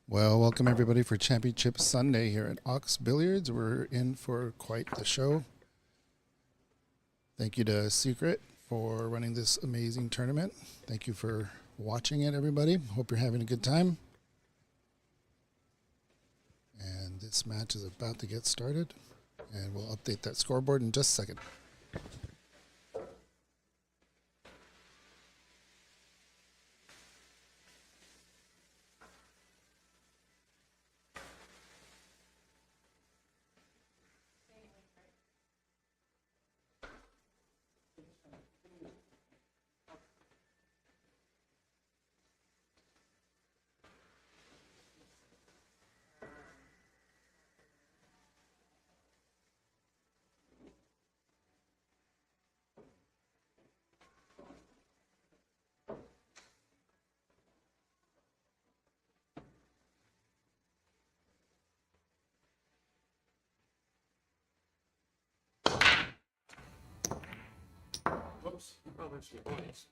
Well, welcome everybody for Championship Sunday here at Ox Billiards. We're in for quite the show. Thank you to Secret for running this amazing tournament. Thank you for watching it, everybody. Hope you're having a good time. And this match is about to get started. And we'll update that scoreboard in just a second. Whoops. Oh, there's some points.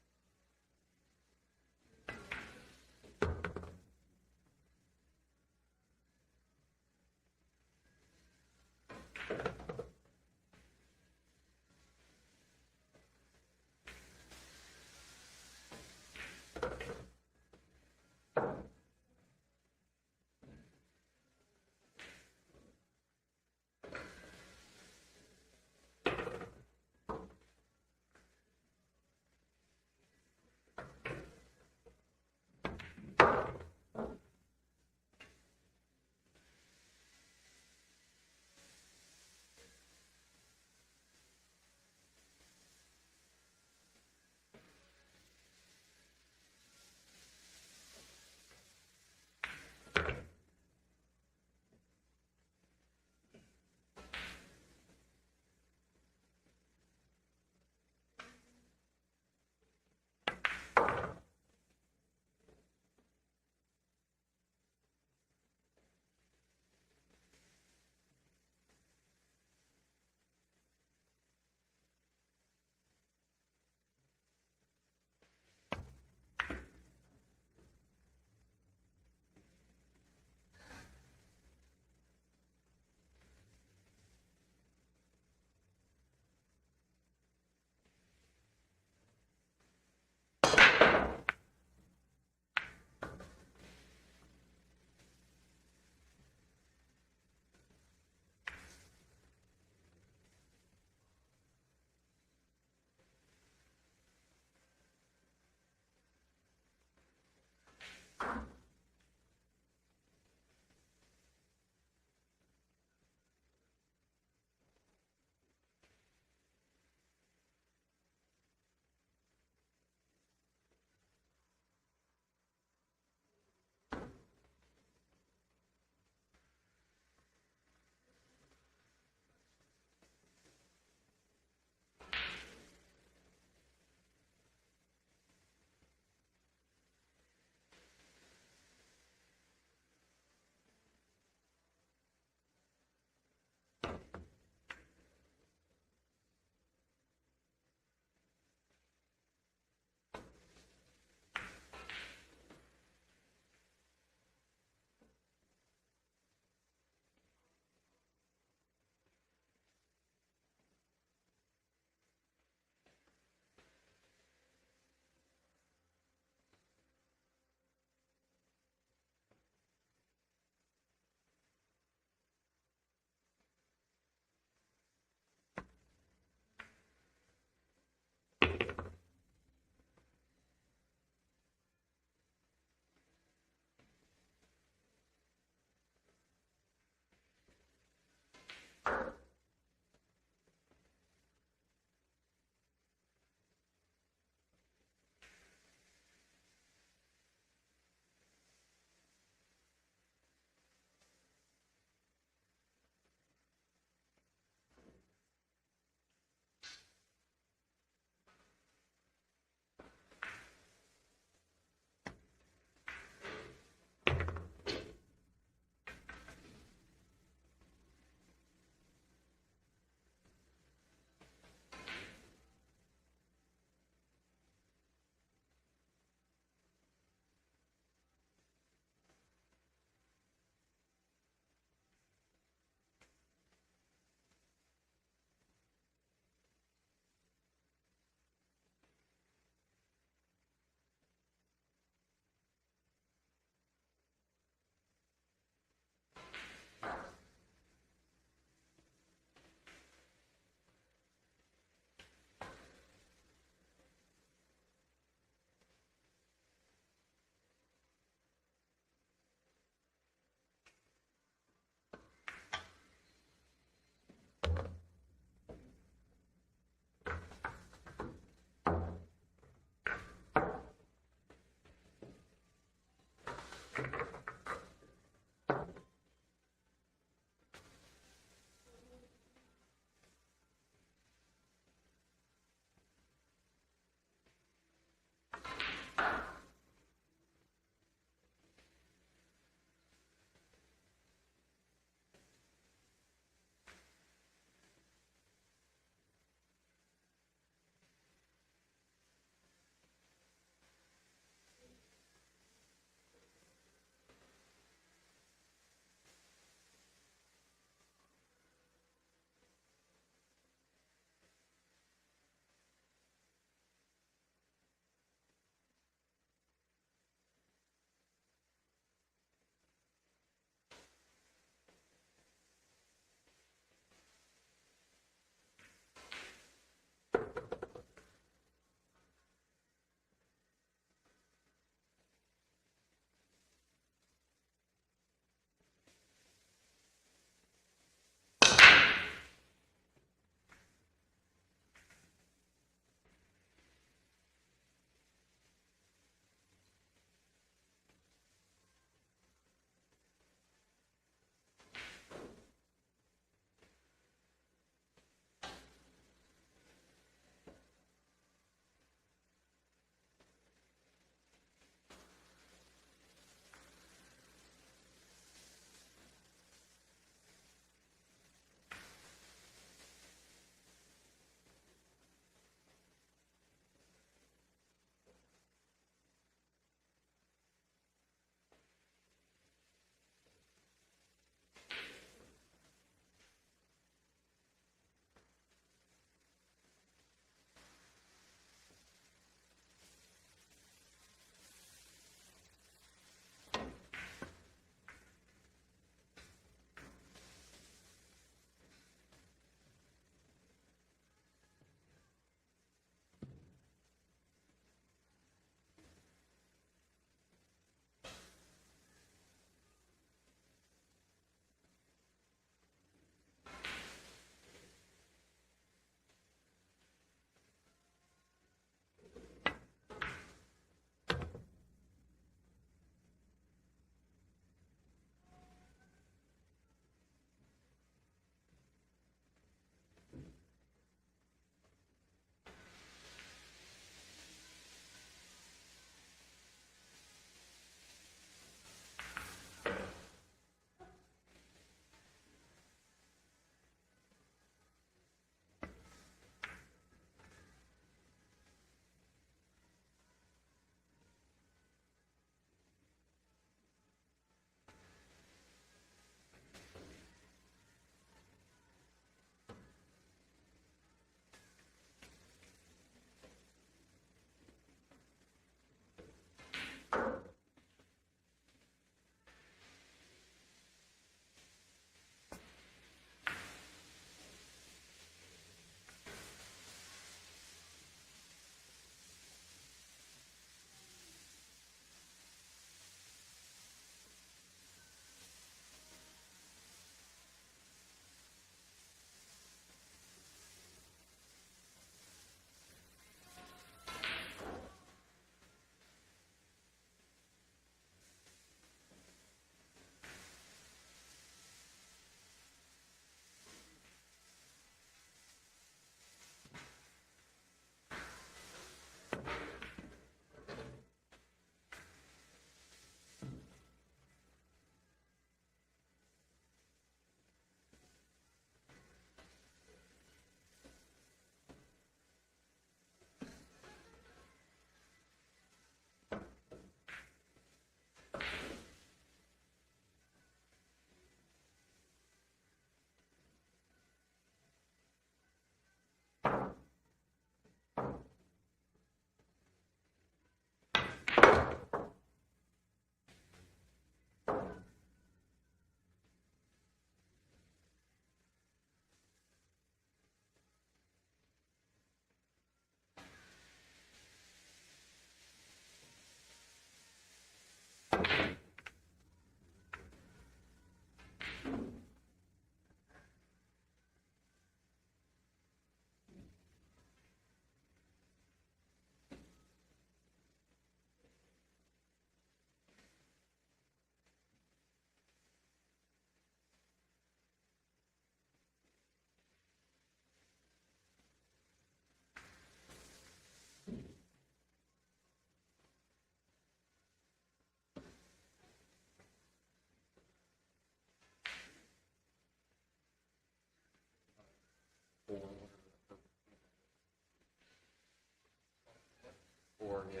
4, yeah.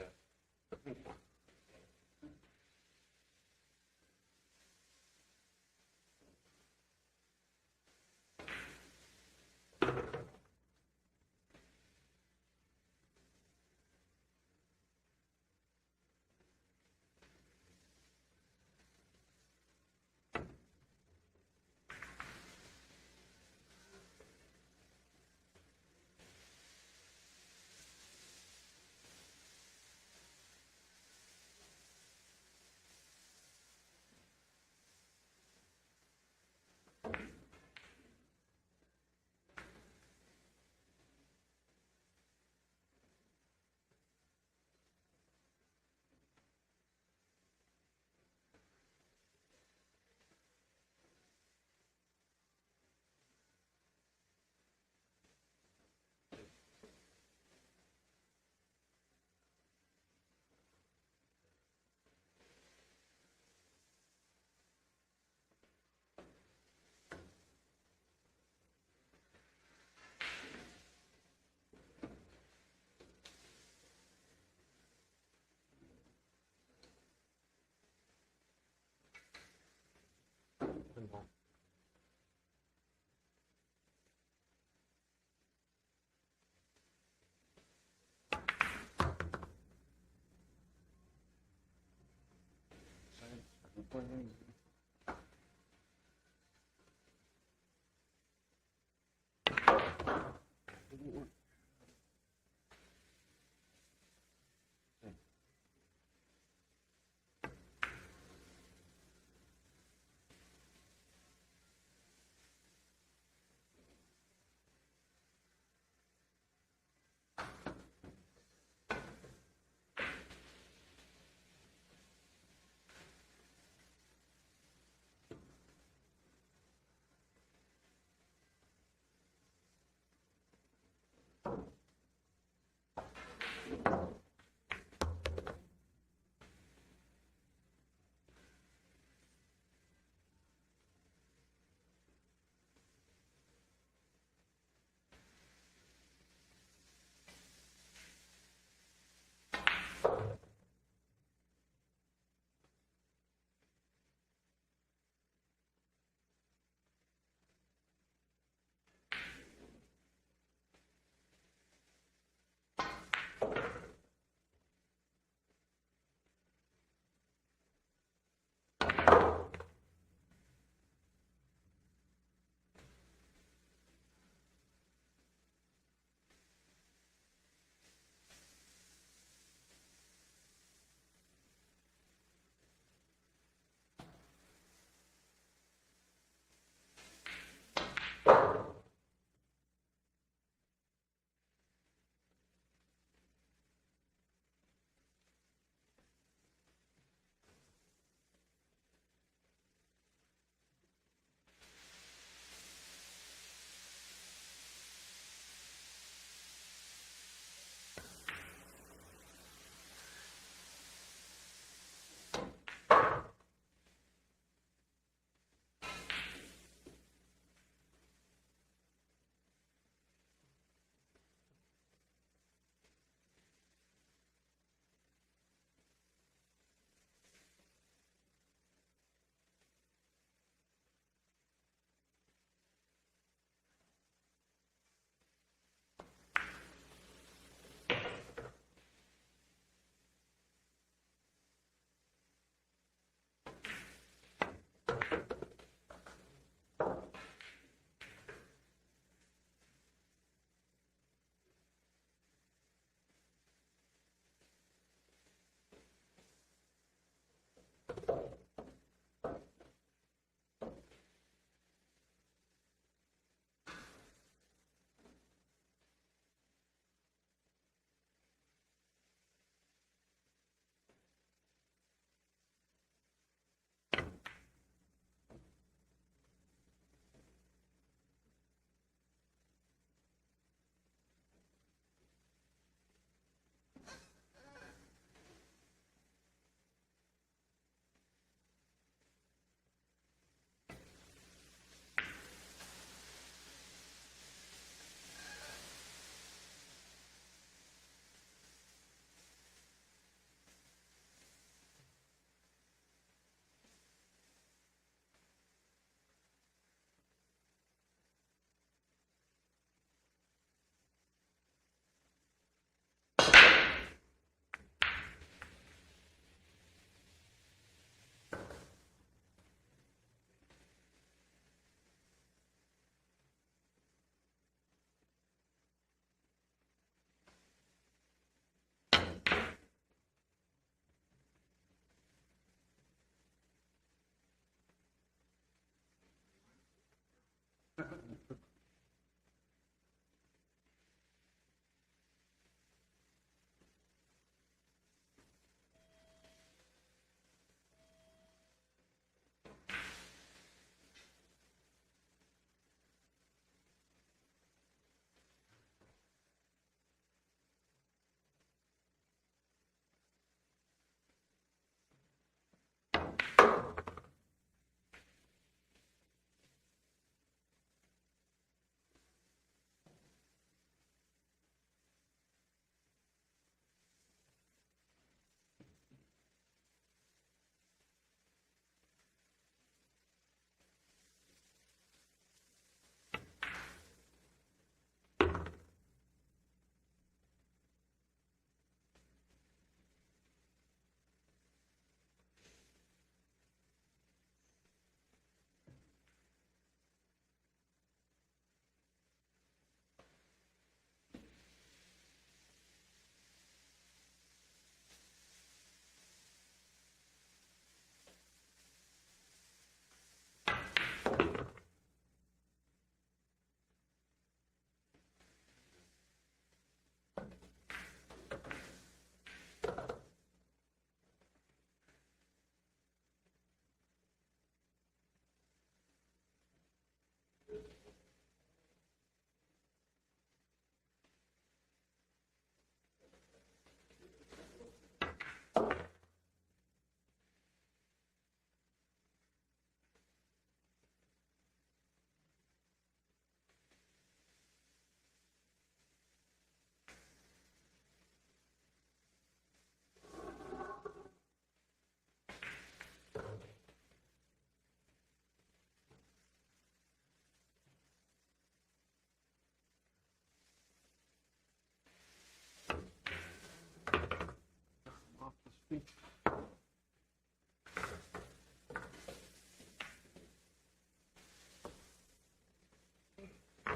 The pink one. Pink one. Off the speak.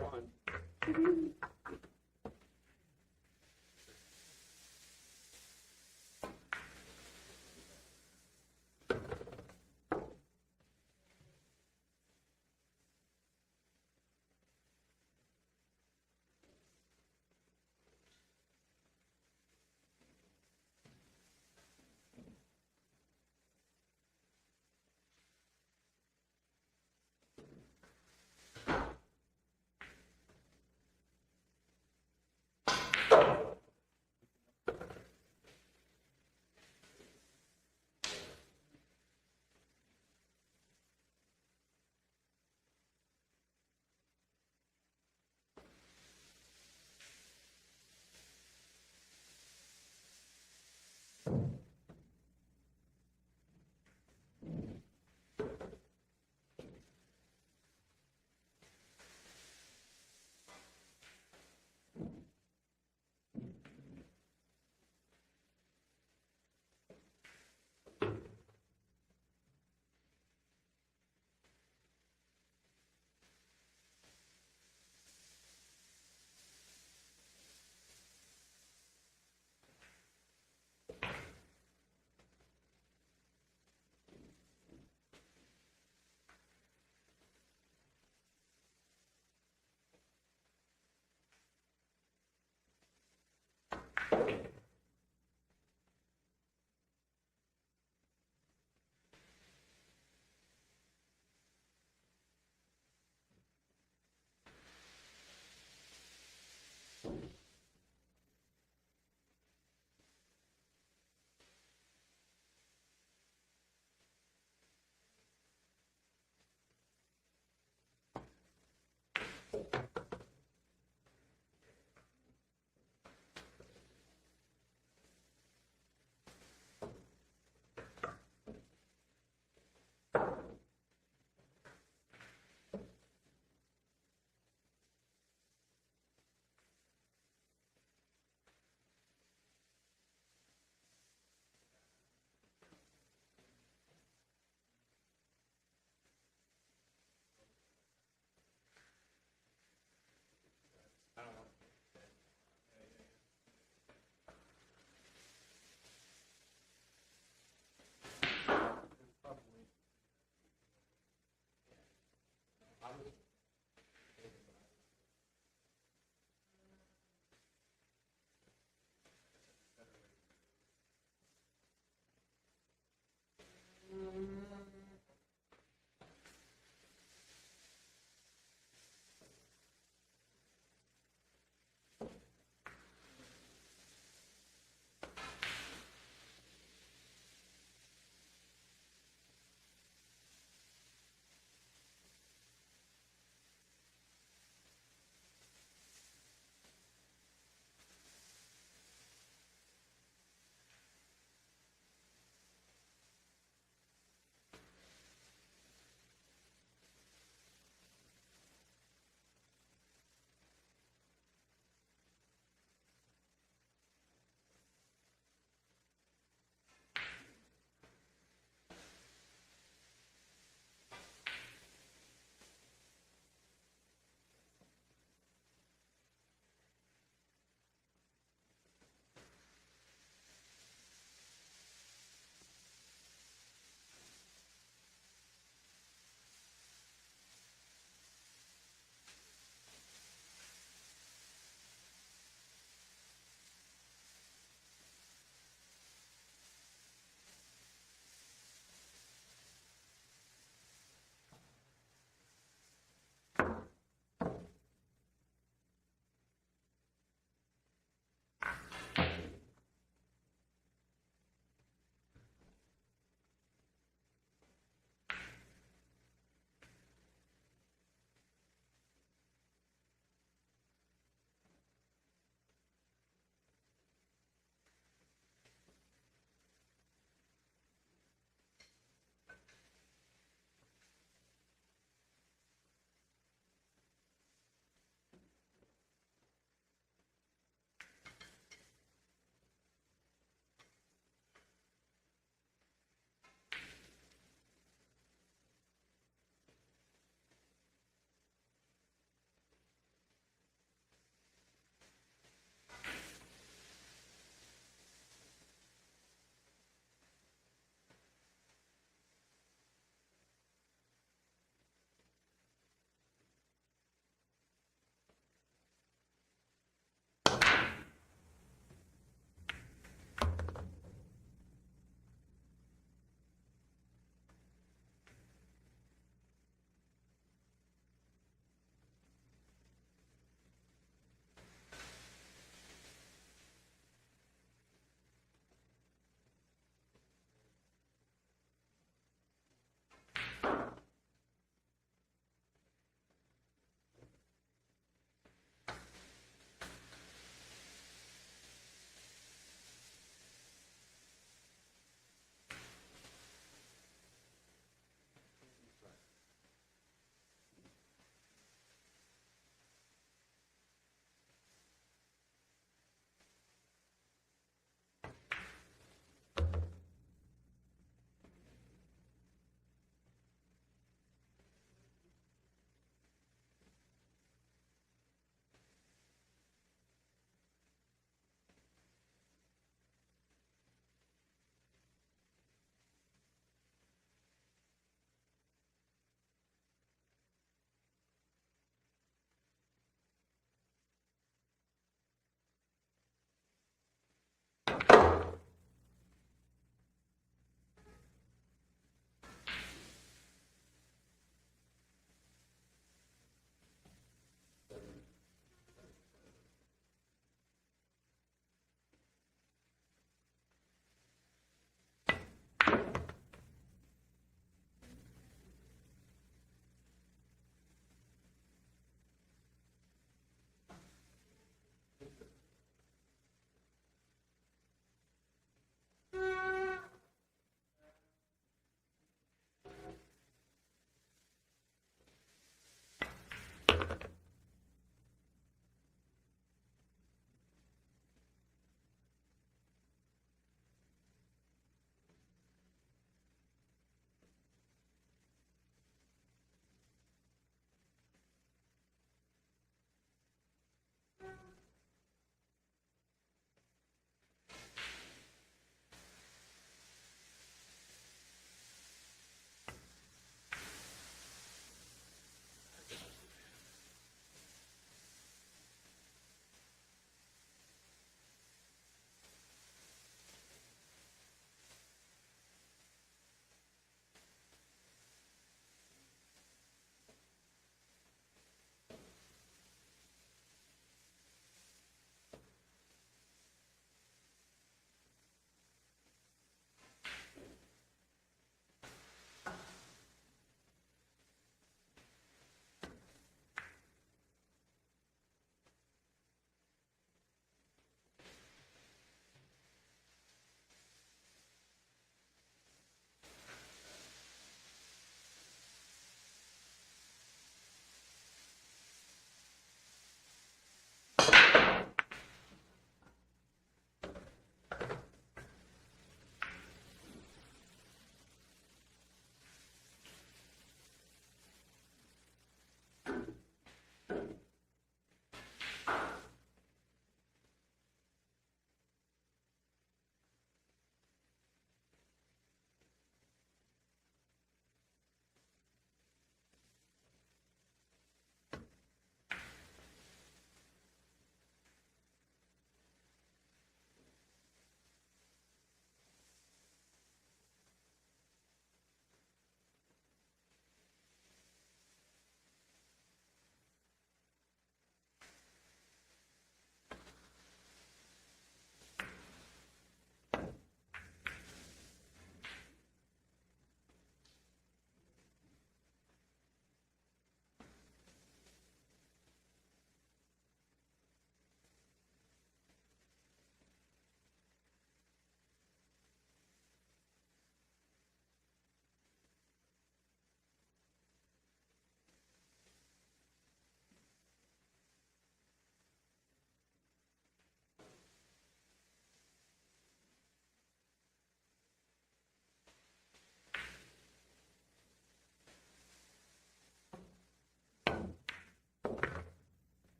One.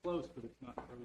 Close, but it's not frozen.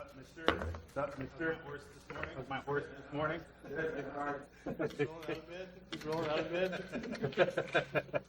up, mister? What's up, mister? How's my horse this morning? He's rolling out of bed.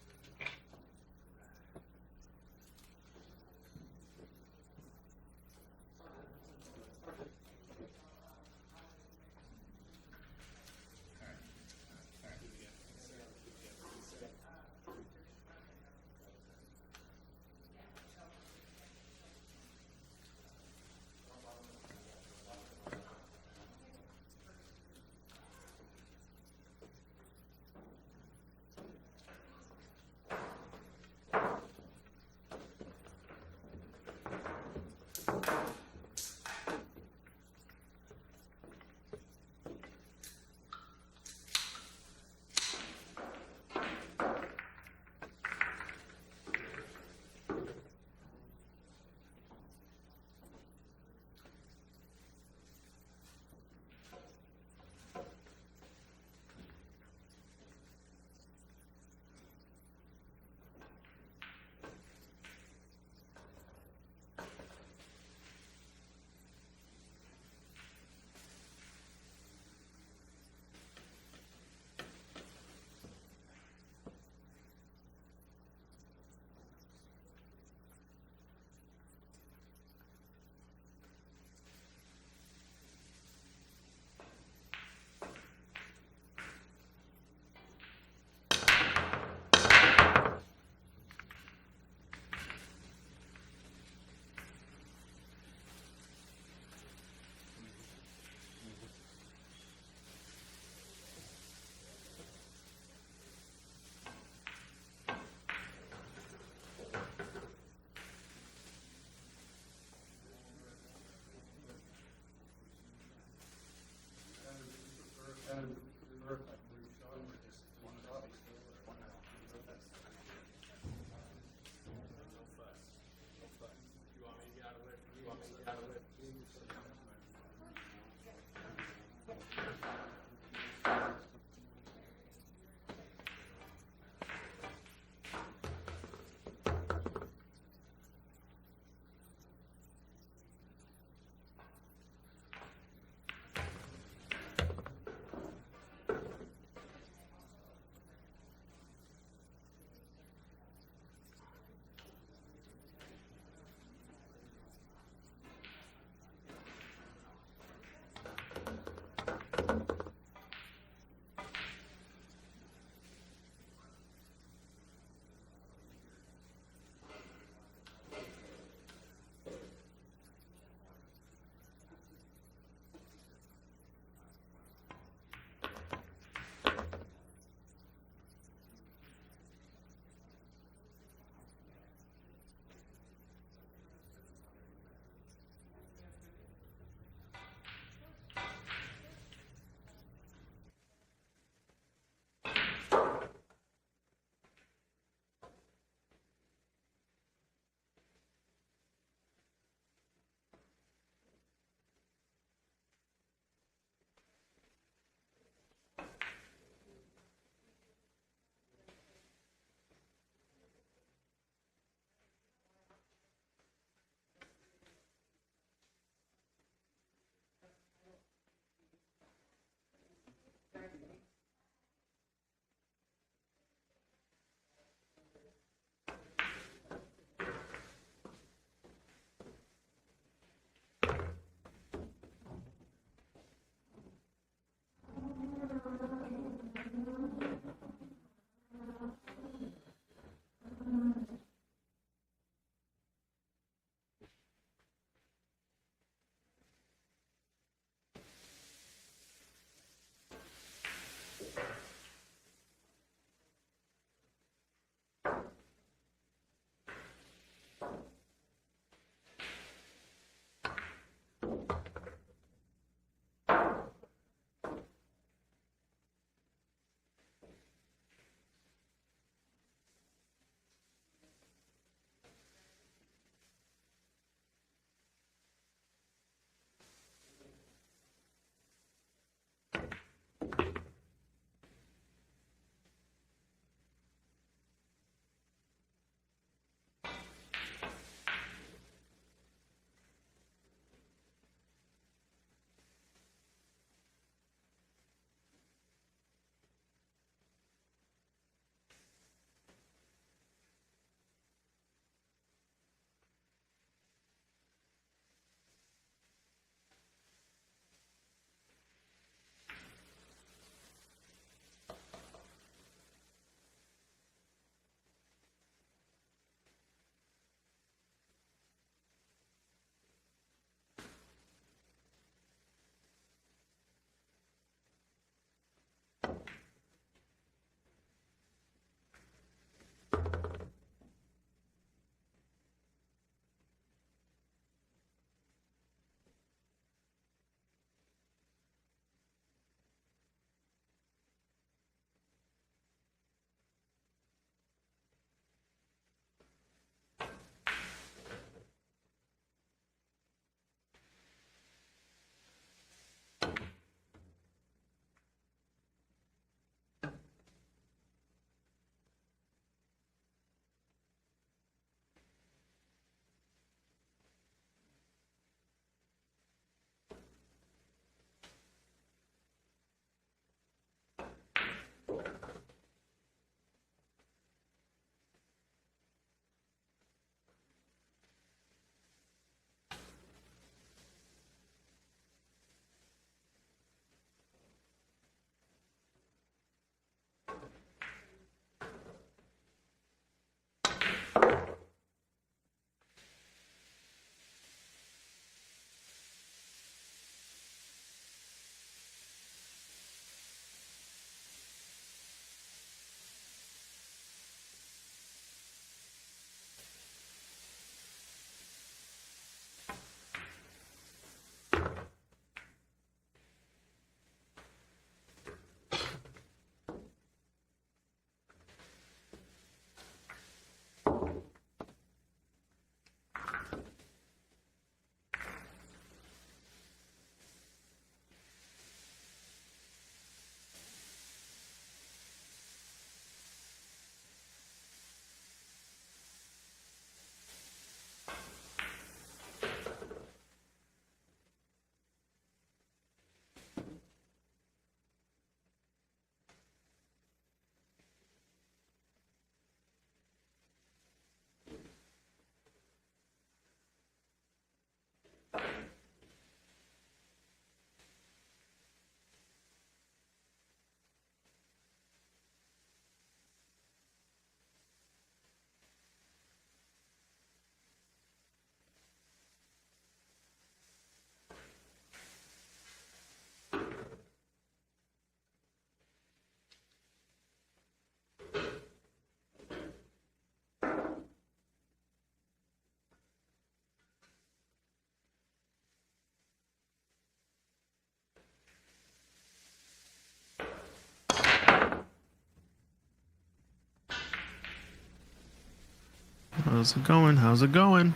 How's it going? How's it going?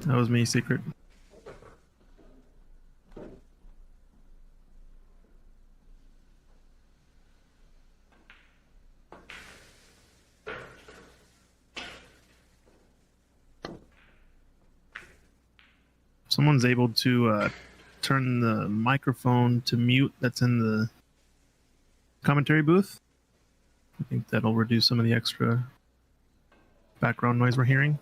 That was me, Secret. Someone's able to turn the microphone to mute that's in the commentary booth. I think that'll reduce some of the extra background noise we're hearing.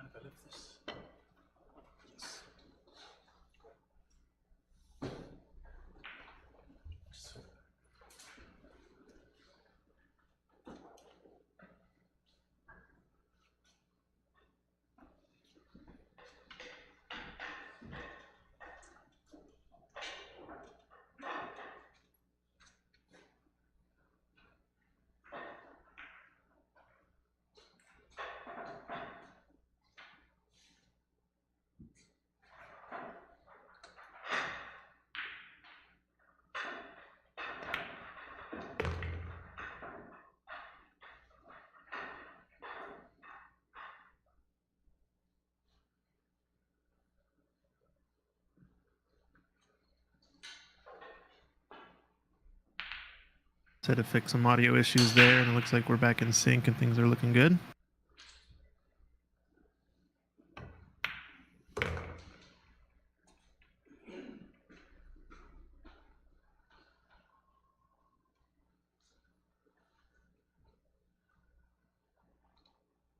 mind if I lift this? Had to fix some audio issues there, and it looks like we're back in sync and things are looking good.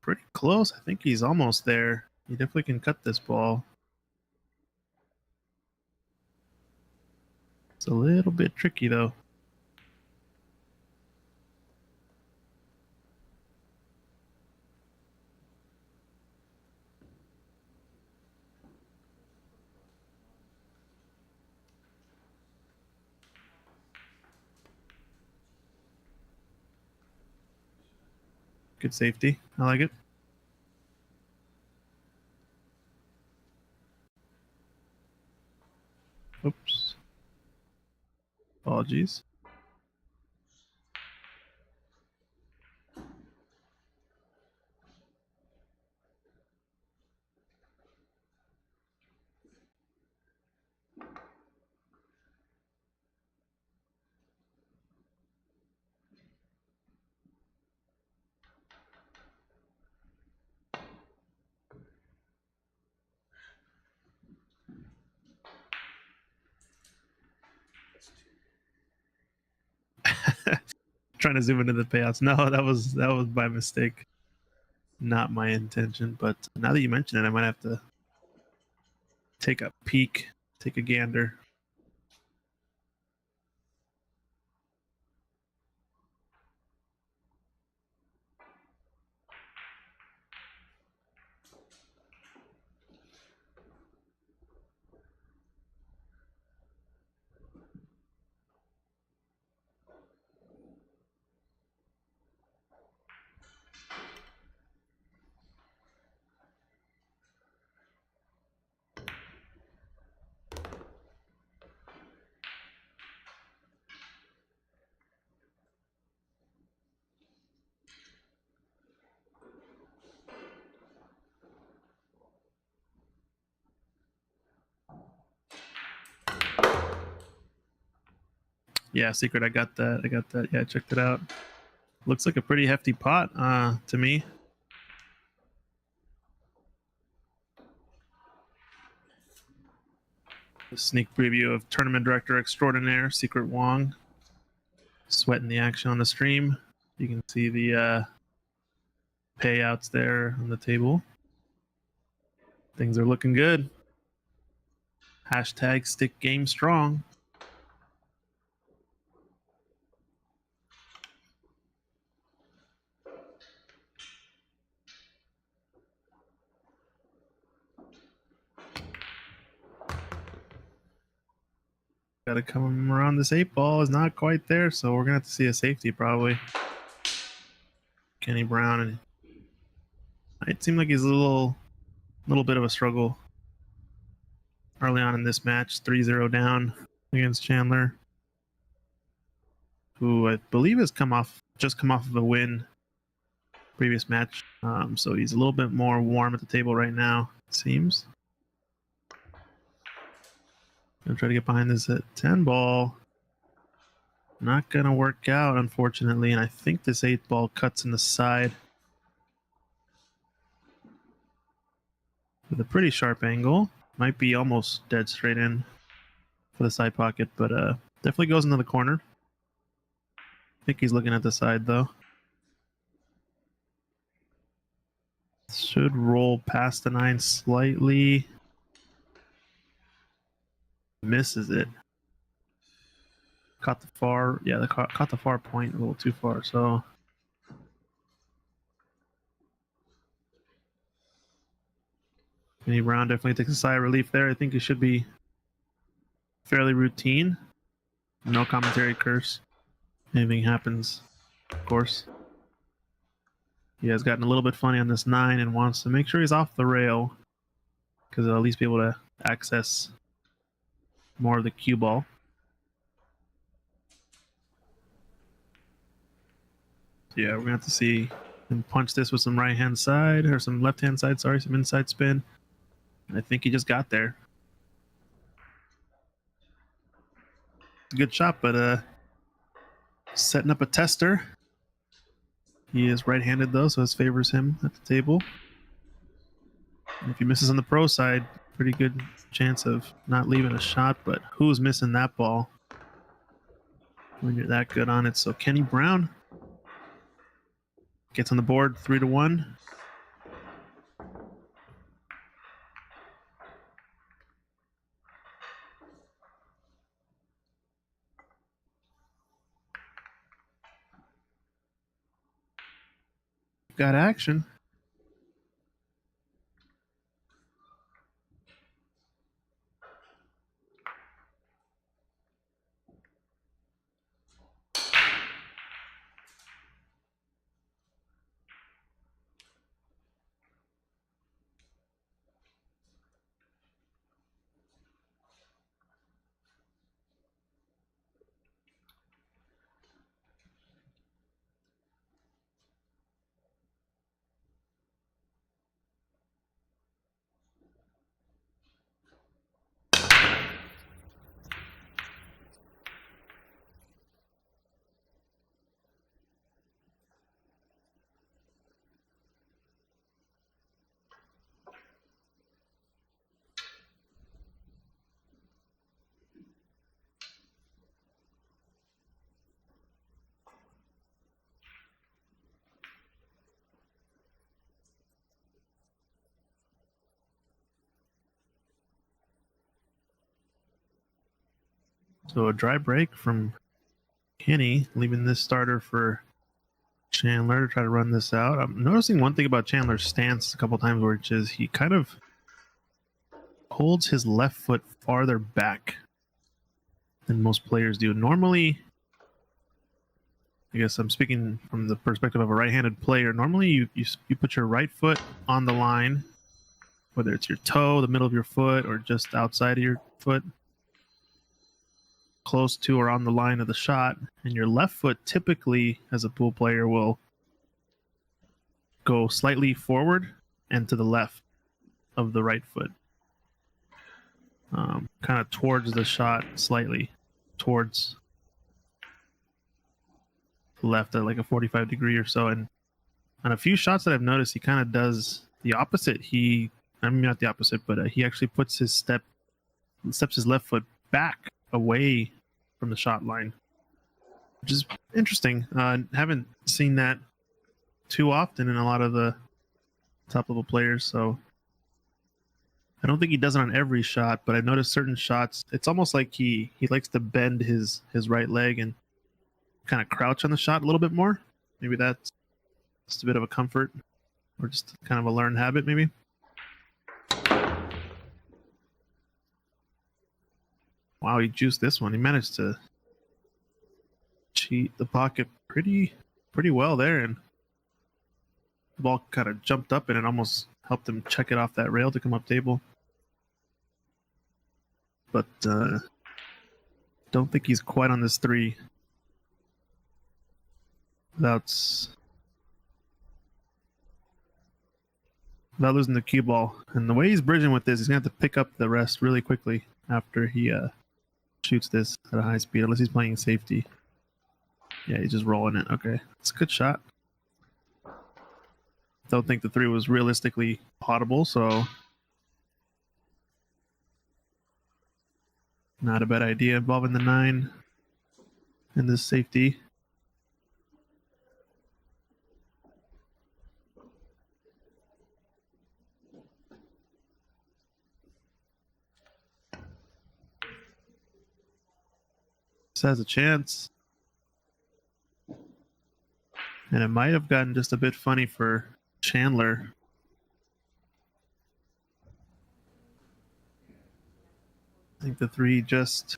Pretty close. I think he's almost there. He definitely can cut this ball. It's a little bit tricky, though. Good safety. I like it. Oops. Apologies. Trying to zoom into the payouts. No, that was by mistake. Not my intention, but now that you mention it, I might have to take a peek, take a gander. Yeah, secret. I got that. Yeah, I checked it out. Looks like a pretty hefty pot to me. A sneak preview of tournament director extraordinaire Secret Wong sweating the action on the stream. You can see the payouts there on the table. Things are looking good. Hashtag stick game strong. Got to come around. This 8 ball is not quite there, so we're gonna have to see a safety probably. Kenny Brown, and it seemed like he's a little bit of a struggle early on in this match. 3-0 down against Chandler, who I believe has just come off of a win previous match. So he's a little bit more warm at the table right now, it seems. Gonna try to get behind this at 10 ball. Not gonna work out, unfortunately, and I think this 8 ball cuts in the side with a pretty sharp angle. Might be almost dead straight in for the side pocket, but definitely goes into the corner. I think he's looking at the side though. Should roll past the 9 slightly. Misses it. Caught the far, yeah, caught the far point a little too far. So Kenny Brown definitely takes a sigh of relief there. I think it should be fairly routine. No commentary curse. Anything happens, of course. He has gotten a little bit funny on this 9 and wants to make sure he's off the rail because he'll at least be able to access more of the cue ball. So yeah, we're going to have to see him punch this with some right-hand side, or some left-hand side, sorry, some inside spin. And I think he just got there. Good shot, but setting up a tester. He is right-handed though, so this favors him at the table. And if he misses on the pro side, pretty good chance of not leaving a shot, but who's missing that ball when you're that good on it? So Kenny Brown gets on the board 3-1. Got action. So a dry break from Kenny, leaving this starter for Chandler to try to run this out. I'm noticing one thing about Chandler's stance a couple times, which is he kind of holds his left foot farther back than most players do. Normally, I guess I'm speaking from the perspective of a right-handed player. Normally, you put your right foot on the line, whether it's your toe, the middle of your foot, or just outside of your foot, close to or on the line of the shot. And your left foot typically, as a pool player, will go slightly forward and to the left of the right foot. Kind of towards the shot, slightly towards the left at like a 45 degree or so. And on a few shots that I've noticed, he kind of does the opposite. I mean, not the opposite, but he actually puts steps his left foot back away from the shot line, which is interesting. Haven't seen that too often in a lot of the top level players. So I don't think he does it on every shot, but I've noticed certain shots, it's almost like he likes to bend his right leg and kind of crouch on the shot a little bit more. Maybe that's just a bit of a comfort or just kind of a learned habit, maybe. Wow, he juiced this one. He managed to cheat the pocket pretty well there, and the ball kind of jumped up and it almost helped him check it off that rail to come up table. But don't think he's quite on this 3 without losing the cue ball. And the way he's bridging with this, he's going to have to pick up the rest really quickly after he shoots this at a high speed, unless he's playing safety. Yeah, he's just rolling it. Okay, it's a good shot. Don't think the 3 was realistically potable, so not a bad idea involving the 9 and this safety. has a chance. And it might have gotten just a bit funny for Chandler. I think the 3 just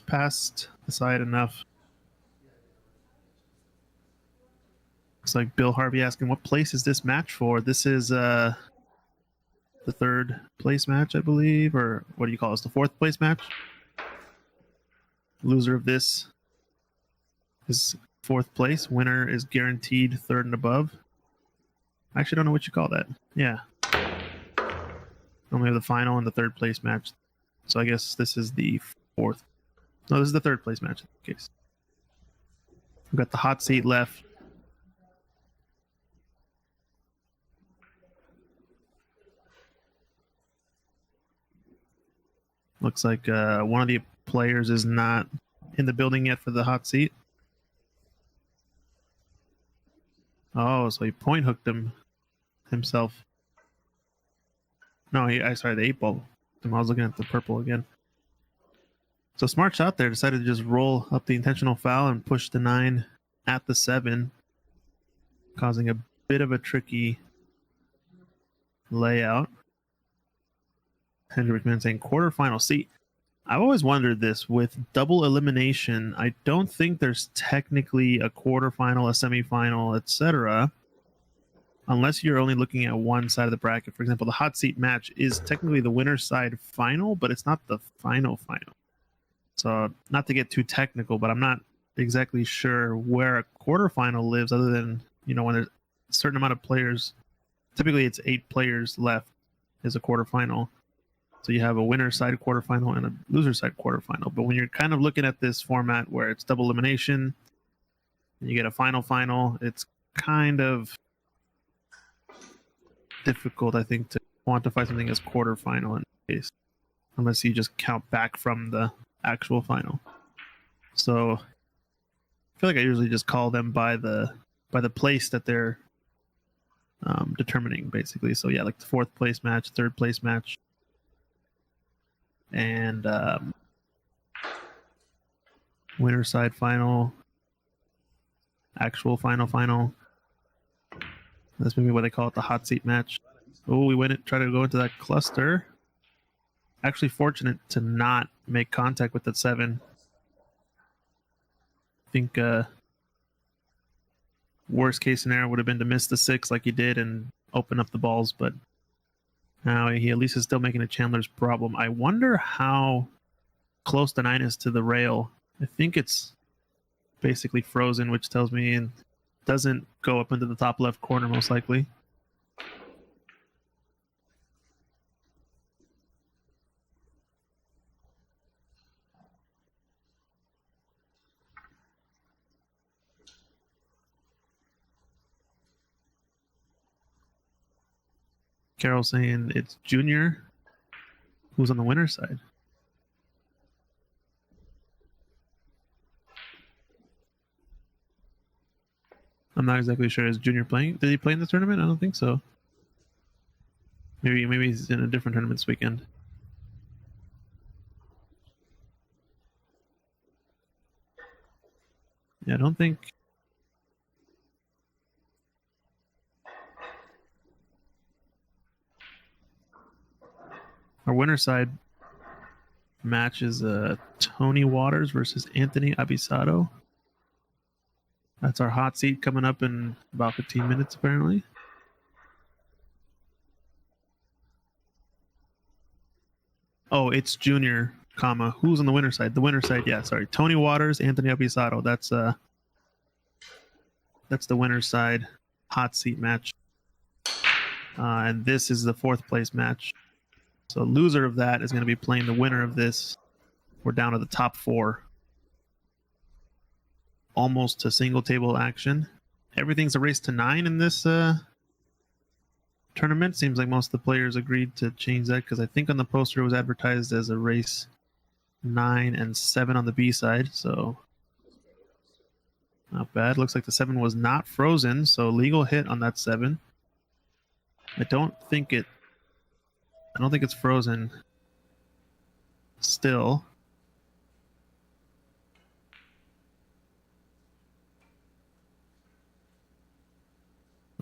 passed the side enough. Looks like Bill Harvey asking, what place is this match for? This is the 3rd place match, I believe, or what do you call this? The 4th place match. Loser of this is 4th place. Winner is guaranteed 3rd and above. I actually don't know what you call that. Yeah. Only have the final and the 3rd place match. So I guess this is the 4th. No, this is the 3rd place match in this case. We've got the hot seat left. Looks like one of the players is not in the building yet for the hot seat. Oh, so he point hooked himself. No, sorry, the 8 ball. I was looking at the purple again. So smart shot there. Decided to just roll up the intentional foul and push the 9 at the 7, causing a bit of a tricky layout. Hendrick Man saying quarterfinal. See, I've always wondered this with double elimination. I don't think there's technically a quarterfinal, a semifinal, etc. Unless you're only looking at one side of the bracket. For example, the hot seat match is technically the winner's side final, but it's not the final. So not to get too technical, but I'm not exactly sure where a quarterfinal lives other than, when there's a certain amount of players. Typically it's 8 players left is a quarterfinal. So you have a winner's side quarterfinal and a loser's side quarterfinal. But when you're kind of looking at this format where it's double elimination and you get a final, it's kind of difficult, I think, to quantify something as quarterfinal in this case, unless you just count back from the actual final. So I feel like I usually just call them by the place that they're determining, basically. So yeah, like the 4th place match, 3rd place match, and winner side final, actual final. That's maybe what they call it, the hot seat match. Oh, we try to go into that cluster. Actually fortunate to not make contact with that 7. I think worst case scenario would have been to miss the 6 like he did and open up the balls, but now he at least is still making it Chandler's problem. I wonder how close the 9 is to the rail. I think it's basically frozen, which tells me it doesn't go up into the top left corner most likely. Carol saying it's Junior who's on the winner's side. I'm not exactly sure. Is Junior playing? Did he play in the tournament? I don't think so. Maybe he's in a different tournament this weekend. Yeah, I don't think. Our winner side match is Tony Waters versus Anthony Abisado. That's our hot seat coming up in about 15 minutes, apparently. Oh, it's Junior, who's on the winner side? The winner side, yeah, sorry. Tony Waters, Anthony Abisado. That's the winner's side hot seat match. And this is the 4th place match. So loser of that is going to be playing the winner of this. We're down to the top 4. Almost to single table action. Everything's a race to 9 in this tournament. Seems like most of the players agreed to change that because I think on the poster it was advertised as a race 9 and 7 on the B side. So not bad. Looks like the 7 was not frozen, so legal hit on that 7. I don't think it's frozen still.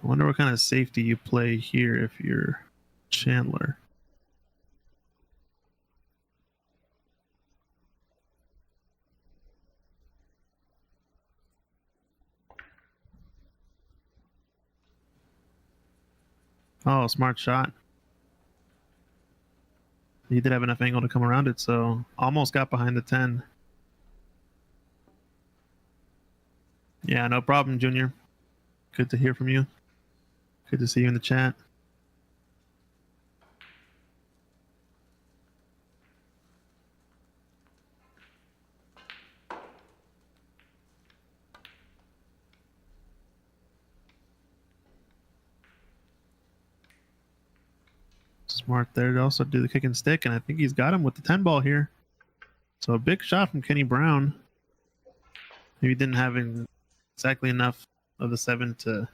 I wonder what kind of safety you play here if you're Chandler. Oh, smart shot. He did have enough angle to come around it, so almost got behind the 10. Yeah, no problem, Junior. Good to hear from you. Good to see you in the chat. Smart there to also do the kick and stick, and I think he's got him with the 10 ball here. So a big shot from Kenny Brown. Maybe didn't have exactly enough of the 7 to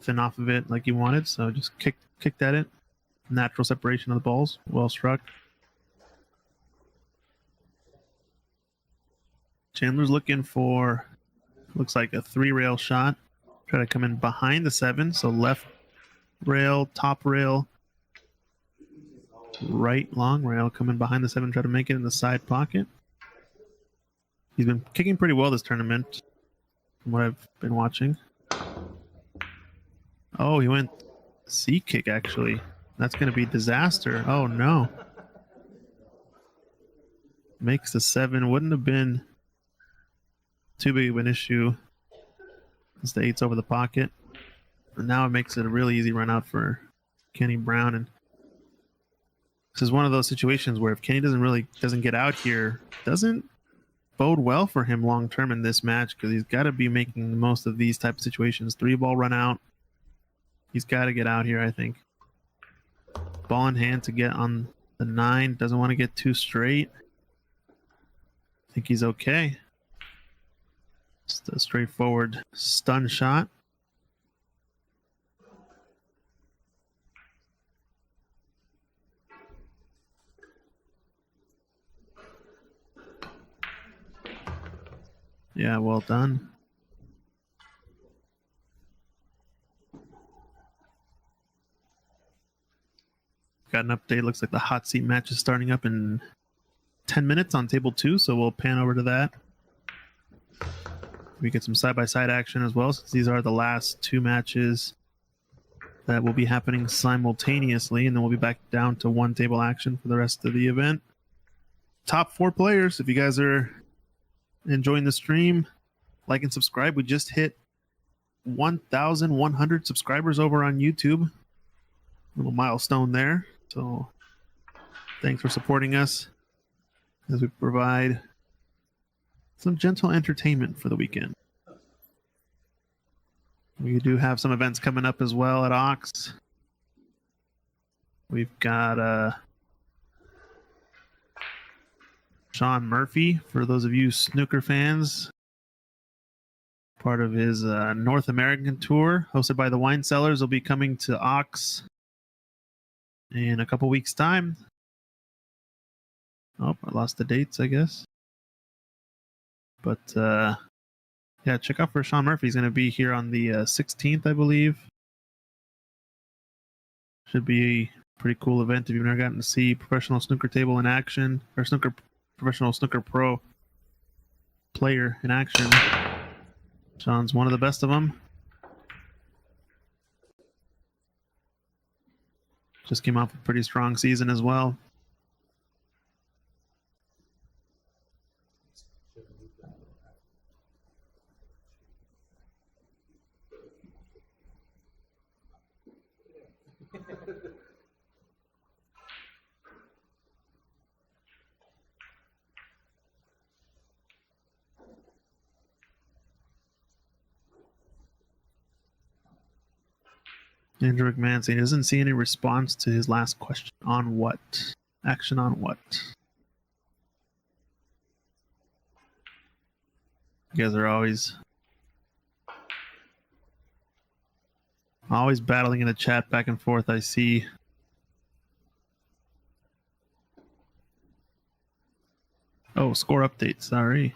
thin off of it like he wanted, so just kicked at it. Natural separation of the balls. Well struck. Chandler's looking for, looks like a 3-rail shot. Try to come in behind the 7, so left rail, top rail, right long rail, coming behind the 7, try to make it in the side pocket. He's been kicking pretty well this tournament, from what I've been watching. Oh, he went C kick, actually. That's going to be disaster. Oh, no. Makes the 7. Wouldn't have been too big of an issue. As the 8's over the pocket. And now it makes it a really easy run out for Kenny Brown. And this is one of those situations where if Kenny doesn't get out here, doesn't bode well for him long term in this match, because he's got to be making the most of these type of situations. 3-ball run out. He's got to get out here, I think. Ball in hand to get on the 9. Doesn't want to get too straight. I think he's okay. Just a straightforward stun shot. Yeah, well done. Got an update. Looks like the hot seat match is starting up in 10 minutes on table 2, so we'll pan over to that. We get some side-by-side action as well, since these are the last 2 matches that will be happening simultaneously, and then we'll be back down to 1 table action for the rest of the event. Top 4 players, if you guys are enjoying the stream, like and subscribe. We just hit 1,100 subscribers over on YouTube. Little milestone there. So thanks for supporting us as we provide some gentle entertainment for the weekend. We do have some events coming up as well at Ox. We've got Sean Murphy, for those of you snooker fans, part of his North American tour hosted by the Wine Cellars, will be coming to Ox in a couple weeks' time. Oh, I lost the dates, I guess. But yeah, check out for Sean Murphy. He's going to be here on the 16th, I believe. Should be a pretty cool event if you've never gotten to see professional snooker table in action, or professional snooker pro player in action. Sean's one of the best of them. Just came off a pretty strong season as well. Andrew McMahon saying he doesn't see any response to his last question. On what? Action on what? You guys are always battling in the chat back and forth, I see. Oh, score update. Sorry.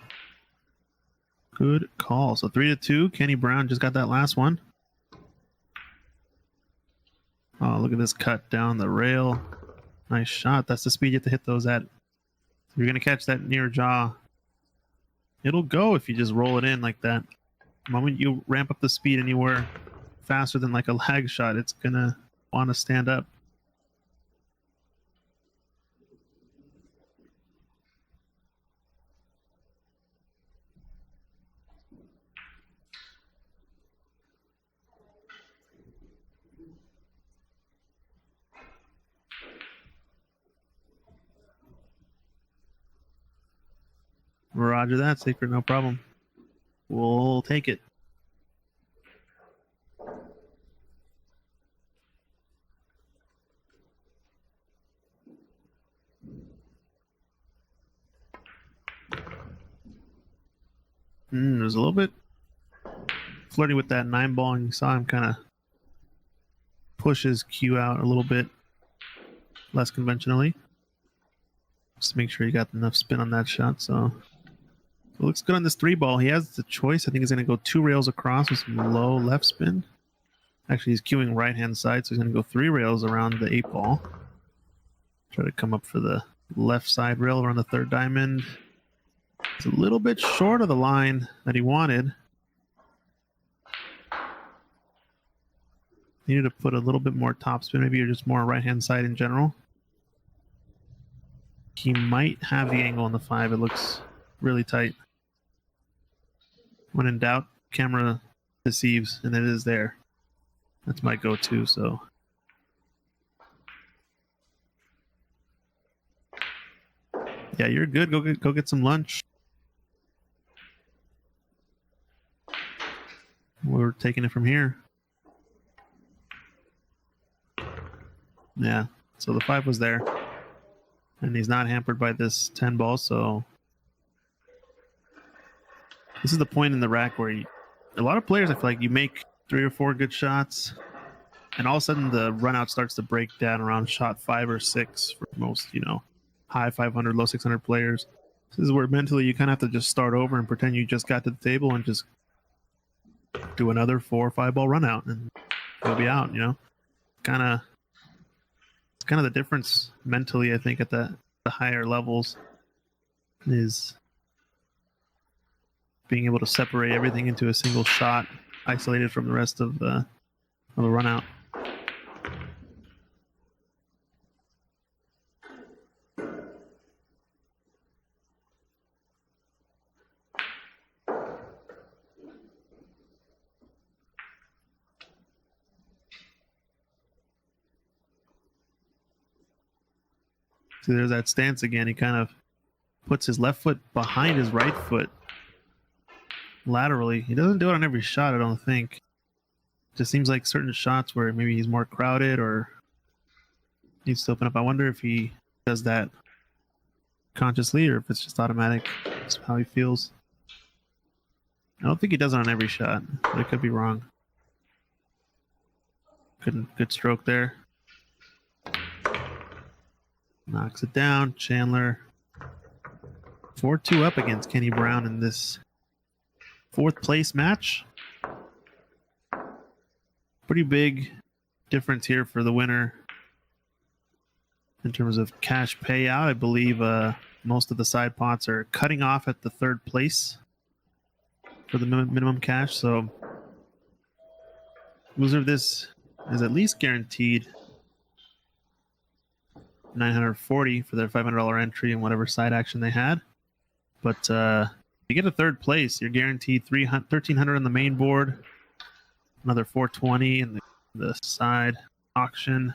Good call. So 3-2. Kenny Brown just got that last one. Oh, look at this cut down the rail. Nice shot. That's the speed you have to hit those at. If you're going to catch that near jaw, it'll go if you just roll it in like that. The moment you ramp up the speed anywhere faster than like a lag shot, it's going to want to stand up. Roger that, Secret, no problem. We'll take it. There's a little bit flirty with that 9-ball, and you saw him kind of push his cue out a little bit less conventionally. Just make sure you got enough spin on that shot. So it looks good on this 3-ball. He has the choice. I think he's going to go 2 rails across with some low left spin. Actually, he's queuing right-hand side, so he's going to go 3 rails around the 8-ball. Try to come up for the left side rail around the 3rd diamond. It's a little bit short of the line that he wanted. Needed to put a little bit more topspin, maybe, or just more right-hand side in general. He might have the angle on the 5. It looks really tight. When in doubt, camera deceives, and it is there. That's my go-to, so. Yeah, you're good. Go get some lunch. We're taking it from here. Yeah, so the 5 was there. And he's not hampered by this 10 ball, so this is the point in the rack where a lot of players, I feel like you make 3 or 4 good shots, and all of a sudden the run out starts to break down around shot 5 or 6 for most, high 500, low 600 players. This is where mentally you kind of have to just start over and pretend you just got to the table and just do another 4 or 5 ball run out, and you'll be out, It's kind of the difference mentally, I think, at the higher levels is being able to separate everything into a single shot, isolated from the rest of the run out. See, there's that stance again. He kind of puts his left foot behind his right foot laterally. He doesn't do it on every shot, I don't think. Just seems like certain shots where maybe he's more crowded or needs to open up. I wonder if he does that consciously or if it's just automatic. That's how he feels. I don't think he does it on every shot, but I could be wrong. Good stroke there. Knocks it down. Chandler 4-2 up against Kenny Brown in this 4th place match. Pretty big difference here for the winner in terms of cash payout. I believe most of the side pots are cutting off at the 3rd place for the minimum cash. So loser of this is at least guaranteed $940 for their $500 entry and whatever side action they had. But you get a 3rd place, you're guaranteed $1,300 on the main board, another $420 in the side auction,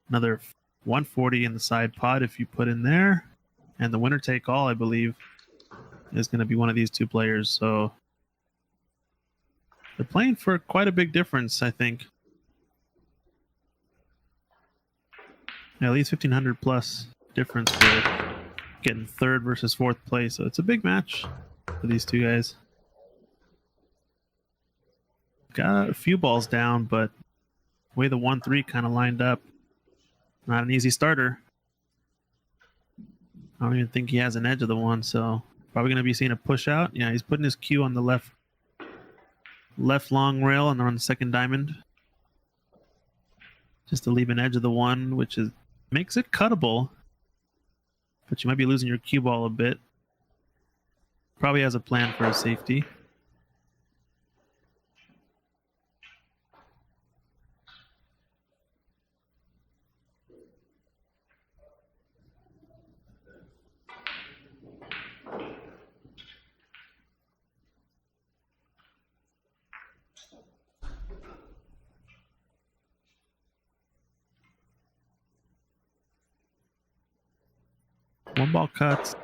another $140 in the side pot if you put in there, and the winner take all, I believe, is going to be one of these 2 players. So they're playing for quite a big difference, I think. At least 1,500 plus difference for getting 3rd versus 4th place. So it's a big match for these 2 guys. Got a few balls down, but the way the 1-3 kind of lined up, not an easy starter. I don't even think he has an edge of the 1, so probably going to be seeing a push out. Yeah, he's putting his cue on the left long rail and on the 2nd diamond. just to leave an edge of the one, which is makes it cuttable. But you might be losing your cue ball a bit. Probably has a plan for a safety. One ball cuts.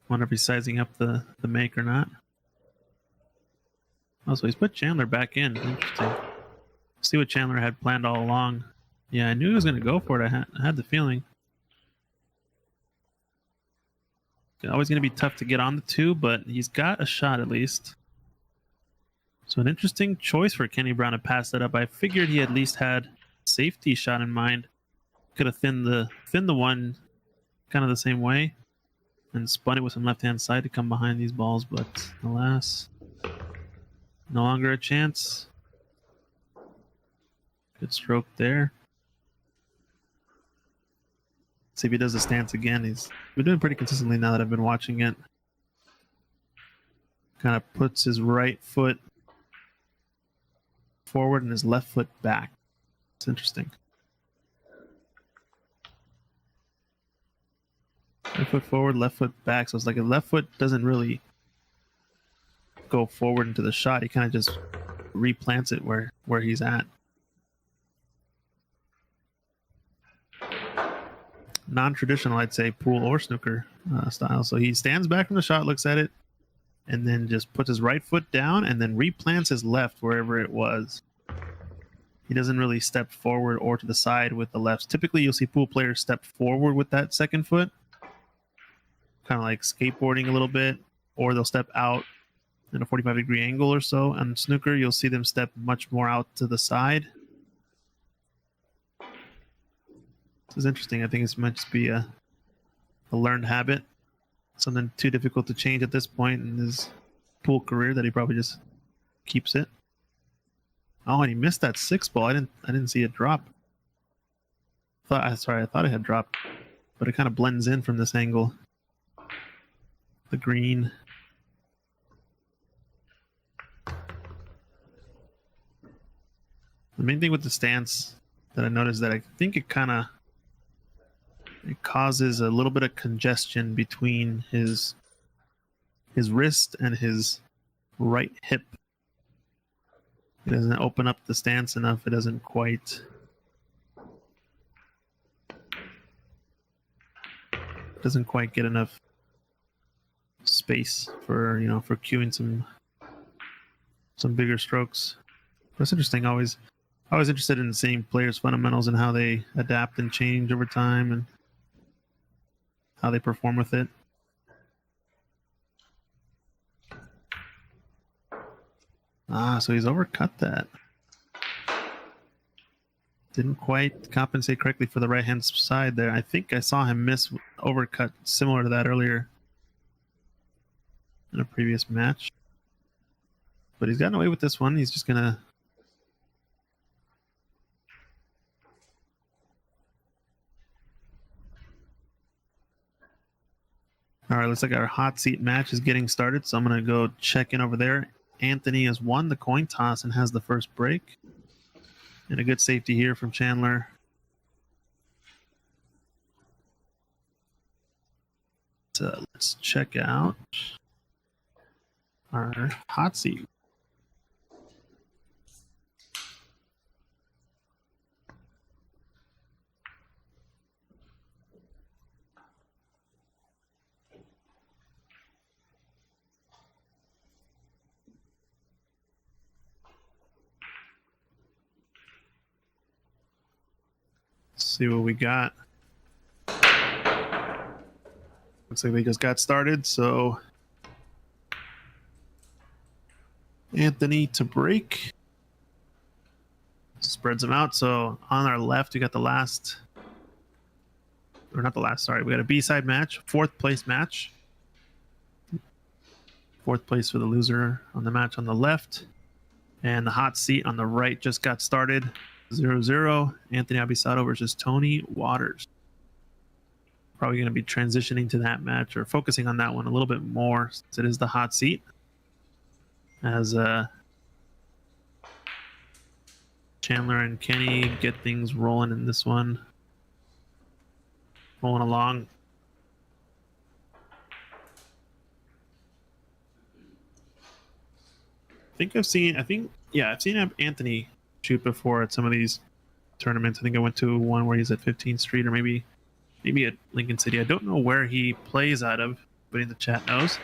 Wonder if he's sizing up the make or not. Oh, so he's put Chandler back in. Interesting. See what Chandler had planned all along. Yeah, I knew he was going to go for it. I had the feeling. It's always going to be tough to get on the two, but he's got a shot at least. So an interesting choice for Kenny Brown to pass that up. I figured he at least had safety shot in mind. Could have thinned the one kind of the same way and spun it with some left-hand side to come behind these balls, but alas, no longer a chance. Good stroke there. See if he does the stance again. He's been doing pretty consistently now that I've been watching it. Kind of puts his right foot forward and his left foot back. It's interesting. Right foot forward, left foot back. So it's like a left foot doesn't really go forward into the shot. He kind of just replants it where he's at. Non-traditional, I'd say, pool or snooker style. So he stands back from the shot, looks at it, and then just puts his right foot down and then replants his left wherever it was. He doesn't really step forward or to the side with the lefts. Typically, you'll see pool players step forward with that second foot, kind of like skateboarding a little bit, or they'll step out in a 45-degree angle or so. On snooker, you'll see them step much more out to the side. This is interesting. I think this might just be a learned habit. Something too difficult to change at this point in his pool career that he probably just keeps it. Oh, and he missed that 6 ball. I didn't see it drop. I thought it had dropped, but it kind of blends in from this angle. The green. The main thing with the stance that I noticed that I think it causes a little bit of congestion between his wrist and his right hip. It doesn't open up the stance enough. It doesn't quite get enough space for cueing some bigger strokes. That's interesting. I was interested in seeing players' fundamentals and how they adapt and change over time and how they perform with it. So he's overcut that. Didn't quite compensate correctly for the right-hand side there. I think I saw him miss overcut similar to that earlier in a previous match. But he's gotten away with this one. He's just going to... All right, looks like our hot seat match is getting started, so I'm going to go check in over there. Anthony has won the coin toss and has the first break. And a good safety here from Chandler. So let's check out our hot seat. See what we got. Looks like they just got started, so Anthony to break. Spreads them out. So on our left, we got the last, or not the last, sorry. We got a B-side match, 4th place match. 4th place for the loser on the match on the left. And the hot seat on the right just got started. 0-0. Anthony Abisado versus Tony Waters. Probably going to be transitioning to that match or focusing on that one a little bit more since it is the hot seat. As Chandler and Kenny get things rolling in this one. Rolling along. I've seen Anthony shoot before at some of these tournaments. I think I went to one where he's at 15th Street or maybe at Lincoln City. I don't know where he plays out of, but in the chat knows.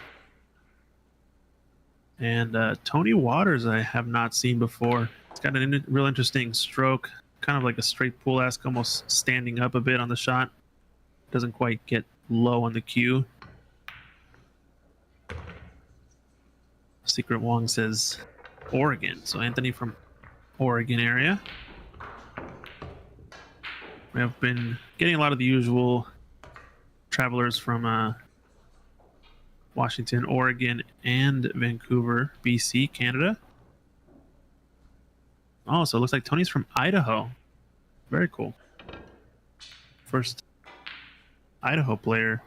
And Tony Waters I have not seen before. It's got a real interesting stroke, kind of like a straight pool-esque, almost standing up a bit on the shot. Doesn't quite get low on the cue. Secret Wong says Oregon. So Anthony from Oregon area. We have been getting a lot of the usual travelers from Washington, Oregon, and Vancouver, BC, Canada. Oh, so it looks like Tony's from Idaho. Very cool. First Idaho player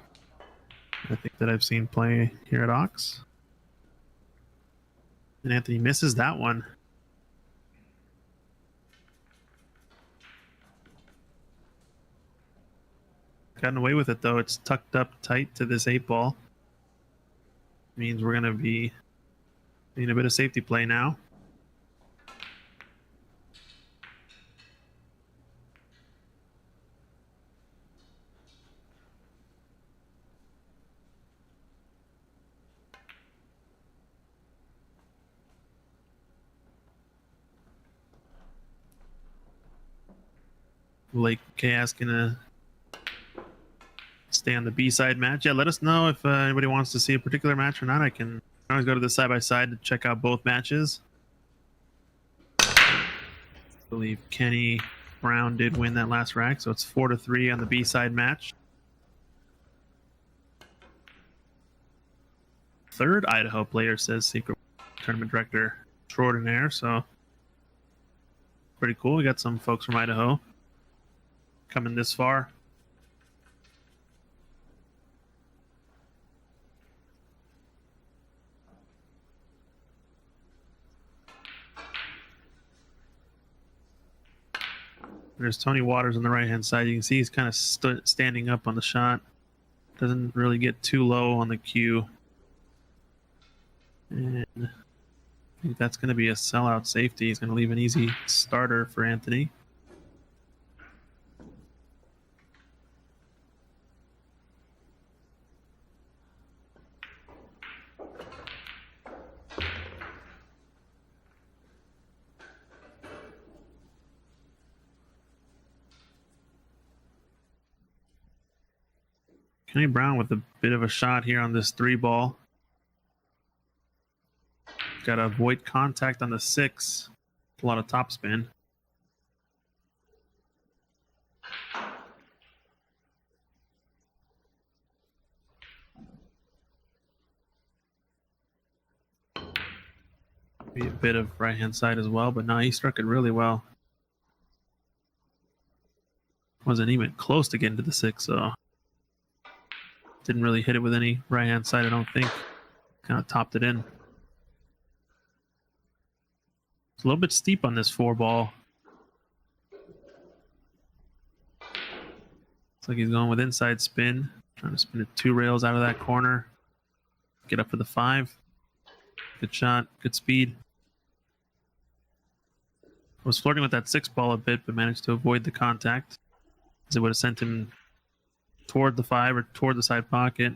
I think that I've seen play here at Ox. And Anthony misses that one. Gotten away with it though. It's tucked up tight to this 8-ball. Means we're going to be in a bit of safety play now. Lake Chaos gonna stay on the B-side match. Yeah, let us know if anybody wants to see a particular match or not. I can always go to the side-by-side to check out both matches. I believe Kenny Brown did win that last rack, so it's 4-3 on the B-side match. Third Idaho player, says Secret Tournament Director Extraordinaire, so pretty cool. We got some folks from Idaho coming this far. There's Tony Waters on the right-hand side. You can see he's kind of standing up on the shot. Doesn't really get too low on the cue. And I think that's going to be a sellout safety. He's going to leave an easy starter for Anthony. Kenny Brown with a bit of a shot here on this 3-ball. Got to avoid contact on the 6. A lot of topspin. Be a bit of right-hand side as well, but no, he struck it really well. Wasn't even close to getting to the 6, so didn't really hit it with any right-hand side, I don't think. Kind of topped it in. It's a little bit steep on this 4-ball. Looks like he's going with inside spin. Trying to spin it 2 rails out of that corner. Get up for the 5. Good shot, good speed. Was flirting with that 6-ball a bit, but managed to avoid the contact, as it would have sent him toward the 5 or toward the side pocket.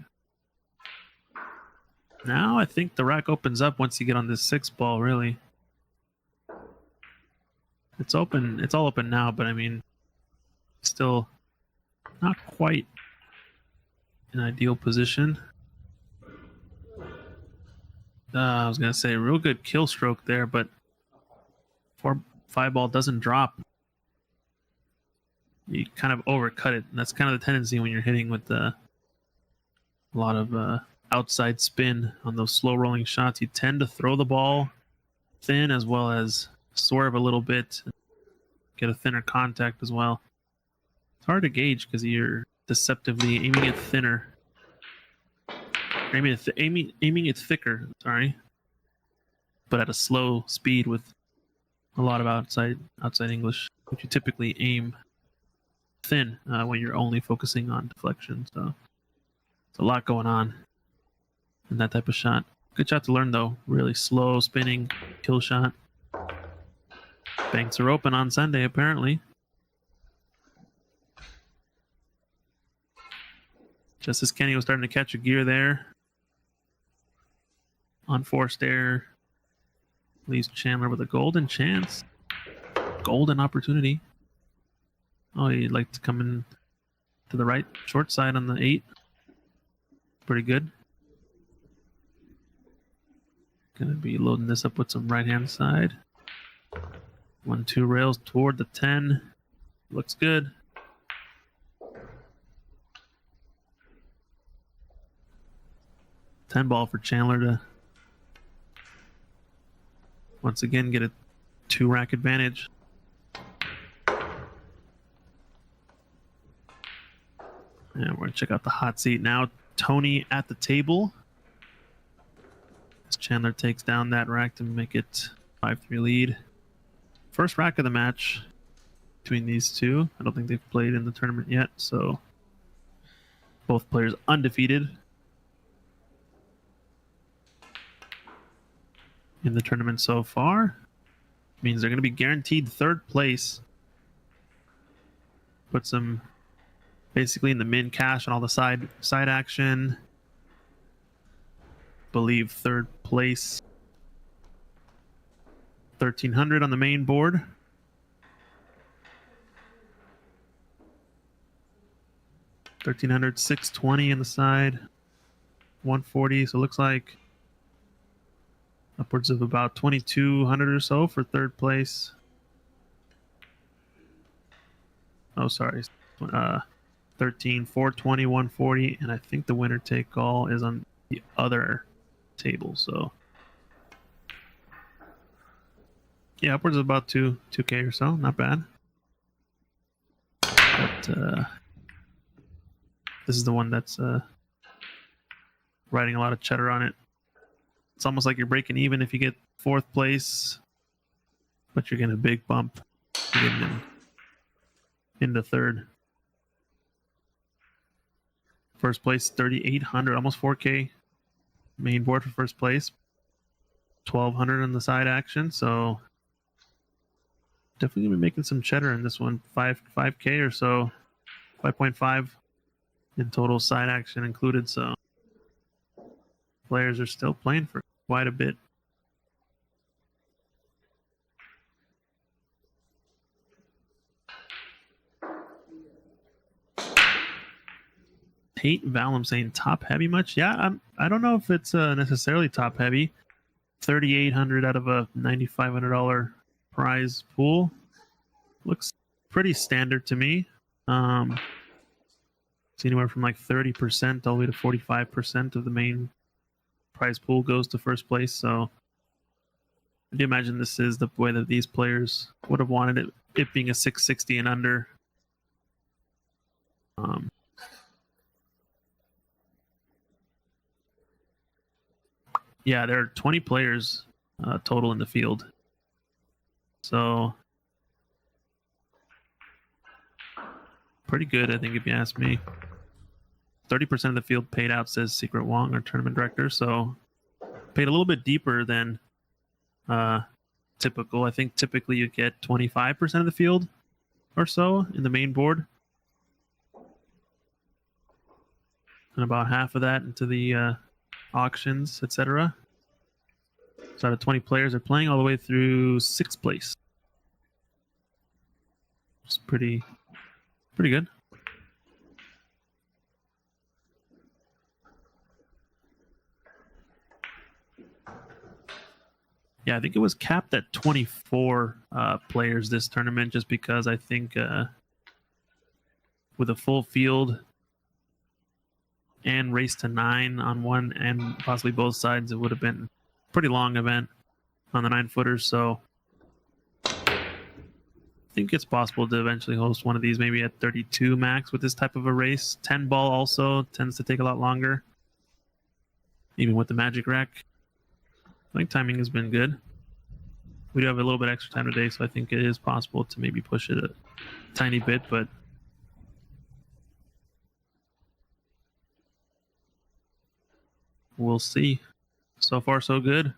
Now I think the rack opens up once you get on this 6-ball, really. It's open. It's all open now, but I mean, still not quite an ideal position. I was going to say real good kill stroke there, but 5-ball doesn't drop. You kind of overcut it, and that's kind of the tendency when you're hitting with a lot of outside spin on those slow rolling shots. You tend to throw the ball thin as well as swerve a little bit, get a thinner contact as well. It's hard to gauge because you're deceptively aiming it thinner. Aiming it thicker, sorry. But at a slow speed with a lot of outside English, which you typically aim thin when you're only focusing on deflection. So it's a lot going on in that type of shot. Good shot to learn though. Really slow spinning kill shot. Banks are open on Sunday apparently. Justice Kenny was starting to catch a gear there. Unforced error leaves Chandler with a golden chance. Golden opportunity. Oh, he'd like to come in to the right. Short side on the 8. Pretty good. Gonna be loading this up with some right-hand side. 1-2 rails toward the 10. Looks good. Ten ball for Chandler to once again get a 2-rack advantage. And we're going to check out the hot seat now. Tony at the table. As Chandler takes down that rack to make it 5-3 lead. First rack of the match between these two. I don't think they've played in the tournament yet, so both players undefeated in the tournament so far. Means they're going to be guaranteed third place. Puts them basically in the min cash and all the side action. Believe third place. 1,300 on the main board. 1,300, 620 on the side. 140. So it looks like upwards of about 2,200 or so for third place. Oh, sorry. 13, 420, 140. And I think the winner take all is on the other table. So, yeah, upwards of about 2K or so. Not bad. But this is the one that's riding a lot of cheddar on it. It's almost like you're breaking even if you get fourth place, but you're getting a big bump into third. First place, 3,800, almost 4K. Main board for first place. 1,200 on the side action, so definitely gonna be making some cheddar in this one. 5K or so, 5.5 in total side action included. So players are still playing for quite a bit. Tate Valum saying top heavy much? Yeah, I don't know if it's necessarily top heavy. 3,800 out of a $9,500 prize pool looks pretty standard to me. It's anywhere from like 30% all the way to 45% of the main prize pool goes to first place. So I do imagine this is the way that these players would have wanted it being a 660 and under. Yeah, there are 20 players total in the field. So pretty good, I think, if you ask me. 30% of the field paid out, says Secret Wong, our tournament director. So paid a little bit deeper than typical. I think typically you get 25% of the field or so in the main board. And about half of that into the auctions, etc. So out of 20 players are playing all the way through 6th place. It's pretty good. Yeah, I think it was capped at 24 players this tournament, just because I think with a full field and race to 9 on one and possibly both sides, it would have been a pretty long event. on the 9-footers, so I think it's possible to eventually host one of these, maybe at 32 max with this type of a race. 10 ball also tends to take a lot longer, even with the Magic Rack. I think timing has been good. We do have a little bit extra time today, so I think it is possible to maybe push it a tiny bit, but we'll see. So far, so good.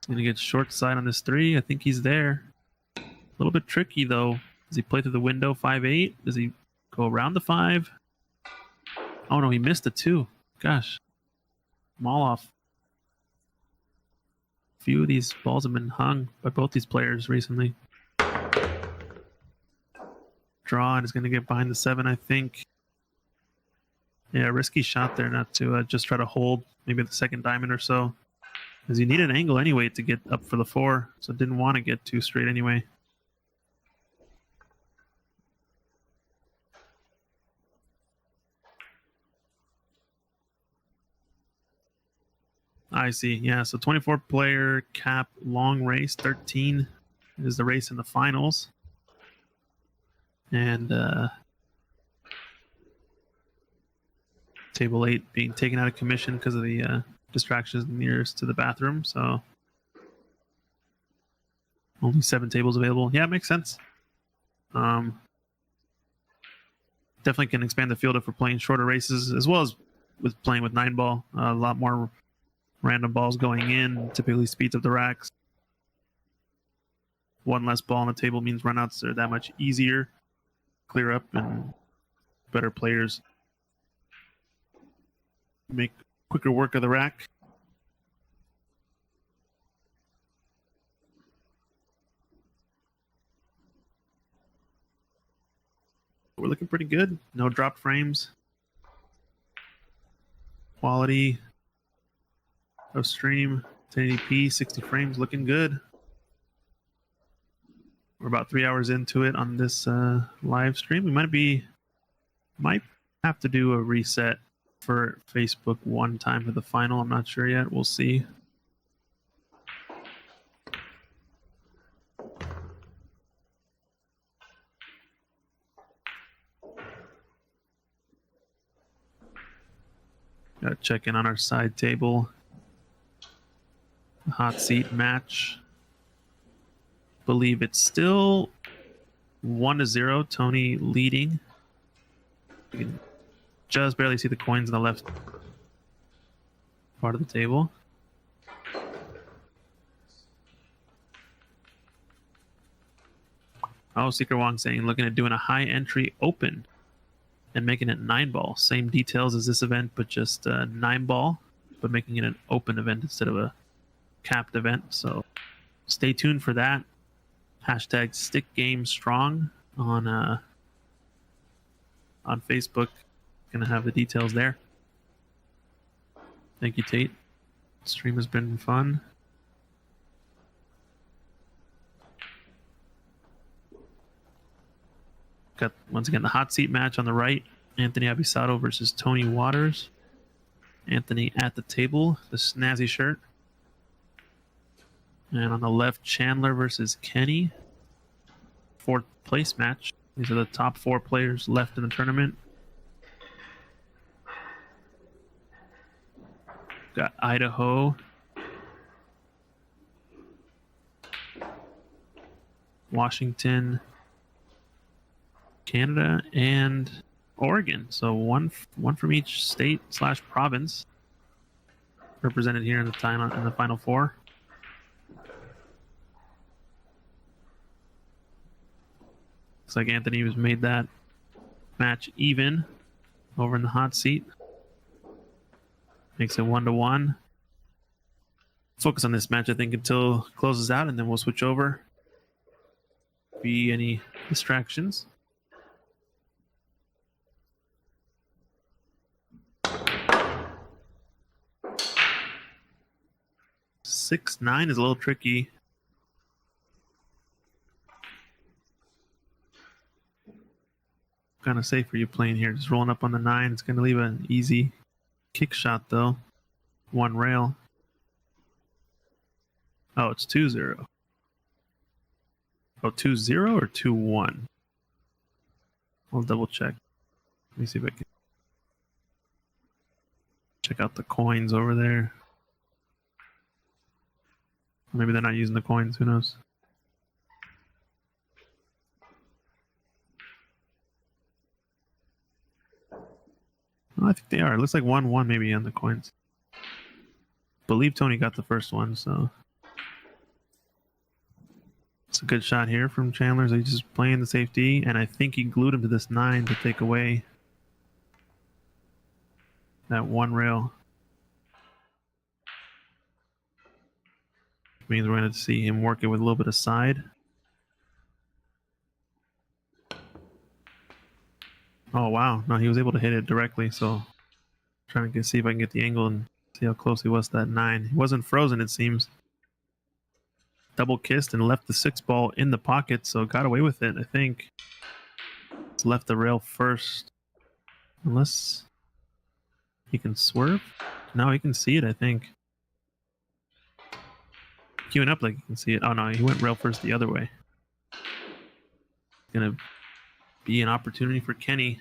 Gonna get short side on this 3. I think he's there. A little bit tricky though. Does he play through the window 5-8? Does he go around the 5? Oh no, he missed the 2. Gosh. I'm all off. A few of these balls have been hung by both these players recently. Draw and is gonna get behind the 7, I think. Yeah, risky shot there not to just try to hold maybe the second diamond or so. Because you need an angle anyway to get up for the 4, so didn't want to get too straight anyway. I see. Yeah, so 24 player cap long race. 13 is the race in the finals. And table 8 being taken out of commission because of the distractions nearest to the bathroom, so only 7 tables available. Yeah, it makes sense. Definitely can expand the field if we're playing shorter races, as well as with playing with 9 ball. A lot more random balls going in, typically speeds up the racks. 1 less ball on the table means runouts are that much easier, clear up, and better players make quicker work of the rack. We're looking pretty good. No dropped frames. Quality of stream, 1080p, 60 frames, looking good. We're about 3 hours into it on this live stream. We might have to do a reset for Facebook one time for the final. I'm not sure yet. We'll see. Gotta check in on our side table. Hot seat match. Believe it's still 1-0. Tony leading. You can just barely see the coins on the left part of the table. Oh, Seeker Wong saying looking at doing a high entry open and making it 9 ball. Same details as this event, but just 9 ball, but making it an open event instead of a capped event. So stay tuned for that. Hashtag stick game strong on Facebook. Gonna have the details there. Thank you, Tate. Stream has been fun. Got once again the hot seat match on the right. Anthony Abisato versus Tony Waters. Anthony at the table, the snazzy shirt. And on the left, Chandler versus Kenny. 4th place match. These are the top 4 players left in the tournament. Got Idaho. Washington. Canada and Oregon. So one from each state / province represented here in the final 4. Looks like Anthony was made that match even over in the hot seat. Makes it 1-1. Focus on this match, I think, until it closes out, and then we'll switch over. Be any distractions. 6-9 is a little tricky. Kind of safe for you playing here. Just rolling up on the 9. It's going to leave an easy kick shot, though. one rail. Oh, it's 2-0. Oh, 2-0 or 2-1? I'll double check. Let me see if I can check out the coins over there. Maybe they're not using the coins. Who knows? Oh, I think they are. It looks like 1-1 maybe on the coins. Believe Tony got the first one, so it's a good shot here from Chandler. So he's just playing the safety, and I think he glued him to this 9 to take away that one rail. Which means we're going to see him work it with a little bit of side. Oh wow! No, he was able to hit it directly. So trying to see if I can get the angle and see how close he was to that 9. He wasn't frozen, it seems. Double kissed and left the 6 ball in the pocket, so got away with it, I think. It's left the rail first. Unless he can swerve? No, he can see it, I think. Queuing up like you can see it. Oh no, he went rail first the other way. Gonna be an opportunity for Kenny.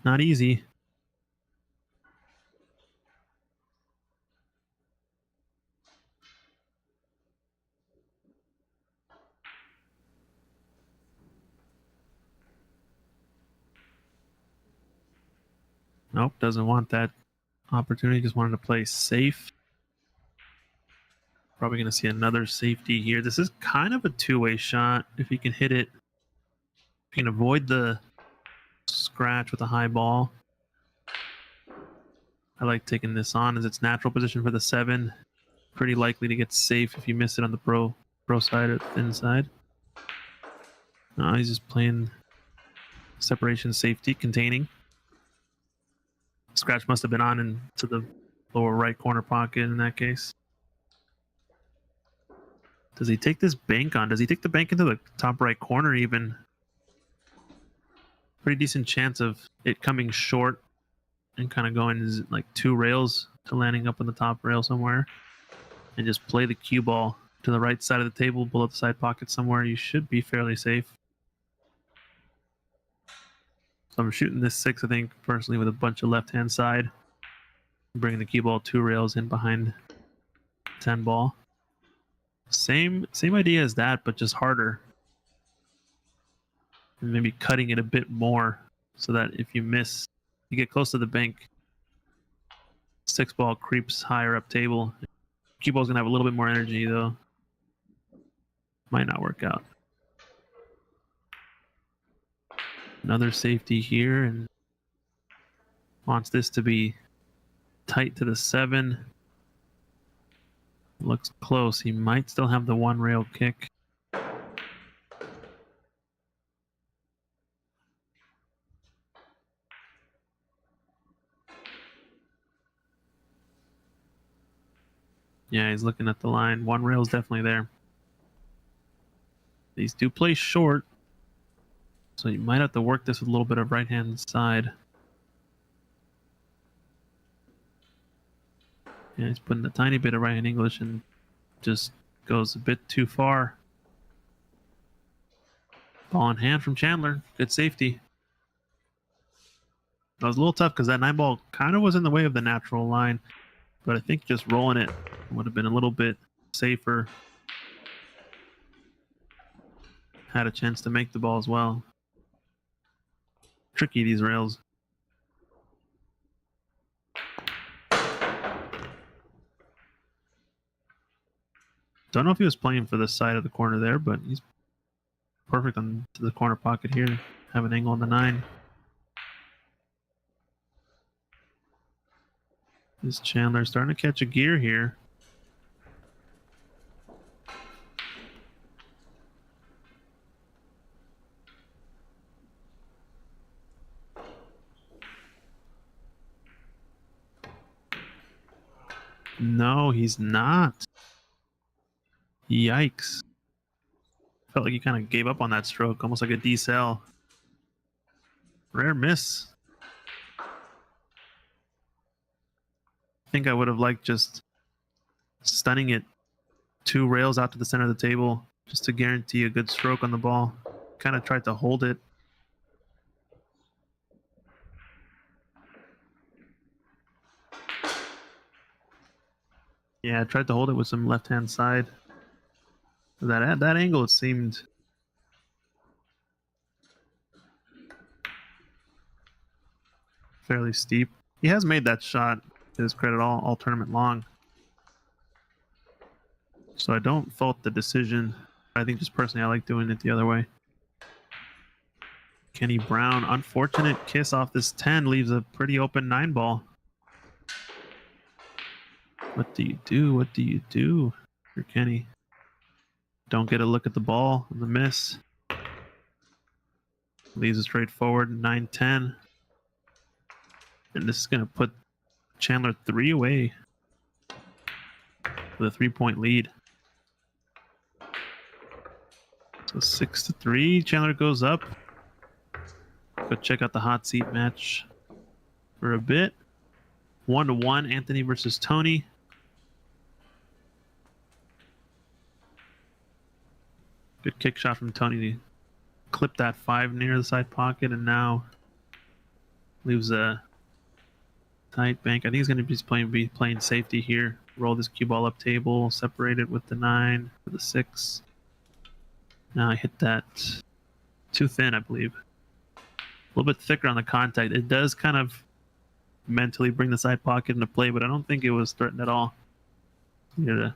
Not easy. Nope, doesn't want that opportunity. Just wanted to play safe. Probably going to see another safety here. This is kind of a two-way shot. If he can hit it, he can avoid the scratch with a high ball. I like taking this on as its natural position for the 7. Pretty likely to get safe if you miss it on the pro side or thin side. No, he's just playing separation safety, containing. Scratch must have been on into the lower right corner pocket in that case. Does he take this bank on? Does he take the bank into the top right corner even? Pretty decent chance of it coming short and kind of going like 2 rails to landing up on the top rail somewhere. And just play the cue ball to the right side of the table, below the side pocket somewhere. You should be fairly safe. So I'm shooting this 6, I think, personally, with a bunch of left-hand side. Bringing the cue ball 2 rails in behind 10 ball. Same idea as that, but just harder. And maybe cutting it a bit more so that if you miss, you get close to the bank. 6 ball creeps higher up table. Cue ball's gonna have a little bit more energy though. Might not work out. Another safety here, and wants this to be tight to the 7. Looks close. He might still have the 1 rail kick. Yeah, he's looking at the line. 1 rail's definitely there. These do play short, so you might have to work this with a little bit of right-hand side. Yeah, he's putting a tiny bit of right-hand English and just goes a bit too far. Ball in hand from Chandler. Good safety. That was a little tough because that 9 ball kind of was in the way of the natural line, but I think just rolling it would have been a little bit safer. Had a chance to make the ball as well. Tricky, these rails. Don't know if he was playing for the side of the corner there, but he's perfect on to the corner pocket here. Have an angle on the 9. This Chandler starting to catch a gear here. No, he's not. Yikes. Felt like he kind of gave up on that stroke, almost like a decel. Rare miss. think I would have liked just stunning it 2 rails out to the center of the table just to guarantee a good stroke on the ball. Kind of tried to hold it. Yeah, I tried to hold it with some left-hand side. At that angle, it seemed fairly steep. He has made that shot, to his credit, all tournament long. So I don't fault the decision. I think just personally, I like doing it the other way. Kenny Brown, unfortunate kiss off this 10, leaves a pretty open 9 ball. What do you do? What do you do for Kenny? Don't get a look at the ball on the miss. Leaves it straightforward, 9-10. And this is going to put Chandler 3 away with a 3-point lead. So 6-3, Chandler goes up. Go check out the hot seat match for a bit. 1-1, Anthony versus Tony. Good kick shot from Tony to clip that 5 near the side pocket, and now leaves a tight bank. I think he's going to be playing safety here. Roll this cue ball up table, separate it with the 9 for the 6. Now I hit that too thin, I believe. A little bit thicker on the contact. It does kind of mentally bring the side pocket into play, but I don't think it was threatened at all. Here to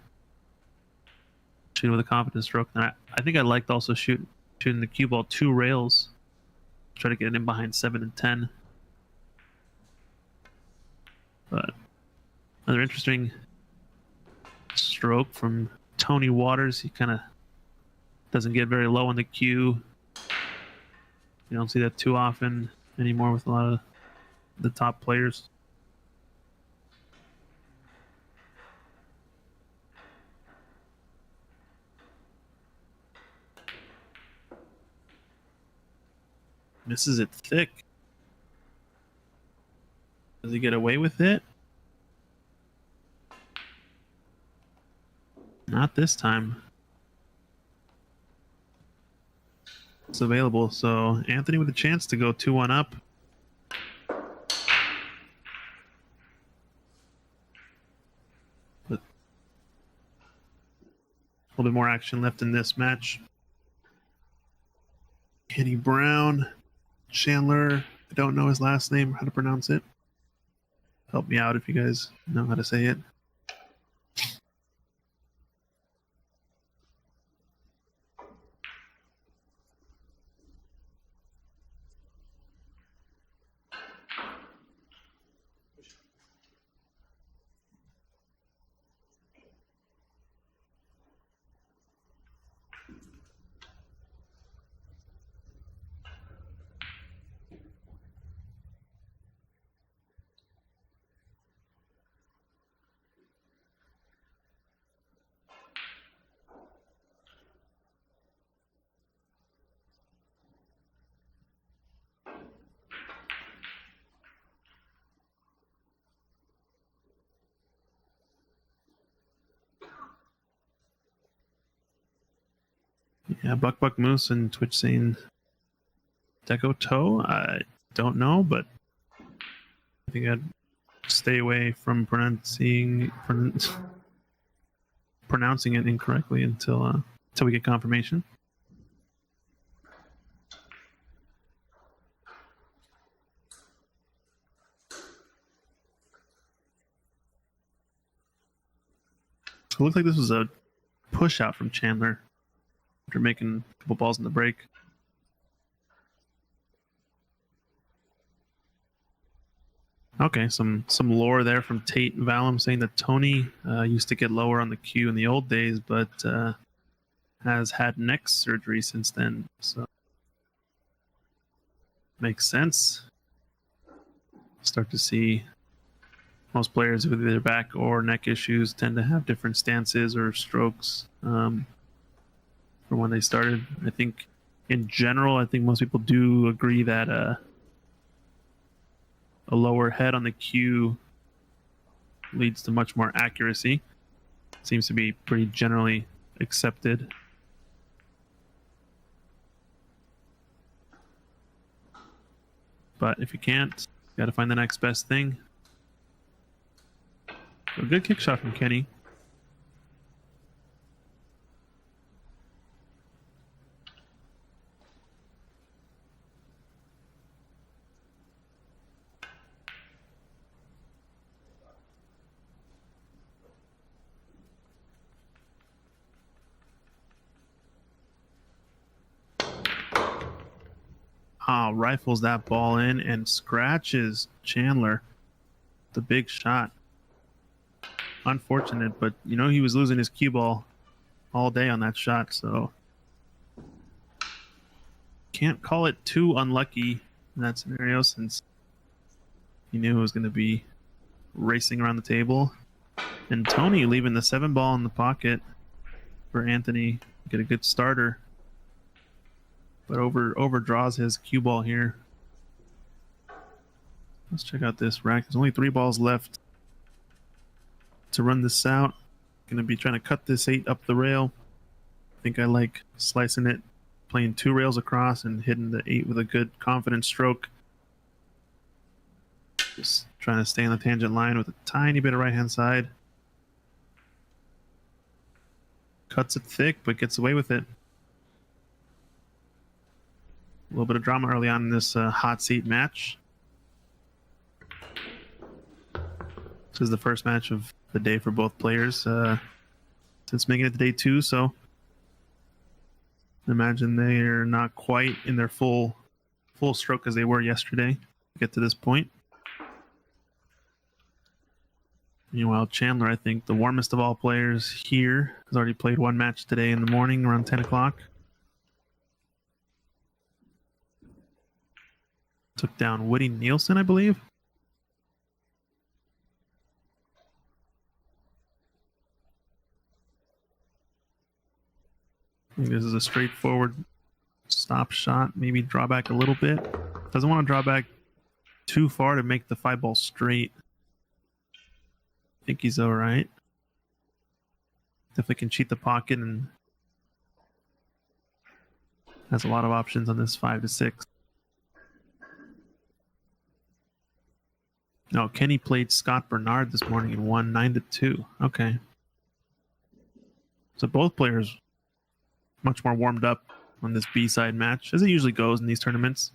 shoot with a confident stroke. And I think I liked also shooting the cue ball 2 rails. Try to get it in behind 7 and 10. But another interesting stroke from Tony Waters. He kind of doesn't get very low on the cue. You don't see that too often anymore with a lot of the top players. Misses it thick. Does he get away with it? Not this time. It's available, so Anthony with a chance to go 2-1 up. But a little bit more action left in this match. Kenny Brown, Chandler, I don't know his last name, how to pronounce it. Help me out if you guys know how to say it. Yeah, Buck Moose and Twitch saying Deco Toe. I don't know, but I think I'd stay away from pronouncing it incorrectly until we get confirmation. So it looked like this was a push out from Chandler after making a couple balls in the break. Okay, some lore there from Tate Valum saying that Tony used to get lower on the cue in the old days, but has had neck surgery since then. So makes sense. Start to see most players with either back or neck issues tend to have different stances or strokes from when they started. I think in general, I think most people do agree that a lower head on the cue leads to much more accuracy. Seems to be pretty generally accepted. But if you can't, you got to find the next best thing. So a good kick shot from Kenny. Rifles that ball in and scratches Chandler. The big shot. Unfortunate, but you know he was losing his cue ball all day on that shot, so can't call it too unlucky in that scenario since he knew it was going to be racing around the table. And Tony leaving the 7 ball in the pocket for Anthony. Get a good starter. But overdraws his cue ball here. Let's check out this rack. There's only 3 balls left to run this out. Gonna be trying to cut this 8 up the rail. I think I like slicing it, playing 2 rails across and hitting the 8 with a good confident stroke. Just trying to stay on the tangent line with a tiny bit of right hand side. Cuts it thick, but gets away with it. A little bit of drama early on in this hot seat match. This is the first match of the day for both players since making it to day 2, so I imagine they are not quite in their full stroke as they were yesterday to get to this point. Meanwhile, Chandler, I think the warmest of all players here, has already played 1 match today in the morning around 10 o'clock. Took down Woody Nielsen, I believe. I think this is a straightforward stop shot. Maybe draw back a little bit. Doesn't want to draw back too far to make the 5 ball straight. I think he's all right. Definitely can cheat the pocket and has a lot of options on this 5 to 6. No, Kenny played Scott Bernard this morning and won 9-2. Okay. So both players much more warmed up on this B-side match, as it usually goes in these tournaments.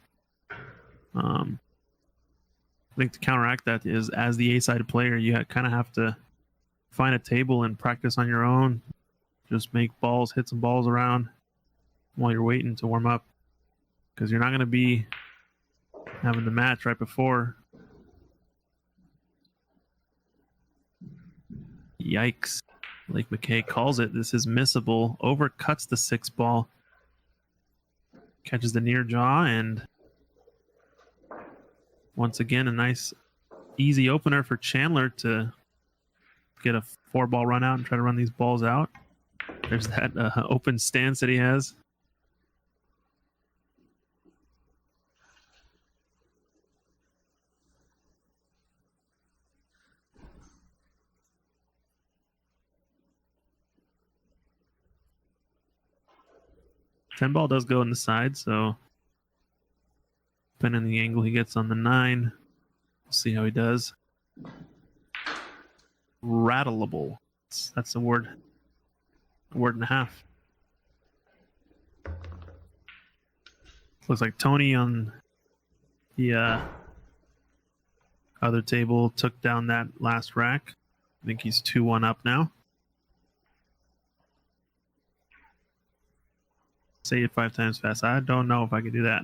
I think to counteract that is, as the A-side player, you kind of have to find a table and practice on your own. Just make balls, hit some balls around while you're waiting to warm up. Because you're not going to be having the match right before. Yikes. Lake McKay calls it. This is missable. Overcuts the 6 ball. Catches the near jaw, and once again, a nice, easy opener for Chandler to get a 4 ball run out and try to run these balls out. There's that open stance that he has. Ten ball does go in the side, so depending on the angle he gets on the 9, we'll see how he does. Rattleable. That's a word. A word and a half. Looks like Tony on the other table took down that last rack. I think he's 2-1 up now. Say it 5 times fast. I don't know if I can do that.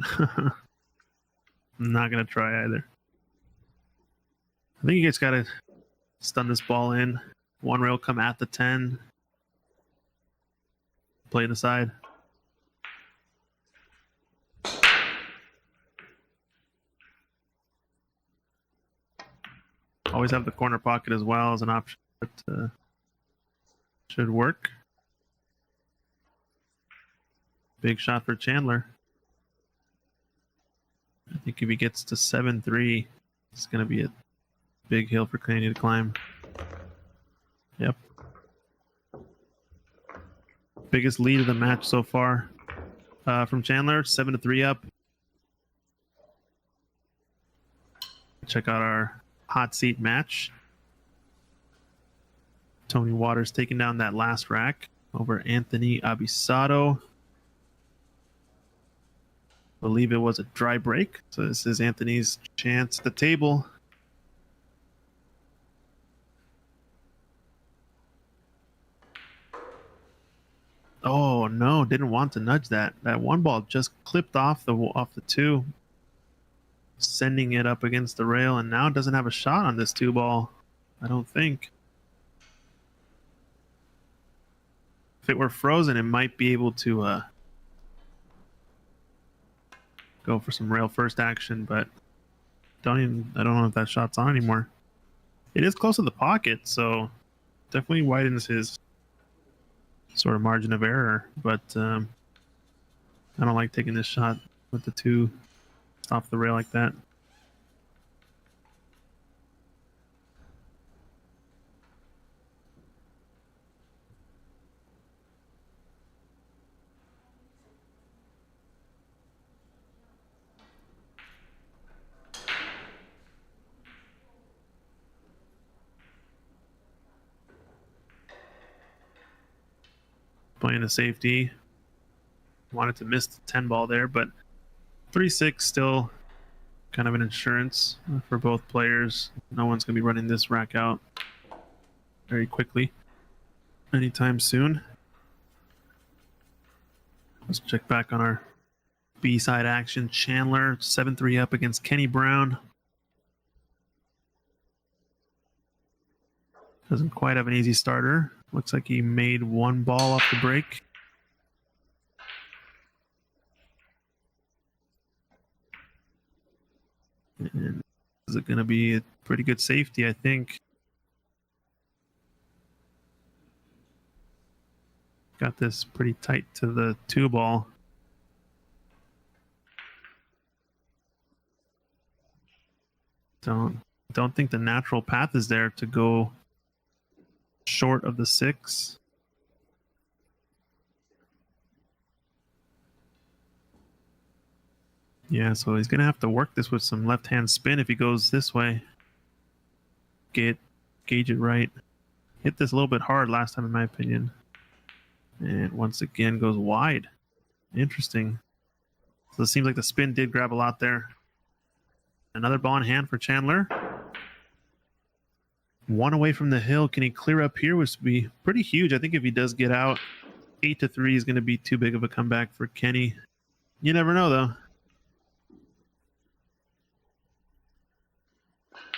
I'm not going to try either. I think you guys got to stun this ball in. 1 rail come at the 10. Play the side. Always have the corner pocket as well as an option, but should work. Big shot for Chandler. I think if he gets to 7-3, it's going to be a big hill for Kenny to climb. Yep. Biggest lead of the match so far from Chandler, 7-3 up. Check out our hot seat match. Tony Waters taking down that last rack over Anthony Abisato. Believe it was a dry break. So this is Anthony's chance at the table. Oh no, didn't want to nudge that. That one ball just clipped off the two, sending it up against the rail, and now doesn't have a shot on this two ball. I don't think. If it were frozen, it might be able to go for some rail first action, but I don't know if that shot's on anymore. It is close to the pocket, so definitely widens his sort of margin of error, but I don't like taking this shot with the two off the rail like that. Playing the safety. Wanted to miss the 10 ball there, but 3-6 still kind of an insurance for both players. No one's going to be running this rack out very quickly anytime soon. Let's check back on our B-side action. Chandler 7-3 up against Kenny Brown. Doesn't quite have an easy starter. Looks like he made one ball off the break. And is it going to be a pretty good safety, I think. Got this pretty tight to the two ball. Don't think the natural path is there to go short of the 6. Yeah, so he's gonna have to work this with some left-hand spin if he goes this way. Gauge it right. Hit this a little bit hard last time, in my opinion. And once again goes wide. Interesting. So it seems like the spin did grab a lot there. Another ball in hand for Chandler. One away from the hill. Can he clear up here? Which would be pretty huge. I think if he does get out, 8-3 is going to be too big of a comeback for Kenny. You never know, though.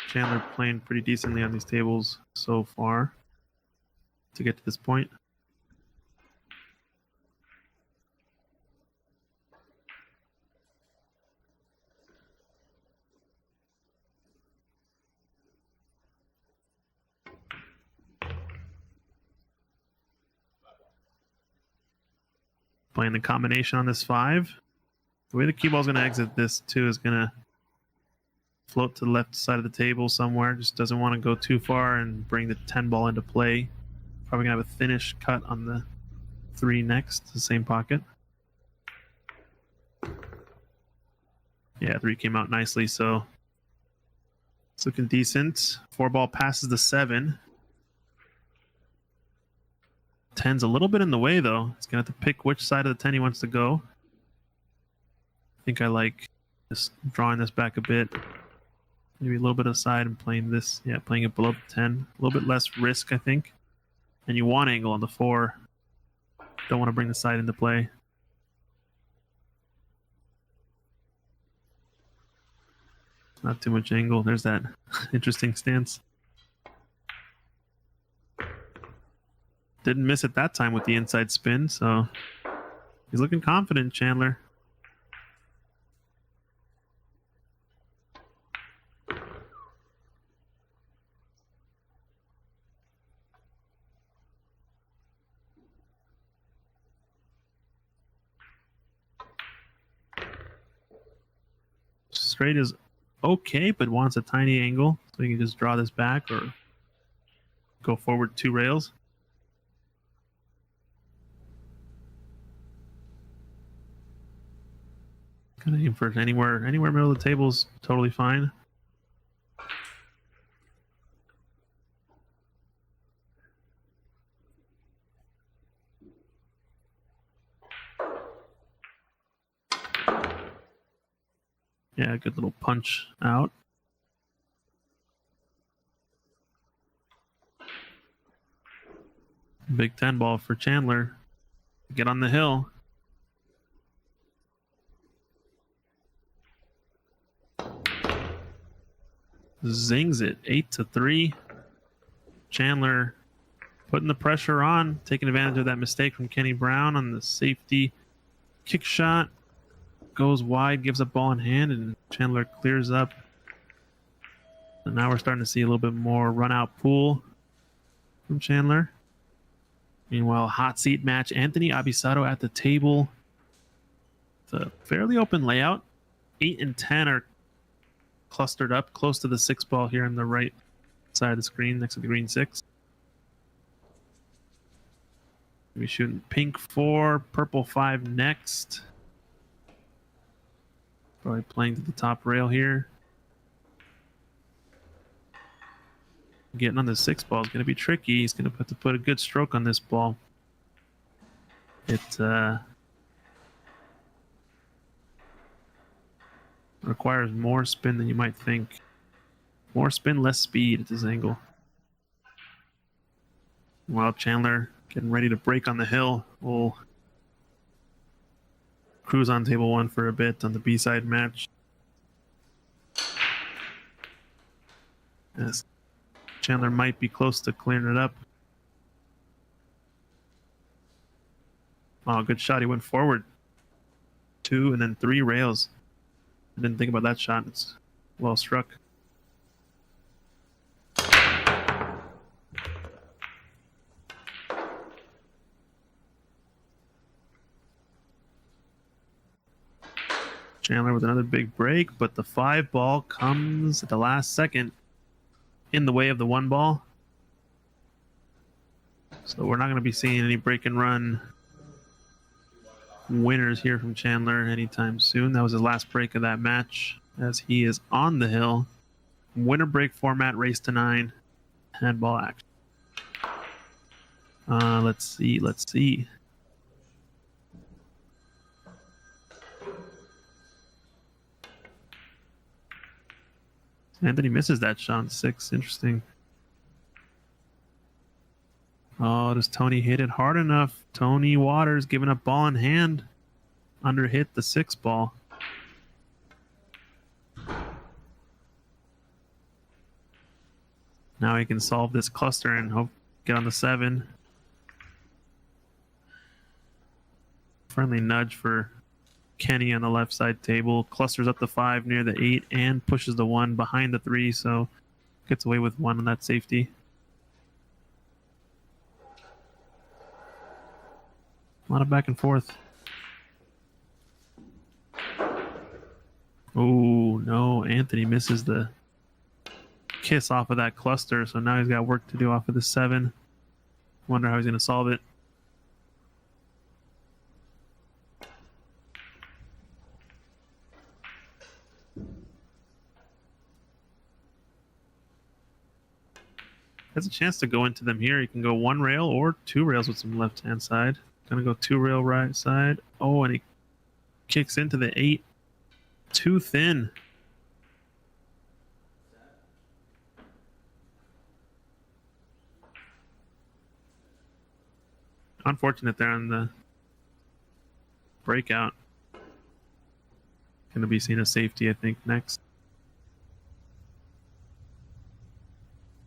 Chandler playing pretty decently on these tables so far to get to this point. Playing the combination on this 5. The way the cue ball is going to exit this too is going to float to the left side of the table somewhere. Just doesn't want to go too far and bring the 10 ball into play. Probably going to have a thinnish cut on the 3 next, the same pocket. Yeah, 3 came out nicely, so it's looking decent. 4 ball passes the 7. 10's a little bit in the way, though. He's going to have to pick which side of the 10 he wants to go. I think I like just drawing this back a bit. Maybe a little bit aside and playing this. Yeah, playing it below the 10. A little bit less risk, I think. And you want angle on the 4. Don't want to bring the side into play. Not too much angle. There's that interesting stance. Didn't miss it that time with the inside spin, so he's looking confident, Chandler. Straight is okay, but wants a tiny angle, so you can just draw this back or go forward 2 rails. Kind of aim for anywhere middle of the table is totally fine. Yeah, good little punch out. Big 10 ball for Chandler. Get on the hill. Zings it 8-3. Chandler putting the pressure on, taking advantage of that mistake from Kenny Brown on the safety kick shot. Goes wide, gives up ball in hand, and Chandler clears up. So now we're starting to see a little bit more run out pool from Chandler. Meanwhile, hot seat match. Anthony Abisato at the table. It's a fairly open layout. 8 and 10 are clustered up close to the 6 ball here on the right side of the screen next to the green 6. We're shooting pink 4, purple 5 next. Probably playing to the top rail here. Getting on the 6 ball is going to be tricky. He's going to have to put a good stroke on this ball. It requires more spin than you might think. More spin, less speed at this angle. While Chandler getting ready to break on the hill, we'll cruise on table 1 for a bit on the B-side match. Yes. Chandler might be close to clearing it up. Oh, good shot. He went forward. 2 and then 3 rails. I didn't think about that shot. It's well struck. Chandler with another big break, but the 5 ball comes at the last second in the way of the 1 ball. So we're not going to be seeing any break and run winners here from Chandler anytime soon. That was his last break of that match as he is on the hill. Winner break format, race to 9, handball action. Let's see. Anthony misses that shot on 6. Interesting. Oh, does Tony hit it hard enough? Tony Waters giving up ball in hand. Under hit the 6 ball. Now he can solve this cluster and hope get on the 7. Friendly nudge for Kenny on the left side table. Clusters up the 5 near the 8 and pushes the 1 behind the 3, so gets away with 1 on that safety. A lot of back and forth. Oh, no. Anthony misses the kiss off of that cluster, so now he's got work to do off of the 7. Wonder how he's going to solve it. Has a chance to go into them here. He can go 1 rail or 2 rails with some left-hand side. Gonna go 2 rail right side. Oh, and he kicks into the 8. Too thin. Unfortunate there on the breakout. Gonna be seen as safety, I think, next.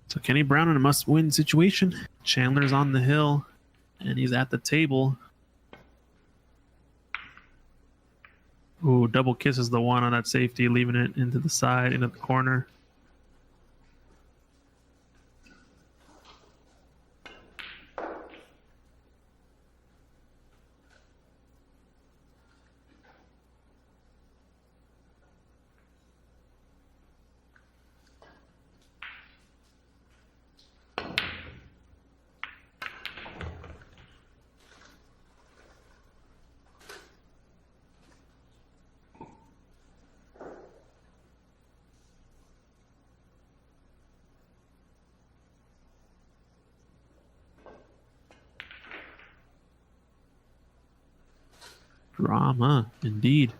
So Kenny Brown in a must-win situation. Chandler's on the hill, and he's at the table. Ooh, double kisses the 1 on that safety, leaving it into the side, into the corner. Drama, indeed.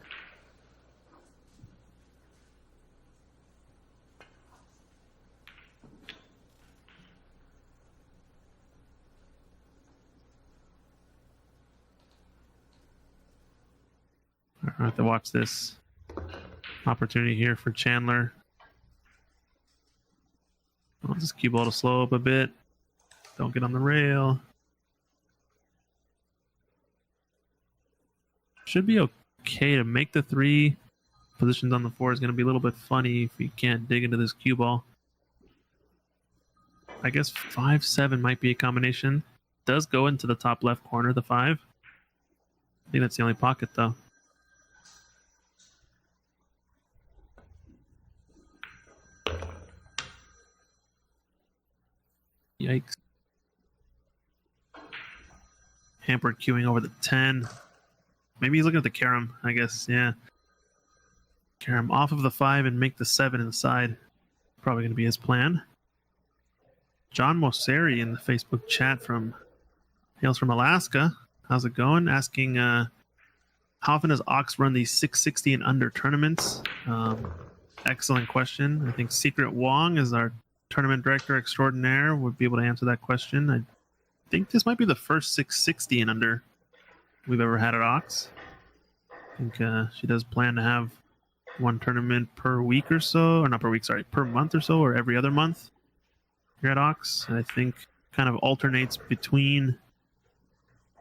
I have to watch this opportunity here for Chandler. I'll just cue ball to slow up a bit. Don't get on the rail. Should be okay to make the 3. Positions on the 4 is going to be a little bit funny if you can't dig into this cue ball. I guess 5-7 might be a combination. Does go into the top left corner, the 5. I think that's the only pocket, though. Yikes. Hampered queuing over the 10. Maybe he's looking at the carom, I guess. Yeah. Carom off of the 5 and make the 7 inside. Probably going to be his plan. John Mosseri in the Facebook chat hails from Alaska. How's it going? Asking how often does Ox run these 660 and under tournaments? Excellent question. I think Secret Wong is our tournament director extraordinaire, would be able to answer that question. I think this might be the first 660 and under we've ever had at Ox. I think she does plan to have one tournament per week or so, or not per week, sorry, per month or so, or every other month here at Ox. And I think kind of alternates between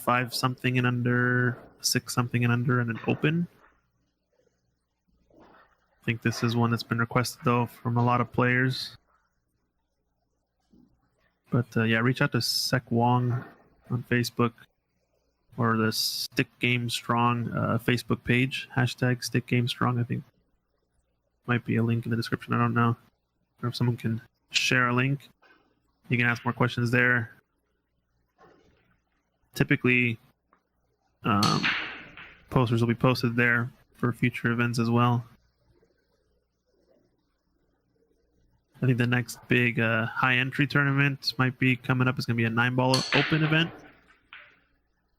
5 something and under, 6 something and under, and an open. I think this is one that's been requested though from a lot of players. But yeah, reach out to Sec Wong on Facebook or the Stick Game Strong Facebook page. Hashtag Stick Game Strong. I think might be a link in the description. I don't know. Or if someone can share a link, you can ask more questions there. Typically, posters will be posted there for future events as well. I think the next big high entry tournament might be coming up. It's going to be a 9-ball open event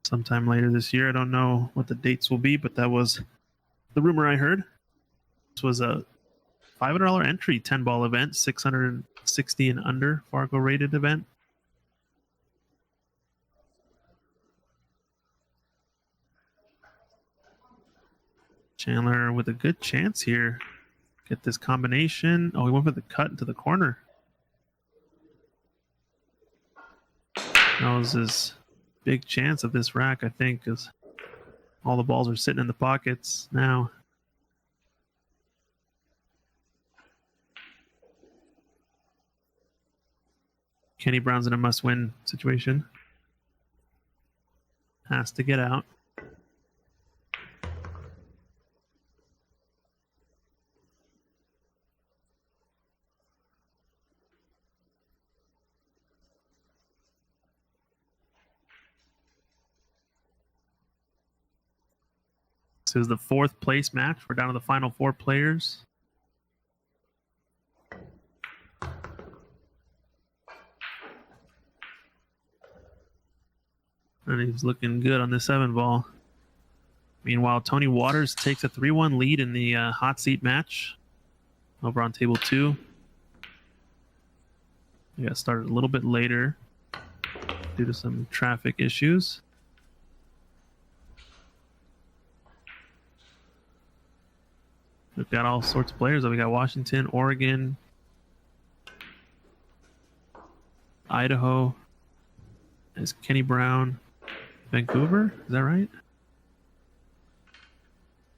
sometime later this year. I don't know what the dates will be, but that was the rumor I heard. This was a $500 entry 10-ball event, 660 and under Fargo rated event. Chandler with a good chance here. Get this combination. Oh, he went for the cut into the corner. That was his big chance of this rack, I think, because all the balls are sitting in the pockets now. Kenny Brown's in a must-win situation. Has to get out. This is the 4th place match. We're down to the final 4 players. And he's looking good on the 7-ball. Meanwhile, Tony Waters takes a 3-1 lead in the hot seat match over on table 2. We got started a little bit later due to some traffic issues. We've got all sorts of players. We got Washington, Oregon, Idaho. There's Kenny Brown, Vancouver. Is that right?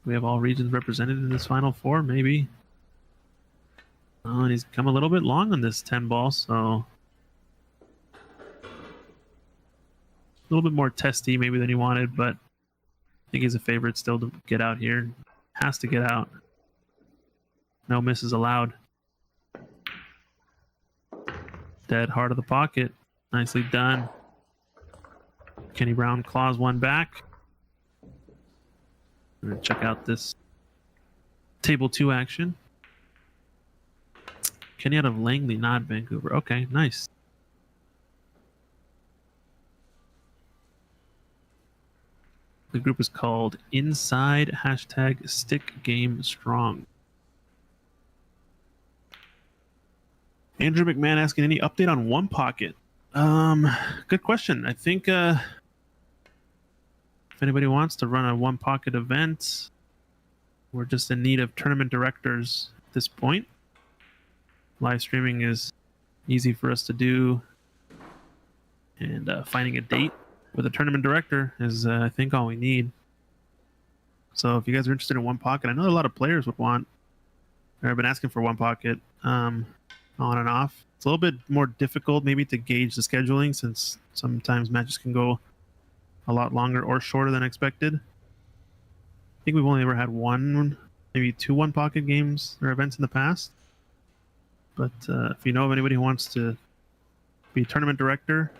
We have all regions represented in this final 4, maybe. Oh, and he's come a little bit long on this 10-ball, so a little bit more testy maybe than he wanted, but I think he's a favorite still to get out here. Has to get out. No misses allowed. Dead heart of the pocket. Nicely done. Kenny Brown claws one back. We're going to check out this table 2 action. Kenny out of Langley, not Vancouver. Okay, nice. The group is called Inside hashtag Stick Game Strong. Andrew McMahon asking any update on One Pocket. Good question. I think if anybody wants to run a One Pocket event, we're just in need of tournament directors at this point. Live streaming is easy for us to do, and finding a date with a tournament director is, I think, all we need. So if you guys are interested in One Pocket, I know a lot of players would want, or have been asking for One Pocket on and off. It's a little bit more difficult maybe to gauge the scheduling, since sometimes matches can go a lot longer or shorter than expected. I think we've only ever had one, maybe two One Pocket games or events in the past. But if you know of anybody who wants to be a tournament director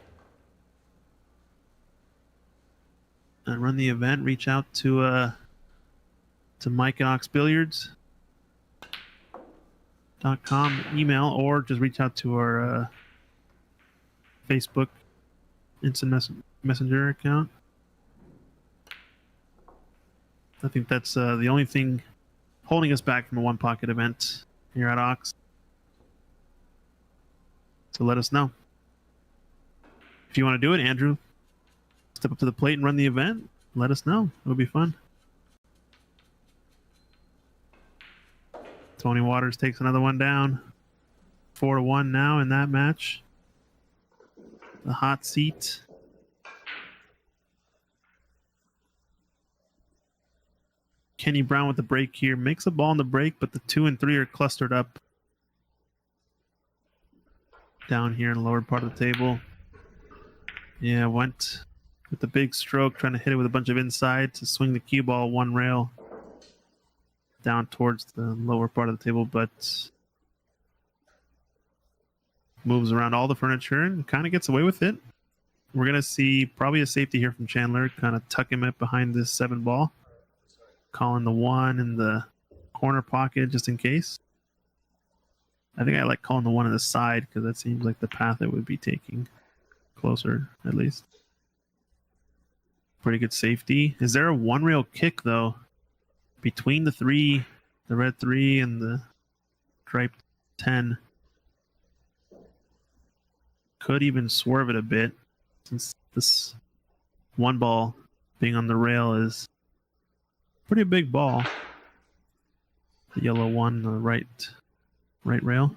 and run the event, reach out to Mike at oxbilliards.com email, or just reach out to our Facebook instant messenger account. I think that's the only thing holding us back from a One Pocket event here at Ox. So let us know. If you want to do it, Andrew, step up to the plate and run the event, let us know. It'll be fun. Tony Waters takes another one down. 4-1 now in that match. The hot seat. Kenny Brown with the break here. Makes a ball in the break, but the 2 and 3 are clustered up down here in the lower part of the table. Yeah, went with the big stroke, trying to hit it with a bunch of inside to swing the cue ball one rail down towards the lower part of the table, but moves around all the furniture and kind of gets away with it. We're going to see probably a safety here from Chandler, kind of tuck him up behind this 7 ball, calling the 1 in the corner pocket just in case. I think I like calling the 1 on the side because that seems like the path it would be taking. Closer, at least. Pretty good safety. Is there a 1 rail kick, though, between the red 3 and the striped 10? Could even swerve it a bit, since this 1 ball being on the rail is a pretty big ball. The yellow 1 on the right rail.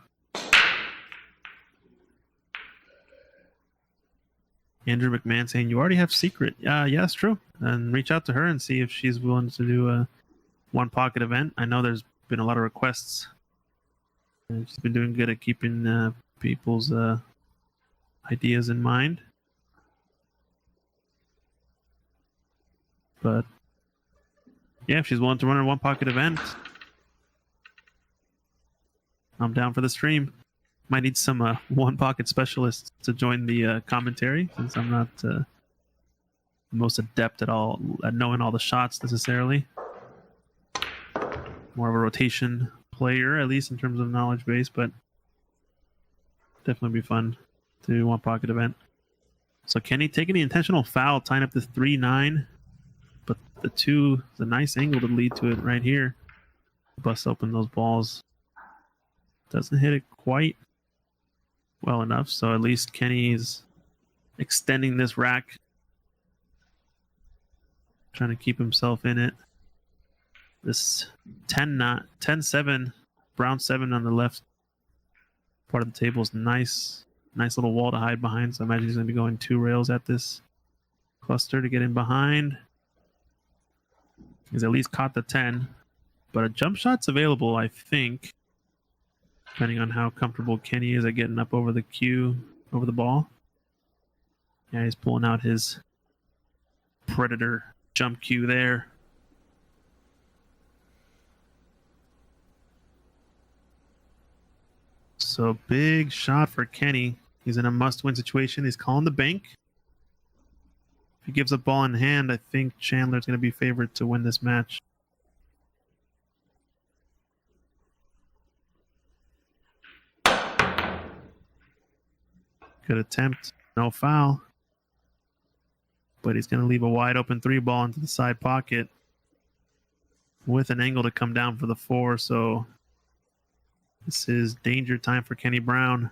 Andrew McMahon saying, you already have Secret. Yeah, that's true. And reach out to her and see if she's willing to do a One Pocket event. I know there's been a lot of requests. And she's been doing good at keeping people's ideas in mind. But yeah, if she's willing to run a One Pocket event, I'm down for the stream. Might need some One Pocket specialists to join the commentary, since I'm not the most adept at knowing all the shots necessarily. More of a rotation player, at least in terms of knowledge base, but definitely be fun to do One Pocket event. So Kenny taking the intentional foul, tying up the 3-9, but the nice angle to lead to it right here. Bust open those balls. Doesn't hit it quite well enough, so at least Kenny's extending this rack, trying to keep himself in it. This 10-7, brown 7 on the left part of the table is nice little wall to hide behind, so I imagine he's going to be going 2 rails at this cluster to get in behind. He's at least caught the 10, but a jump shot's available, I think, depending on how comfortable Kenny is at getting up over the cue, over the ball. Yeah, he's pulling out his Predator jump cue there. So big shot for Kenny. He's in a must-win situation. He's calling the bank. If he gives up ball in hand, I think Chandler's going to be favored to win this match. Good attempt. No foul. but he's going to leave a wide open 3-ball into the side pocket with an angle to come down for the 4. So this is danger time for Kenny Brown.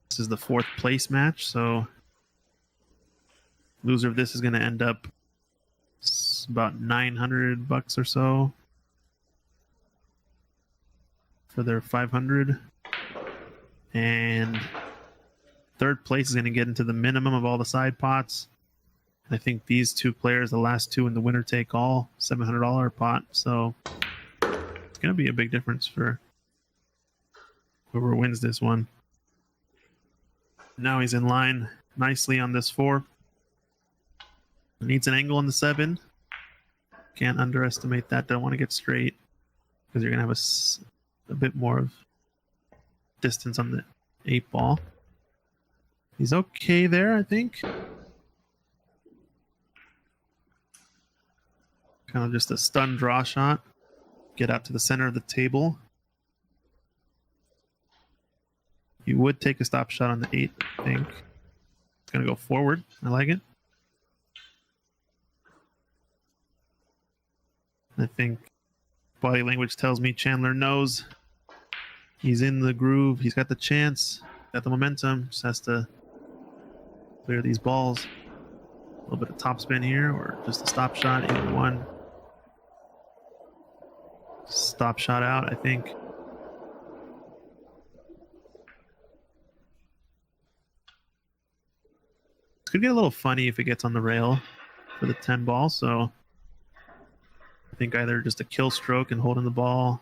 This is the 4th place match, so loser of this is going to end up about $900 or so for their 500, and 3rd place is going to get into the minimum of all the side pots. And I think these 2 players, the last 2 in the winner take all $700 pot, so it's going to be a big difference for whoever wins this one. Now he's in line nicely on this 4. Needs an angle on the 7. Can't underestimate that. Don't want to get straight because you're going to have a bit more of distance on the 8-ball. He's okay there, I think. Kind of just a stun draw shot. Get out to the center of the table. You would take a stop shot on the 8, I think. It's going to go forward. I like it. I think body language tells me Chandler knows he's in the groove. He's got the chance, got the momentum. Just has to clear these balls. A little bit of topspin here, or just a stop shot. Either one. Stop shot out, I think. This could get a little funny if it gets on the rail for the 10 ball, so I think either just a kill stroke and holding the ball.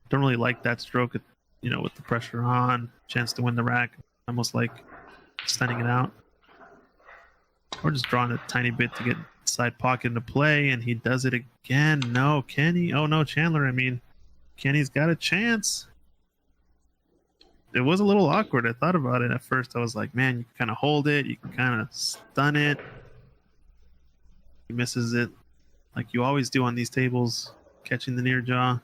Don't really like that stroke, with the pressure on, chance to win the rack, almost like stunning it out. Or just drawing a tiny bit to get side pocket into play, and he does it again. No, Kenny. Oh no, Chandler. I mean, Kenny's got a chance. It was a little awkward. I thought about it at first. I was like, man, you can kind of hold it. You can kind of stun it. He misses it like you always do on these tables, catching the near jaw.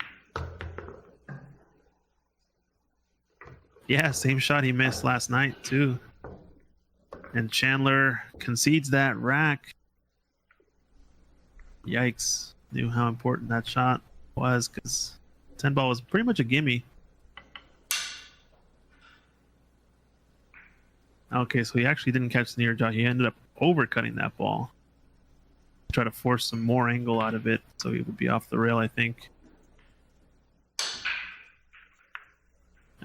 Yeah, same shot he missed last night, too. And Chandler concedes that rack. Yikes. Knew how important that shot was because 10 ball was pretty much a gimme. Okay, so he actually didn't catch the near jaw. He ended up overcutting that ball. Try to force some more angle out of it so he would be off the rail, I think.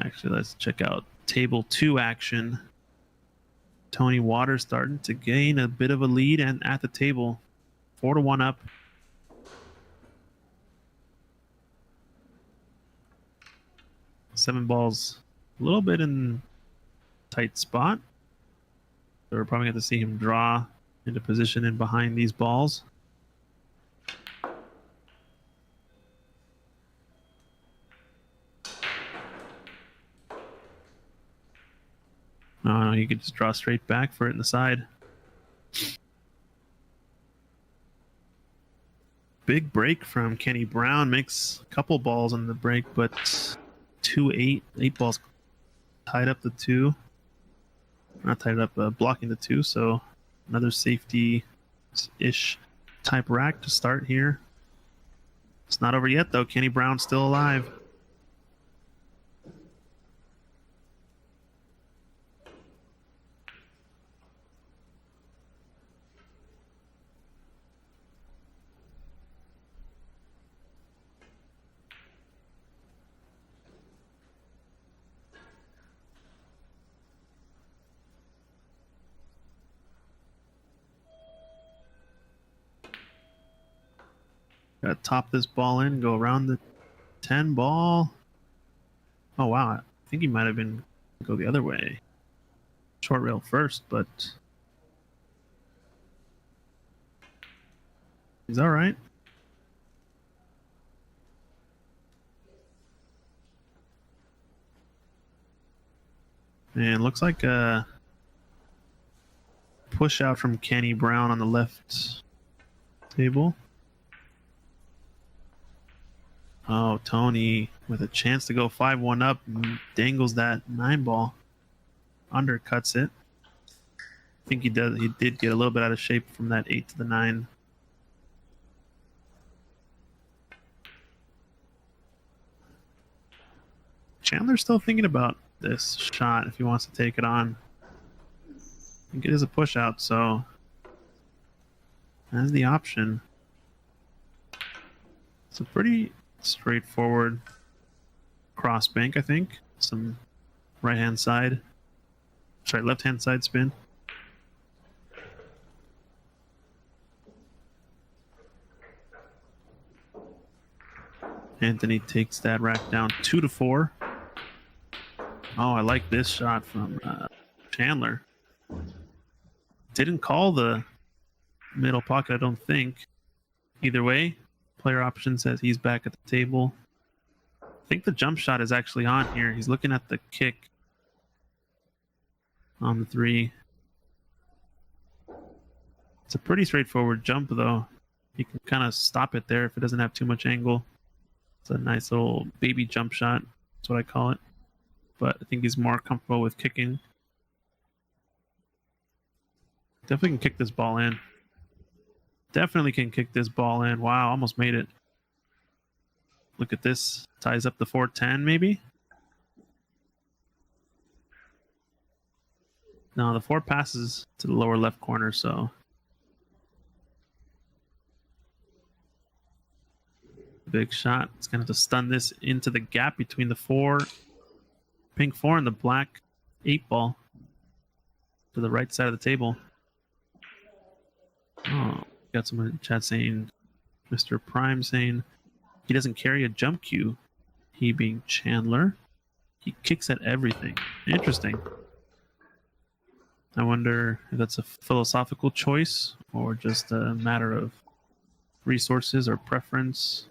Actually, let's check out table 2 action. Tony Waters starting to gain a bit of a lead and at the table. 4-1 up. Seven balls a little bit in tight spot. So we're probably going to see him draw into position in behind these balls. No, you could just draw straight back for it in the side. Big break from Kenny Brown. Makes a couple balls on the break, but 2-8. 8 balls tied up the 2. Not tied up, blocking the 2. So another safety-ish type rack to start here. It's not over yet, though. Kenny Brown's still alive. Gotta top this ball in, go around the 10 ball. Oh, wow. I think he might have been go the other way. Short rail first, but he's all right. And looks like a push out from Kenny Brown on the left table. Oh, Tony with a chance to go 5-1 up, dangles that 9 ball, undercuts it. I think he does. He did get a little bit out of shape from that 8 to the 9. Chandler's still thinking about this shot if he wants to take it on. I think it is a push out, so that's the option. It's a pretty straightforward cross bank, I think. Some right hand side, sorry, left hand side spin. Anthony takes that rack down 2 to 4. Oh, I like this shot from Chandler. Didn't call the middle pocket, I don't think. Either way, player option says he's back at the table. I think the jump shot is actually on here. He's looking at the kick on the 3. It's a pretty straightforward jump, though. You can kind of stop it there if it doesn't have too much angle. It's a nice little baby jump shot. That's what I call it. But I think he's more comfortable with kicking. Definitely can kick this ball in. Definitely can kick this ball in. Wow, almost made it. Look at this. Ties up the 410 maybe. No, the 4 passes to the lower left corner, so big shot. It's going to have to stun this into the gap between the 4, pink 4, and the black 8 ball to the right side of the table. Oh, got someone in the chat saying, Mr. Prime saying he doesn't carry a jump cue. He being Chandler. He kicks at everything. Interesting. I wonder if that's a philosophical choice or just a matter of resources or preference.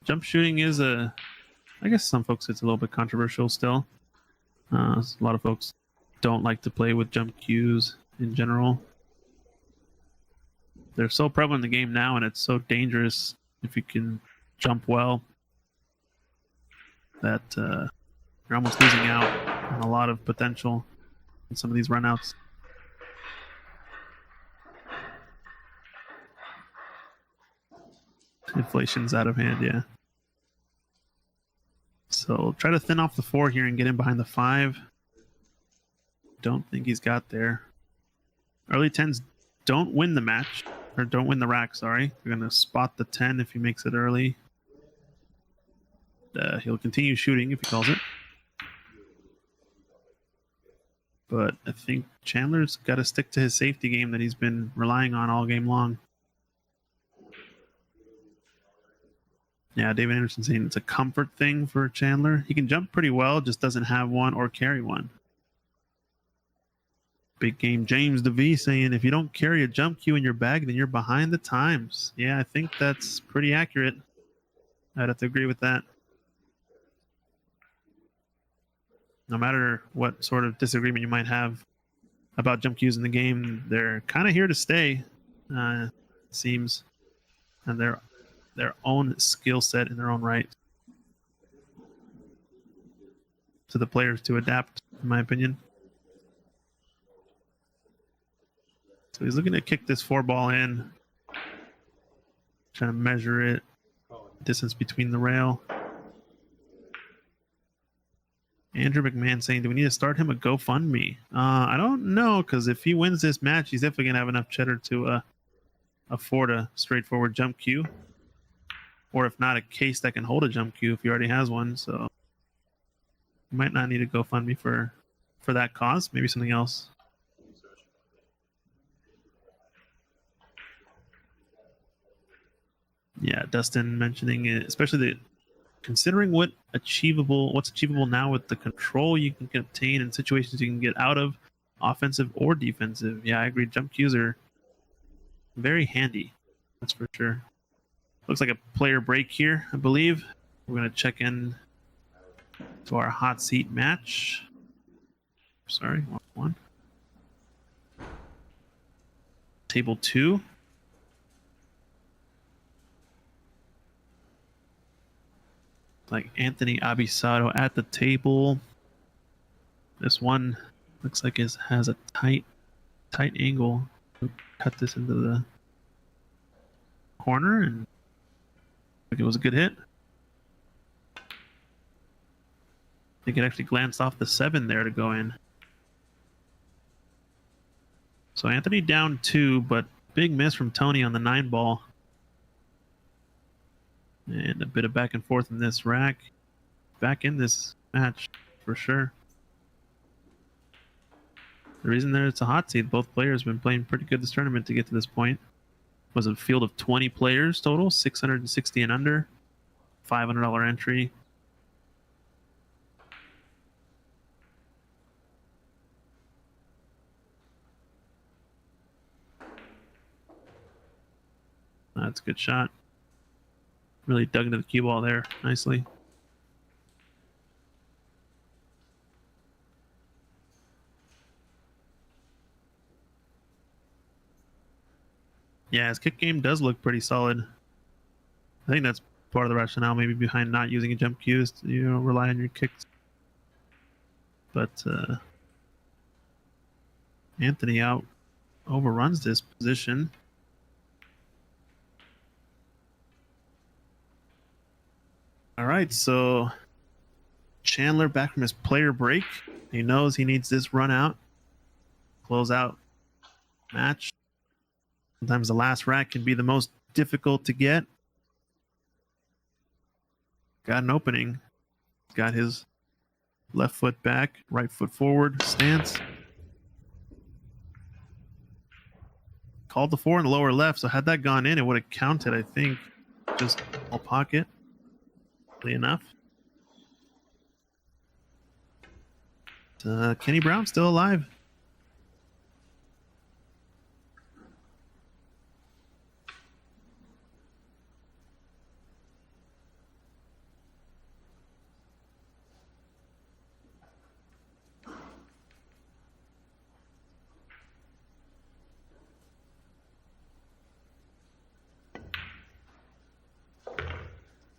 Jump shooting is I guess some folks it's a little bit controversial still. A lot of folks don't like to play with jump cues in general. They're so prevalent in the game now, and it's so dangerous if you can jump well that you're almost losing out on a lot of potential in some of these runouts. Inflation's out of hand, yeah. So try to thin off the 4 here and get in behind the 5. Don't think he's got there. Early 10s don't win the match, or don't win the rack, sorry. You're going to spot the 10 if he makes it early. He'll continue shooting if he calls it. But I think Chandler's got to stick to his safety game that he's been relying on all game long. Yeah, David Anderson saying it's a comfort thing for Chandler. He can jump pretty well, just doesn't have one or carry one. Big game James DeVee saying if you don't carry a jump cue in your bag, then you're behind the times. Yeah, I think that's pretty accurate. I'd have to agree with that. No matter what sort of disagreement you might have about jump cues in the game, they're kind of here to stay, it seems. And they're their own skill set in their own right. To the players to adapt, in my opinion. So he's looking to kick this 4 ball in. Trying to measure it. Distance between the rail. Andrew McMahon saying, do we need to start him a GoFundMe? I don't know, because if he wins this match, he's definitely going to have enough cheddar to afford a straightforward jump cue. Or if not, a case that can hold a jump cue if he already has one. So you might not need a GoFundMe for that cause. Maybe something else. Yeah, Dustin mentioning it, especially considering what's achievable now with the control you can obtain in situations you can get out of, offensive or defensive. Yeah, I agree. Jump cues are very handy. That's for sure. Looks like a player break here, I believe. We're going to check in to our hot seat match. Sorry, one. Table 2. Like Anthony Abisado at the table. This one looks like it has a tight tight angle to cut this into the corner, and I think it was a good hit. I think it actually glanced off the 7 there to go in. So Anthony down 2, but big miss from Tony on the 9 ball. And a bit of back and forth in this rack. Back in this match, for sure. The reason that it's a hot seat, both players have been playing pretty good this tournament to get to this point. It was a field of 20 players total, 660 and under, $500 entry. That's a good shot. Really dug into the cue ball there nicely. Yeah, his kick game does look pretty solid. I think that's part of the rationale maybe behind not using a jump cue is to, rely on your kicks. But Anthony out overruns this position. All right, so Chandler back from his player break. He knows he needs this run out, close out match. Sometimes the last rack can be the most difficult to get. Got an opening. Got his left foot back, right foot forward, stance. Called the 4 in the lower left, so had that gone in, it would have counted, I think. Just all pocket. Enough. Kenny Brown still alive.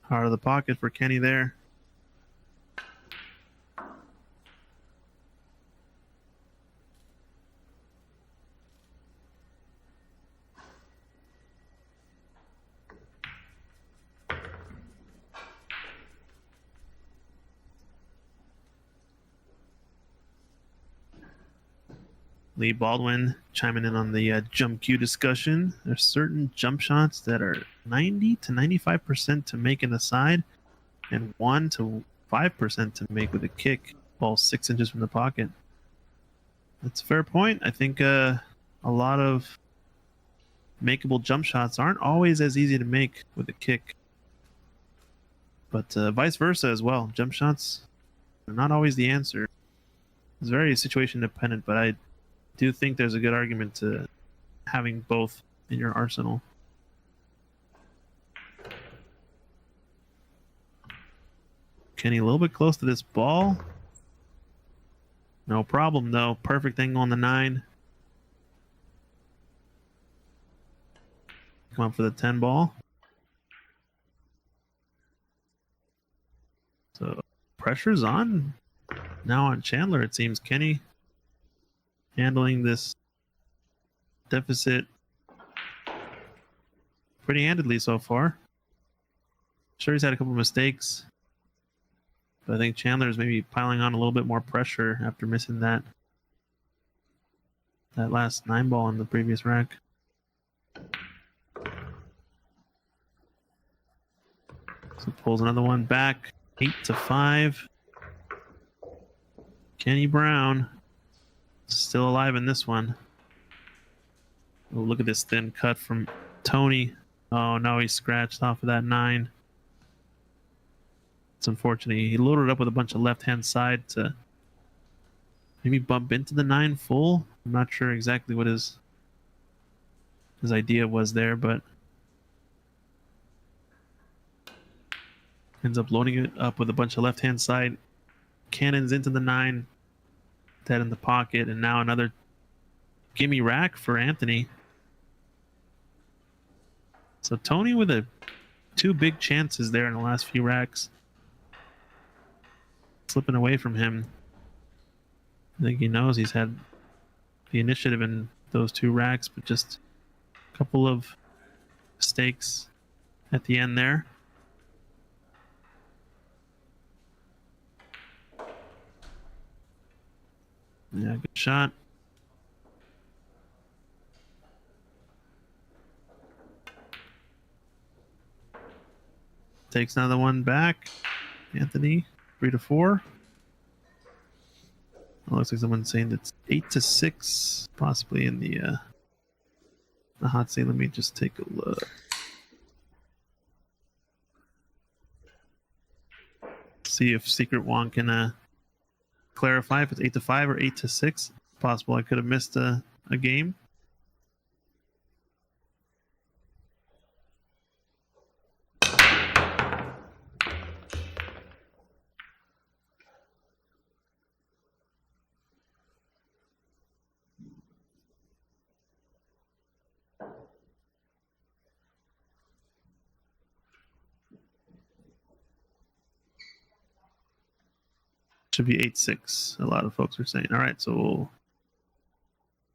Out of the pocket for Kenny there. Lee Baldwin chiming in on the jump cue discussion. There's certain jump shots that are 90 to 95% to make in the side and 1 to 5% to make with a kick, ball 6 inches from the pocket. That's a fair point. I think a lot of makeable jump shots aren't always as easy to make with a kick. But vice versa as well. Jump shots are not always the answer. It's very situation dependent, but I do think there's a good argument to having both in your arsenal. Kenny a little bit close to this ball. No problem though. Perfect angle on the 9. Come up for the 10 ball. So pressure's on now on Chandler, it seems. Kenny handling this deficit pretty handedly so far. Sure, he's had a couple of mistakes, but I think Chandler's maybe piling on a little bit more pressure after missing that last 9 ball in the previous rack. So pulls another one back, 8 to 5. Kenny Brown still alive in this one. Oh, look at this thin cut from Tony. Oh no, he scratched off of that 9. It's unfortunate. He loaded up with a bunch of left-hand side to maybe bump into the 9 full. I'm not sure exactly what his idea was there, but ends up loading it up with a bunch of left-hand side cannons into the 9. That in the pocket, and now another gimme rack for Anthony. So Tony with 2 big chances there in the last few racks. Slipping away from him. I think he knows he's had the initiative in those two racks, but just a couple of mistakes at the end there. Yeah, good shot. Takes another one back. Anthony, 3-4. It looks like someone's saying it's 8-6, possibly in the hot seat. Let me just take a look. See if Secret Wong can clarify if it's 8-5 or 8-6. Possible I could have missed a game. Should be 8-6. A lot of folks are saying. All right, so we'll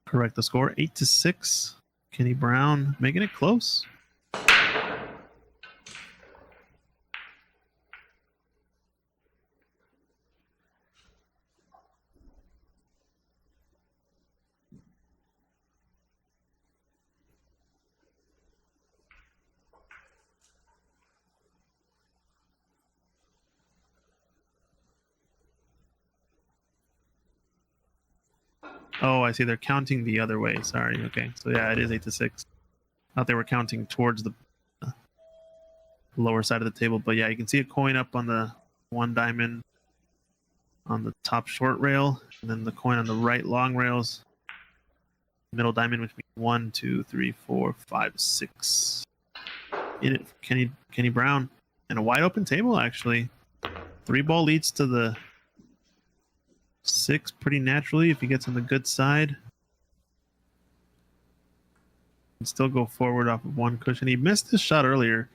correct the score. 8-6. Kenny Brown making it close. Oh, I see. They're counting the other way. Sorry. Okay. So yeah, it is 8-6. Thought they were counting towards the lower side of the table, but yeah, you can see a coin up on the one diamond on the top short rail, and then the coin on the right long rails. Middle diamond, which means 1, 2, 3, 4, 5, 6. In it, Kenny Brown, and a wide open table actually. 3-ball leads to the 6 pretty naturally if he gets on the good side. Can still go forward off of one cushion. He missed his shot earlier,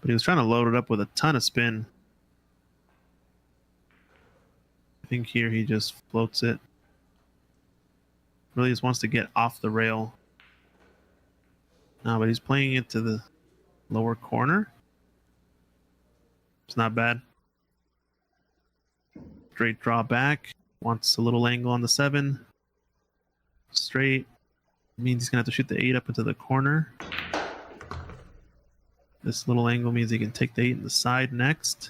but he was trying to load it up with a ton of spin. I think here he just floats it. Really just wants to get off the rail. No, but he's playing it to the lower corner. It's not bad. Straight draw back. Wants a little angle on the 7. Straight. Means he's going to have to shoot the 8 up into the corner. This little angle means he can take the 8 in the side next.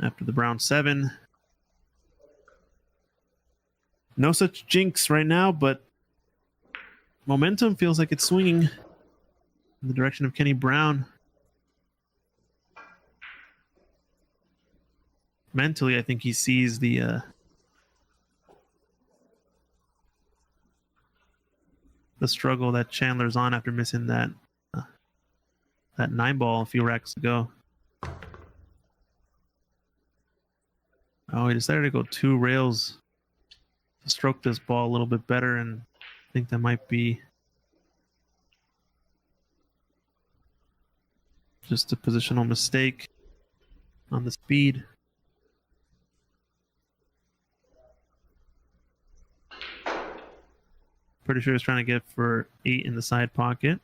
After the brown 7. No such jinx right now, but momentum feels like it's swinging in the direction of Kenny Brown. Mentally, I think he sees the struggle that Chandler's on after missing that 9-ball a few racks ago. Oh, he decided to go 2 rails to stroke this ball a little bit better, and I think that might be just a positional mistake on the speed. Pretty sure he's trying to get for 8 in the side pocket.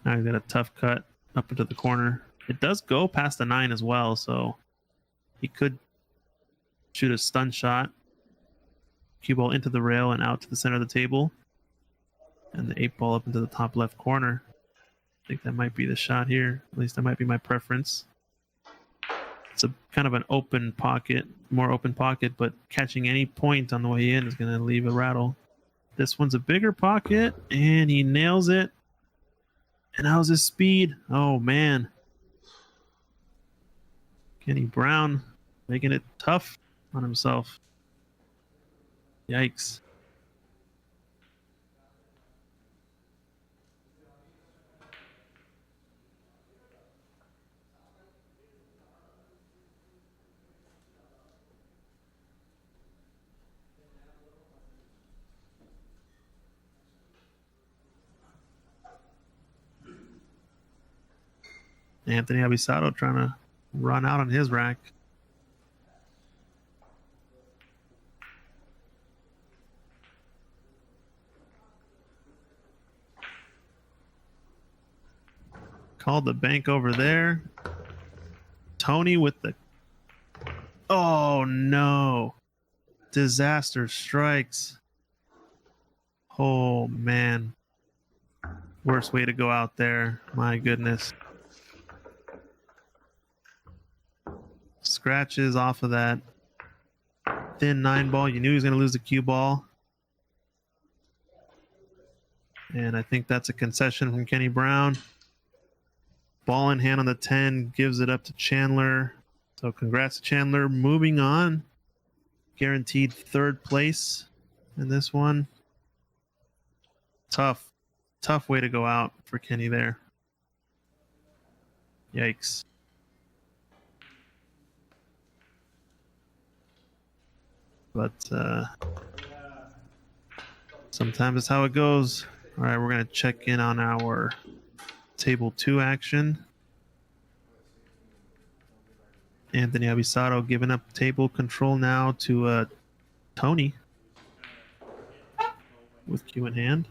Now he's got a tough cut up into the corner. It does go past the 9 as well, so he could shoot a stun shot. Cue ball into the rail and out to the center of the table. And the 8-ball up into the top left corner. I think that might be the shot here. At least that might be my preference. It's a kind of an open pocket, more open pocket, but catching any point on the way in is going to leave a rattle. This one's a bigger pocket, and he nails it. And how's his speed? Oh, man. Kenny Brown making it tough on himself. Yikes. Anthony Abisato trying to run out on his rack. Called the bank over there. Tony with the... Oh, no. Disaster strikes. Oh, man. Worst way to go out there. My goodness. Scratches off of that thin 9 ball. You knew he was going to lose the cue ball. And I think that's a concession from Kenny Brown. Ball in hand on the 10. Gives it up to Chandler. So congrats to Chandler. Moving on. Guaranteed third place in this one. Tough way to go out for Kenny there. Yikes. But sometimes it's how it goes. All right, we're going to check in on our table 2 action. Anthony Abisato giving up table control now to Tony with cue in hand.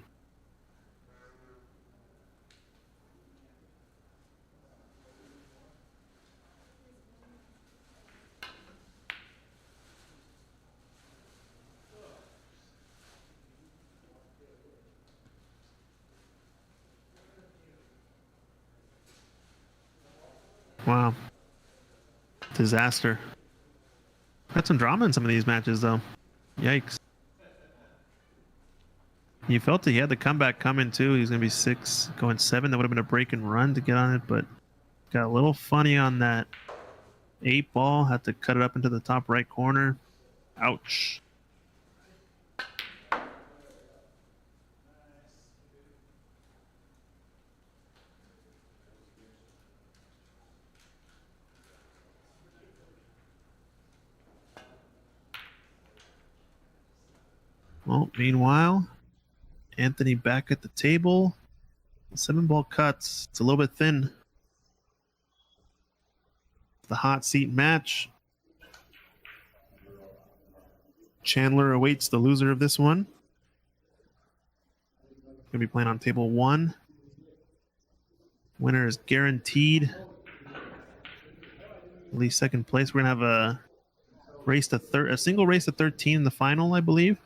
Wow. Disaster. Had some drama in some of these matches, though. Yikes. You felt that he had the comeback coming, too. He was going to be 6, going 7. That would have been a break and run to get on it, but got a little funny on that 8 ball. Had to cut it up into the top right corner. Ouch. Well, meanwhile, Anthony back at the table. 7 ball cuts. It's a little bit thin. The hot seat match. Chandler awaits the loser of this one. Gonna be playing on table 1. Winner is guaranteed. At least second place. We're gonna have a single race to 13 in the final, I believe.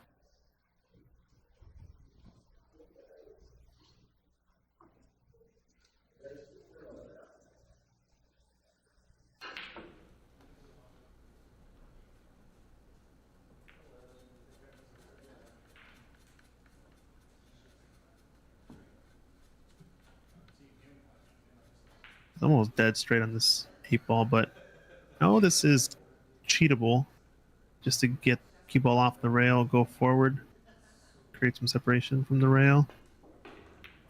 It's almost dead straight on this 8 ball, but no, this is cheatable. Just to get cue ball off the rail, go forward, create some separation from the rail.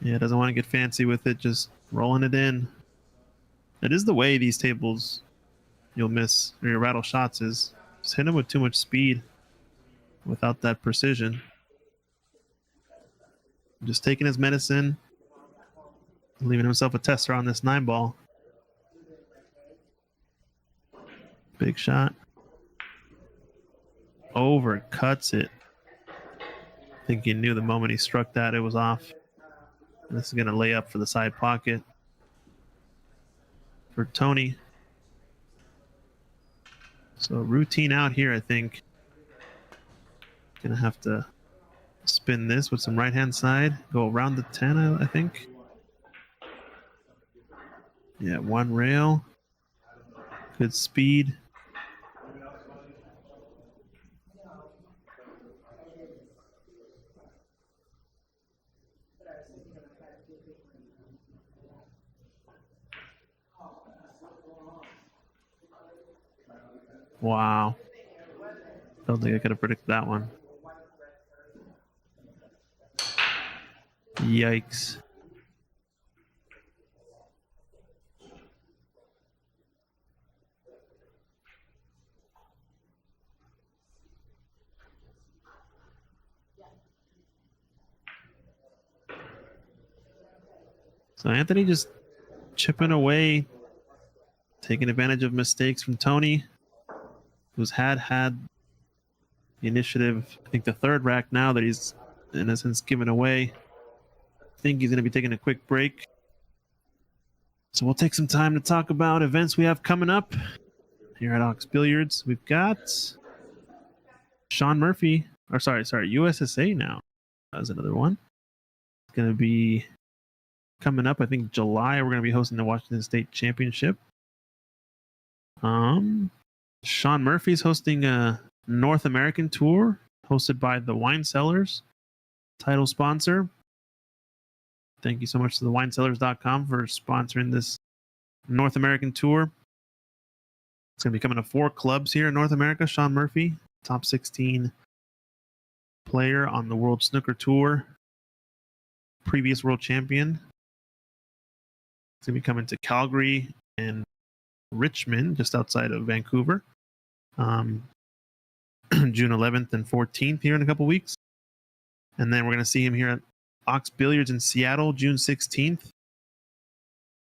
Yeah, doesn't want to get fancy with it, just rolling it in. It is the way these tables you'll miss, or your rattle shots is just hit them with too much speed without that precision. Just taking his medicine, leaving himself a tester on this 9 ball. Big shot. Overcuts it. I think he knew the moment he struck that it was off. And this is going to lay up for the side pocket for Tony. So routine out here, I think. Going to have to spin this with some right-hand side. Go around the 10, I think. Yeah, 1 rail. Good speed. Wow. Don't think I could have predicted that one. Yikes. So Anthony just chipping away, taking advantage of mistakes from Tony, who's had the initiative, I think the 3rd rack now that he's in essence given away. I think he's going to be taking a quick break. So we'll take some time to talk about events we have coming up here at Ox Billiards. We've got Sean Murphy, or sorry, USSA now. That's another one. It's going to be coming up, I think July. We're going to be hosting the Washington State Championship. Sean Murphy's hosting a North American tour hosted by the Wine Cellars, title sponsor. Thank you so much to the winecellars.com for sponsoring this North American tour. It's going to be coming to 4 clubs here in North America. Sean Murphy, top 16 player on the World Snooker Tour, previous world champion. It's going to be coming to Calgary and Richmond, just outside of Vancouver, June 11th and 14th here in a couple weeks. And then we're going to see him here at Ox Billiards in Seattle, June 16th.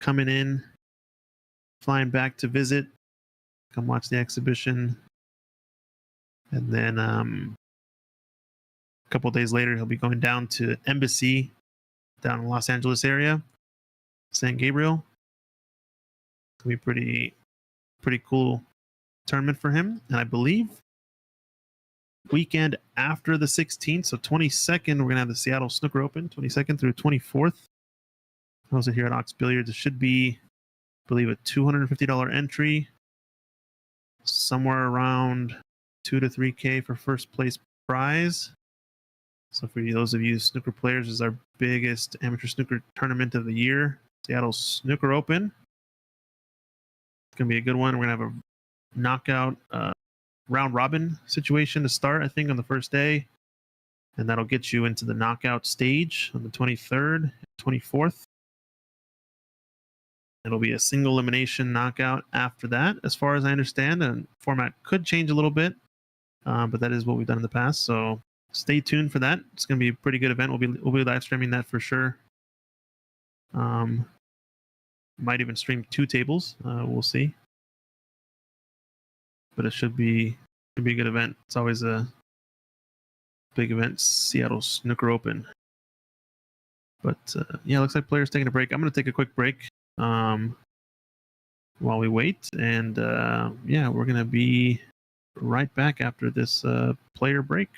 Coming in, flying back to visit, come watch the exhibition. And then a couple of days later, he'll be going down to Embassy down in the Los Angeles area, San Gabriel. It's going to be pretty cool tournament for him. And I believe weekend after the 16th, so 22nd, we're going to have the Seattle Snooker Open, 22nd through 24th. Also here at Ox Billiards, it should be, I believe, a $250 entry, somewhere around $2 to $3K for first place prize. So for those of you snooker players, this is our biggest amateur snooker tournament of the year, Seattle Snooker Open. It's going to be a good one. We're going to have a knockout round robin situation to start, I think, on the first day. And that'll get you into the knockout stage on the 23rd, 24th. It'll be a single elimination knockout after that, as far as I understand. And format could change a little bit, but that is what we've done in the past. So stay tuned for that. It's going to be a pretty good event. We'll be live streaming that for sure. Might even stream 2 tables. We'll see. But it should be a good event. It's always a big event, Seattle Snooker Open. But yeah, looks like players taking a break. I'm going to take a quick break while we wait. And yeah, we're going to be right back after this player break.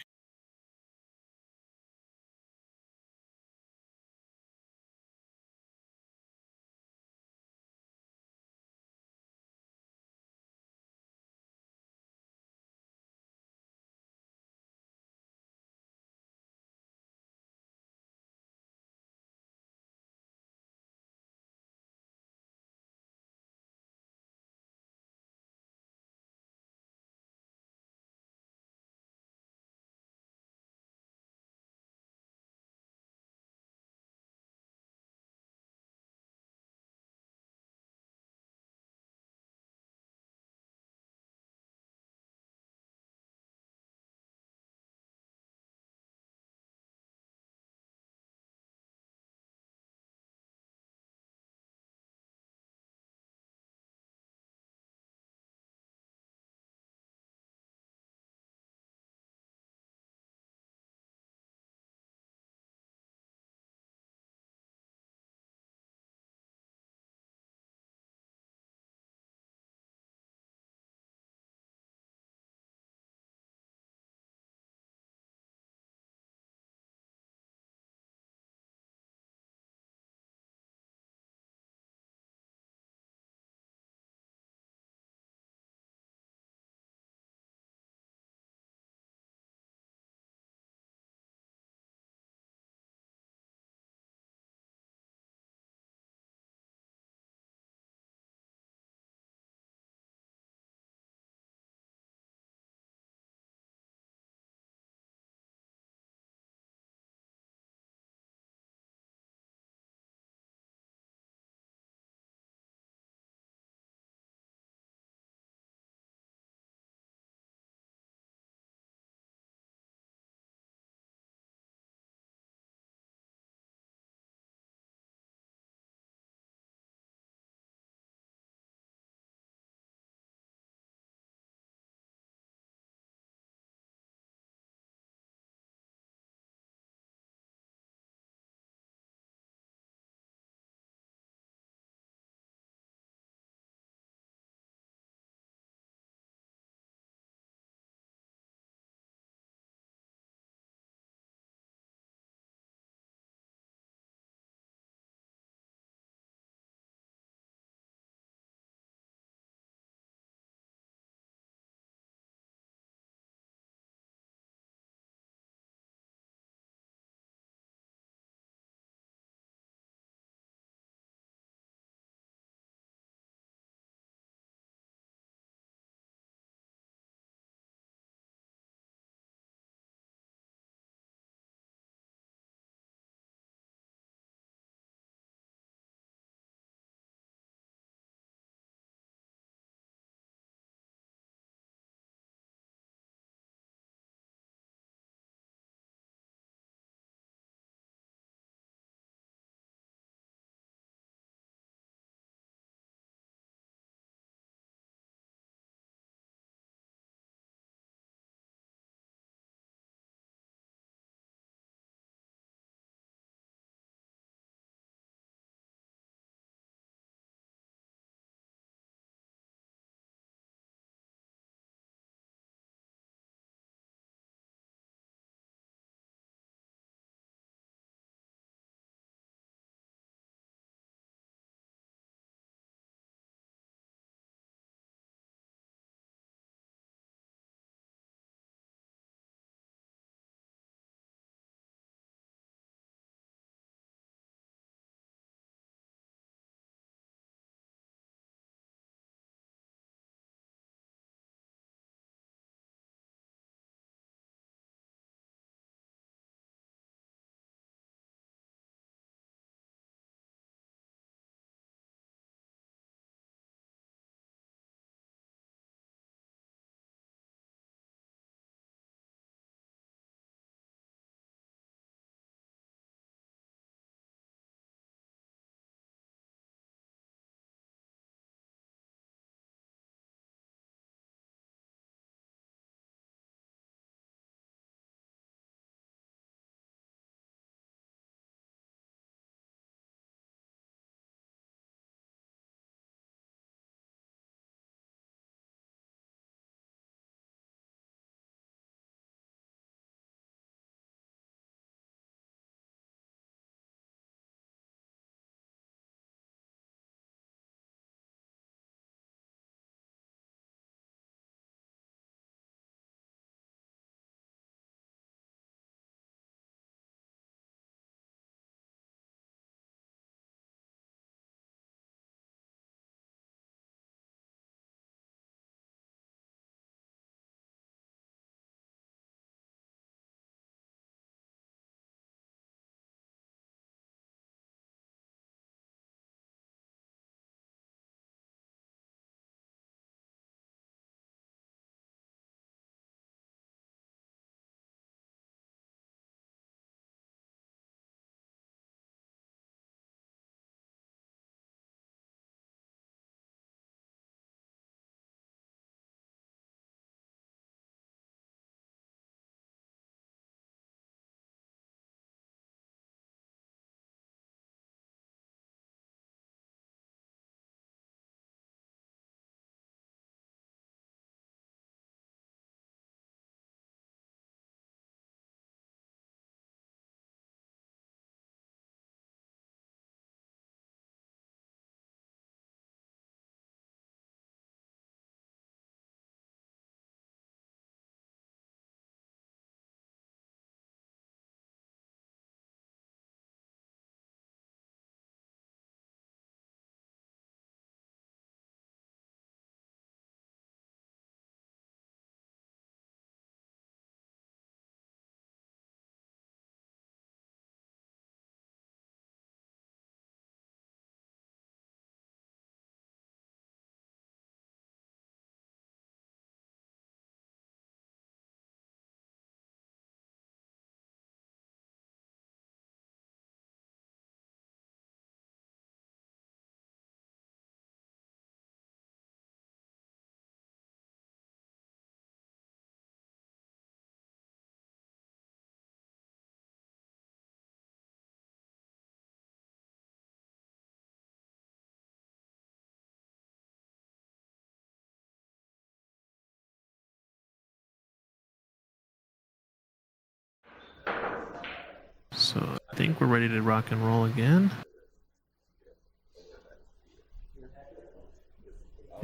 So I think we're ready to rock and roll again.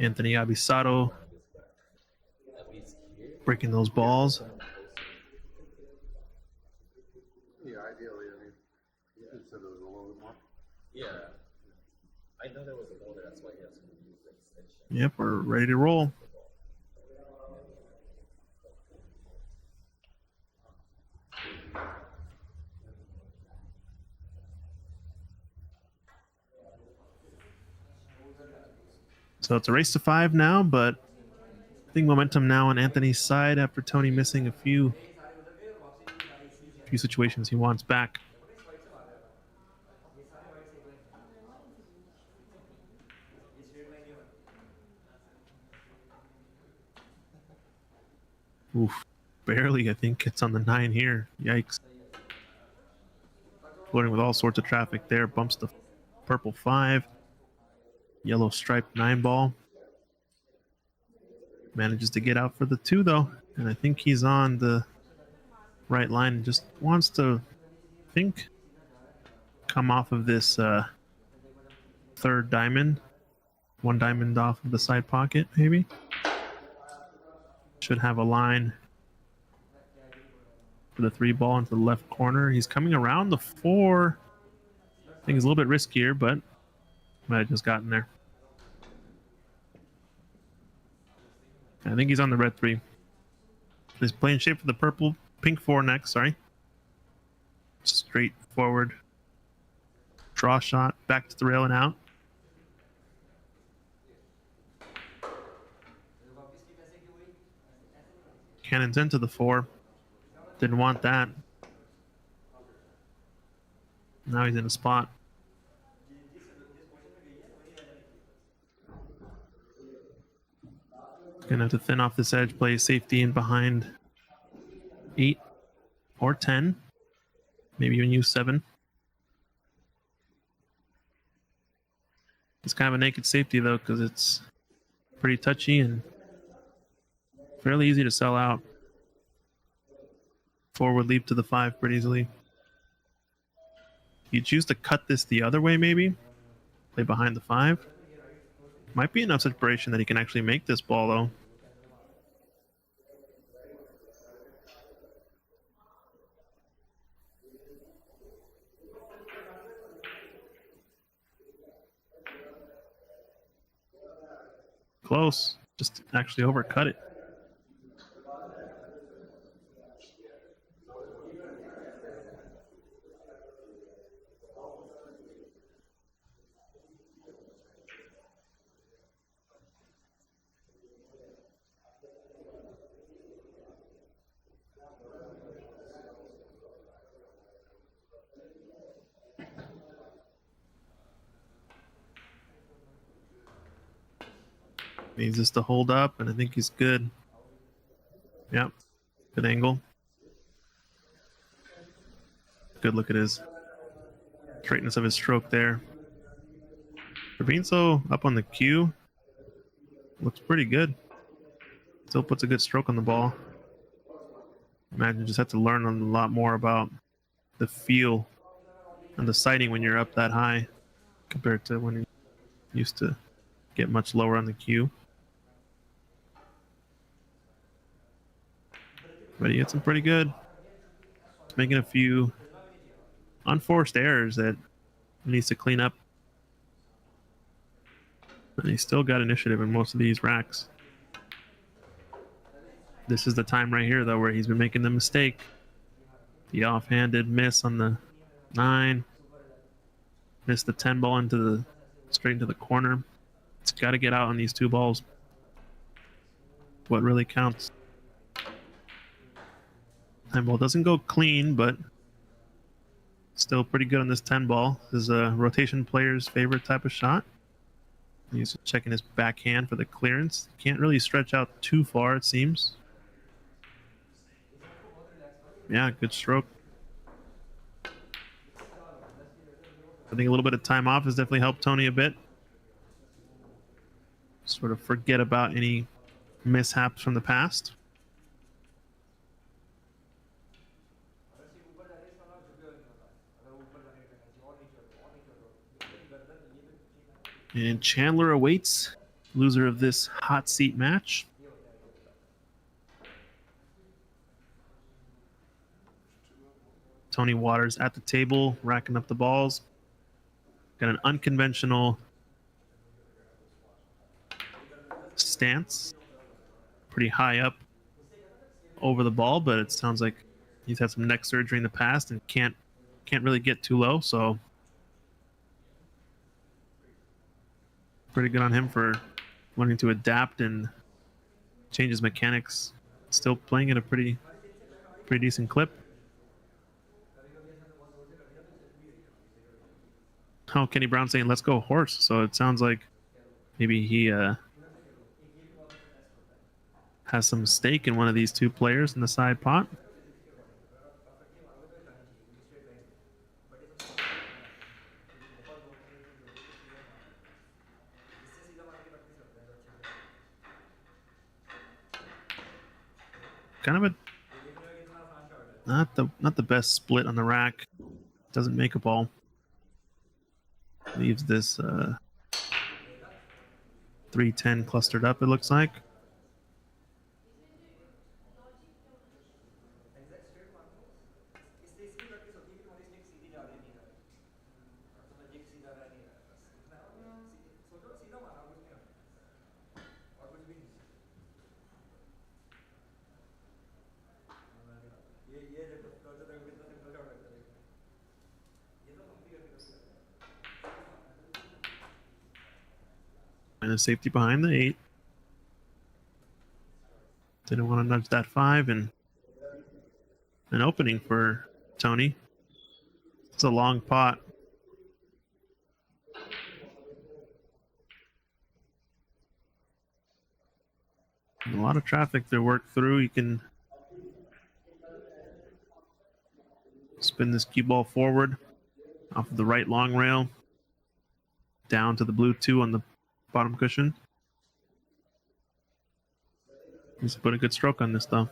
Anthony Abisato breaking those balls. Yeah, ideally, I mean, you could say there was a little bit more. Yeah. I know there was a loader, that's why he has to use the extension. Yep, we're ready to roll. So it's a race to 5 now, but I think momentum now on Anthony's side after Tony missing a few situations he wants back. Oof, barely. I think it's on the 9 here. Yikes. Floating with all sorts of traffic there. Bumps the purple 5. Yellow striped 9 ball. Manages to get out for the 2 though. And I think he's on the right line and just wants to, I think, come off of this third diamond. 1 diamond off of the side pocket, maybe. Should have a line for the 3 ball into the left corner. He's coming around the 4. I think it's a little bit riskier, but might have just gotten there. I think he's on the red 3. He's playing shape for the pink 4 next, sorry. Straight forward. Draw shot, back to the rail and out. Cannons into the 4. Didn't want that. Now he's in a spot. Gonna have to thin off this edge, play safety in behind 8 or 10. Maybe even use 7. It's kind of a naked safety though, because it's pretty touchy and fairly easy to sell out. 4 would leap to the 5 pretty easily. You choose to cut this the other way, maybe. Play behind the 5. Might be enough separation that he can actually make this ball, though. Close. Just actually overcut it. Needs this to hold up, and I think he's good. Yep. Good angle. Good look at his straightness of his stroke there. For being so up on the cue, looks pretty good. Still puts a good stroke on the ball. Imagine just have to learn a lot more about the feel and the sighting when you're up that high compared to when you used to get much lower on the cue. But he gets him pretty good. Making a few unforced errors that he needs to clean up. And he's still got initiative in most of these racks. This is the time right here, though, where he's been making the mistake. The offhanded miss on the 9. Missed the 10 ball straight into the corner. It's got to get out on these 2 balls. What really counts. 9 ball doesn't go clean, but still pretty good on this 10 ball. This is a rotation player's favorite type of shot. He's checking his backhand for the clearance. Can't really stretch out too far, it seems. Yeah, good stroke. I think a little bit of time off has definitely helped Tony a bit. Sort of forget about any mishaps from the past. And Chandler awaits loser of this hot seat match. Tony Waters at the table, racking up the balls. Got an unconventional stance, pretty high up over the ball, but it sounds like he's had some neck surgery in the past and can't really get too low. So pretty good on him for wanting to adapt and change his mechanics. Still playing at a pretty decent clip. Oh, Kenny Brown saying let's go horse. So it sounds like maybe he has some stake in one of these two players in the side pot. Kind of a not the best split on the rack. Doesn't make a ball. Leaves this 310 clustered up, it looks like. And a safety behind the 8. Didn't want to nudge that 5, and an opening for Tony. It's a long pot. A lot of traffic to work through. You can spin this cue ball forward off of the right long rail down to the blue 2 on the bottom cushion. He's put a good stroke on this though.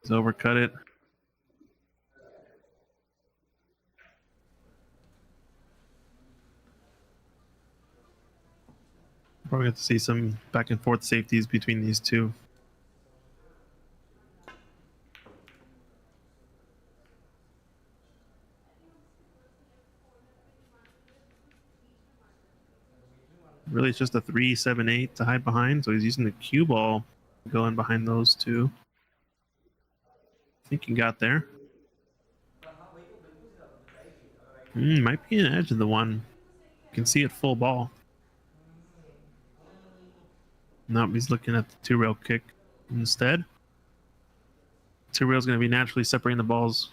He's overcut it. Probably have to see some back and forth safeties between these two. Really, it's just a 3-7-8 to hide behind, so he's using the cue ball going behind those two. I think he got there. Might be an edge of the one. You can see it full ball. Nope, he's looking at the 2-rail kick instead. 2-rail is going to be naturally separating the balls.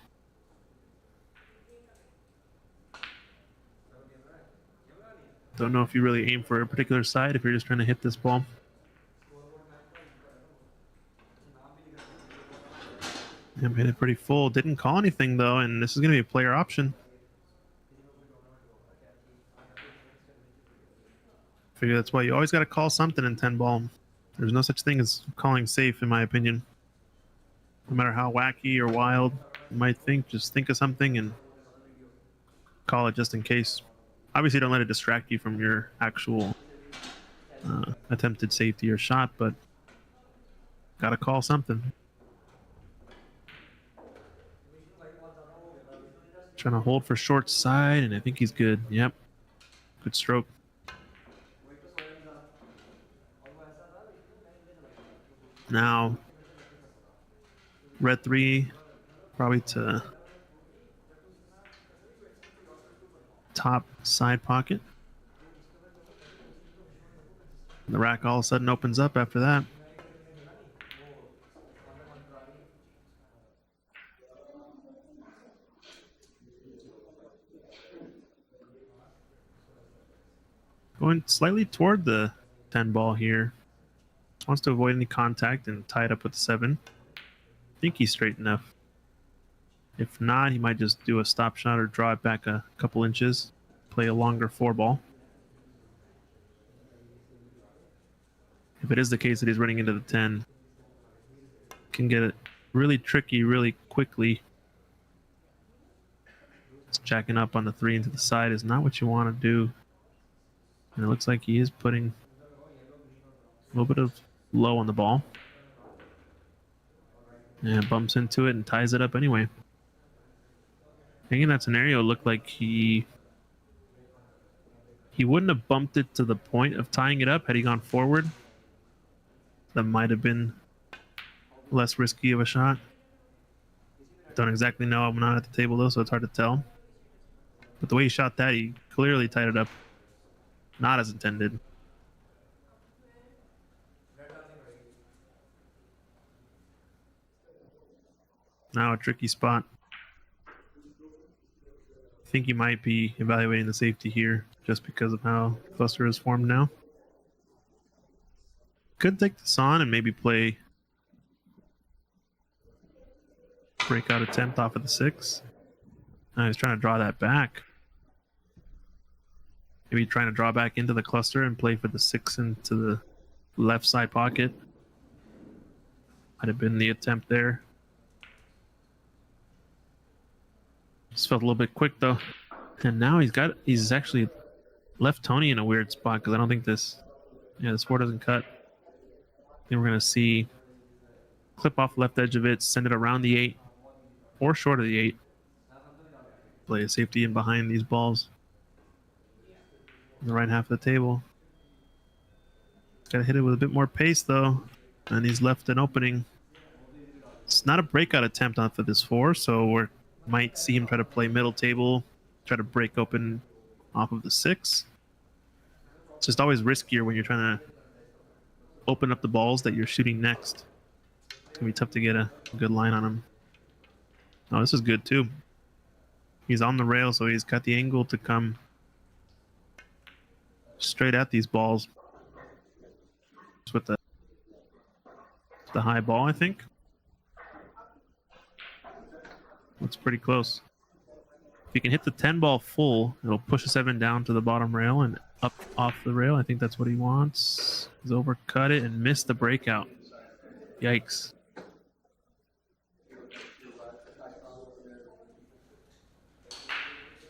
Don't know if you really aim for a particular side if you're just trying to hit this ball. Yeah, hit it pretty full. Didn't call anything though, and this is going to be a player option. Figure that's why you always got to call something in 10 ball. There's no such thing as calling safe, in my opinion. No matter how wacky or wild you might think, just think of something and call it just in case. Obviously, don't let it distract you from your actual attempted safety or shot, but gotta call something. Trying to hold for short side, and I think he's good. Yep, good stroke. Now, red 3, probably to top side pocket. The rack all of a sudden opens up after that. Going slightly toward the 10 ball here. Wants to avoid any contact and tie it up with the 7. I think he's straight enough. If not, he might just do a stop shot or draw it back a couple inches. Play a longer 4 ball. if it is the case that he's running into the 10, can get it really tricky really quickly. Jacking up on the 3 into the side is not what you want to do. And it looks like he is putting a little bit of low on the ball. And bumps into it and ties it up anyway. I think in that scenario, it looked like he wouldn't have bumped it to the point of tying it up had he gone forward. That might have been less risky of a shot. Don't exactly know. I'm not at the table though, so it's hard to tell. But the way he shot that, he clearly tied it up not as intended. Now a tricky spot. I think you might be evaluating the safety here just because of how the cluster is formed now. Could take this on and maybe play breakout attempt off of the 6. I was trying to draw that back. Maybe trying to draw back into the cluster and play for the 6 into the left side pocket. Might have been the attempt there. Just felt a little bit quick though. And now he's actually left Tony in a weird spot because I don't think this 4 doesn't cut. Then we're gonna see clip off the left edge of it, send it around the 8 or short of the 8. Play a safety in behind these balls. In the right half of the table. Gotta hit it with a bit more pace though. And he's left an opening. It's not a breakout attempt on for this 4, so we might see him try to play middle table, try to break open off of the 6. It's just always riskier when you're trying to open up the balls that you're shooting next. It's gonna be tough to get a good line on him. Oh, this is good too. He's on the rail, so he's got the angle to come straight at these balls. Just with the high ball, I think. Looks pretty close. If you can hit the 10 ball full, it'll push a 7 down to the bottom rail and up off the rail. I think that's what he wants. He's overcut it and missed the breakout. Yikes.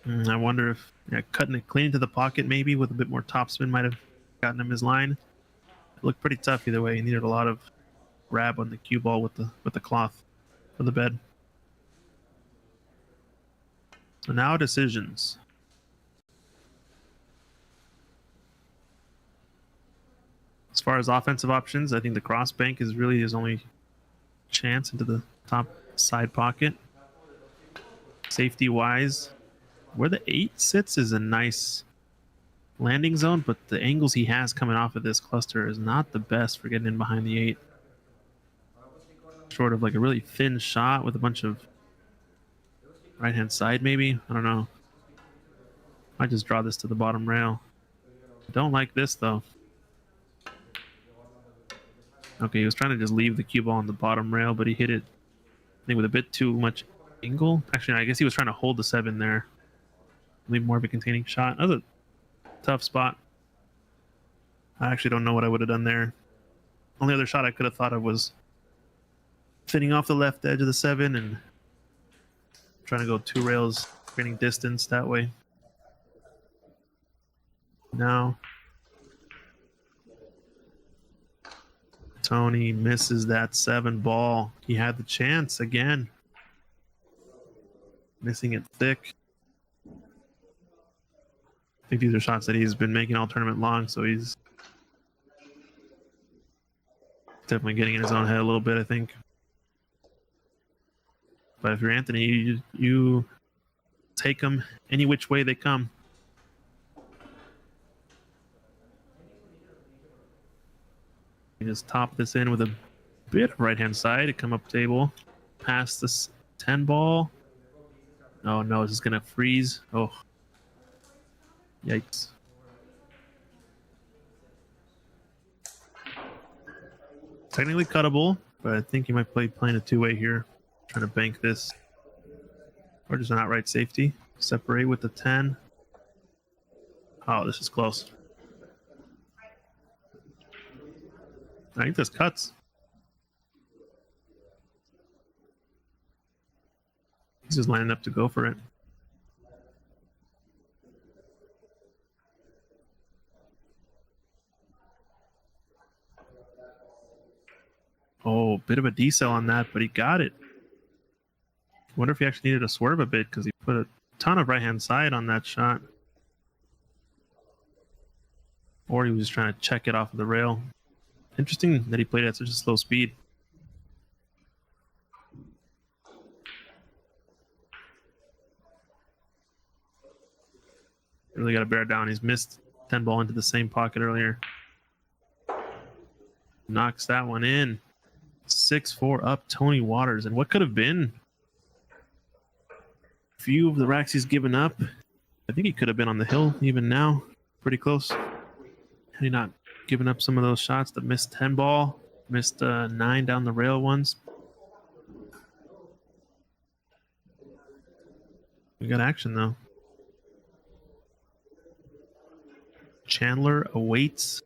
I wonder if cutting it clean into the pocket maybe with a bit more topspin might have gotten him his line. It looked pretty tough either way. He needed a lot of grab on the cue ball with the cloth for the bed. So now decisions. As far as offensive options, I think the cross bank is really his only chance into the top side pocket. Safety wise, where the 8 sits is a nice landing zone, but the angles he has coming off of this cluster is not the best for getting in behind the 8. Short of like a really thin shot with a bunch of right hand side maybe. I don't know. I just draw this to the bottom rail. Don't like this though. Okay, he was trying to just leave the cue ball on the bottom rail, but he hit it, I think, with a bit too much angle. Actually, I guess he was trying to hold the 7 there. Leave more of a containing shot. That was a tough spot. I actually don't know what I would have done there. Only other shot I could have thought of was fitting off the left edge of the 7 and trying to go 2 rails, gaining distance that way. Now, Tony misses that 7 ball. He had the chance again. Missing it thick. I think these are shots that he's been making all tournament long, so he's definitely getting in his own head a little bit, I think. But if you're Anthony, you take them any which way they come. You just top this in with a bit of right-hand side to come up table. Past this 10 ball. Oh no, it's just going to freeze. Oh. Yikes. Technically cuttable, but I think you might playing a 2-way here. Trying to bank this. Or just an outright safety. Separate with the 10. Oh, this is close. I think this cuts. He's just lining up to go for it. Oh, bit of a decel on that, but he got it. Wonder if he actually needed to swerve a bit because he put a ton of right-hand side on that shot. Or he was just trying to check it off of the rail. Interesting that he played at such a slow speed. Really got to bear down. He's missed 10 ball into the same pocket earlier. Knocks that one in. 6-4 up Tony Waters. And what could have been a few of the racks he's given up. I think he could have been on the hill even now. Pretty close. Had he not given up some of those shots that missed 10 ball, missed 9 down the rail ones. We got action though. Chandler awaits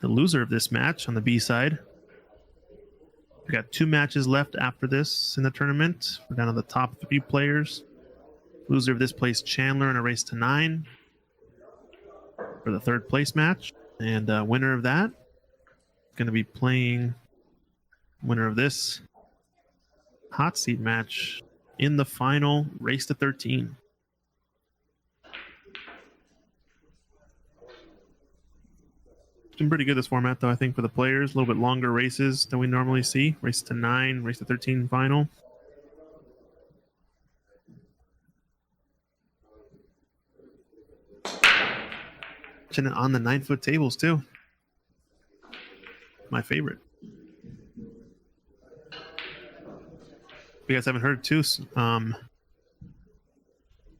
the loser of this match on the B side. We got 2 matches left after this in the tournament. We're down to the top 3 players. Loser of this plays Chandler in a race to 9 for the 3rd place match. And winner of that is going to be playing winner of this hot seat match in the final race to 13. It's been pretty good this format, though, I think, for the players. A little bit longer races than we normally see. Race to 9, race to 13 final. And on the 9-foot tables, too. My favorite. If you guys haven't heard, too,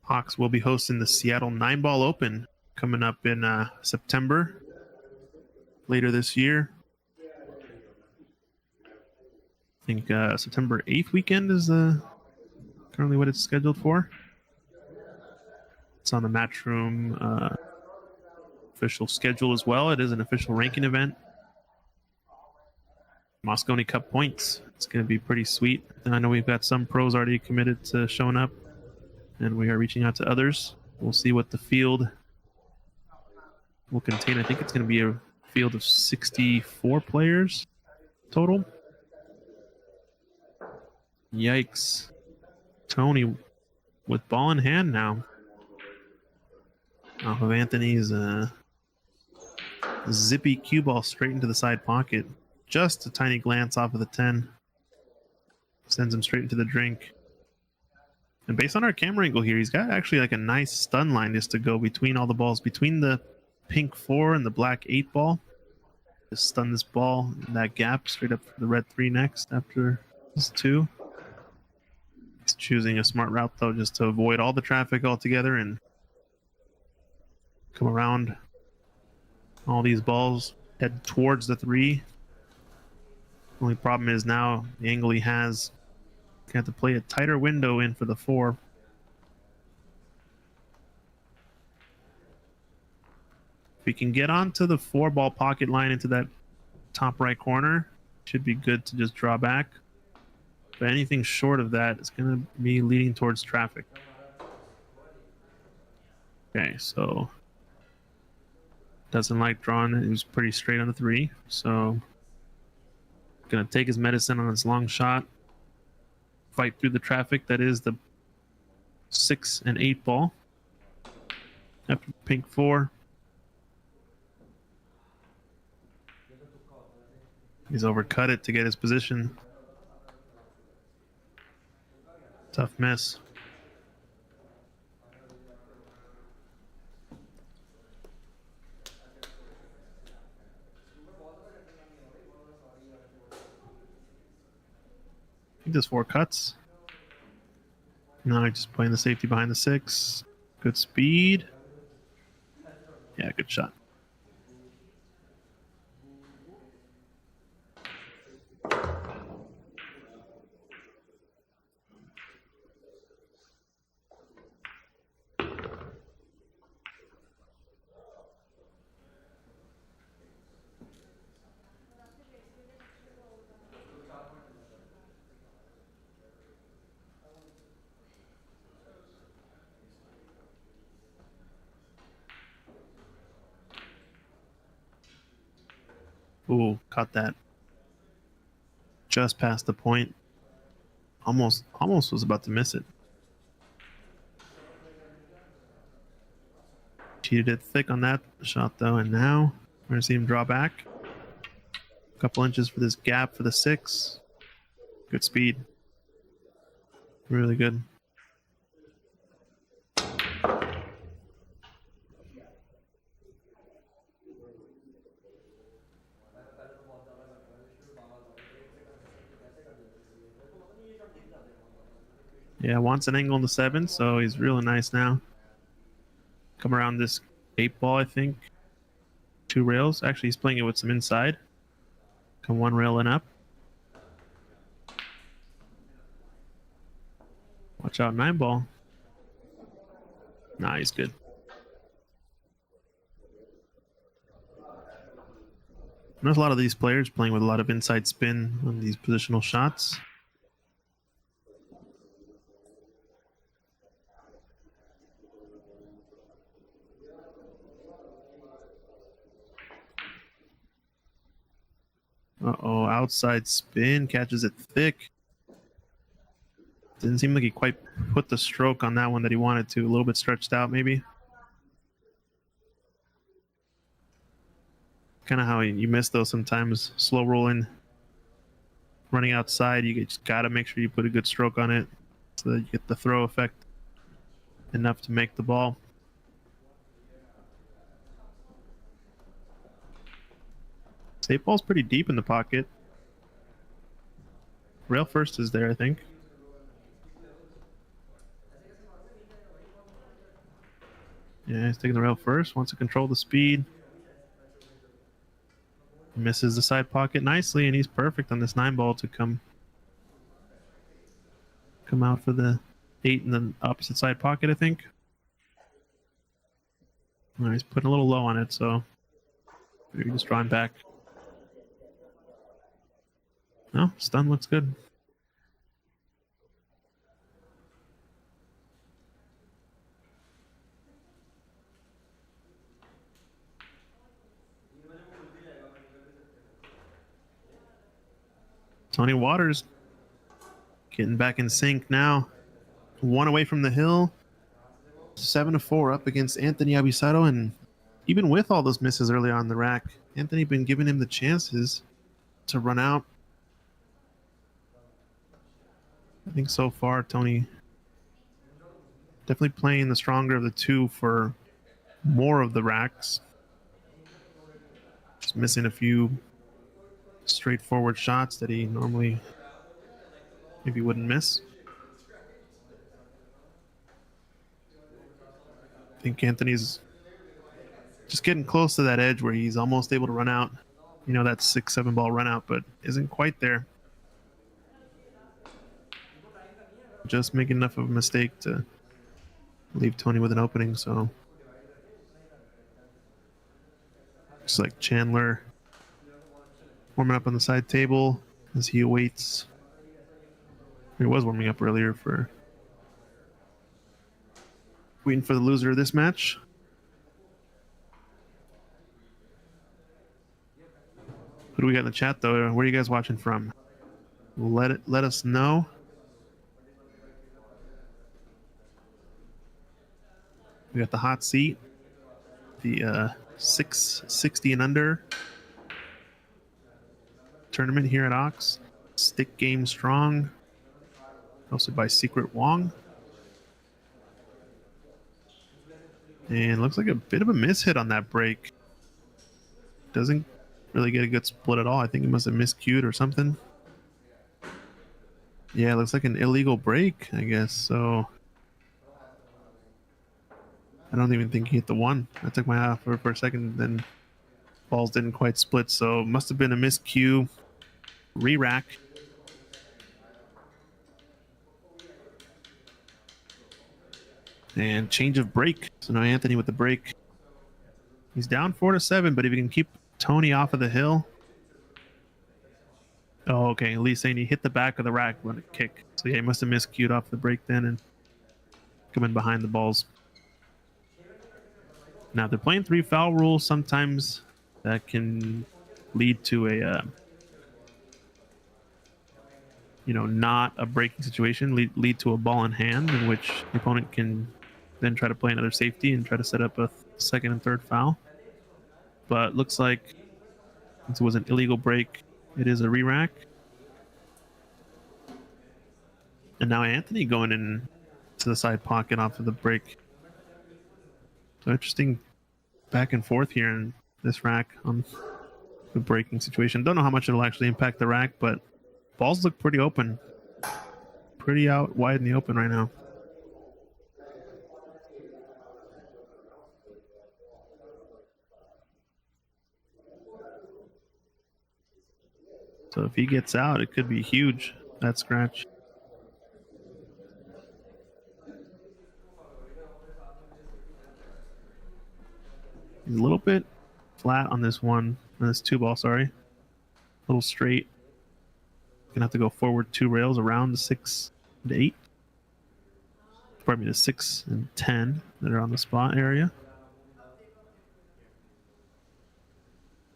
Hawks will be hosting the Seattle 9-Ball Open coming up in September. Later this year. I think September 8th weekend is currently what it's scheduled for. It's on the Matchroom official schedule as well. It is an official ranking event. Moscone Cup points. It's going to be pretty sweet. And I know we've got some pros already committed to showing up, and we are reaching out to others. We'll see what the field will contain. I think it's going to be a field of 64 players total. Yikes. Tony with ball in hand now. Off of Anthony's zippy cue ball straight into the side pocket. Just a tiny glance off of the 10. Sends him straight into the drink. And based on our camera angle here, he's got actually like a nice stun line just to go between all the balls, between the pink 4 and the black 8 ball. Just stun this ball in that gap straight up for the red 3 next after this 2. He's choosing a smart route though, just to avoid all the traffic altogether and come around all these balls, head towards the 3. Only problem is now the angle he has, he's got to play a tighter window in for the 4. If we can get onto the 4-ball pocket line into that top right corner, should be good to just draw back. But anything short of that is going to be leading towards traffic. Okay, so doesn't like drawing. It was pretty straight on the 3, so gonna take his medicine on his long shot, fight through the traffic that is the 6 and 8 ball after pink 4. He's overcut it to get his position. Tough miss. I think there's 4 cuts. No, he's just playing the safety behind the 6. Good speed. Yeah, good shot. Ooh, caught that. Just past the point. Almost was about to miss it. Cheated it thick on that shot though, and now we're gonna see him draw back. A couple inches for this gap for the 6. Good speed. Really good. Yeah, wants an angle in the 7, so he's really nice now. Come around this 8 ball, I think. 2 rails. Actually, he's playing it with some inside. Come 1 rail and up. Watch out, 9 ball. Nah, he's good. There's a lot of these players playing with a lot of inside spin on these positional shots. Uh-oh, outside spin, catches it thick. Didn't seem like he quite put the stroke on that one that he wanted to. A little bit stretched out, maybe. Kind of how you miss those sometimes. Slow rolling, running outside. You just got to make sure you put a good stroke on it so that you get the throw effect enough to make the ball. This 8 ball's pretty deep in the pocket. Rail first is there, I think. Yeah, he's taking the rail first. Wants to control the speed. Misses the side pocket nicely, and he's perfect on this 9 ball to come out for the 8 in the opposite side pocket, I think. Well, he's putting a little low on it, so maybe just drawing back. No, stun looks good. Tony Waters getting back in sync now. 1 away from the hill. 7-4 up against Anthony Abisato, and even with all those misses early on in the rack, Anthony been giving him the chances to run out. I think so far Tony definitely playing the stronger of the 2 for more of the racks. Just missing a few straightforward shots that he normally maybe wouldn't miss. I think Anthony's just getting close to that edge where he's almost able to run out. You know, that 6-7 ball run out, but isn't quite there. Just making enough of a mistake to leave Tony with an opening, so looks like Chandler warming up on the side table as he awaits. He was warming up earlier for waiting for the loser of this match. Who do we got in the chat though? Where are you guys watching from? Let us know. We got the hot seat, the 660 and under tournament here at Ox. Stick Game Strong, hosted by Secret Wong. And looks like a bit of a mishit on that break. Doesn't really get a good split at all. I think he must have miscued or something. Yeah, it looks like an illegal break, I guess. So I don't even think he hit the 1. I took my eye off for a second, then balls didn't quite split. So must have been a miscue. Re-rack. And change of break. So now Anthony with the break. He's down 4-7, but if he can keep Tony off of the hill. Oh, okay. At least saying he hit the back of the rack when it kicked. So yeah, he must have miscued off the break then and coming behind the balls. Now, if they're playing 3 foul rules, sometimes that can lead to a not a breaking situation, lead to a ball in hand in which the opponent can then try to play another safety and try to set up a second and third foul. But looks like since it was an illegal break, it is a re-rack. And now Anthony going in to the side pocket off of the break. So interesting back and forth here in this rack on the breaking situation. Don't know how much it'll actually impact the rack, but balls look pretty open. Pretty out wide in the open right now. So if he gets out, it could be huge, that scratch. He's a little bit flat on this one, on this 2-ball, sorry. A little straight. Gonna have to go forward 2 rails around the 6 and 8. Pardon me, the 6 and 10 that are on the spot area.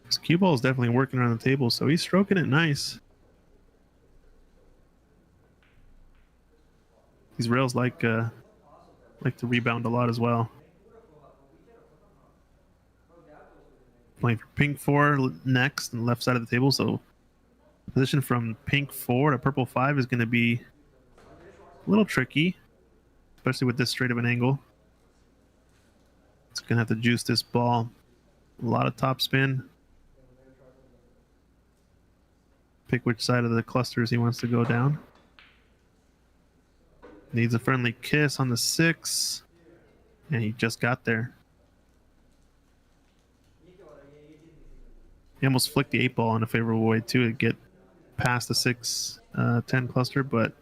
This cue ball is definitely working around the table, so he's stroking it nice. These rails like to rebound a lot as well. Playing for pink 4 next on the left side of the table, so position from pink 4 to purple 5 is going to be a little tricky, especially with this straight of an angle. It's going to have to juice this ball. A lot of top spin. Pick which side of the clusters he wants to go down. Needs a friendly kiss on the 6, and he just got there. He almost flicked the 8-ball in a favorable way too to get past the 6-10 cluster, but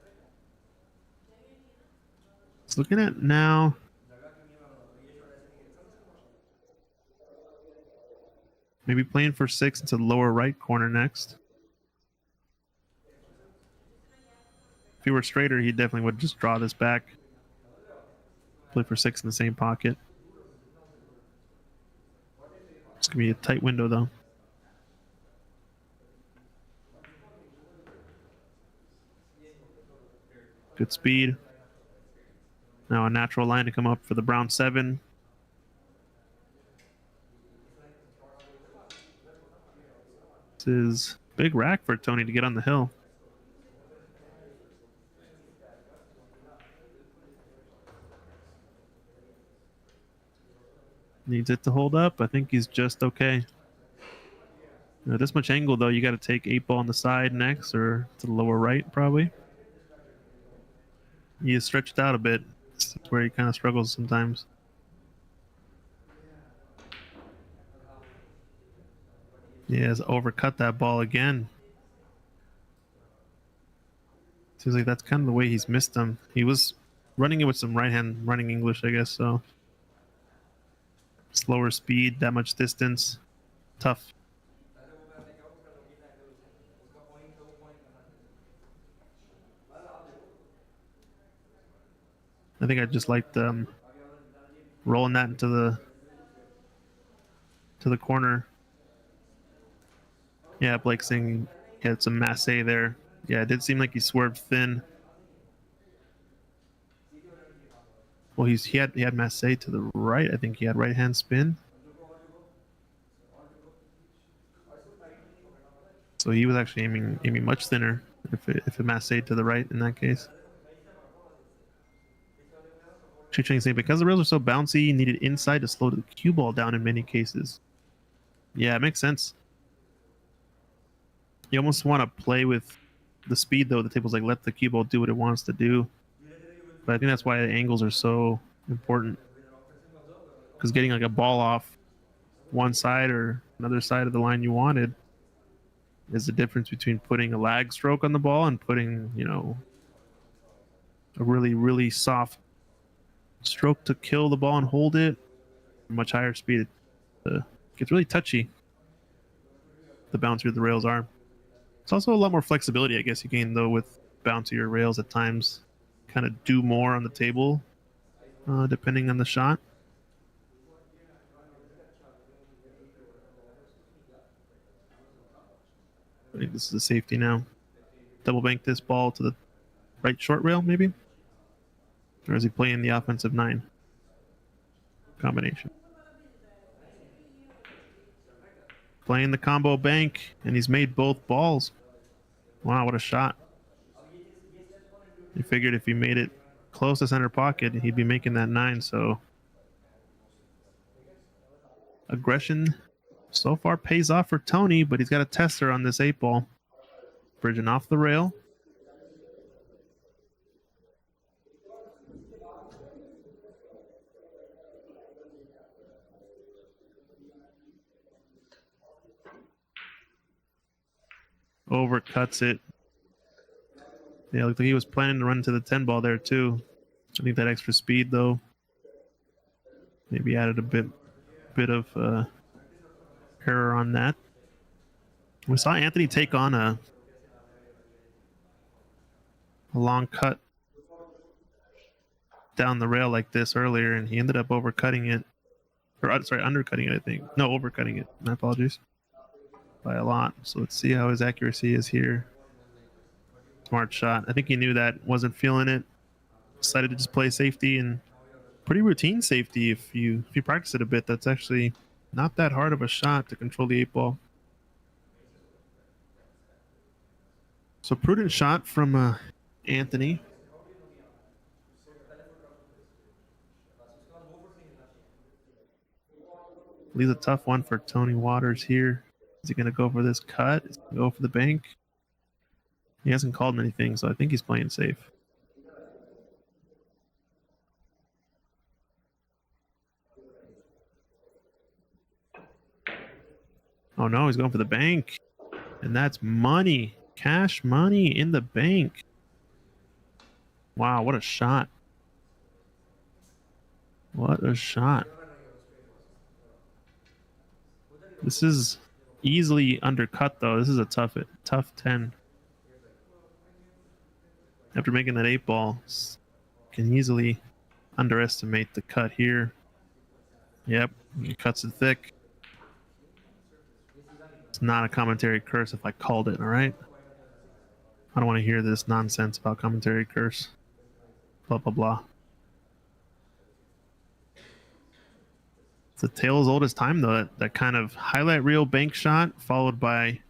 it's looking at now. Maybe playing for 6 into the lower right corner next. If he were straighter, he definitely would just draw this back. Play for 6 in the same pocket. It's going to be a tight window, though. Good speed. Now a natural line to come up for the brown 7. This is big rack for Tony to get on the hill. Needs it to hold up. I think he's just okay. This much angle, though, you got to take 8-ball on the side next, or to the lower right, probably. He is stretched out a bit. That's where he kind of struggles sometimes. He has overcut that ball again. Seems like that's kind of the way he's missed them. He was running it with some right hand running English, I guess, so. Slower speed, that much distance. Tough. I think I just liked rolling that into the corner. Yeah, Blake saying he had some masse there. Yeah, it did seem like he swerved thin. Well, he had masse to the right. I think he had right hand spin. So he was actually aiming much thinner if it masse to the right in that case. Chicheng saying because the rails are so bouncy, you needed inside to slow the cue ball down in many cases. Yeah, it makes sense. You almost want to play with the speed, though. The table's like, let the cue ball do what it wants to do. But I think that's why the angles are so important. Because getting like a ball off one side or another side of the line you wanted is the difference between putting a lag stroke on the ball and putting, a really, really soft stroke to kill the ball and hold it. Much higher speed. It gets really touchy. The bouncier the rails are. It's also a lot more flexibility, I guess, you gain, though, with bouncier rails at times. Kind of do more on the table, depending on the shot. think this is a safety now. Double bank this ball to the right short rail, maybe? Or is he playing the offensive 9 combination? Playing the combo bank, and he's made both balls. Wow, what a shot. He figured if he made it close to center pocket, he'd be making that 9, so aggression so far pays off for Tony, but he's got a tester on this 8-ball. Bridging off the rail. Overcuts it. Yeah, looked like he was planning to run to the 10-ball there too. I think that extra speed though maybe added a bit of error on that. We saw Anthony take on a long cut down the rail like this earlier, and he ended up overcutting it, or sorry, undercutting it. I think no, overcutting it. My apologies, by a lot. So let's see how his accuracy is here. Smart shot. I think he knew that, wasn't feeling it. Decided to just play safety, and pretty routine safety. If you practice it a bit, that's actually not that hard of a shot to control the 8-ball. So prudent shot from Anthony. Leaves a tough one for Tony Waters here. Is he going to go for this cut? Is he going to go for the bank? He hasn't called anything, so I think he's playing safe. Oh no, he's going for the bank. And that's money. Cash money in the bank. Wow, what a shot. What a shot. This is easily undercut though. This is a tough 10. After making that 8-ball, can easily underestimate the cut here. Yep, he cuts it thick. It's not a commentary curse if I called it, all right? I don't want to hear this nonsense about commentary curse. Blah, blah, blah. It's a tale as old as time, though. That kind of highlight reel bank shot followed by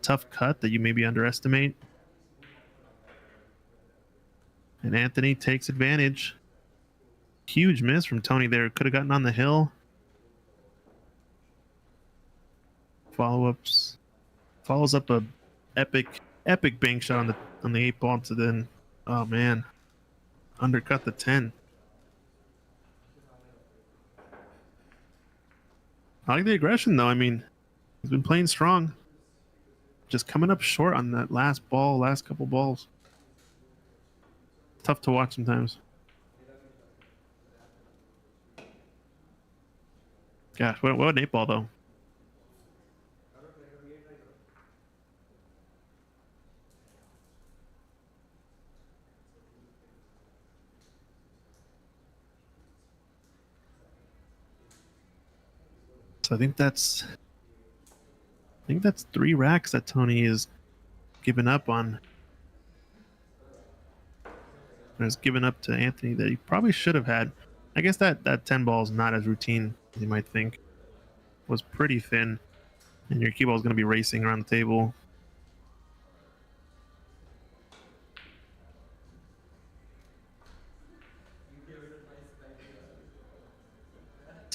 tough cut that you maybe underestimate. And Anthony takes advantage. Huge miss from Tony there. Could have gotten on the hill. Follow-ups. Follows up a epic bank shot on the 8-ball to then, oh man, undercut the 10. I like the aggression though. I mean, he's been playing strong. Just coming up short on that last couple balls. Tough to watch sometimes. Gosh, what an 8-ball though. So I think that's 3 racks that Tony is giving up on. Has given up to Anthony that he probably should have had. I guess that 10 ball is not as routine as you might think. It was pretty thin, and your cue ball is going to be racing around the table.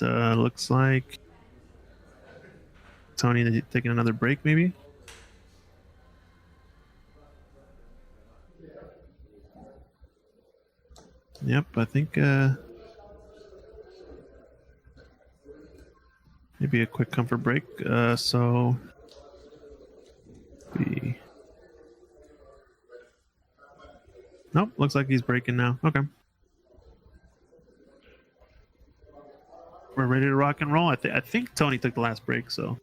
It looks like Tony taking another break, maybe. Yep, I think maybe a quick comfort break. So nope, looks like he's breaking now. Okay. We're ready to rock and roll. I think Tony took the last break, so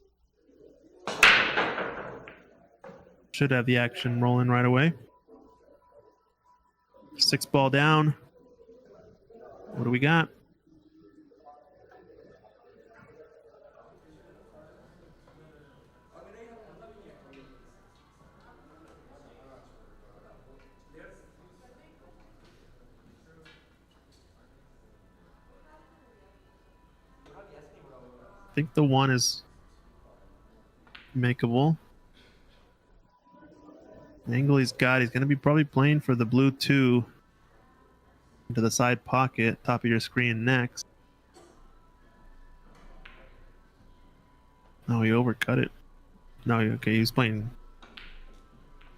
should have the action rolling right away. 6-ball down. What do we got? I think the 1 is makeable. The angle he's got, he's going to be probably playing for the blue 2 into the side pocket, top of your screen next. No, he overcut it. No, okay, he's playing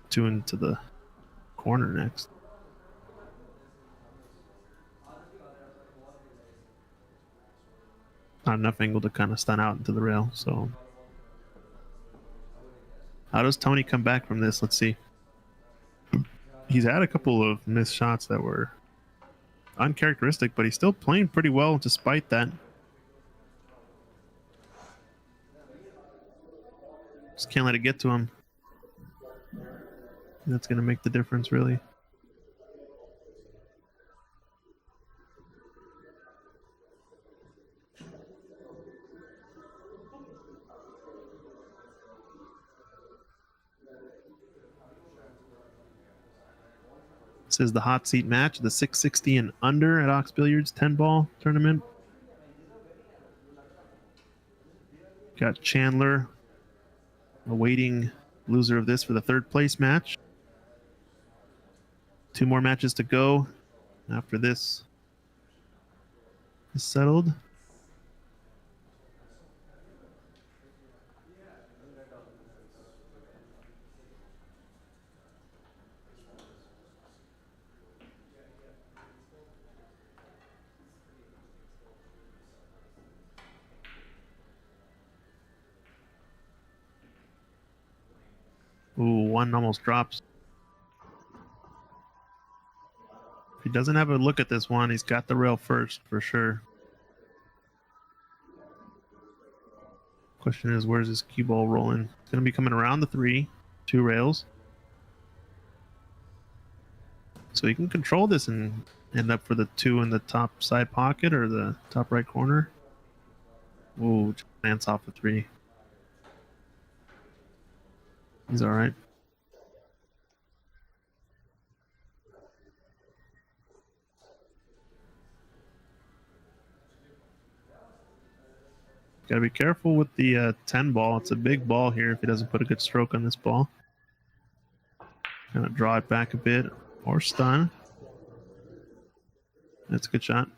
2 into the corner next. Not enough angle to kind of stun out into the rail, so. How does Tony come back from this? Let's see. He's had a couple of missed shots that were uncharacteristic, but he's still playing pretty well despite that. Just can't let it get to him. That's going to make the difference, really. This is the hot seat match, the 660 and under at Ox Billiards 10 ball tournament. Got Chandler awaiting loser of this for the 3rd place match. 2 more matches to go after this is settled. Ooh, 1 almost drops. If he doesn't have a look at this one, he's got the rail first for sure. Question is, where's his cue ball rolling? It's going to be coming around the 3, 2 rails. So he can control this and end up for the 2 in the top side pocket or the top right corner. Ooh, lands off the 3. He's all right. Got to be careful with the 10 ball. It's a big ball here if he doesn't put a good stroke on this ball. Kind of draw it back a bit or stun. That's a good shot.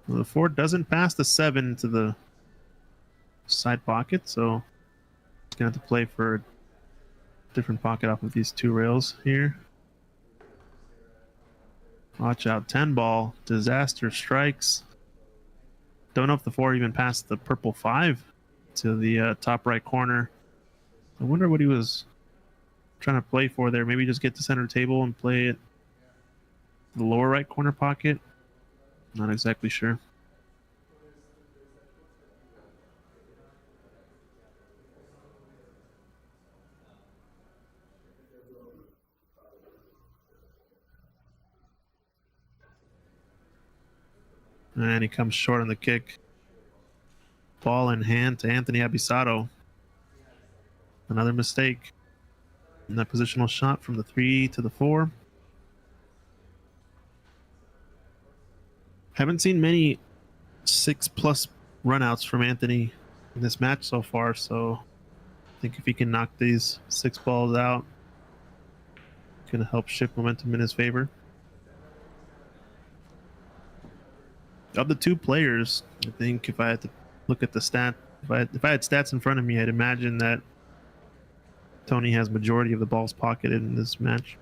Well, the 4 doesn't pass the 7 to the side pocket, so he's going to have to play for a different pocket off of these 2 rails here. Watch out, 10 ball, disaster strikes. Don't know if the 4 even passed the purple 5 to the top right corner. I wonder what he was trying to play for there. Maybe just get to center table and play it the lower right corner pocket. Not exactly sure. And he comes short on the kick. Ball in hand to Anthony Abisato. Another mistake. And that positional shot from the 3 to the 4. Haven't seen many 6+ runouts from Anthony in this match so far, so I think if he can knock these 6 balls out, it's going to help shift momentum in his favor. Of the 2 players, I think if I had to look at the stat, if I had stats in front of me, I'd imagine that Tony has majority of the balls pocketed in this match.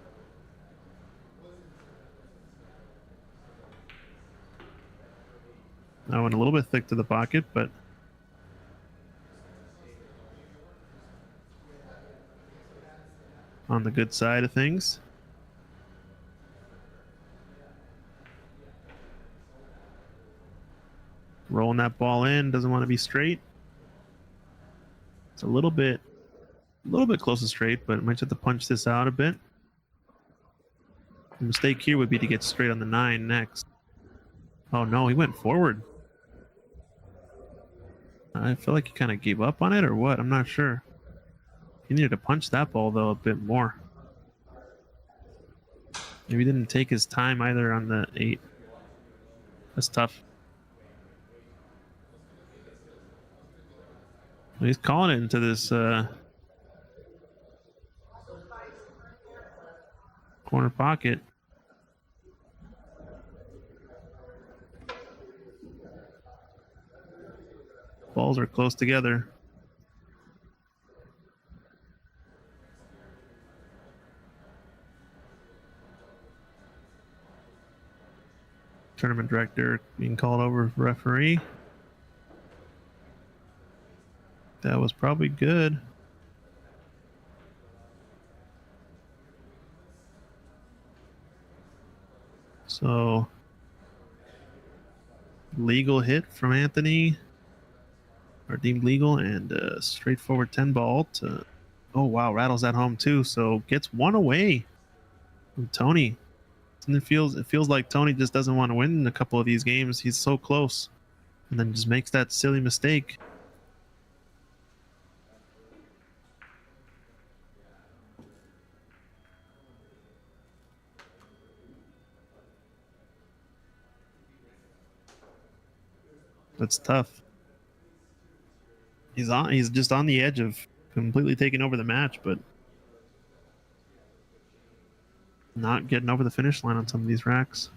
I went a little bit thick to the pocket, but on the good side of things. Rolling that ball in, doesn't want to be straight. It's a little bit close to straight, but might have to punch this out a bit. The mistake here would be to get straight on the 9 next. Oh no, he went forward. I feel like he kind of gave up on it or what, I'm not sure. He needed to punch that ball though a bit more. Maybe he didn't take his time either on the 8. That's tough. He's calling it into this corner pocket. Balls are close together. Tournament director being called over for referee. That was probably good. So, legal hit from Anthony, or deemed legal, and straightforward 10 ball to. Oh wow, rattles that home too. So gets one away from Tony. And it feels like Tony just doesn't want to win in a couple of these games. He's so close, and then just makes that silly mistake. That's tough. He's just on the edge of completely taking over the match, but not getting over the finish line on some of these racks.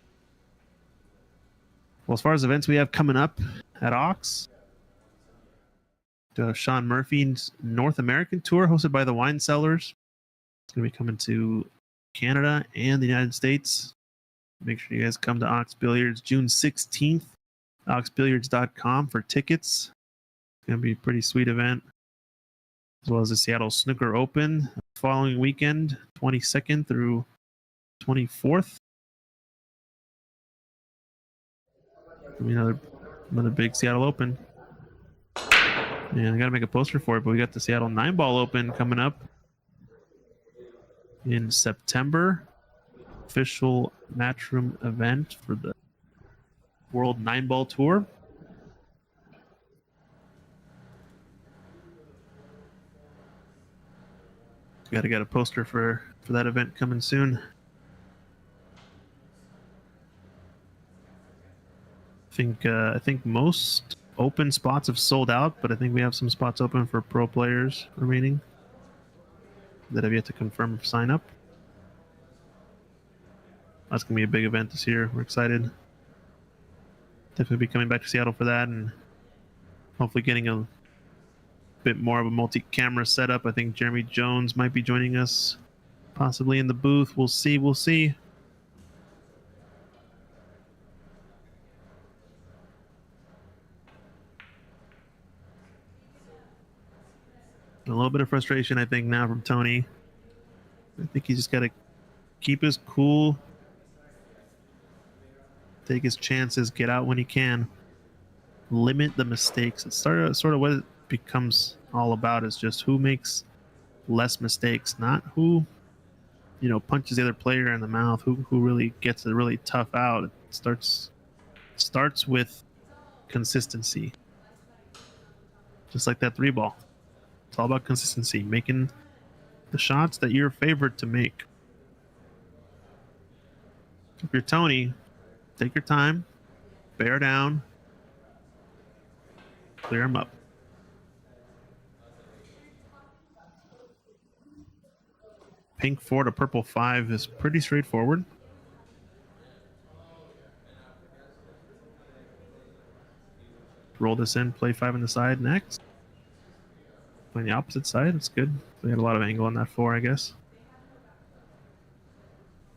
Well, as far as events we have coming up at Ox, Sean Murphy's North American tour hosted by the Wine Cellars. It's going to be coming to Canada and the United States. Make sure you guys come to Ox Billiards June 16th. oxbilliards.com for tickets. It's going to be a pretty sweet event. As well as the Seattle Snooker Open the following weekend, 22nd through 24th. Another big Seattle Open. And I got to make a poster for it, but we got the Seattle 9-Ball Open coming up in September. Official Matchroom event for the World 9-Ball Tour. Got to get a poster for that event coming soon. I think most open spots have sold out, but I think we have some spots open for pro players remaining that have yet to confirm sign up. That's gonna be a big event this year. We're excited. Definitely be coming back to Seattle for that, and hopefully getting a bit more of a multi-camera setup. I think Jeremy Jones might be joining us, possibly in the booth. We'll see. We'll see. A little bit of frustration, I think, now from Tony. I think he's just got to keep his cool, take his chances, get out when he can, limit the mistakes. It's sort of what it becomes all about, is just who makes less mistakes, not who, punches the other player in the mouth, who really gets a really tough out. It starts with consistency. Just like that 3-ball. It's all about consistency, making the shots that you're favored to make. If you're Tony, take your time, bear down, clear them up. Pink 4 to purple 5 is pretty straightforward. Roll this in, play 5 on the side next. On the opposite side, it's good. We had a lot of angle on that 4, I guess.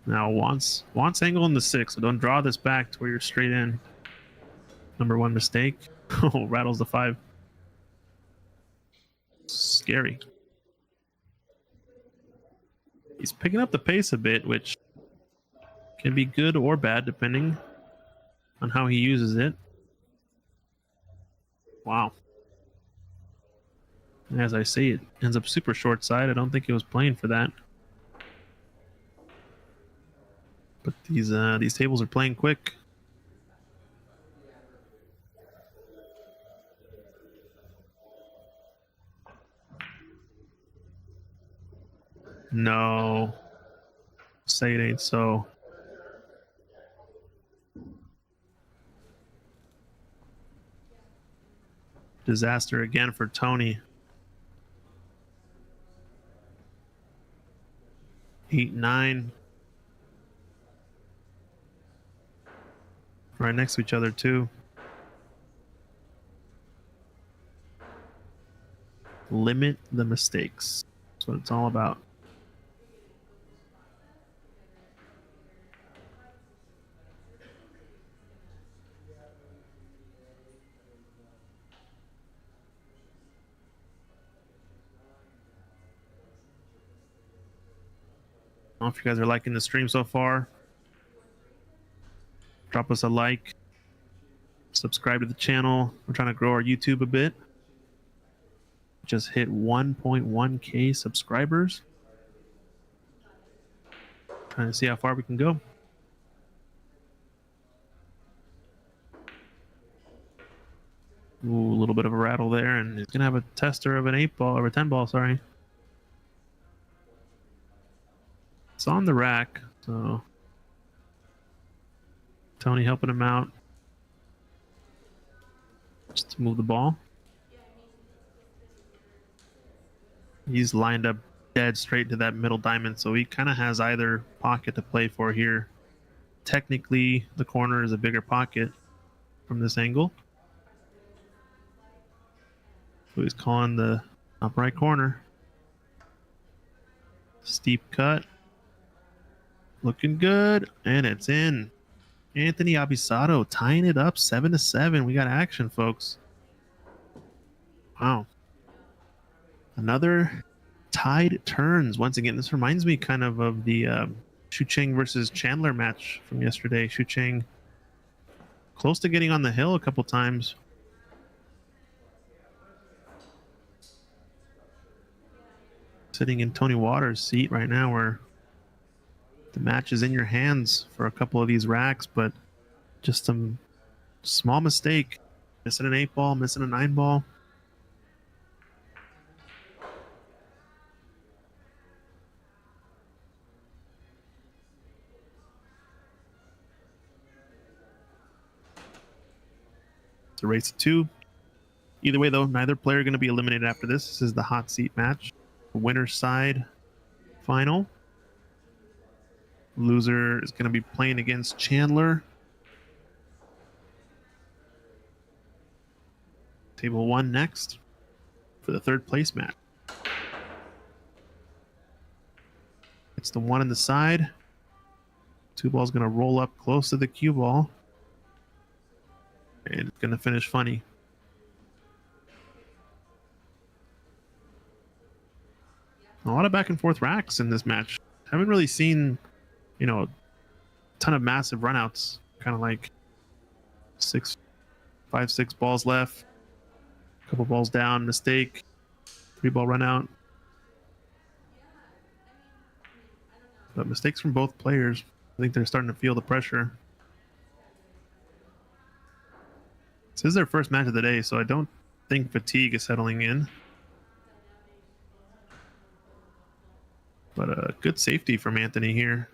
Now wants angle in the 6, so don't draw this back to where you're straight in. Number 1 mistake. Oh, rattles the 5. Scary. He's picking up the pace a bit, which can be good or bad depending on how he uses it. Wow. As I say, it ends up super short side. I don't think he was playing for that. But these tables are playing quick. No. Say it ain't so. Disaster again for Tony. 8-9. Right next to each other too. Limit the mistakes. That's what it's all about. I don't know if you guys are liking the stream so far. Drop us a like. Subscribe to the channel. We're trying to grow our YouTube a bit. Just hit 1.1k subscribers. Trying to see how far we can go. Ooh, a little bit of a rattle there, and he's gonna have a tester of an 8-ball or a 10-ball. Sorry. It's on the rack, so Tony helping him out just to move the ball. He's lined up dead straight to that middle diamond, so he kind of has either pocket to play for here. Technically, the corner is a bigger pocket from this angle. So he's calling the top right corner. Steep cut. Looking good, and it's in. Anthony Abisato tying it up 7-7. We got action, folks. Wow. Another tied turns. Once again, this reminds me kind of the Shu Cheng versus Chandler match from yesterday. Shu Cheng close to getting on the hill a couple times. Sitting in Tony Waters' seat right now, where the match is in your hands for a couple of these racks, but just some small mistake. Missing an 8-ball, missing a 9-ball. It's a race of 2. Either way, though, neither player going to be eliminated after this. This is the hot seat match. The winner's side final. Loser is going to be playing against Chandler. Table 1 next for the 3rd place match. It's the 1 on the side. 2 ball's going to roll up close to the cue ball. And it's going to finish funny. A lot of back and forth racks in this match. Haven't really seen, you know, a ton of massive runouts. Kind of like 5, 6 balls left. A couple balls down, mistake. 3-ball run out. But mistakes from both players. I think they're starting to feel the pressure. This is their first match of the day, so I don't think fatigue is settling in. But a good safety from Anthony here.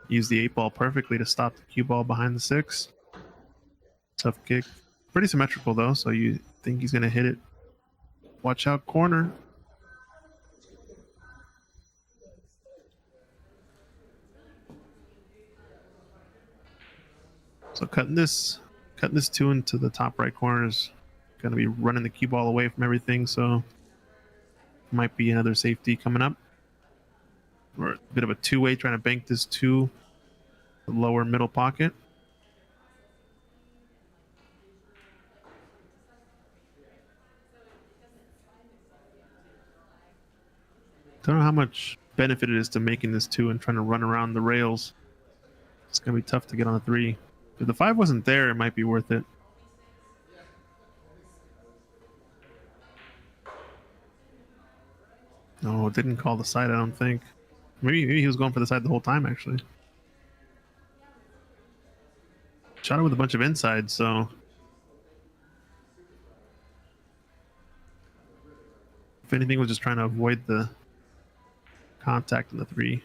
Used the 8-ball perfectly to stop the cue ball behind the 6. Tough kick. Pretty symmetrical though, so you think he's going to hit it. Watch out, corner. So cutting this 2 into the top right corner is going to be running the cue ball away from everything, so might be another safety coming up. Or a bit of a 2-way trying to bank this 2 the lower middle pocket. Don't know how much benefit it is to making this 2 and trying to run around the rails. It's going to be tough to get on the 3. If the 5 wasn't there, it might be worth it. No, it didn't call the side, I don't think. Maybe he was going for the side the whole time, actually. Shot it with a bunch of inside, so... If anything, was just trying to avoid the contact in the 3.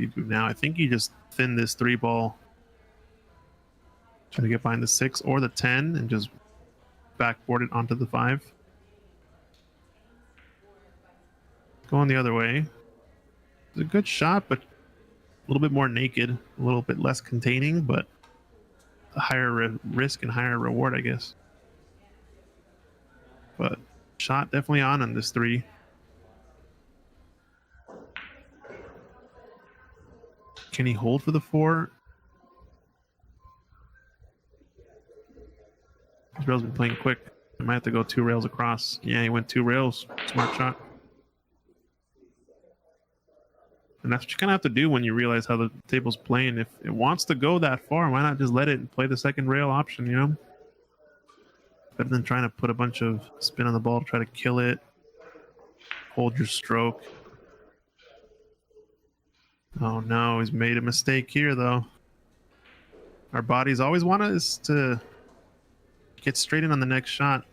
you do now? I think you just thin this 3-ball. Try to get behind the 6 or the 10 and just backboard it onto the 5. Going the other way. It's a good shot, but a little bit more naked, a little bit less containing, but a higher risk and higher reward, I guess. But shot definitely on this 3. Can he hold for the 4? This rail's been playing quick. I might have to go 2 rails across. Yeah, he went 2 rails. Smart shot. And that's what you kind of have to do when you realize how the table's playing. If it wants to go that far, why not just let it and play the second rail option, you know? Better than trying to put a bunch of spin on the ball to try to kill it. Hold your stroke. Oh no, he's made a mistake here though. Our bodies always want us to get straight in on the next shot.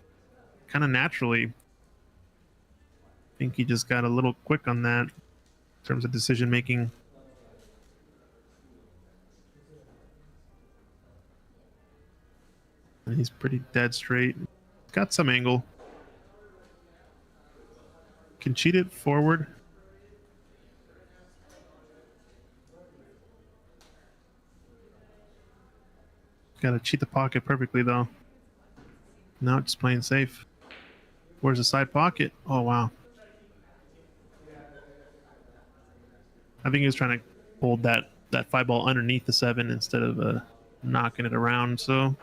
Kind of naturally. I think he just got a little quick on that in terms of decision making. And he's pretty dead straight. Got some angle. Can cheat it forward. Gotta cheat the pocket perfectly though. No, just playing safe. Where's the side pocket? Oh wow. I think he was trying to hold that 5-ball underneath the 7 instead of knocking it around. So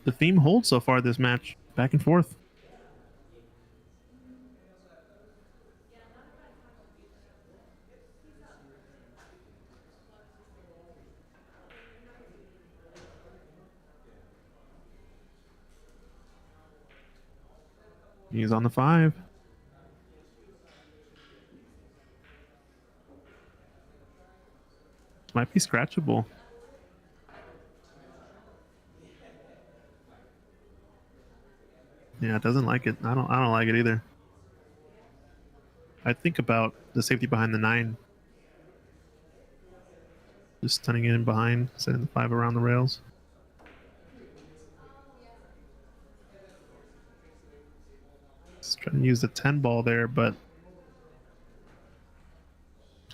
the theme holds so far this match. Back and forth. He's on the 5. Might be scratchable. Yeah, it doesn't like it. I don't like it either. I think about the safety behind the 9. Just stunning it in behind, setting the 5 around the rails. Just trying to use the 10 ball there, but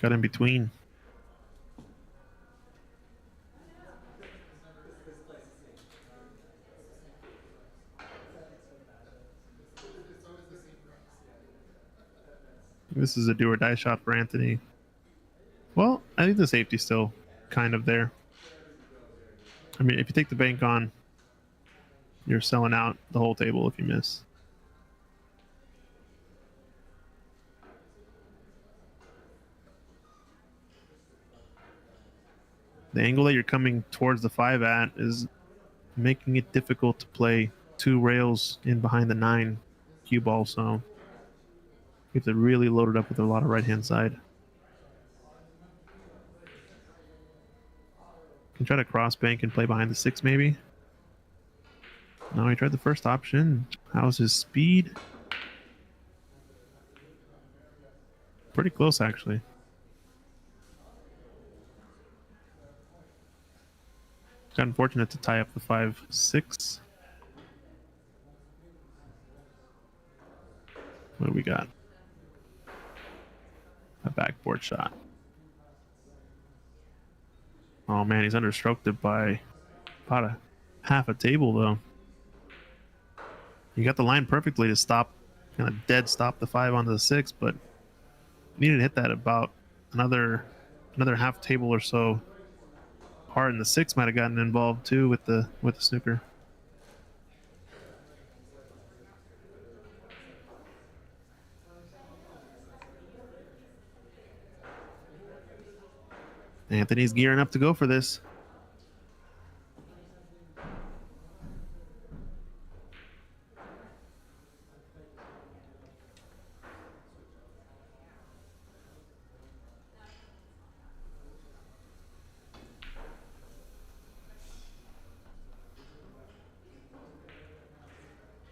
got in between. This is a do or die shot for Anthony. Well, I think the safety's still kind of there. I mean, if you take the bank on, you're selling out the whole table if you miss. The angle that you're coming towards the 5 at is making it difficult to play 2 rails in behind the 9 cue ball, so you have to really load it up with a lot of right-hand side. Can try to cross bank and play behind the 6 maybe. No, he tried the first option. How's his speed? Pretty close actually. Got unfortunate to tie up the 5-6. What do we got? A backboard shot. Oh man, he's understroked it by about a half a table though. You got the line perfectly to stop, kind of dead stop the 5 onto the 6, but needed to hit that about another half table or so hard, and the 6 might have gotten involved too with the snooker. Anthony's gearing up to go for this.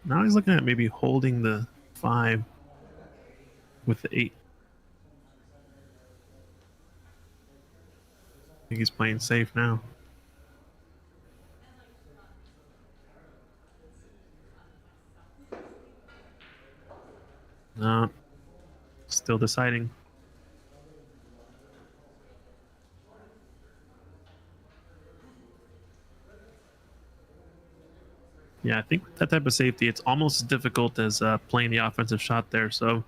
Now he's looking at maybe holding the 5 with the 8. I think he's playing safe now. No, still deciding. Yeah, I think with that type of safety, it's almost as difficult as playing the offensive shot there. So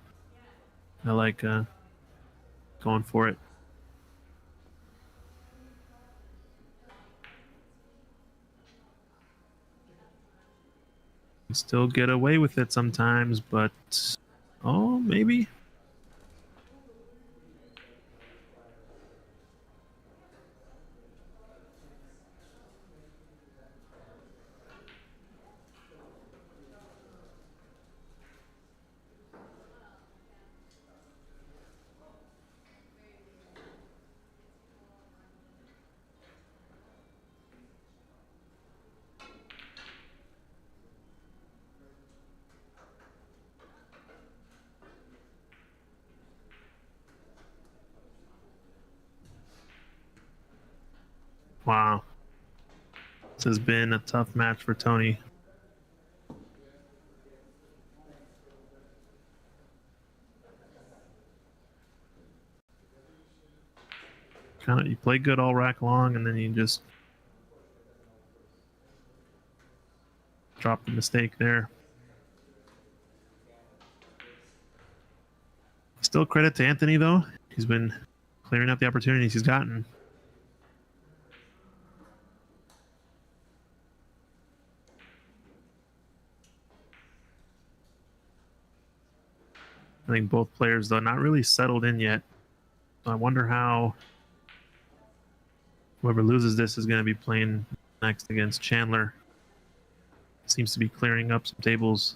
I like going for it. You still get away with it sometimes, but oh, maybe. Wow. This has been a tough match for Tony. Kind of, you play good all rack long, and then you just drop the mistake there. Still credit to Anthony, though. He's been clearing out the opportunities he's gotten. I think both players, though, not really settled in yet. So I wonder how whoever loses this is going to be playing next against Chandler. Seems to be clearing up some tables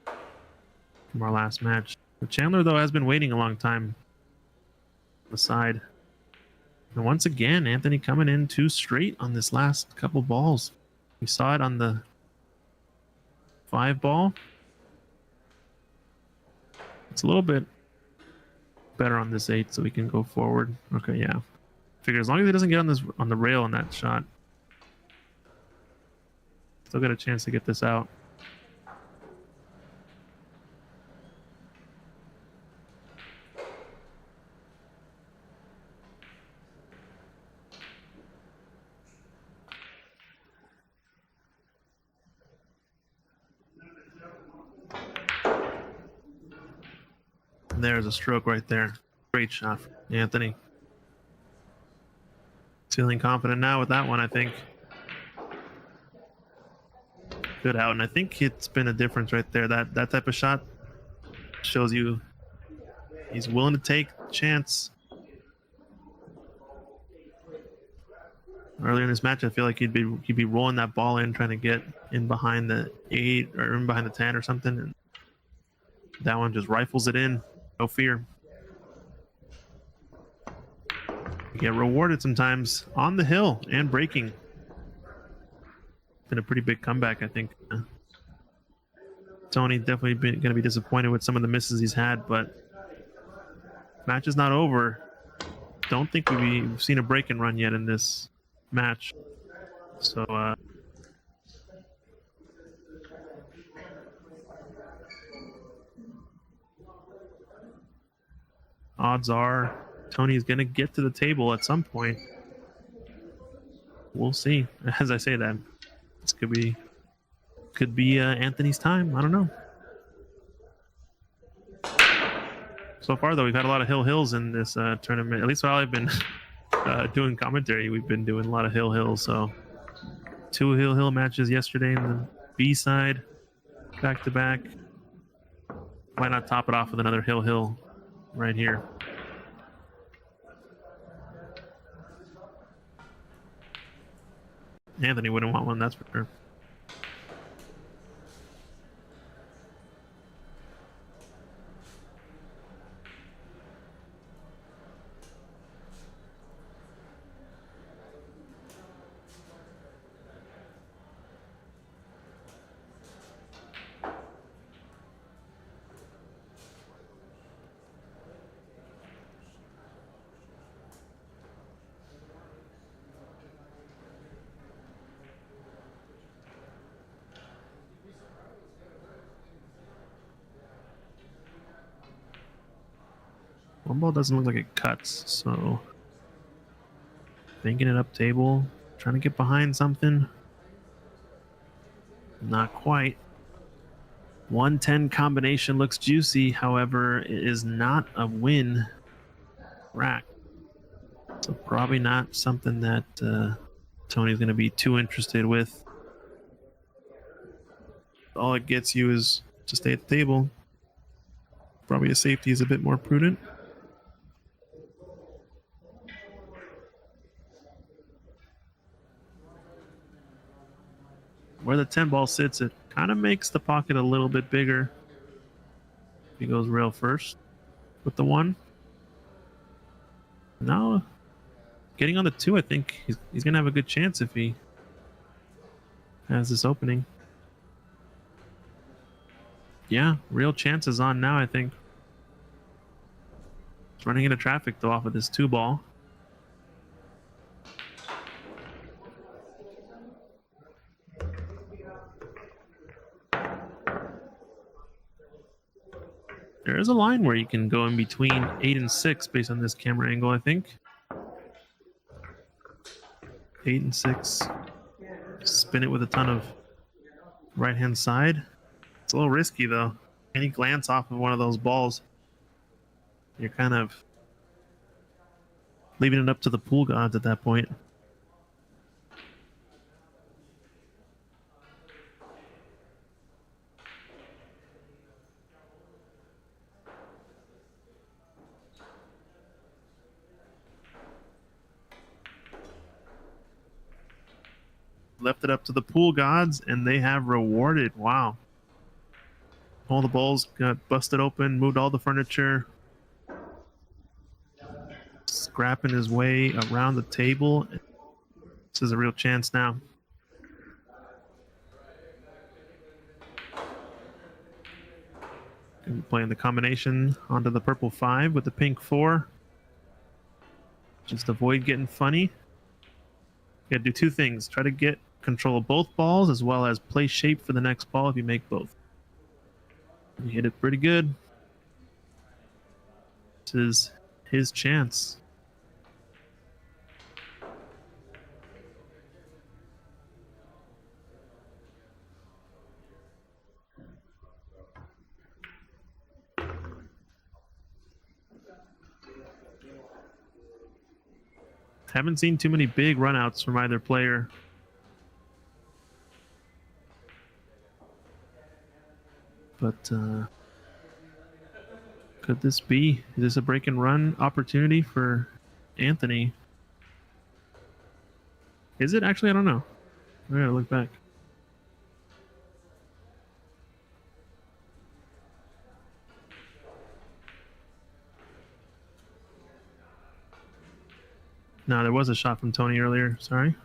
from our last match. But Chandler, though, has been waiting a long time on the side. And once again, Anthony coming in too straight on this last couple balls. We saw it on the 5 ball. It's a little bit better on this 8, so we can go forward. Okay, yeah. Figure as long as he doesn't get on the rail on that shot, still got a chance to get this out. And there's a stroke right there. Great shot from Anthony. Feeling confident now with that one, I think. Good out, and I think it's been a difference right there. That type of shot shows you he's willing to take a chance. Earlier in this match, I feel like he'd be rolling that ball in, trying to get in behind the 8 or in behind the 10 or something, and that one just rifles it in. No fear. You get rewarded sometimes on the hill and breaking. Been a pretty big comeback, I think. Tony definitely going to be disappointed with some of the misses he's had, but match is not over. Don't think we've seen a break and run yet in this match. So odds are Tony's going to get to the table at some point. We'll see. As I say that, this could be Anthony's time. I don't know. So far, though, we've had a lot of hills in this tournament. At least while I've been doing commentary, we've been doing a lot of hills. So 2 hill matches yesterday in the B side, back to back. Why not top it off with another hill right here? Anthony wouldn't want one, that's for sure. One ball doesn't look like it cuts, so banking it up table, trying to get behind something. Not quite. 110 combination looks juicy, however, it is not a win rack. So probably not something that Tony's going to be too interested with. All it gets you is to stay at the table. Probably a safety is a bit more prudent. Where the 10 ball sits, it kind of makes the pocket a little bit bigger. He goes rail first with the 1. Now, getting on the 2, I think he's going to have a good chance if he has this opening. Yeah, real chances on now, I think. He's running into traffic, though, off of this 2 ball. There is a line where you can go in between 8 and 6 based on this camera angle, I think. 8 and 6. Spin it with a ton of right-hand side. It's a little risky, though. Any glance off of one of those balls, you're kind of leaving it up to the pool gods at that point. Left it up to the pool gods, and they have rewarded. Wow. All the balls got busted open, moved all the furniture. Scrapping his way around the table. This is a real chance now. Playing the combination onto the purple 5 with the pink 4. Just avoid getting funny. You gotta do 2 things. Try to get control of both balls as well as play shape for the next ball if you make both. You hit it pretty good. This is his chance. Haven't seen too many big runouts from either player. But could this be? Is this a break and run opportunity for Anthony? Is it? Actually, I don't know. I gotta look back. No, there was a shot from Tony earlier. Sorry.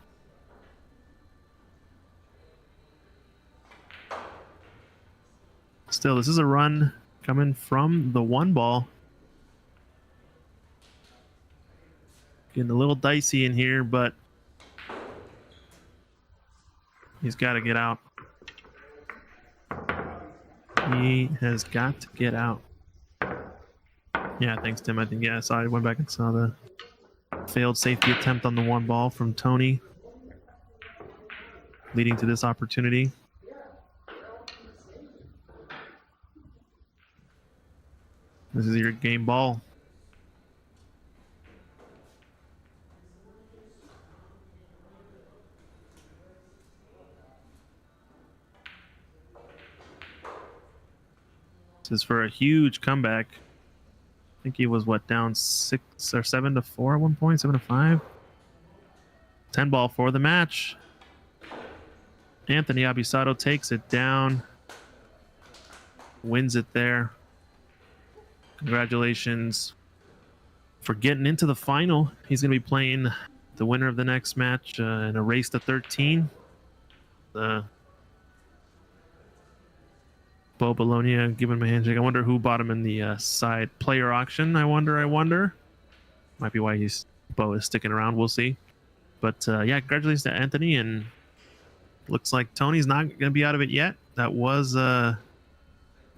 Still, this is a run coming from the 1 ball. Getting a little dicey in here, but he's got to get out. He has got to get out. Yeah, thanks, Tim. I think, yeah, I saw. I went back and saw the failed safety attempt on the 1 ball from Tony, leading to this opportunity. This is your game ball. This is for a huge comeback. I think he was down 6 or 7 to 4 at one point, 7 to 5. 10 ball for the match. Anthony Abisato takes it down, wins it there. Congratulations for getting into the final. He's going to be playing the winner of the next match in a race to 13. The Bo Bologna giving him a handshake. I wonder who bought him in the side player auction. I wonder. Might be why Bo is sticking around. We'll see. But yeah, congratulations to Anthony. And looks like Tony's not going to be out of it yet. That was the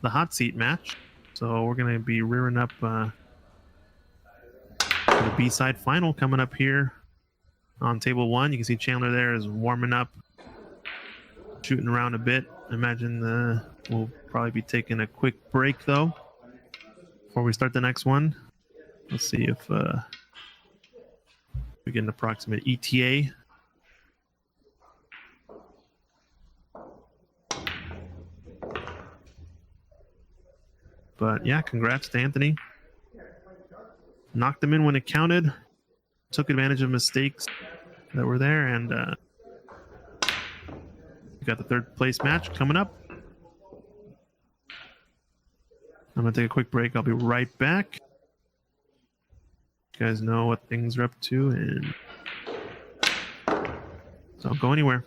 hot seat match. So we're going to be rearing up The B-side final coming up here on table 1. You can see Chandler there is warming up, shooting around a bit. I imagine we'll probably be taking a quick break though before we start the next one. Let's see if we get an approximate ETA. But yeah, congrats to Anthony. Knocked him in when it counted. Took advantage of mistakes that were there, and we got the 3rd place match coming up. I'm going to take a quick break. I'll be right back. You guys know what things are up to, and so don't go anywhere.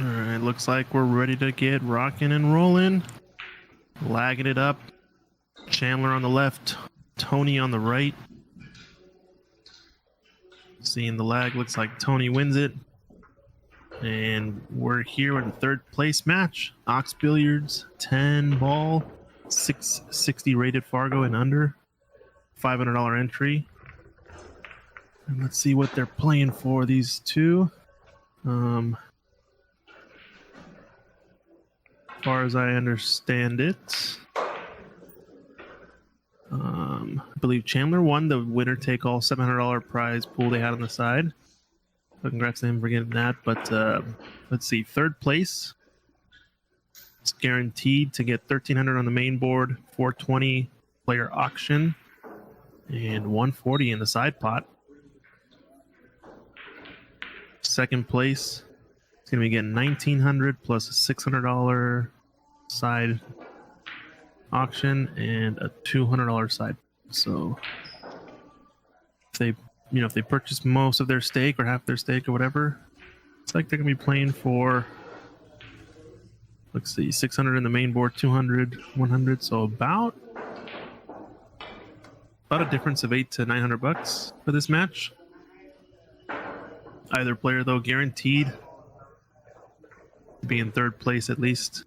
All right, looks like we're ready to get rocking and rolling. Lagging it up. Chandler on the left, Tony on the right. Seeing the lag, looks like Tony wins it. And we're here with a third place match. Ox Billiards, 10 ball, 660 rated Fargo and under. $500 entry. And let's see what they're playing for, these two. As far as I understand it, I believe Chandler won the winner take all $700 prize pool they had on the side. So congrats to him for getting that. But let's see, third place. It's guaranteed to get $1,300 on the main board, $420 player auction, and $140 in the side pot. Second place, it's going to be getting $1,900 plus a $600 side auction and a $200 side. So if they purchase most of their stake or half their stake or whatever, it's like they're going to be playing for, let's see, 600 in the main board, 200, 100. So about a difference of $800 to $900 for this match. Either player, though, guaranteed to be in third place at least.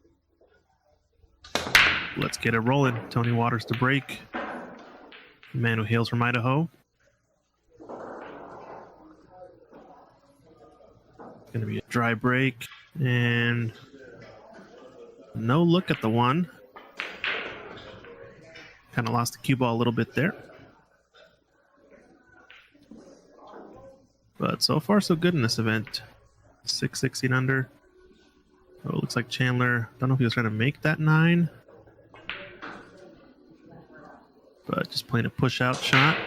Let's get it rolling. Tony Waters to break. The man who hails from Idaho. It's going to be a dry break. And no look at the one. Kind of lost the cue ball a little bit there. But so far, so good in this event. 616 under. Oh, it looks like Chandler, don't know if he was trying to make that 9. But just playing a push-out shot.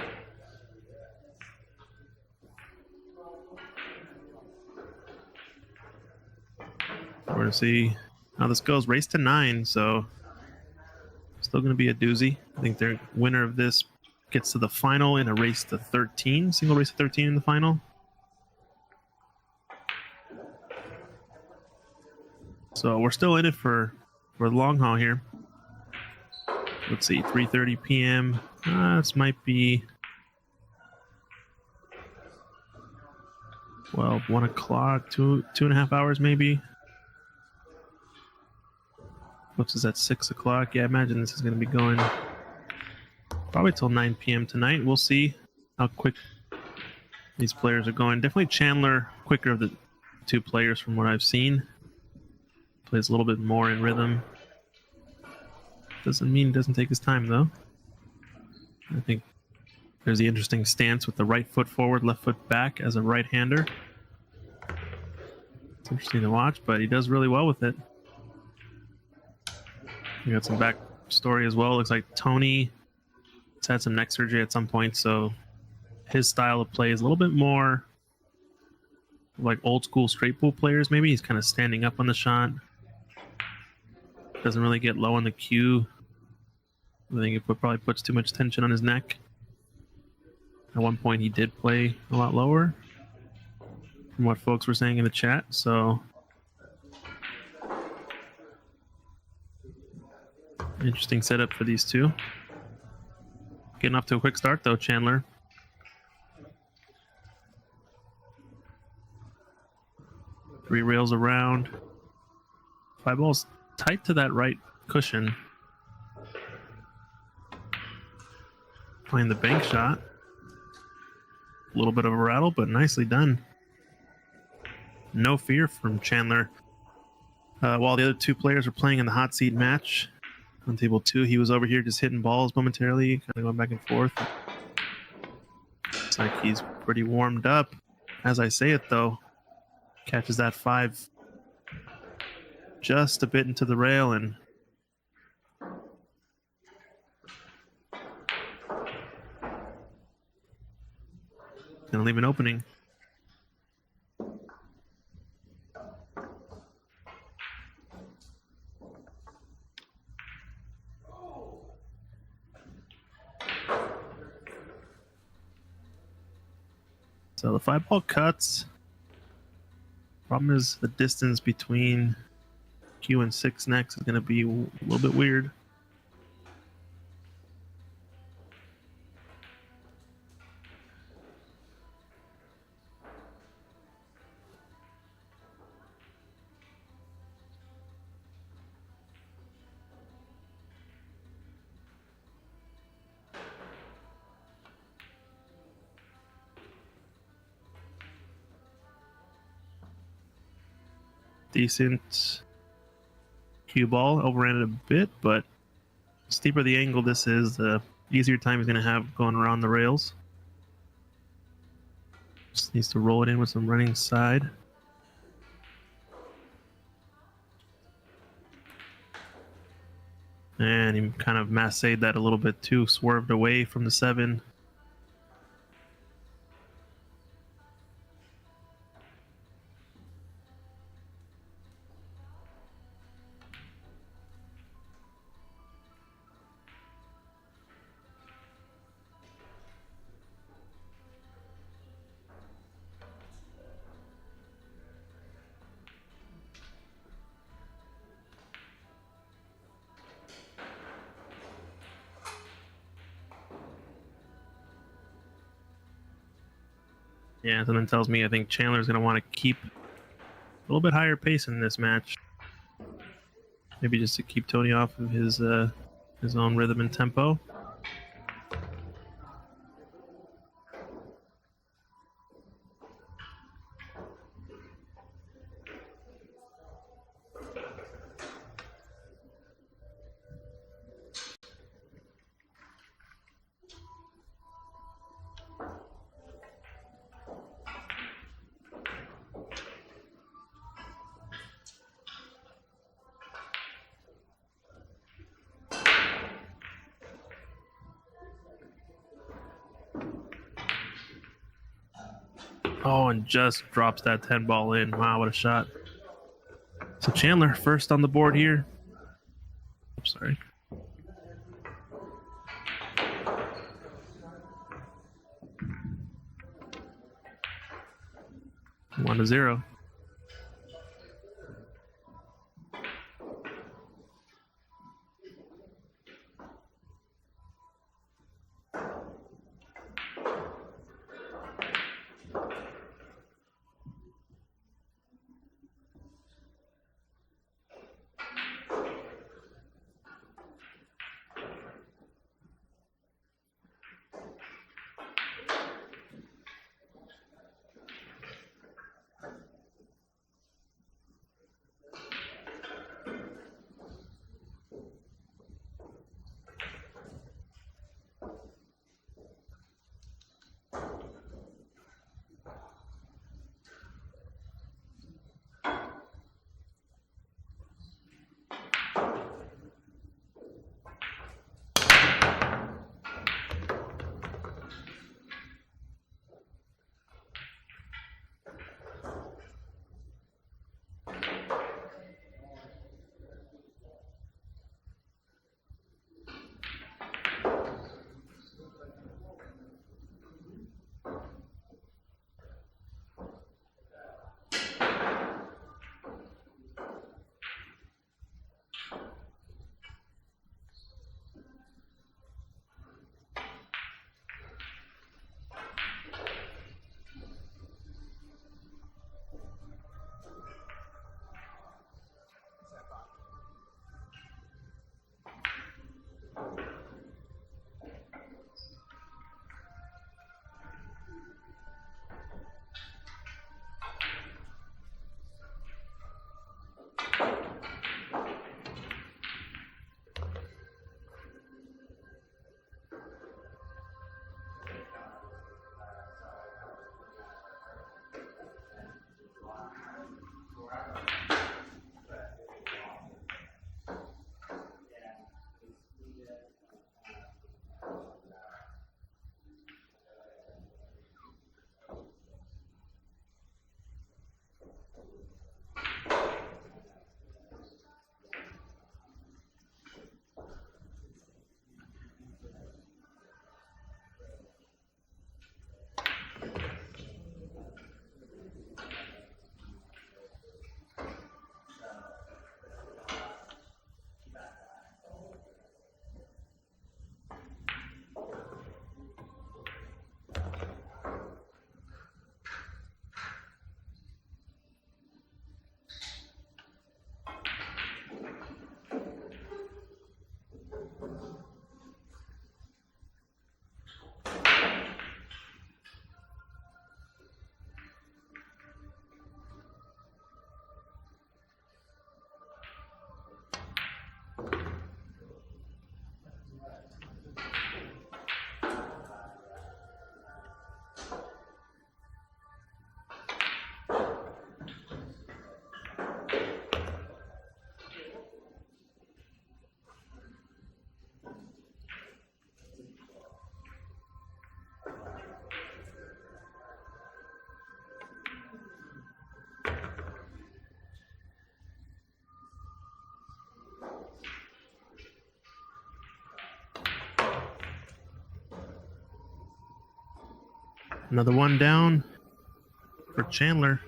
We're going to see how this goes. Race to 9, so still going to be a doozy. I think their winner of this gets to the final in a race to 13. Single race to 13 in the final. So we're still in it for the long haul here. Let's see, 3:30 p.m. This might be 1 o'clock, 2.5 hours maybe. Whoops, is at 6 o'clock? Yeah, I imagine this is going to be going probably till 9 p.m. tonight. We'll see how quick these players are going. Definitely Chandler, quicker of the two players from what I've seen. Plays a little bit more in rhythm. Doesn't mean he doesn't take his time, though. I think there's the interesting stance with the right foot forward, left foot back as a right-hander. It's interesting to watch, but he does really well with it. We got some back story as well. Looks like Tony has had some neck surgery at some point, so his style of play is a little bit more like old school straight pool players, maybe. He's kind of standing up on the shot. Doesn't really get low on the cue. I think it probably puts too much tension on his neck. At one point, he did play a lot lower, from what folks were saying in the chat. So, interesting setup for these two. Getting off to a quick start, though, Chandler. Three rails around. 5 balls tight to that right cushion. Playing the bank shot. A little bit of a rattle, but nicely done. No fear from Chandler. While the other two players were playing in the hot seat match on table 2, he was over here just hitting balls momentarily, kind of going back and forth. Looks like he's pretty warmed up. As I say it, though, catches that 5 just a bit into the rail and gonna leave an opening. So the 5 ball cuts. Problem is the distance between Q and 6 next is going to be a little bit weird. Decent cue ball, overran it a bit, but steeper the angle this is, the easier time he's going to have going around the rails. Just needs to roll it in with some running side. And he kind of massaged that a little bit too, swerved away from the 7. Yeah, something tells me I think Chandler's going to want to keep a little bit higher pace in this match. Maybe just to keep Tony off of his own rhythm and tempo. Oh, and just drops that 10 ball in. Wow, what a shot. So Chandler first on the board here. Oops, sorry. One to 0. Another one down for Chandler.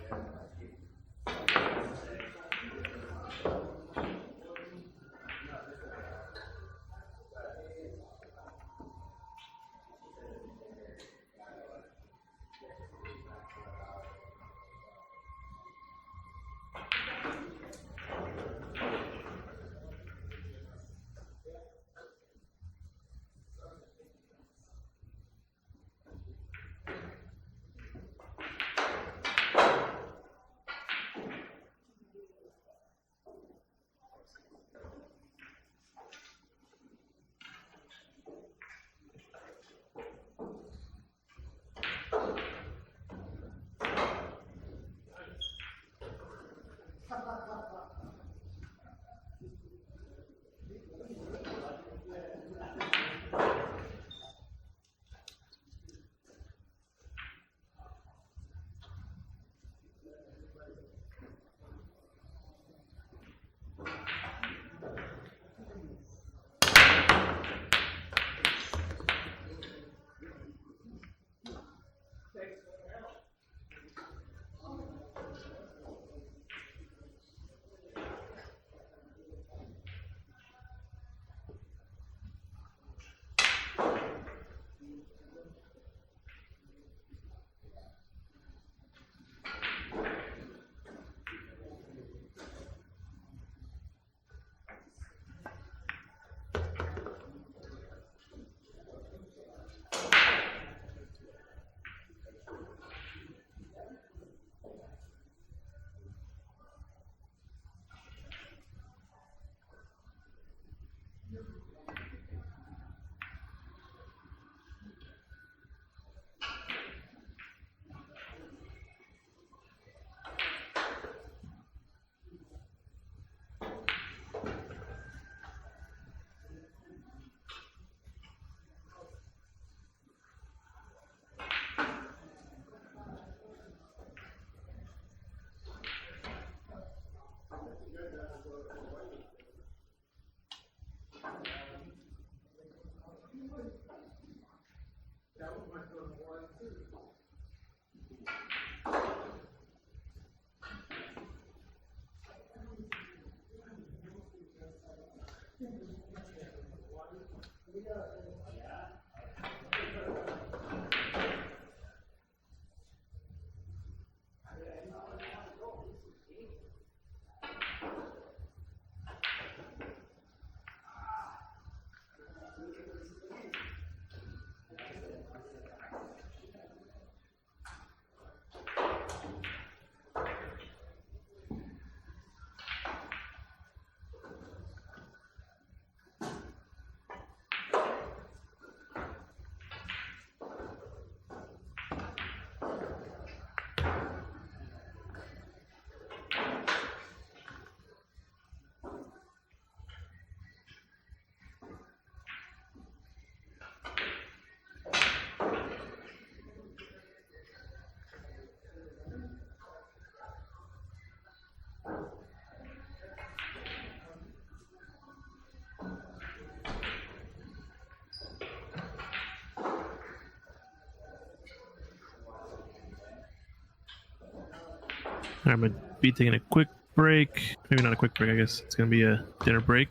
I'm going to be taking a quick break. Maybe not a quick break, I guess. It's going to be a dinner break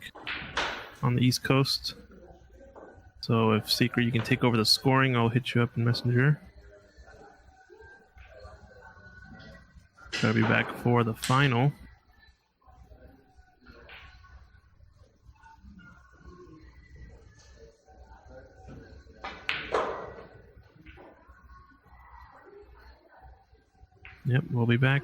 on the East Coast. So if Secret, you can take over the scoring, I'll hit you up in Messenger. Gotta be back for the final. Yep, we'll be back.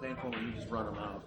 painful when you just run them out.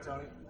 ahead, Tony.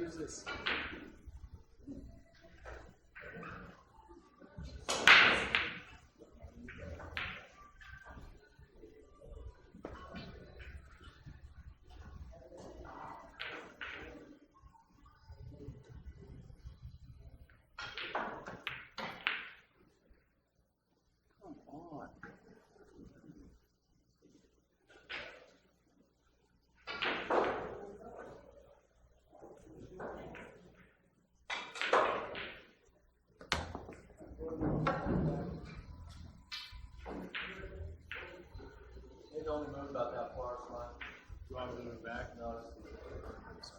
Who's this? Come on. It only moved about that far, it's fine. You want me to move back? No, it's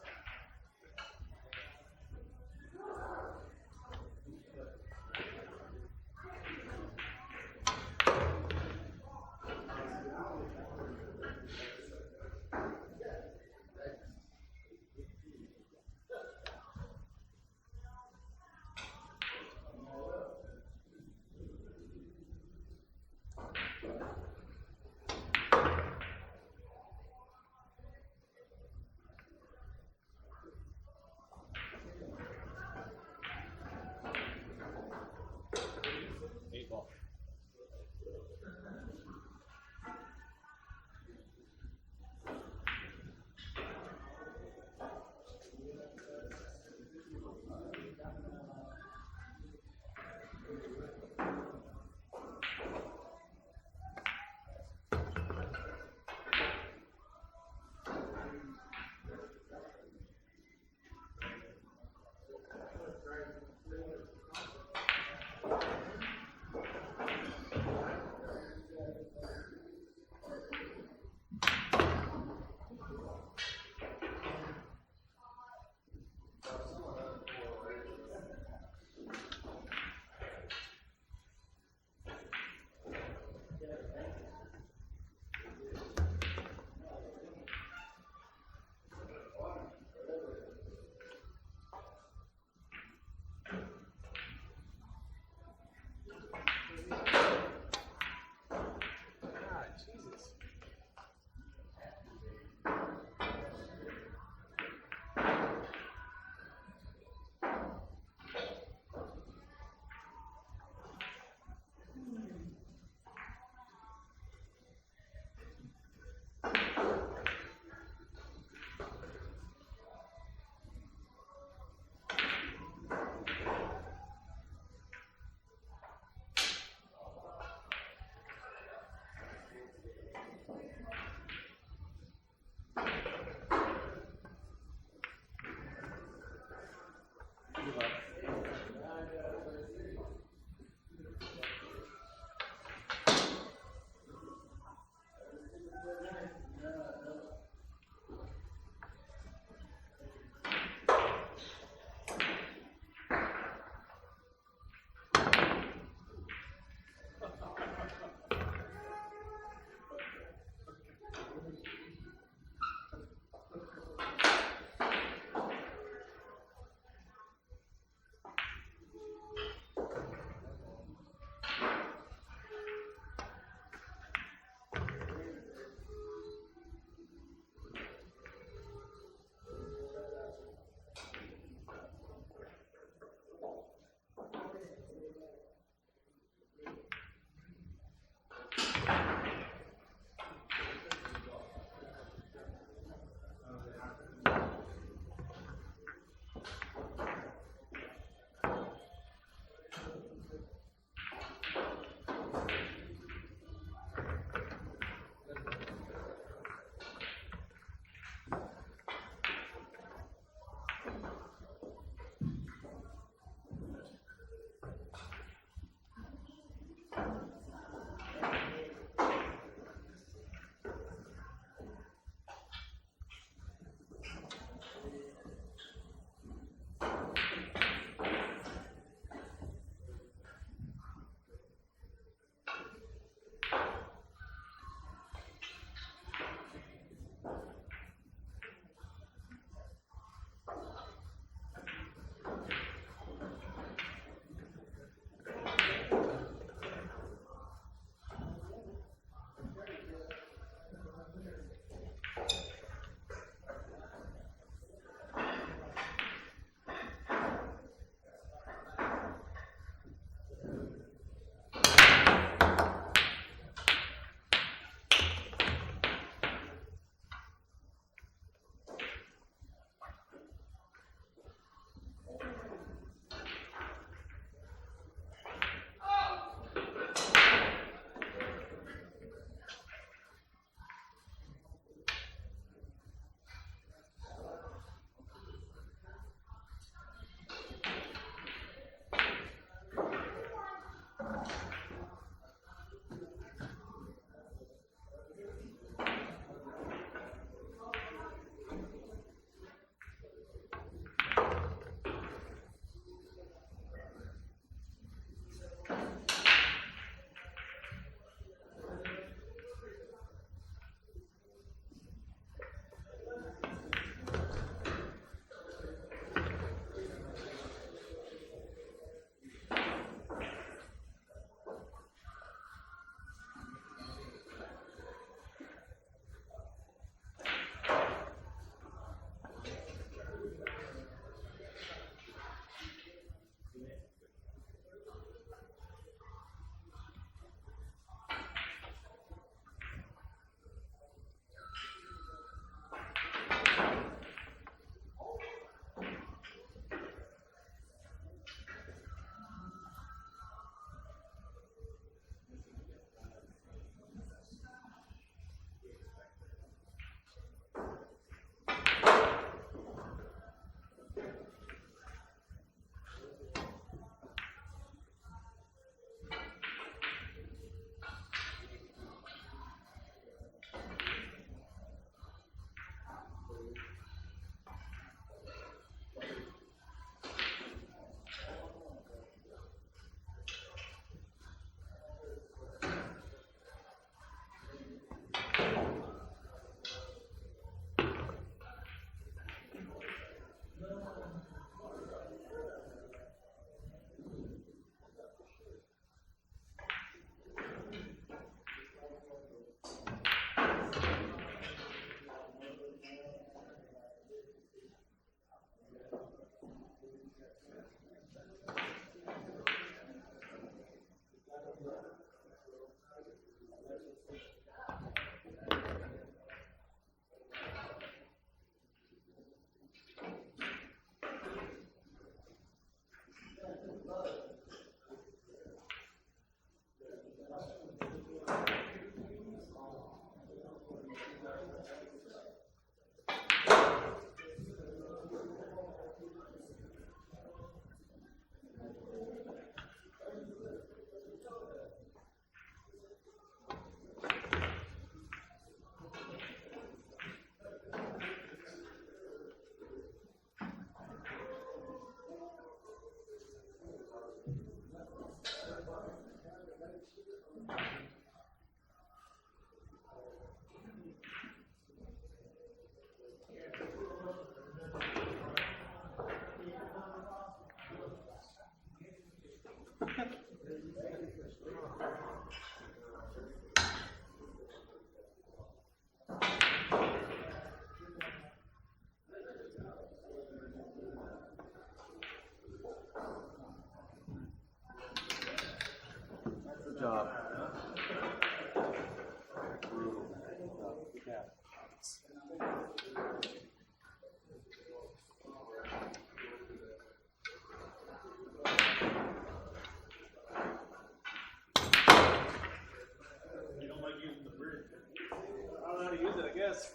how to use it, I guess.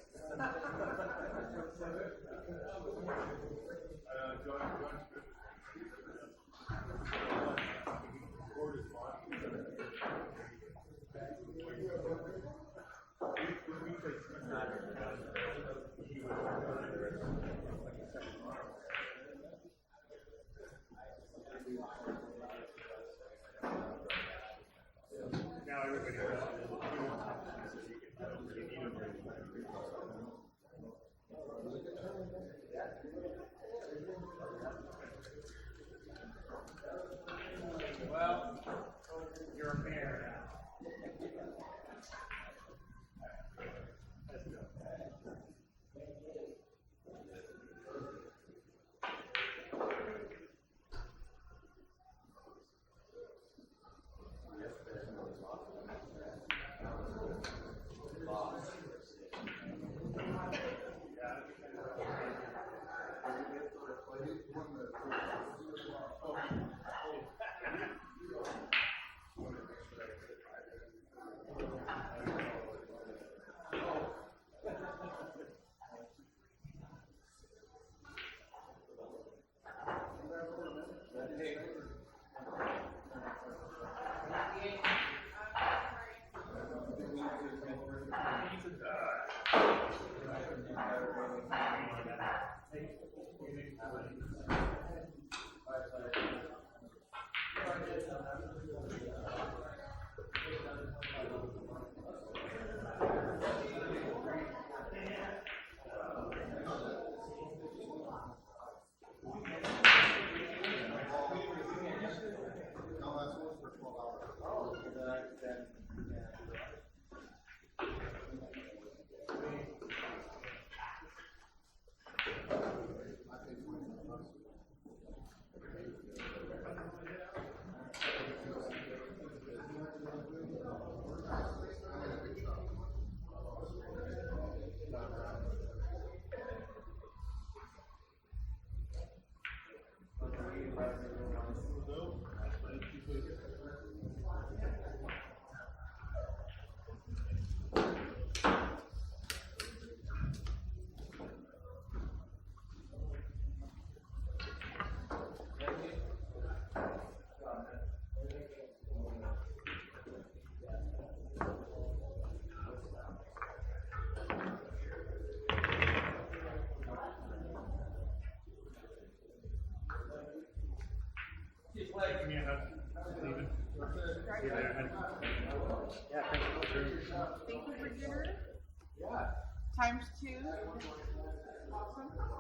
Now everybody well, you're a mayor now. Give me a hug. Leaving. See you later, honey. Yeah, thank you. Thank you for dinner. Yeah. Times 2. Awesome.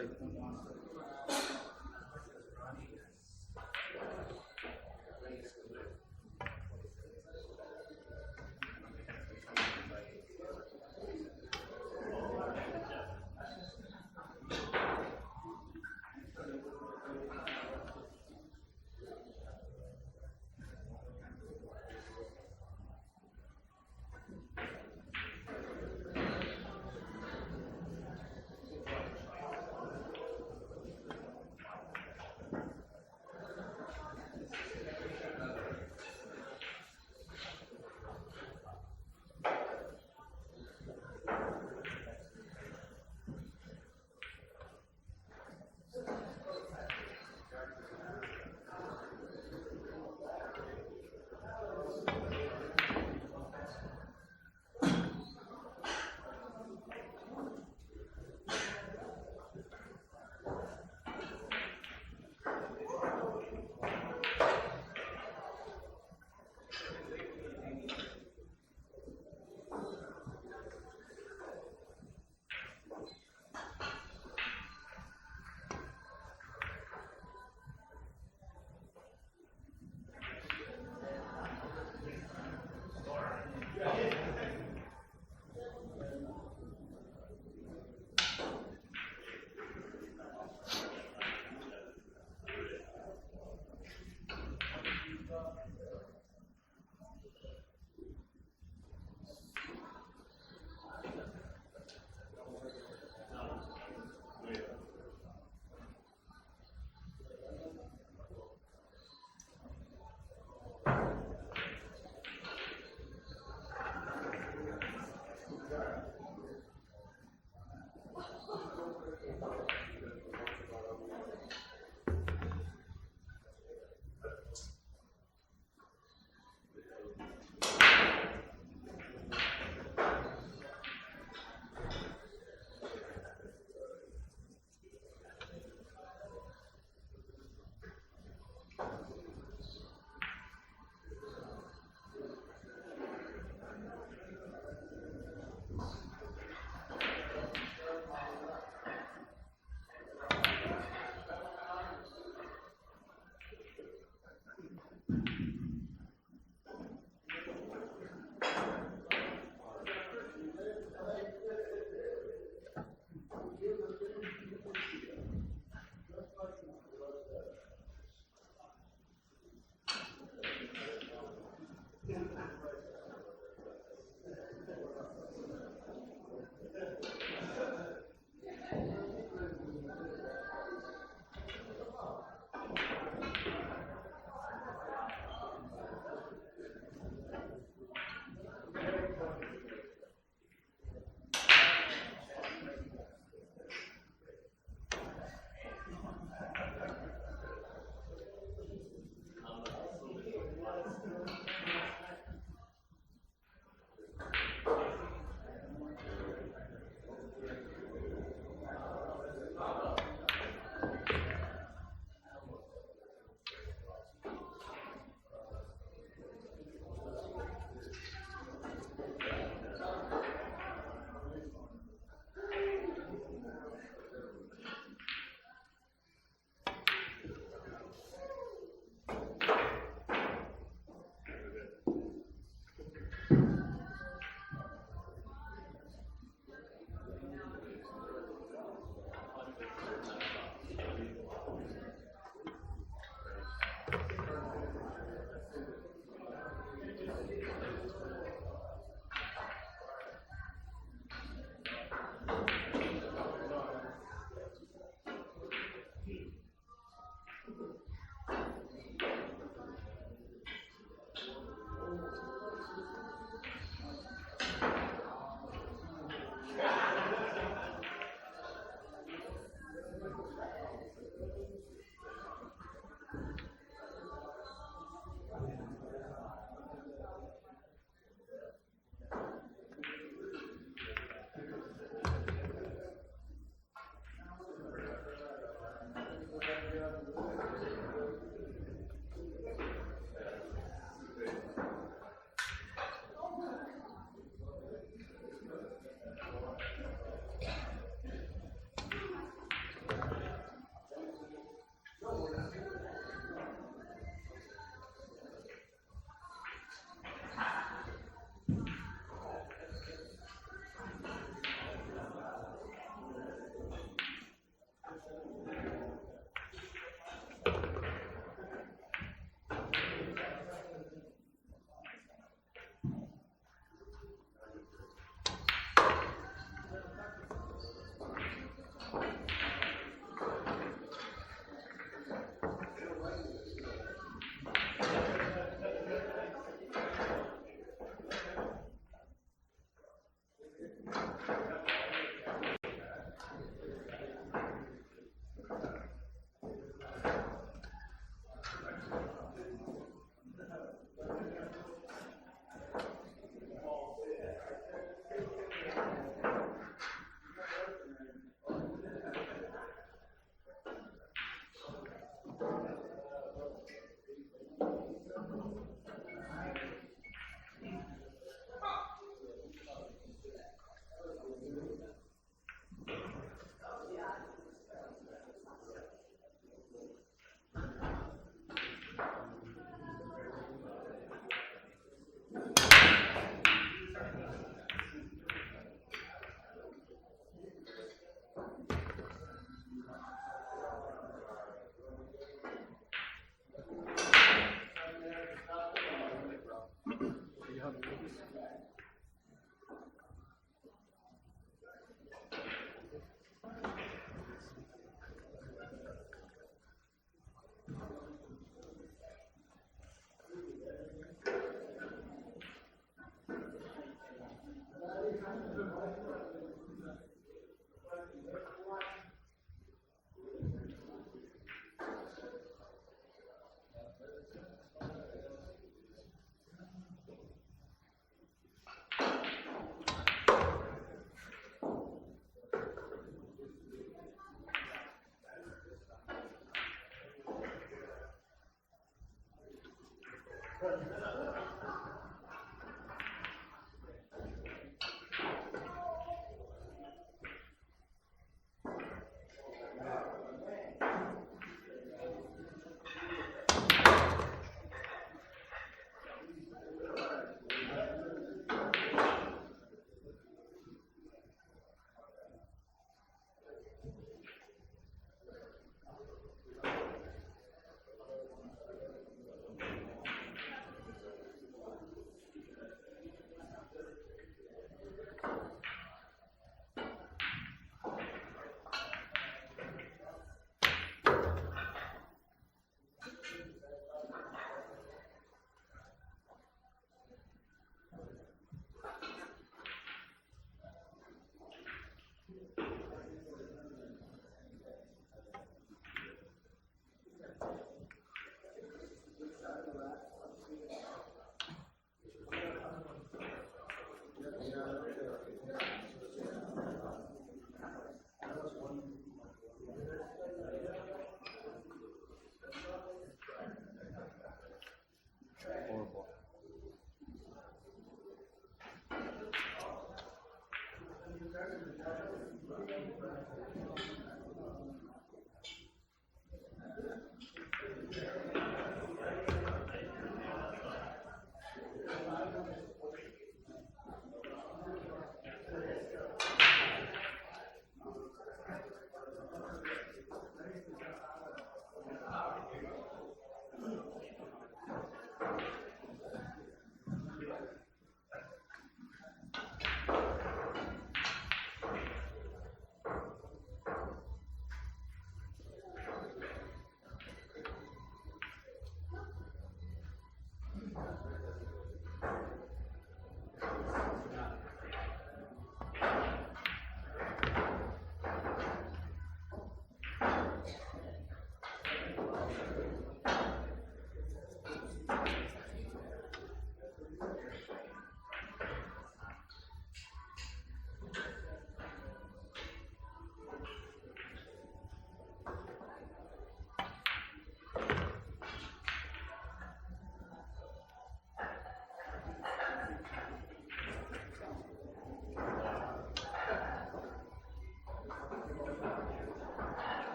take.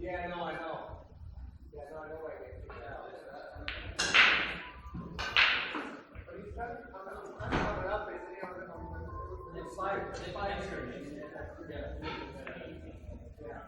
Yeah, no, I know. Yeah, no, I know where I get to. But he's coming up, it's five years. Yeah.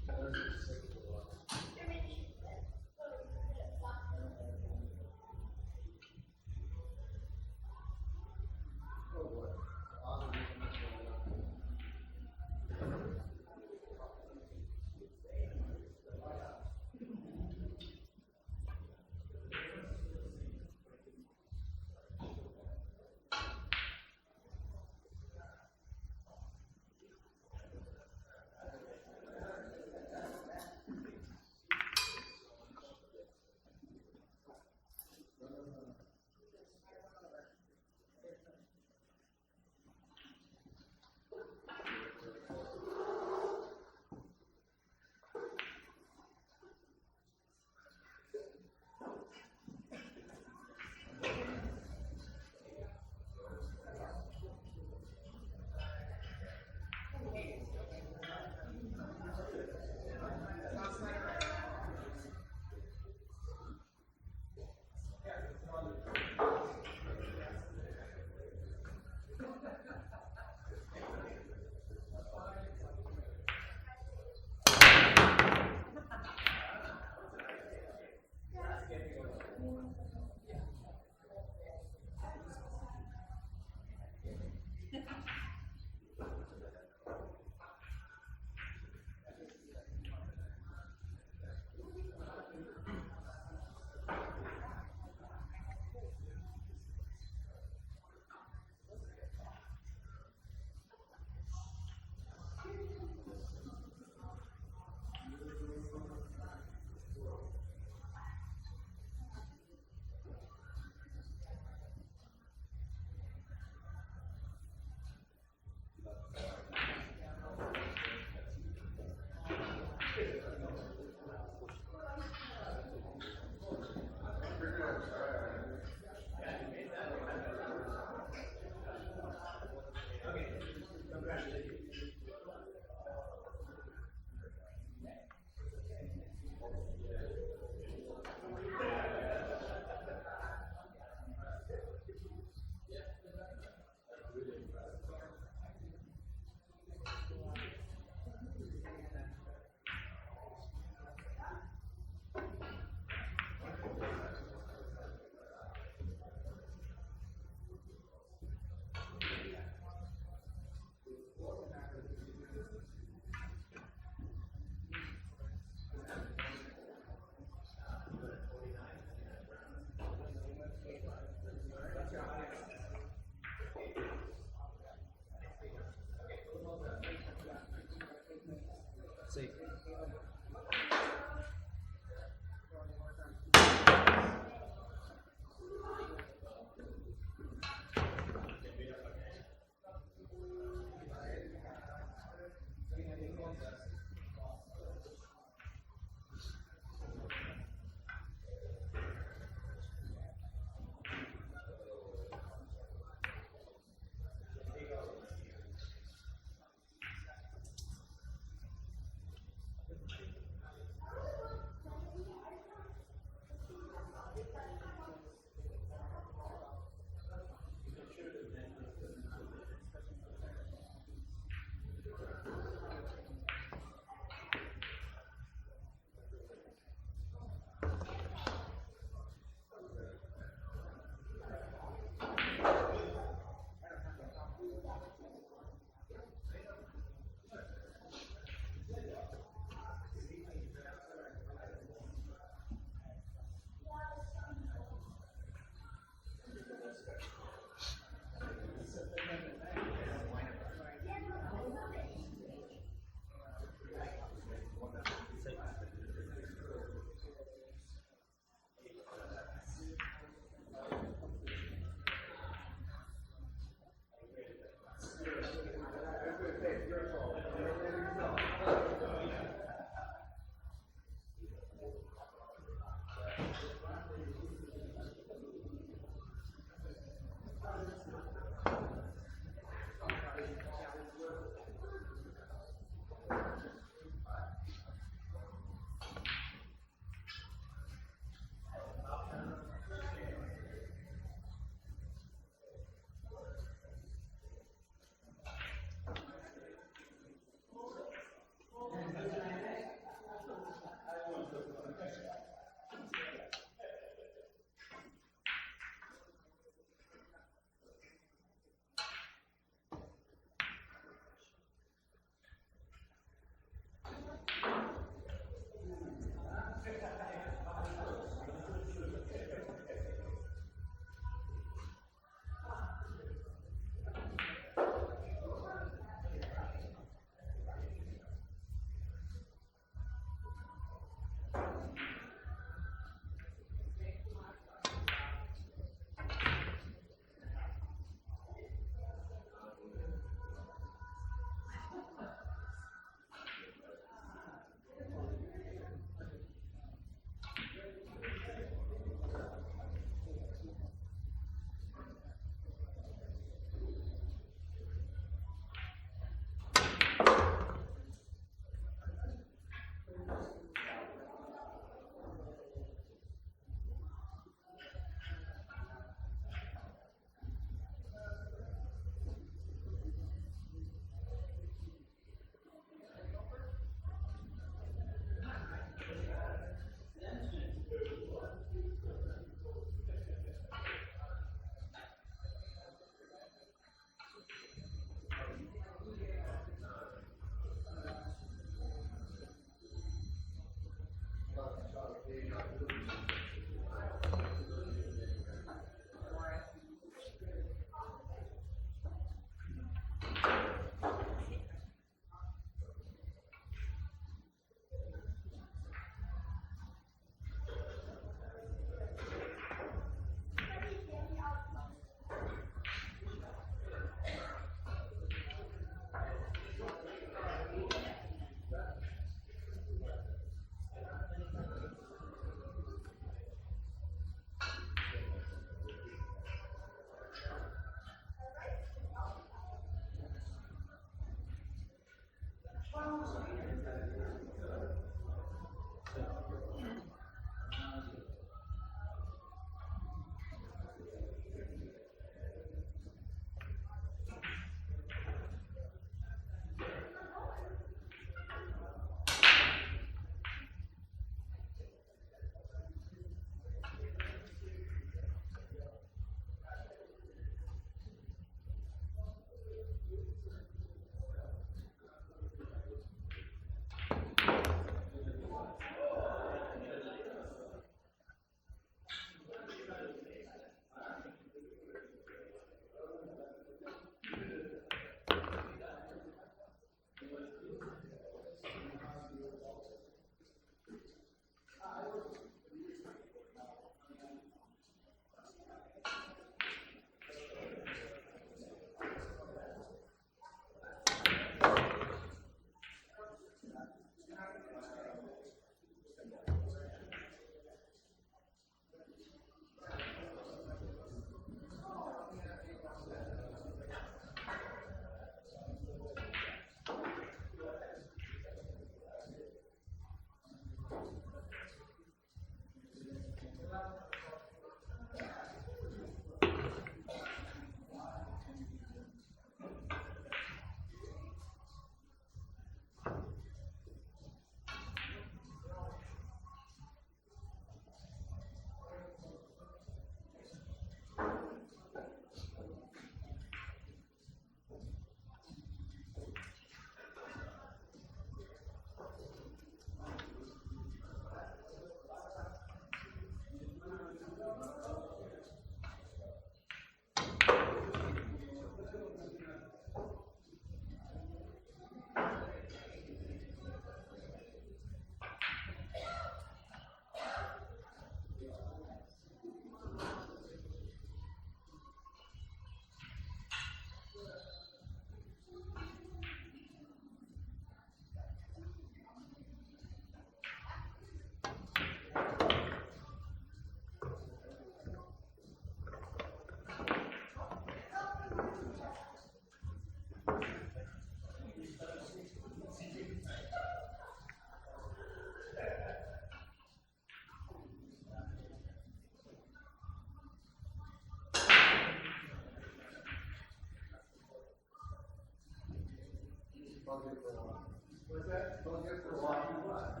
What's that? Don't get for a while.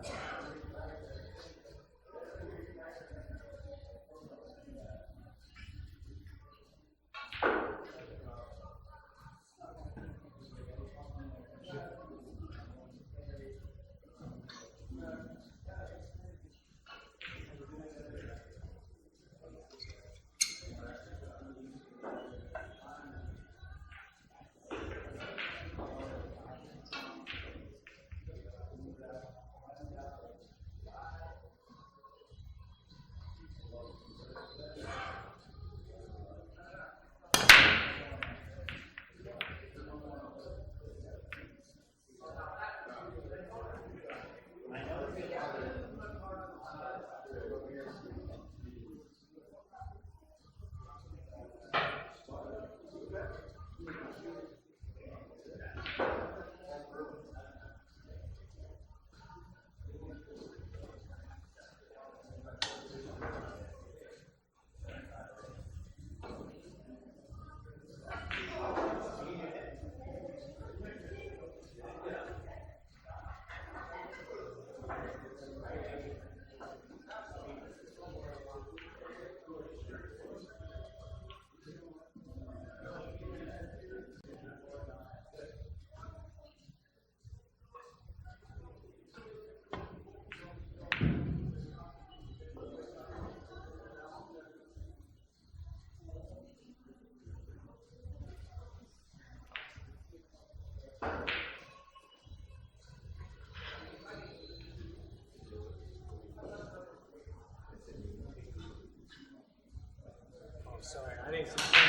Sorry, I didn't see.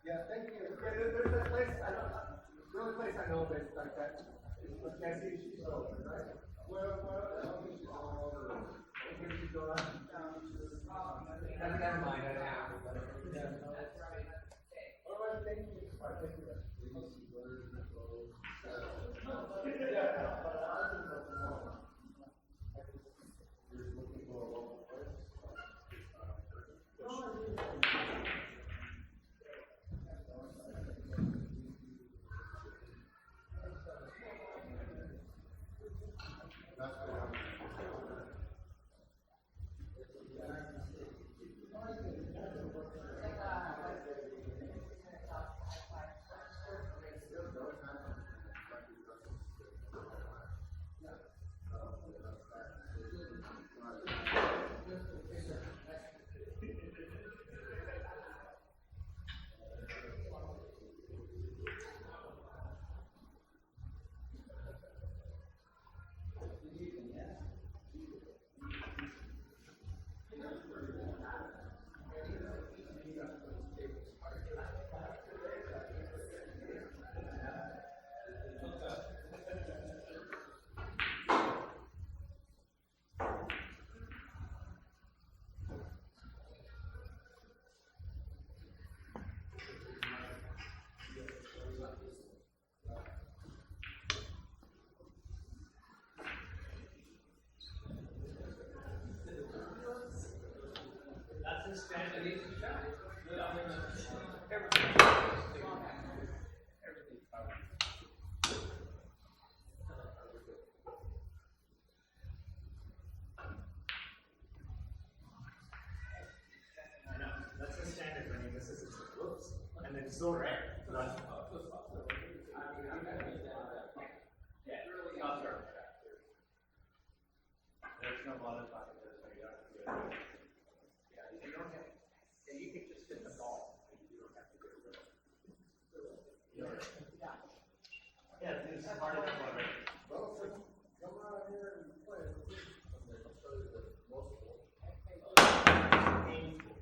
Yeah, thank you. There's a place, the only place I know that's like that is with Cassie, she's over, right? Well, I don't think she's all over. I think she's going on. Never mind, I don't know. Yeah. All right, thank you. All right, thank you. That's the standard running. This is whoops, and then so rare. There's no bother talking to this. Yeah, you don't have. Yeah, you can just hit the ball. You don't have to get rid of it. Yeah, this is part of the one, right? Well, come around here and play. I'll show you the most of it. Painful.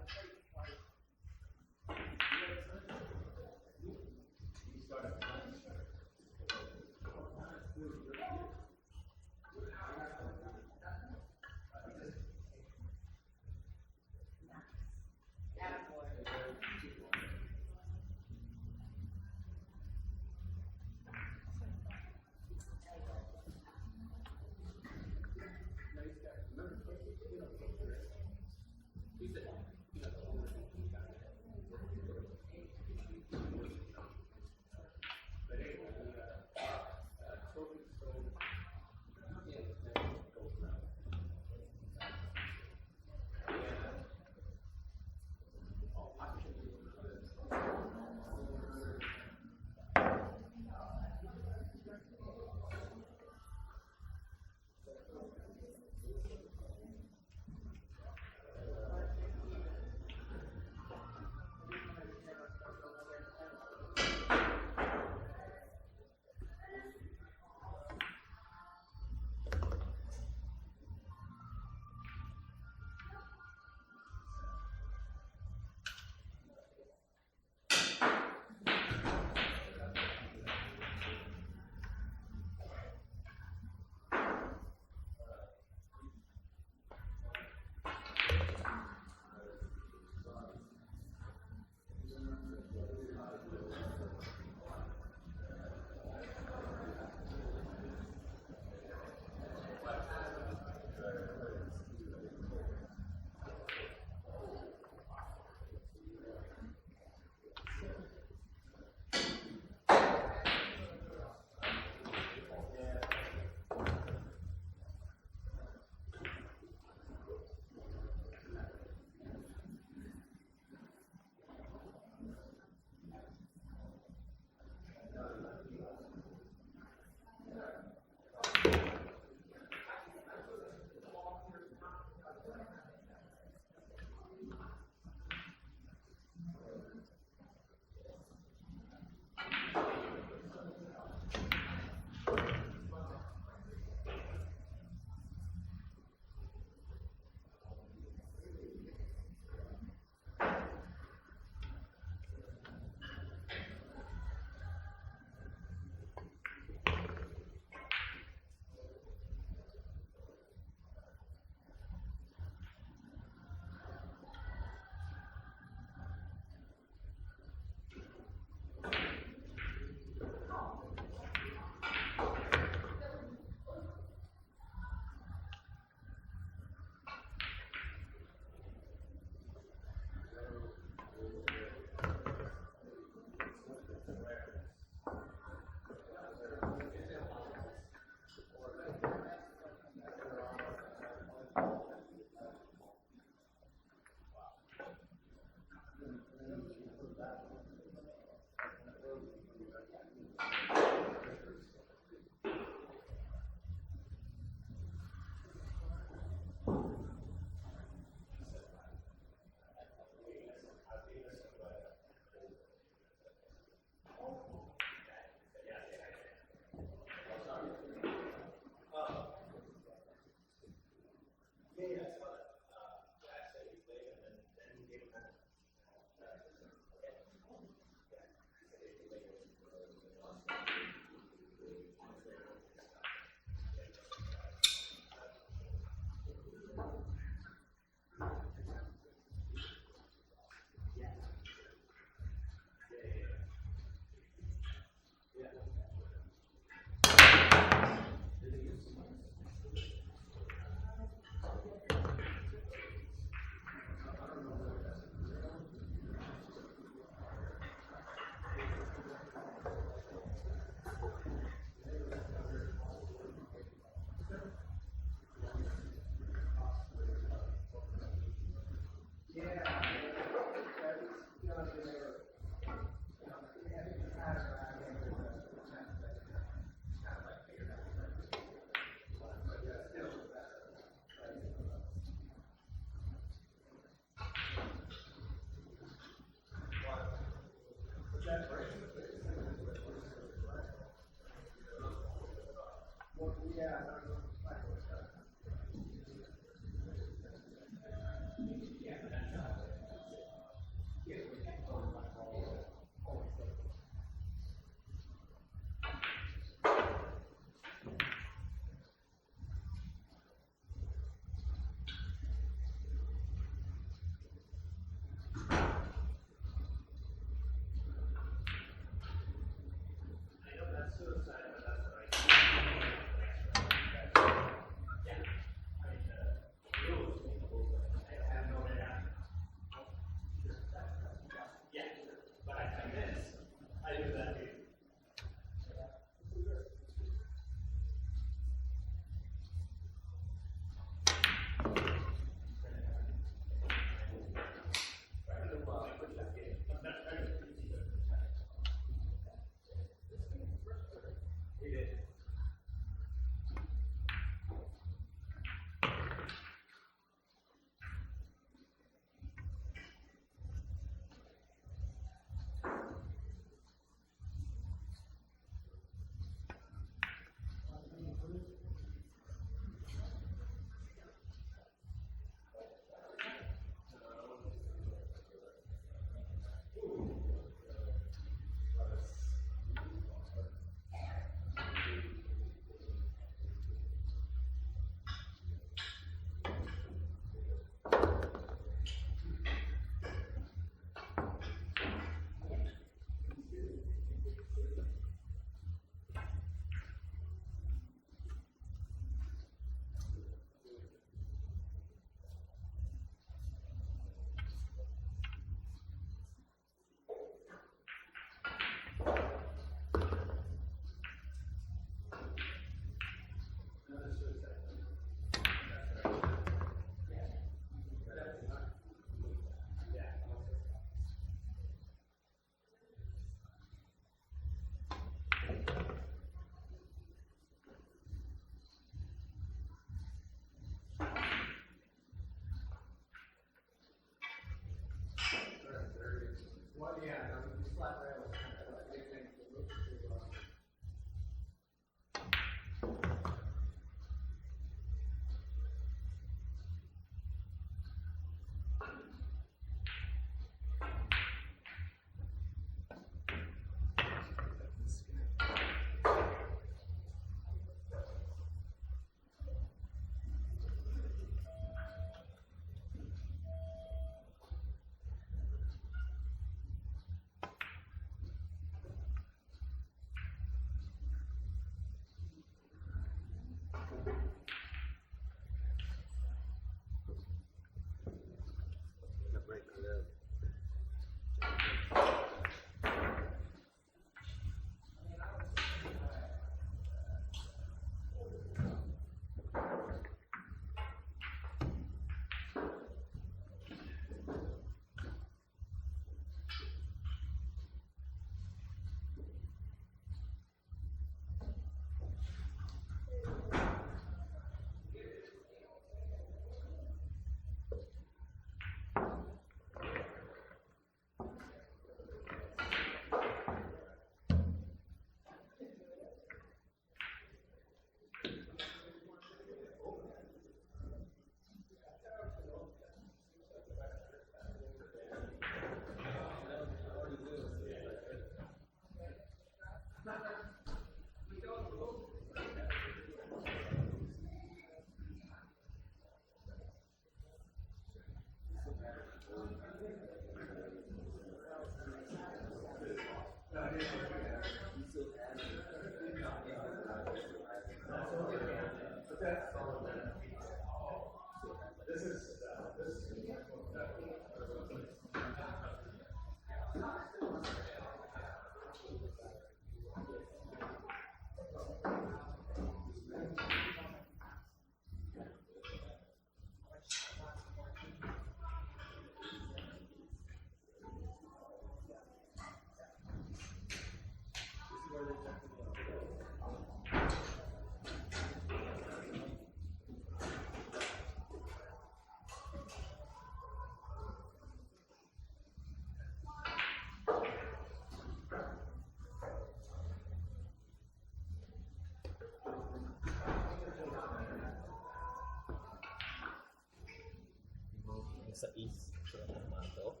yung sa east, sa formato.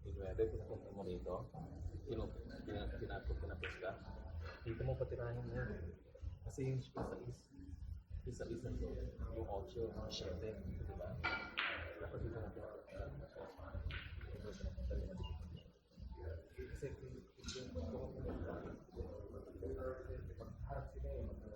Pwede pupunta mo rito. Pinapos ka. Dito mo patirahin mo yun. Kasi yung sa east na to, yung 8, yung 7, di ba? Dapat dito na pinapos ka. Kasi yung magharap sila eh.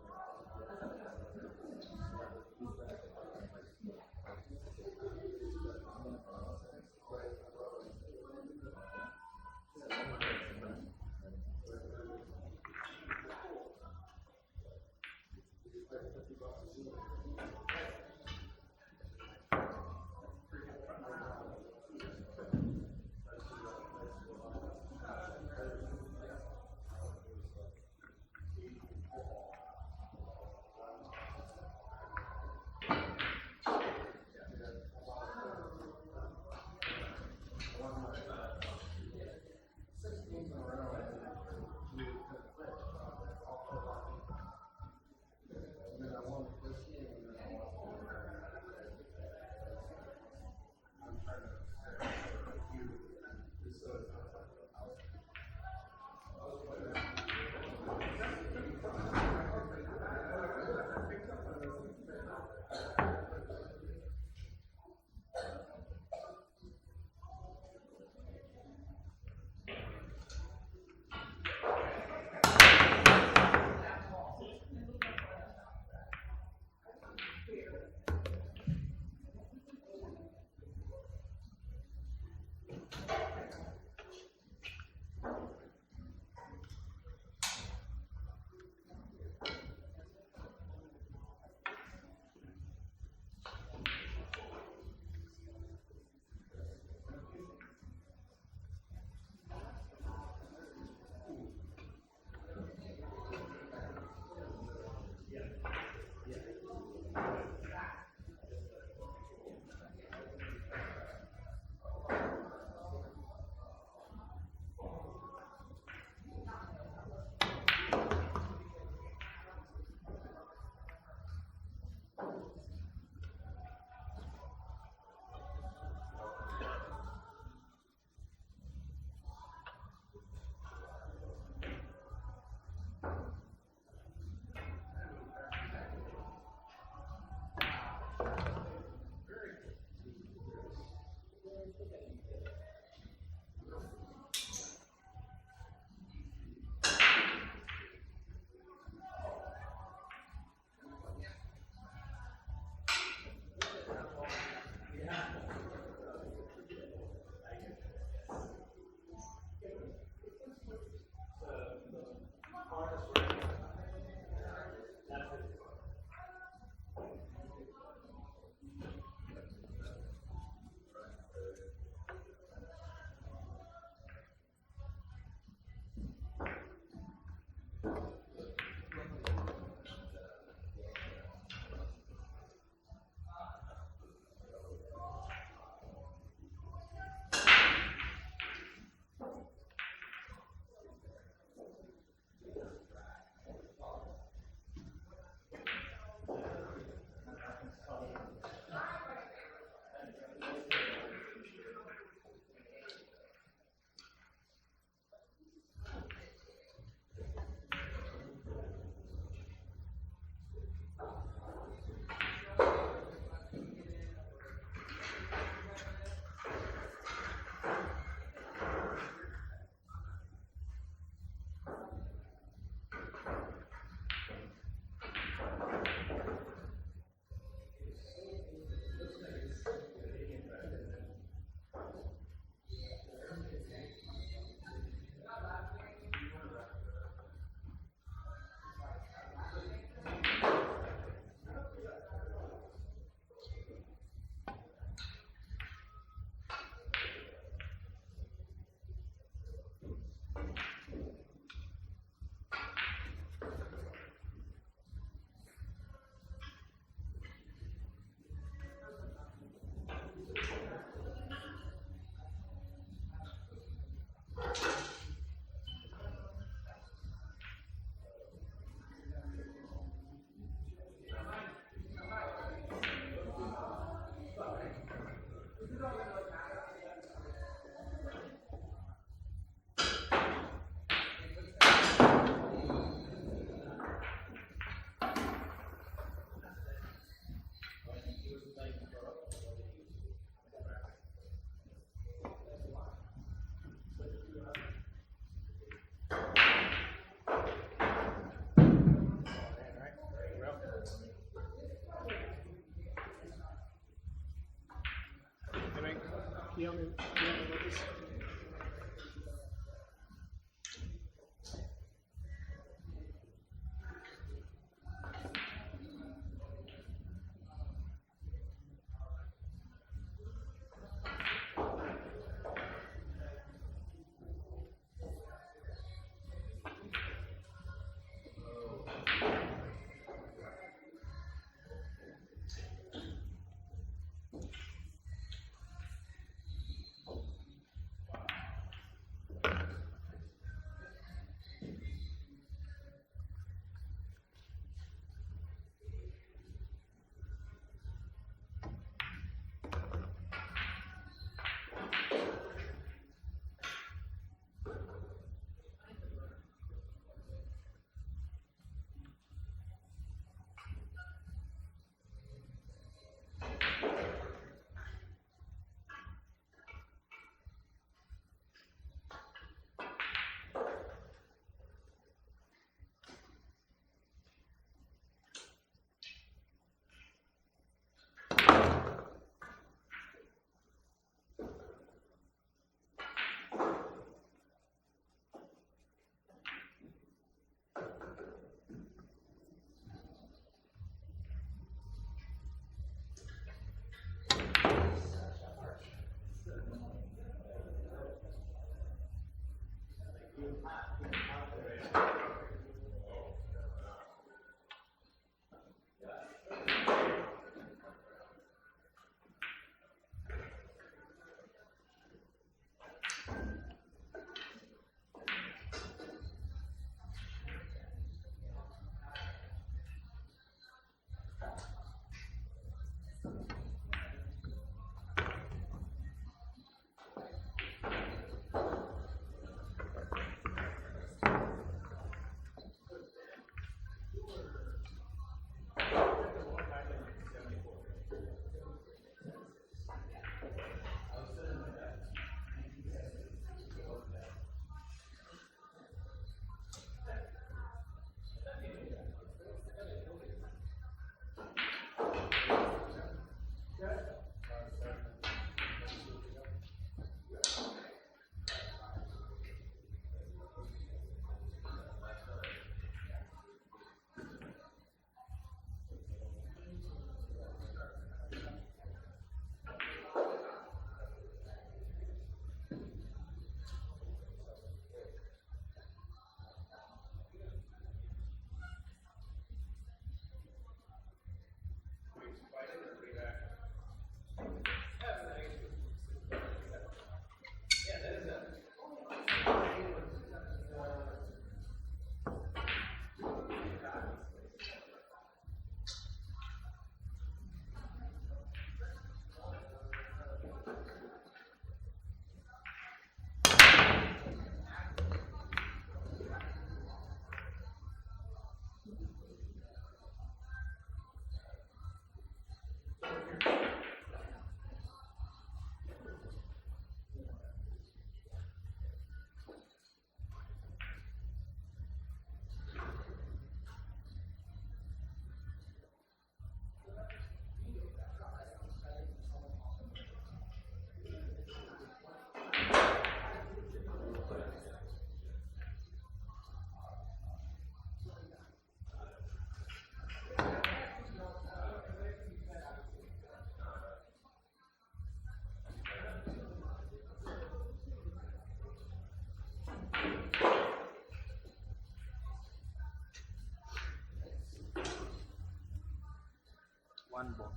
One ball.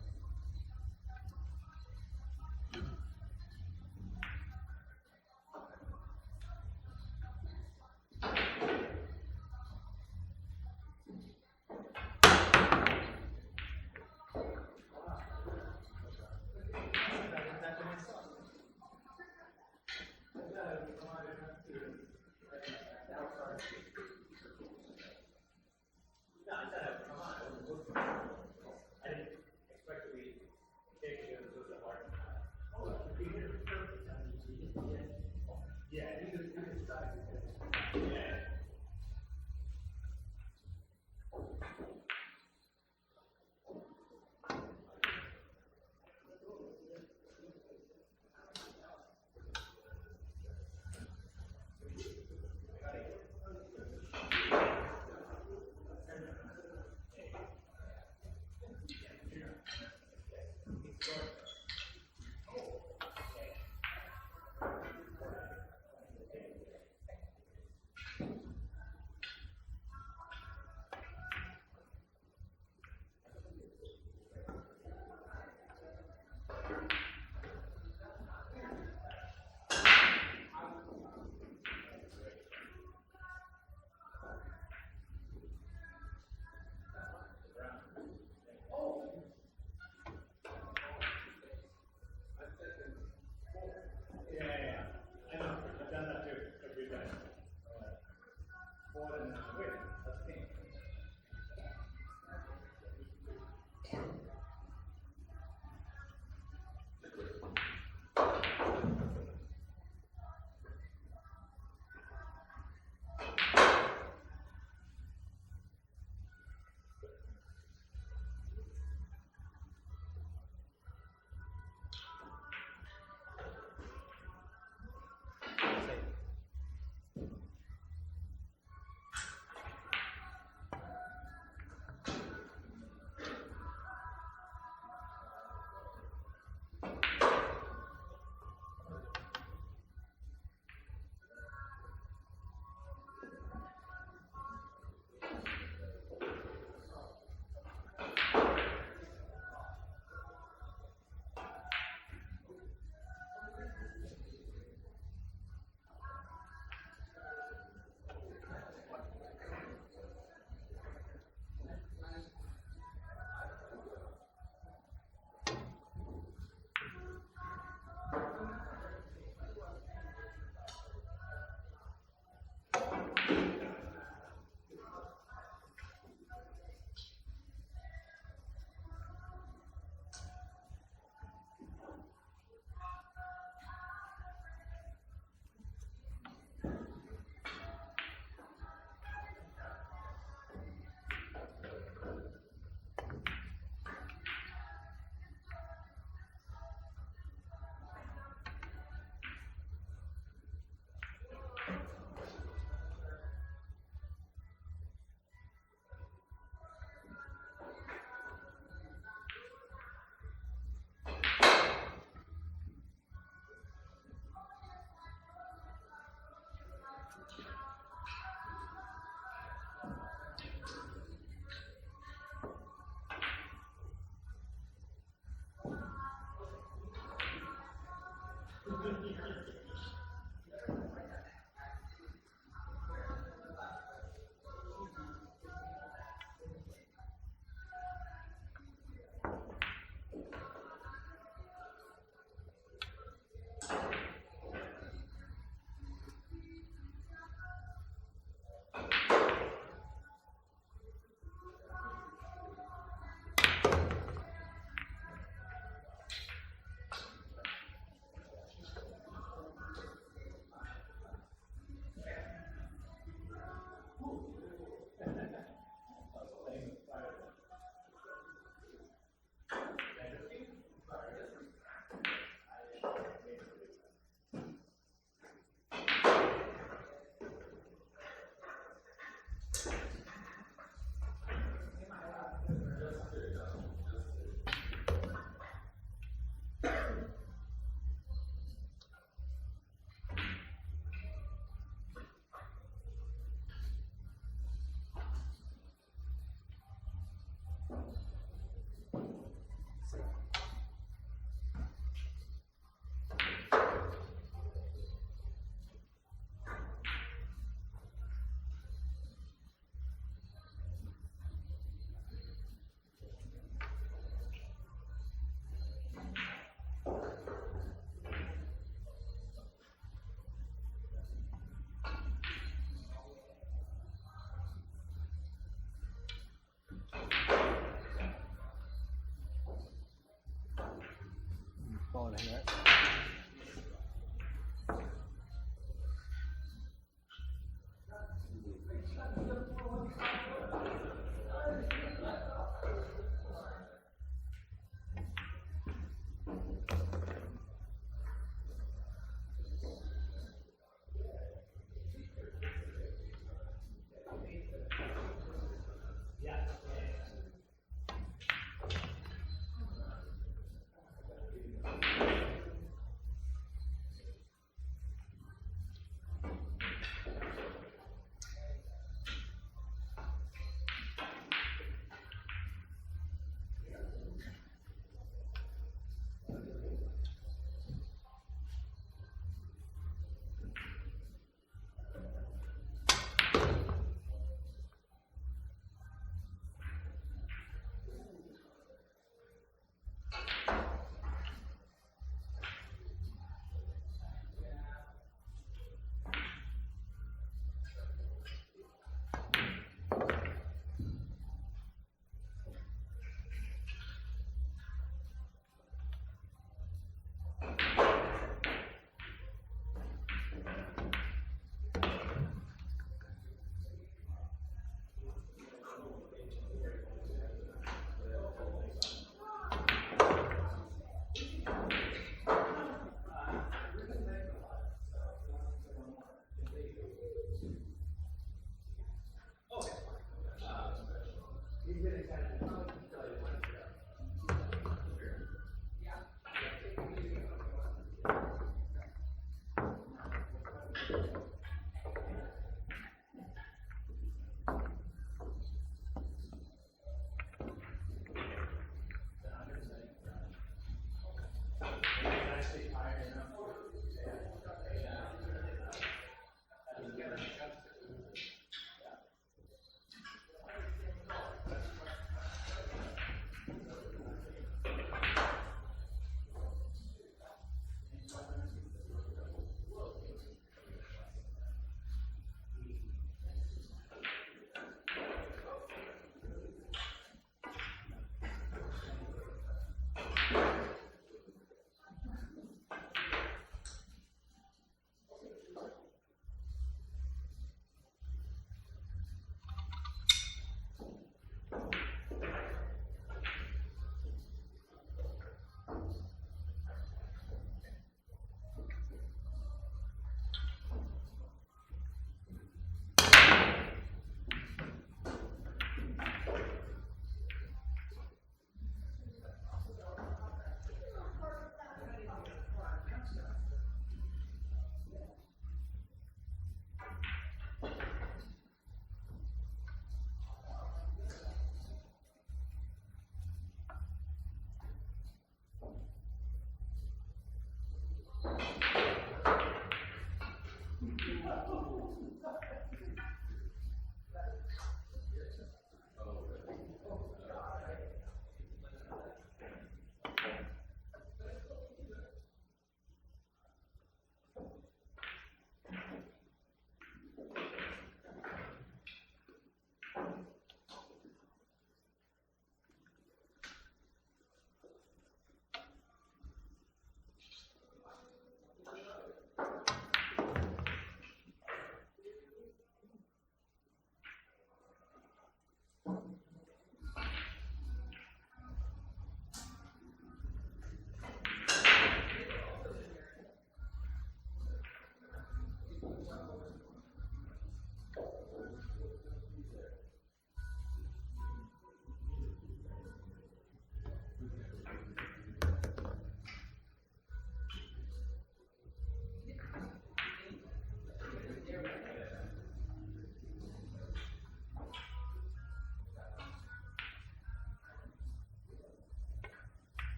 on here.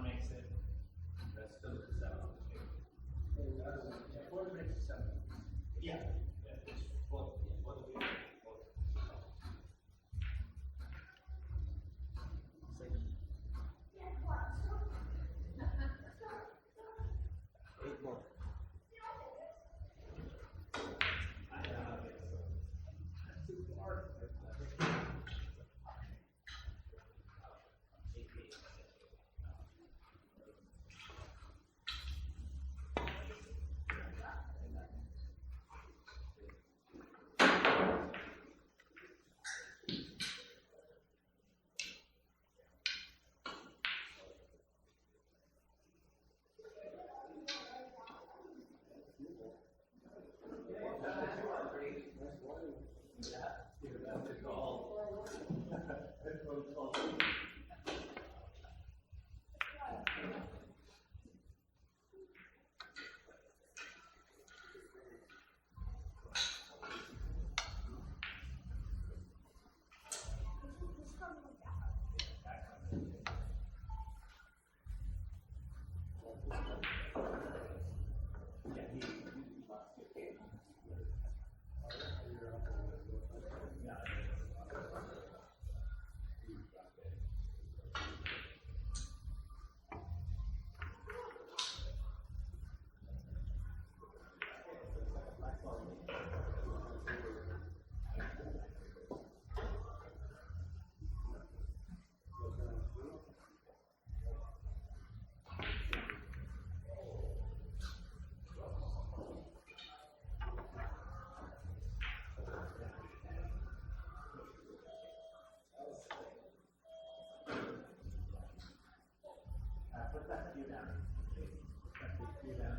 makes it. That's still the 7. Four makes it 7. Yeah. It's both. Both of you. Both. Eight more. Put that few down. That big few down.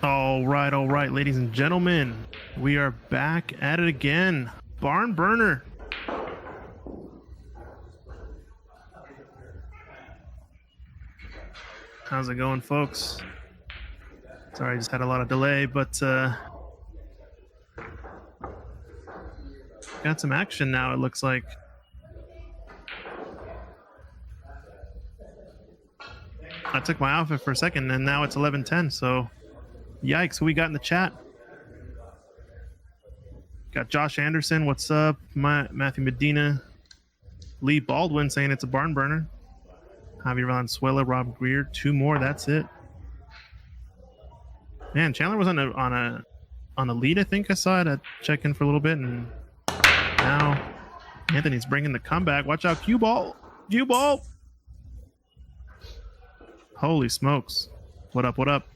All right, ladies and gentlemen, we are back at it again. Barn burner. How's it going, folks? Sorry, I just had a lot of delay, but got some action now, it looks like. I took my outfit for a second, and now it's 11:10, so yikes. Who we got in the chat? Got Josh Anderson, what's up? Matthew Medina. Lee Baldwin saying it's a barn burner. Javier Valenzuela, Rob Greer, 2 more, that's it. Man, Chandler was on a lead, I think I saw it at check-in for a little bit, and now Anthony's bringing the comeback. Watch out, cue ball. Cue ball. Holy smokes. What up, what up?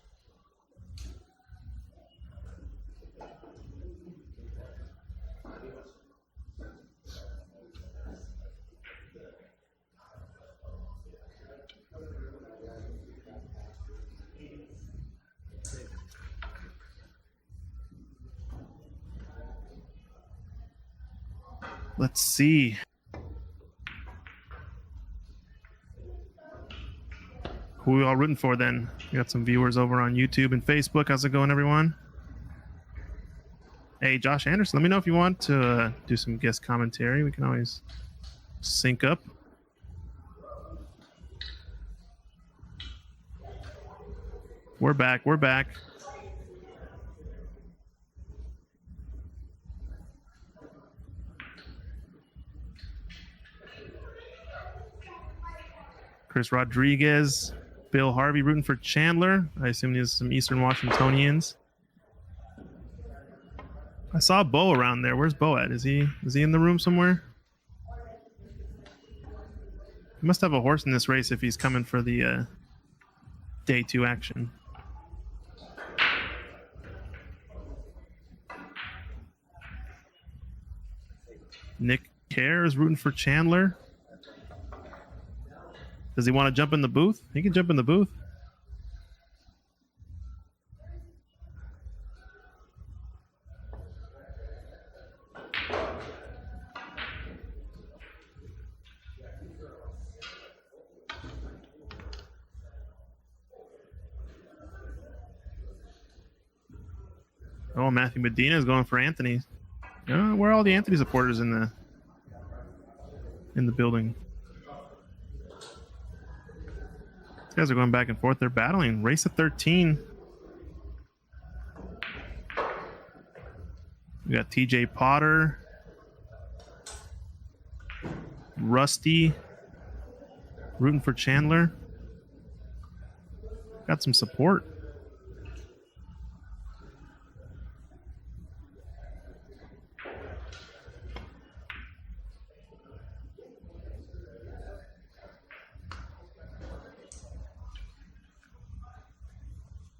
Let's see. Who are we all rooting for then? We got some viewers over on YouTube and Facebook. How's it going, everyone? Hey, Josh Anderson, let me know if you want to do some guest commentary. We can always sync up. We're back. We're back. Chris Rodriguez, Bill Harvey rooting for Chandler. I assume there's some Eastern Washingtonians. I saw Bo around there. Where's Bo at? Is he in the room somewhere? He must have a horse in this race if he's coming for the day 2 action. Nick Kerr is rooting for Chandler. Does he want to jump in the booth? He can jump in the booth. Oh, Matthew Medina is going for Anthony. Where are all the Anthony supporters in the building? These guys are going back and forth. They're battling. Race at 13. We got TJ Potter. Rusty. Rooting for Chandler. Got some support.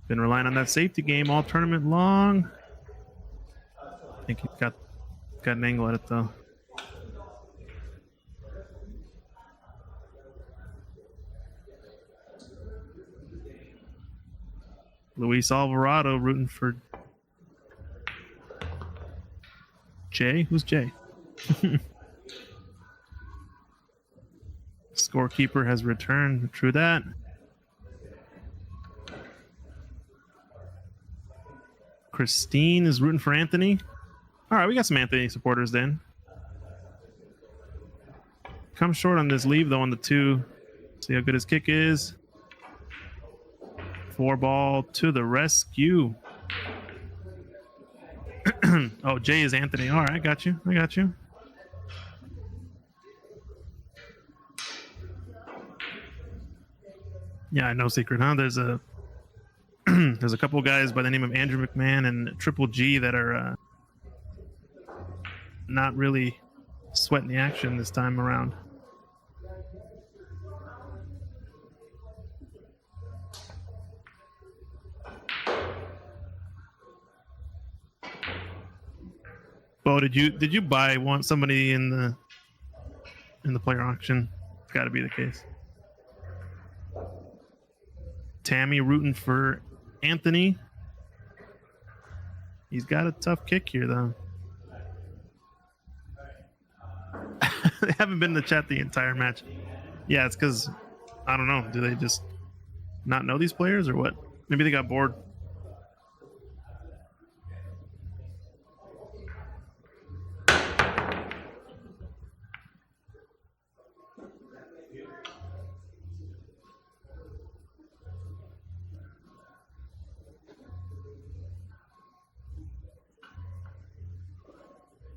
Been relying on that safety game all tournament long. I think he's got an angle at it though. Luis Alvarado rooting for Jay. Who's Jay? Scorekeeper has returned. True that. Christine is rooting for Anthony. All right, we got some Anthony supporters then. Come short on this leave though on the 2. See how good his kick is. 4 ball to the rescue. Oh, Jay is Anthony. All right, I got you. Yeah, no secret, huh? There's a couple guys by the name of Andrew McMahon and Triple G that are not really sweating the action this time around. Bo, did you buy somebody in the player auction? It's got to be the case. Tammy rooting for Anthony. He's got a tough kick here, though. They haven't been in the chat the entire match. Yeah, it's because, I don't know. Do they just not know these players or what? Maybe they got bored.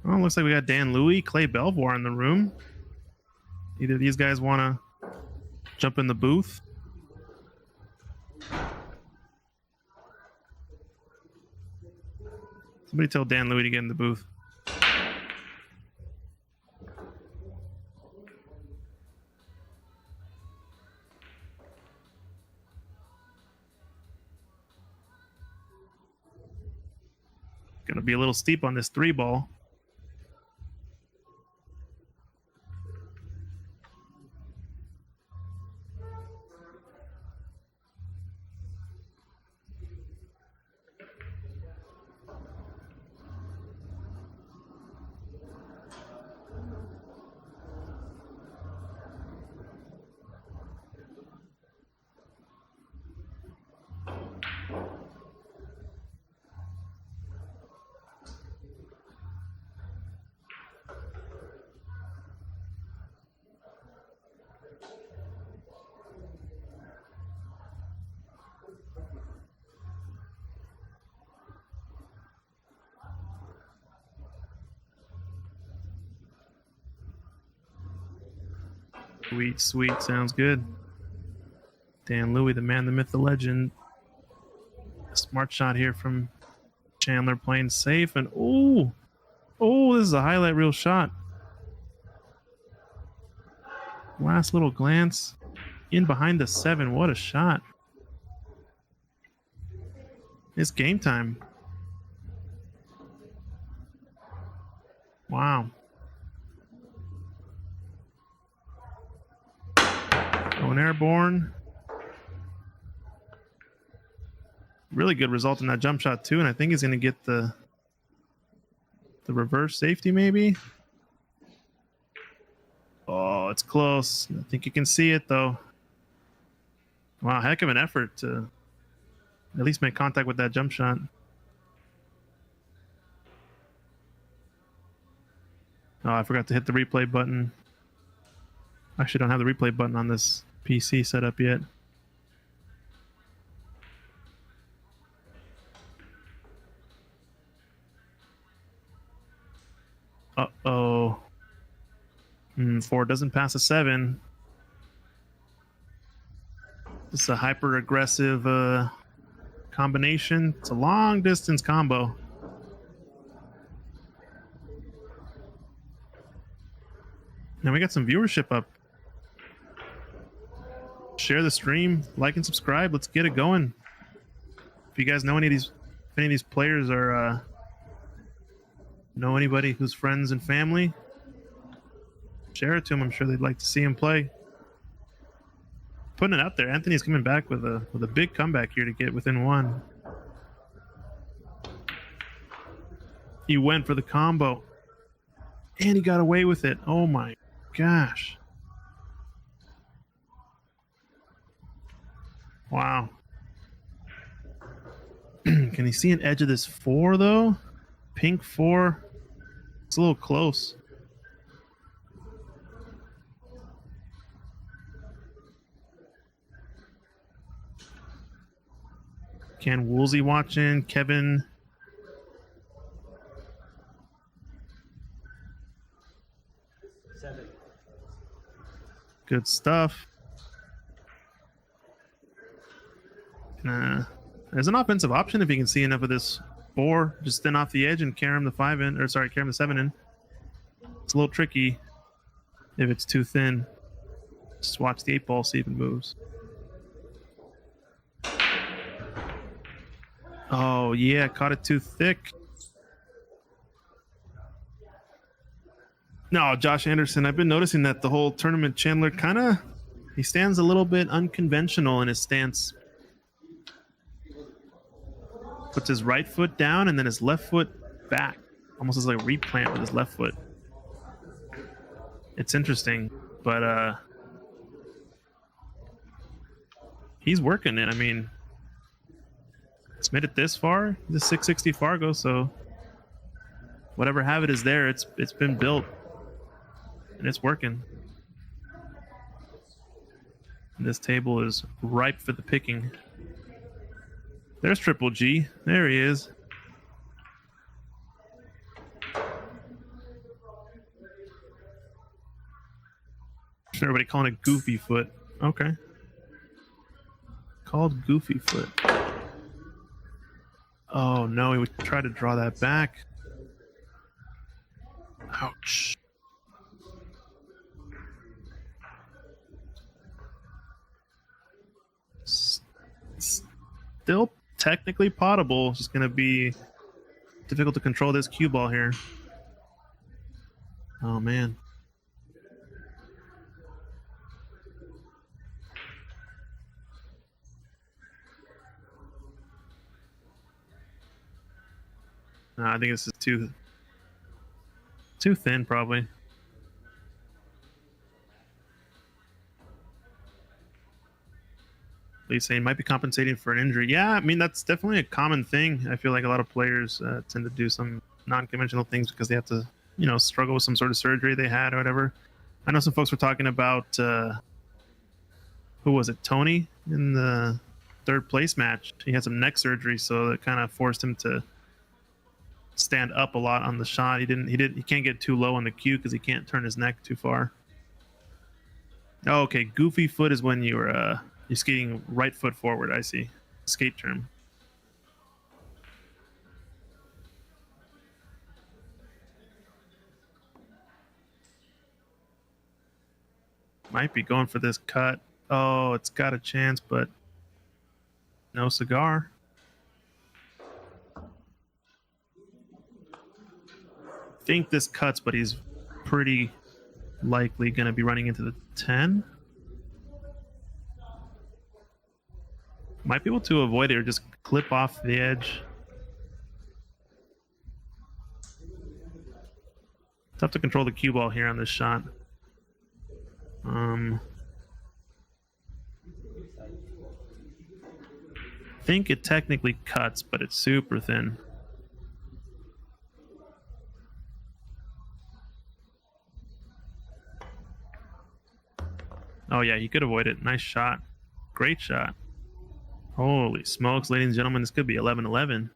Oh, looks like we got Dan Louie, Clay Belvoir in the room. Either of these guys want to jump in the booth. Somebody tell Dan Louie to get in the booth. Gonna be a little steep on this 3-ball. Sweet, sweet. Sounds good. Dan Louie, the man, the myth, the legend. Smart shot here from Chandler, playing safe. And oh, this is a highlight reel shot. Last little glance. In behind the 7. What a shot. It's game time. Wow. Going airborne. Really good result in that jump shot too, and I think he's going to get the reverse safety maybe. Oh, it's close. I think you can see it though. Wow, heck of an effort to at least make contact with that jump shot. Oh, I forgot to hit the replay button. I actually don't have the replay button on this PC set up yet. Uh-oh. 4 doesn't pass a 7. This is a hyper-aggressive combination. It's a long-distance combo. Now we got some viewership up. Share the stream, like and subscribe. Let's get it going. If you guys know any of these players or know anybody who's friends and family, share it to them. I'm sure they'd like to see him play. Putting it out there. Anthony's coming back with a big comeback here to get within 1. He went for the combo, and he got away with it. Oh my gosh! Wow. Can he see an edge of this 4 though? Pink 4. It's a little close. Ken Woolsey watching. Kevin. Good stuff. There's an offensive option if you can see enough of this 4. Just thin off the edge and carry him the 5 in, or sorry, carry him the 7 in. It's a little tricky if it's too thin. Just watch the 8-ball, see if it moves. Oh yeah, caught it too thick. No, Josh Anderson, I've been noticing that the whole tournament, Chandler he stands a little bit unconventional in his stance. puts his right foot down and then his left foot back, almost as like a replant with his left foot. It's interesting, but he's working it. I mean, it's made it this far. The 660 Fargo, so whatever habit is there, it's been built and it's working. And this table is ripe for the picking. There's Triple G. There he is. Everybody calling it Goofy Foot. Okay. Called Goofy Foot. Oh no, he would try to draw that back. Ouch. Still technically potable. It's just going to be difficult to control this cue ball here. Oh man. No, I think this is too thin, probably. He's saying might be compensating for an injury. Yeah, I mean that's definitely a common thing. I feel like a lot of players tend to do some non-conventional things because they have to, you know, struggle with some sort of surgery they had or whatever. I know some folks were talking about who was it, Tony, in the third place match. He had some neck surgery, so that kind of forced him to stand up a lot on the shot. He can't get too low on the cue because he can't turn his neck too far. Oh, okay, Goofy Foot is when you're skating right foot forward. I see. Skate term. Might be going for this cut. Oh, it's got a chance, but no cigar. Think this cuts, but he's pretty likely going to be running into the 10. Might be able to avoid it or just clip off the edge. Tough to control the cue ball here on this shot. I think it technically cuts, but it's super thin. Oh yeah, he could avoid it. Nice shot. Great shot. Holy smokes, ladies and gentlemen, this could be 11-11.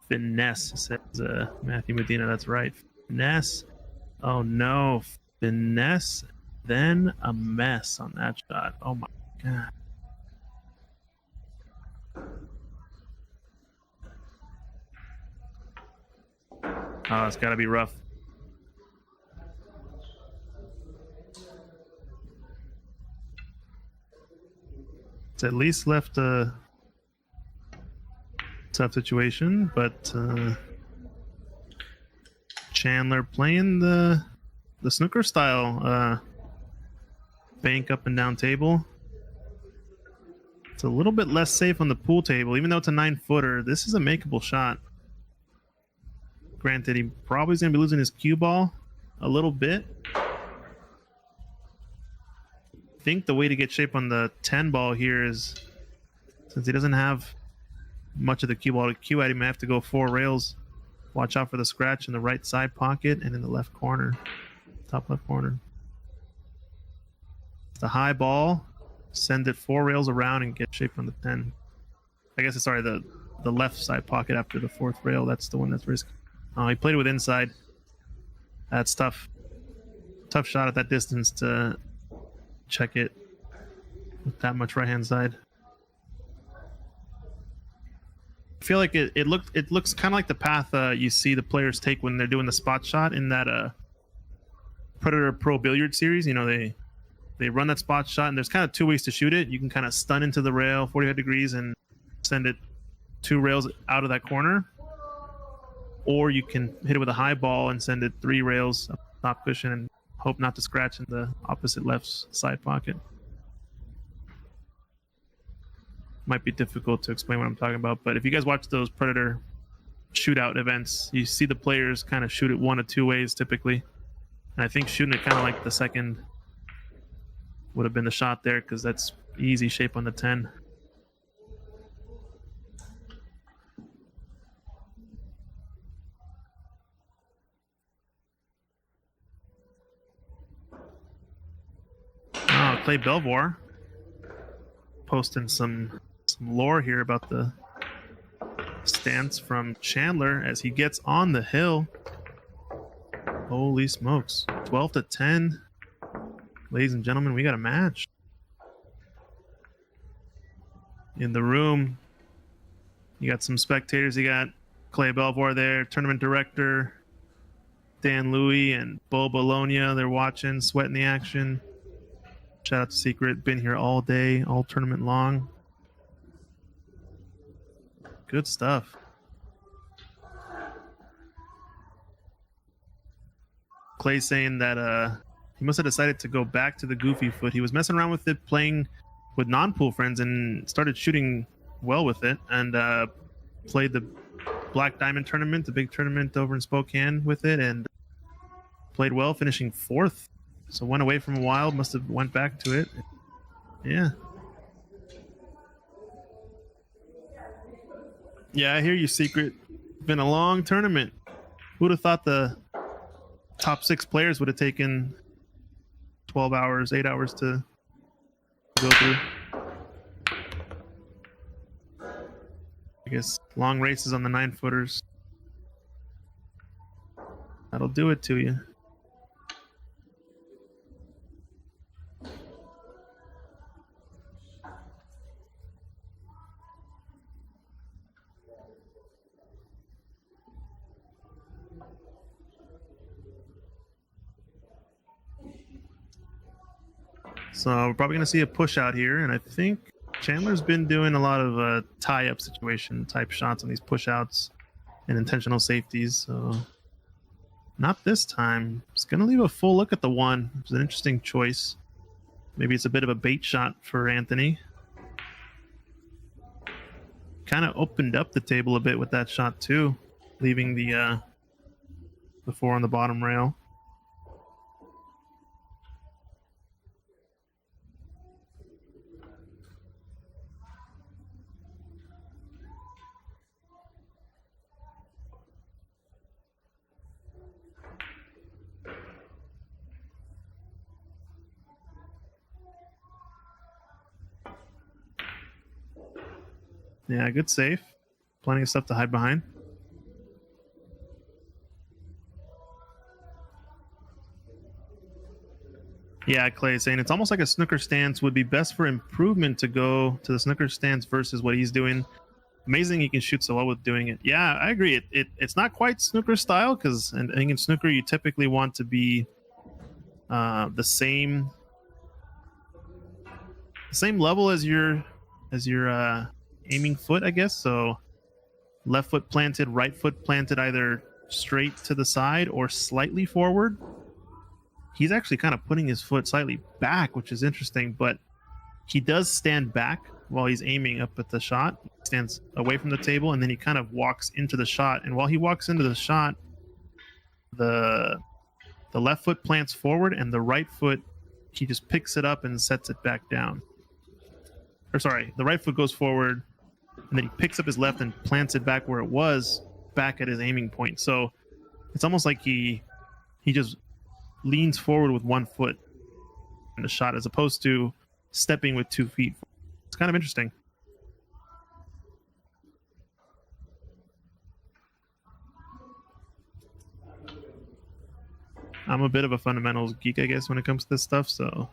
Finesse, says Matthew Medina. That's right. Finesse. Oh no. Finesse. Then a mess on that shot. Oh my god. Oh, it's got to be rough. It's at least left a tough situation, but Chandler playing the snooker style bank up and down table. It's a little bit less safe on the pool table, even though it's a 9-footer. This is a makeable shot. Granted, he probably is going to be losing his cue ball a little bit. I think the way to get shape on the 10 ball here is, since he doesn't have much of the cue ball to cue at, he may have to go 4 rails. Watch out for the scratch in the right side pocket and in the left corner, top left corner. The high ball, send it 4 rails around and get shape on the 10. I guess it's sorry, the left side pocket after the 4th rail. That's the one that's risky. He played it with inside. That's tough. Tough shot at that distance to check it with that much right hand side. I feel like it looks kind of like the path you see the players take when they're doing the spot shot in that Predator Pro Billiard series. You know, they they run that spot shot, and there's kind of two ways to shoot it. You can kind of stun into the rail 45 degrees and send it 2 rails out of that corner, or you can hit it with a high ball and send it 3 rails up the top cushion and hope not to scratch in the opposite left side pocket. Might be difficult to explain what I'm talking about, but if you guys watch those Predator shootout events, you see the players kind of shoot it 1 of 2 ways typically. And I think shooting it kind of like the second would have been the shot there, because that's easy shape on the 10. Oh, Clay Belvoir posting some lore here about the stance from Chandler as he gets on the hill. Holy smokes. 12 to 10. Ladies and gentlemen, we got a match. In the room, you got some spectators. You got Clay Belvoir there, tournament director, Dan Louie and Bo Bologna. They're watching, sweating the action. Shout out to Secret. Been here all day, all tournament long. Good stuff. Clay saying that he must have decided to go back to the goofy foot. He was messing around with it, playing with non-pool friends, and started shooting well with it, and played the Black Diamond tournament, the big tournament over in Spokane with it, and played well, finishing 4th. So went away from a while, must have went back to it. Yeah. Yeah, I hear you, Secret. Been a long tournament. Who'd have thought the top 6 players would have taken 12 hours, 8 hours to go through? I guess long races on the 9-footers. That'll do it to you. So we're probably going to see a push out here, and I think Chandler's been doing a lot of tie-up situation type shots on these push-outs and intentional safeties. So not this time. Just going to leave a full look at the 1. It's an interesting choice. Maybe it's a bit of a bait shot for Anthony. Kind of opened up the table a bit with that shot too, leaving the 4 on the bottom rail. Yeah, good save. Plenty of stuff to hide behind. Yeah, Clay is saying it's almost like a snooker stance would be best for improvement to go to the snooker stance versus what he's doing. Amazing he can shoot so well with doing it. Yeah, I agree. It's not quite snooker style, because I think in snooker you typically want to be the same level as your aiming foot, I guess. So left foot planted, right foot planted either straight to the side or slightly forward. He's actually kind of putting his foot slightly back, which is interesting, but he does stand back while he's aiming up at the shot. He stands away from the table, and then he kind of walks into the shot. And while he walks into the shot, the left foot plants forward, and the right foot, he just picks it up and sets it back down. Or sorry, the right foot goes forward, and then he picks up his left and plants it back where it was, back at his aiming point. So it's almost like he just leans forward with 1 foot in the shot, as opposed to stepping with 2 feet. It's kind of interesting. I'm a bit of a fundamentals geek, I guess, when it comes to this stuff, so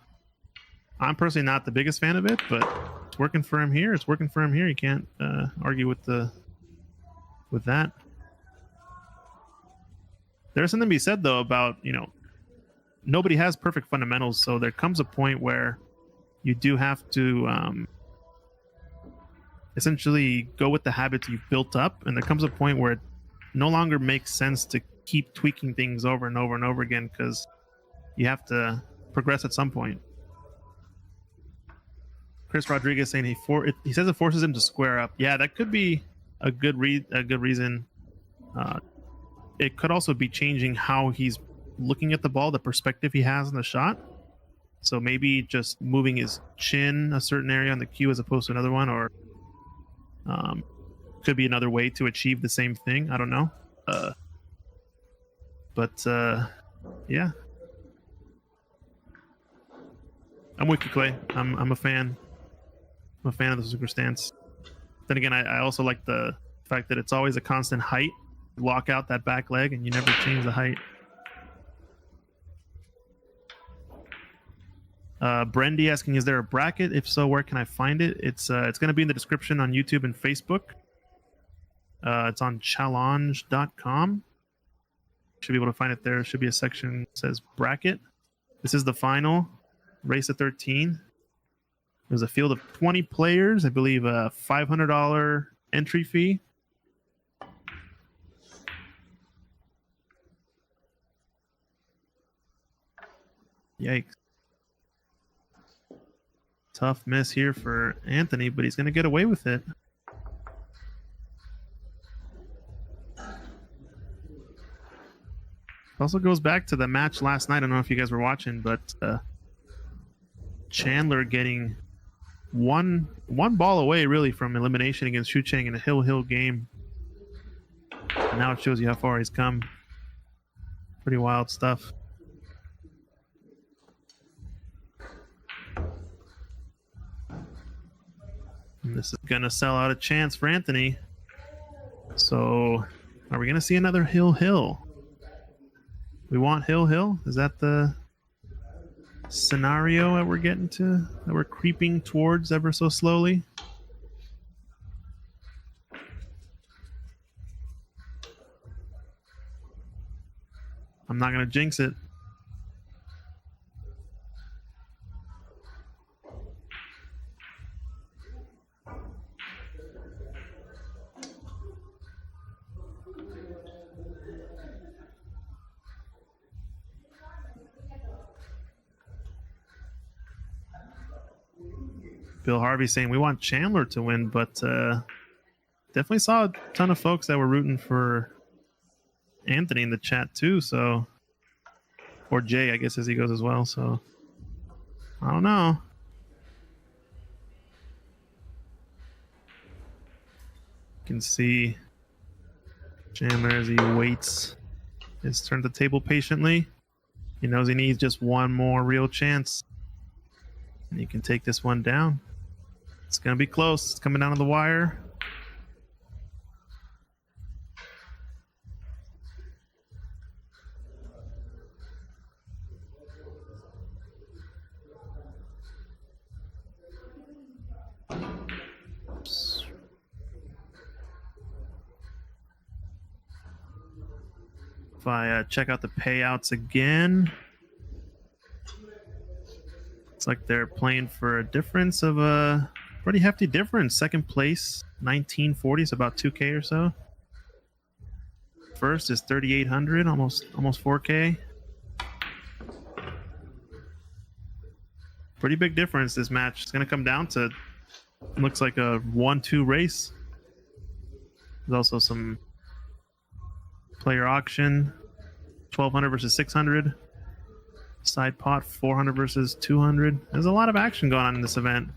I'm personally not the biggest fan of it, but it's working for him here. It's working for him here. You can't argue with that. There's something to be said, though, about, nobody has perfect fundamentals, so there comes a point where you do have to essentially go with the habits you've built up, and there comes a point where it no longer makes sense to keep tweaking things over and over and over again, because you have to progress at some point. Chris Rodriguez saying he says it forces him to square up. Yeah, that could be a good reason. It could also be changing how he's looking at the ball, the perspective he has on the shot. So maybe just moving his chin a certain area on the cue as opposed to another one, or could be another way to achieve the same thing. I don't know. But yeah, I'm with you, Clay. I'm a fan. I'm a fan of the super stance. Then again, I also like the fact that it's always a constant height. Lock out that back leg, and you never change the height. Brendy asking, is there a bracket? If so, where can I find it? It's going to be in the description on YouTube and Facebook. It's on challenge.com. Should be able to find it there. There should be a section that says bracket. This is the final race of 13. There's a field of 20 players. I believe a $500 entry fee. Yikes. Tough miss here for Anthony, but he's going to get away with it. Also goes back to the match last night. I don't know if you guys were watching, but Chandler getting one ball away really from elimination against Shu Cheng in a Hill game. And now it shows you how far he's come. Pretty wild stuff. And this is going to sell out a chance for Anthony. So are we going to see another Hill? We want Hill? Is that the scenario that we're getting to? That we're creeping towards ever so slowly? I'm not going to jinx it. Bill Harvey saying we want Chandler to win, but definitely saw a ton of folks that were rooting for Anthony in the chat too. So, or Jay, I guess, as he goes as well. So, I don't know. You can see Chandler as he waits his turn to the table patiently. He knows he needs just one more real chance, and he can take this one down. It's going to be close. It's coming down to the wire. Oops. If I check out the payouts again, it's like they're playing for a difference of a pretty hefty difference. Second place, 1940, so about 2K or so. First is 3,800, almost 4K. Pretty big difference this match. It's going to come down to, looks like a 1-2 race. There's also some player auction, 1,200 versus 600. Side pot, 400 versus 200. There's a lot of action going on in this event.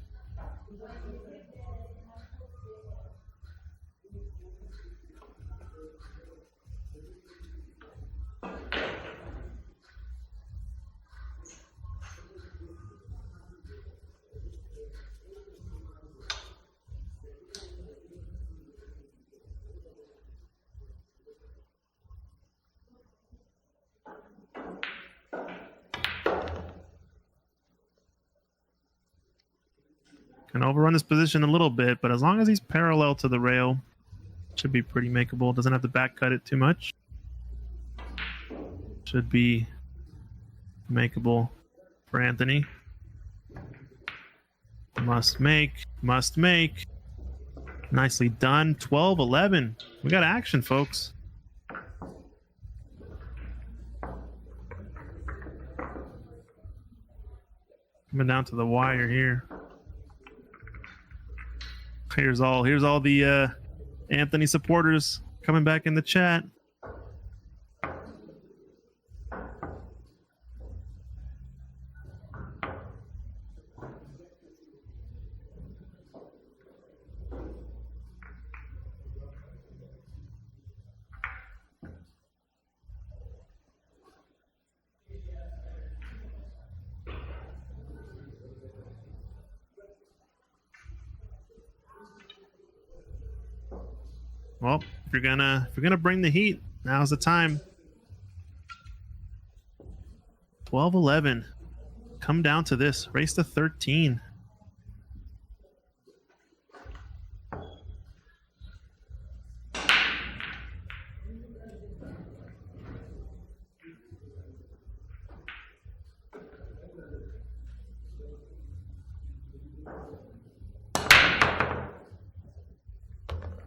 Can overrun his position a little bit, but as long as he's parallel to the rail, it should be pretty makeable. Doesn't have to back cut it too much. Should be Makeable for Anthony. Must make. Must make. Nicely done. 12-11. We got action, folks. Coming down to the wire here. Here's all the Anthony supporters coming back in the chat. Well, if you're gonna bring the heat, now's the time. 12-11. Come down to this. Race to 13.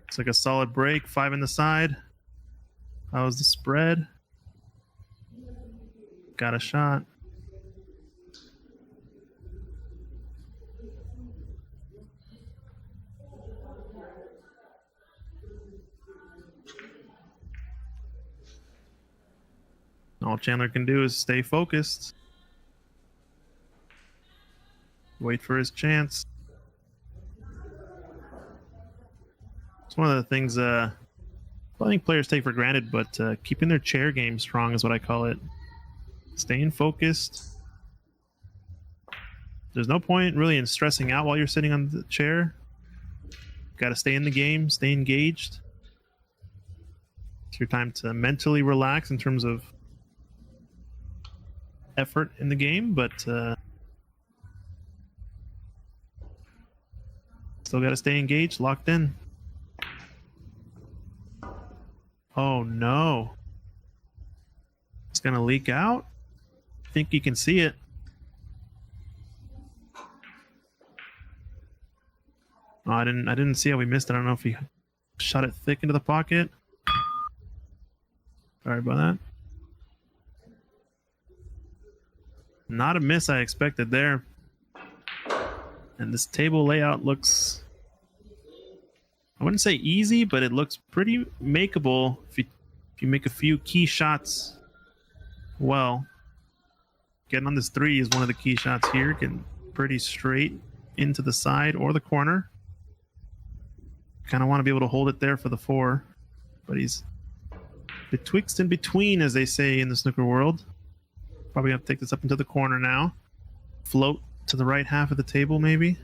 Looks like a solid break. 5 in the side. That was the spread. Got a shot. All Chandler can do is stay focused. Wait for his chance. It's one of the things I think players take for granted, but keeping their chair game strong is what I call it. Staying focused. There's no point really in stressing out while you're sitting on the chair. Got to stay in the game, stay engaged. It's your time to mentally relax in terms of effort in the game, but still got to stay engaged, locked in. Oh no. It's going to leak out. I think you can see it. Oh, I didn't see how we missed it. I don't know if he shot it thick into the pocket. Sorry about that. Not a miss I expected there. And this table layout looks, I wouldn't say easy, but it looks pretty makeable if you make a few key shots well. Getting on this 3 is one of the key shots here. Getting pretty straight into the side or the corner. Kind of want to be able to hold it there for the 4. But he's betwixt and between, as they say in the snooker world. Probably going to take this up into the corner now. Float to the right half of the table, maybe.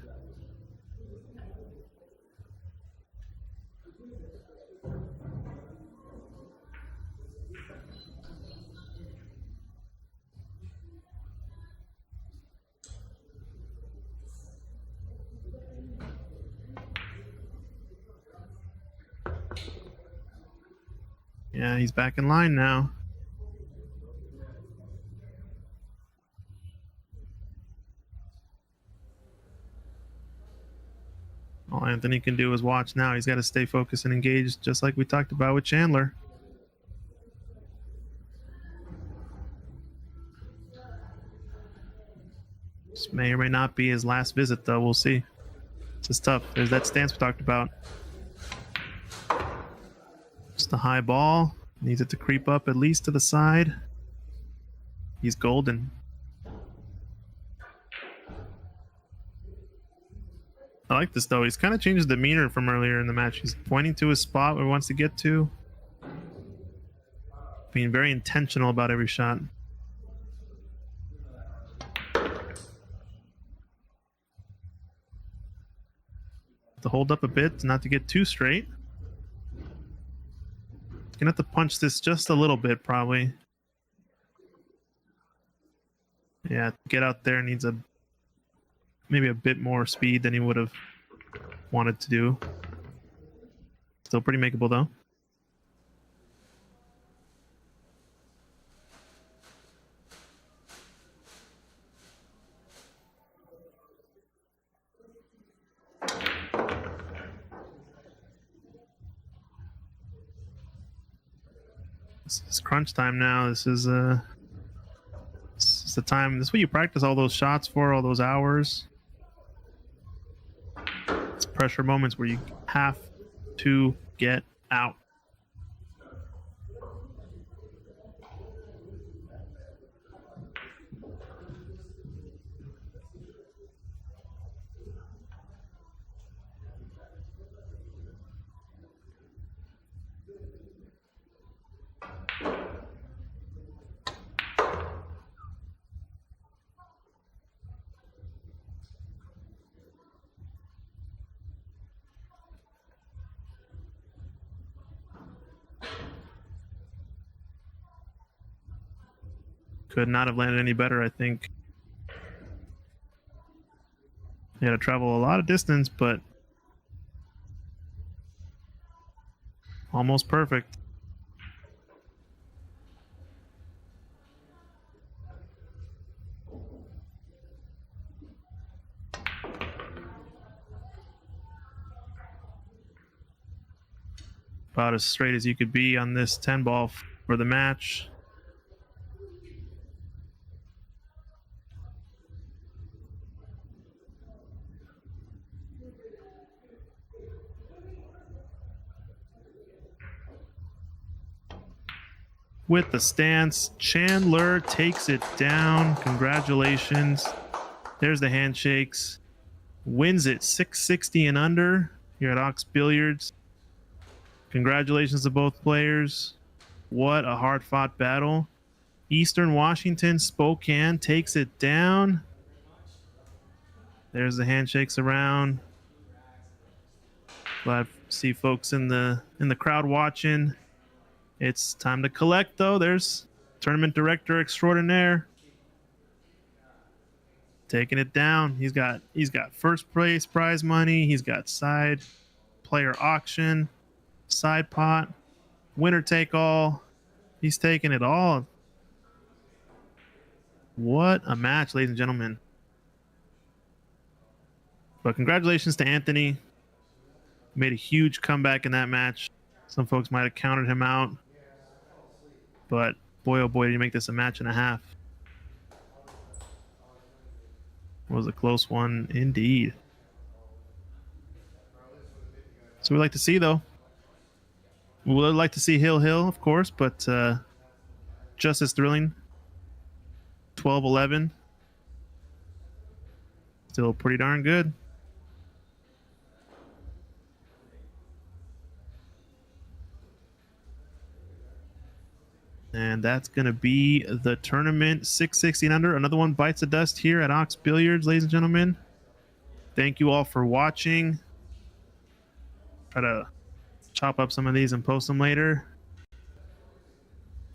Yeah, he's back in line now. All Anthony can do is watch now. He's got to stay focused and engaged, just like we talked about with Chandler. This may or may not be his last visit, though. We'll see. It's just tough. There's that stance we talked about. Just a high ball. Needs it to creep up at least to the side. He's golden. I like this, though. He's kind of changed his demeanor from earlier in the match. He's pointing to his spot where he wants to get to. Being very intentional about every shot. To hold up a bit, not to get too straight. Gonna have to punch this just a little bit, probably. Yeah, get out there needs maybe a bit more speed than he would have wanted to do. Still pretty makeable, though. It's crunch time now. This is the time. This is what you practice all those shots for, all those hours. It's pressure moments where you have to get out. Could not have landed any better, I think. He had to travel a lot of distance, but almost perfect. About as straight as you could be on this 10 ball for the match. With the stance, Chandler takes it down. Congratulations. There's the handshakes. Wins it 660 and under here at Ox Billiards. Congratulations to both players. What a hard-fought battle. Eastern Washington, Spokane takes it down. There's the handshakes around. Glad to see folks in the crowd watching. It's time to collect, though. There's tournament director extraordinaire taking it down. He's got first place prize money. He's got side player auction, side pot, winner take all. He's taking it all. What a match, ladies and gentlemen. But congratulations to Anthony. Made a huge comeback in that match. Some folks might have counted him out. But boy, oh boy, did he make this a match and a half. It was a close one indeed. So we'd like to see, though. We would like to see Hill, of course, but just as thrilling. 12-11. Still pretty darn good. And that's going to be the tournament 660 and under. Another one bites the dust here at Ox Billiards, ladies and gentlemen. Thank you all for watching. Try to chop up some of these and post them later.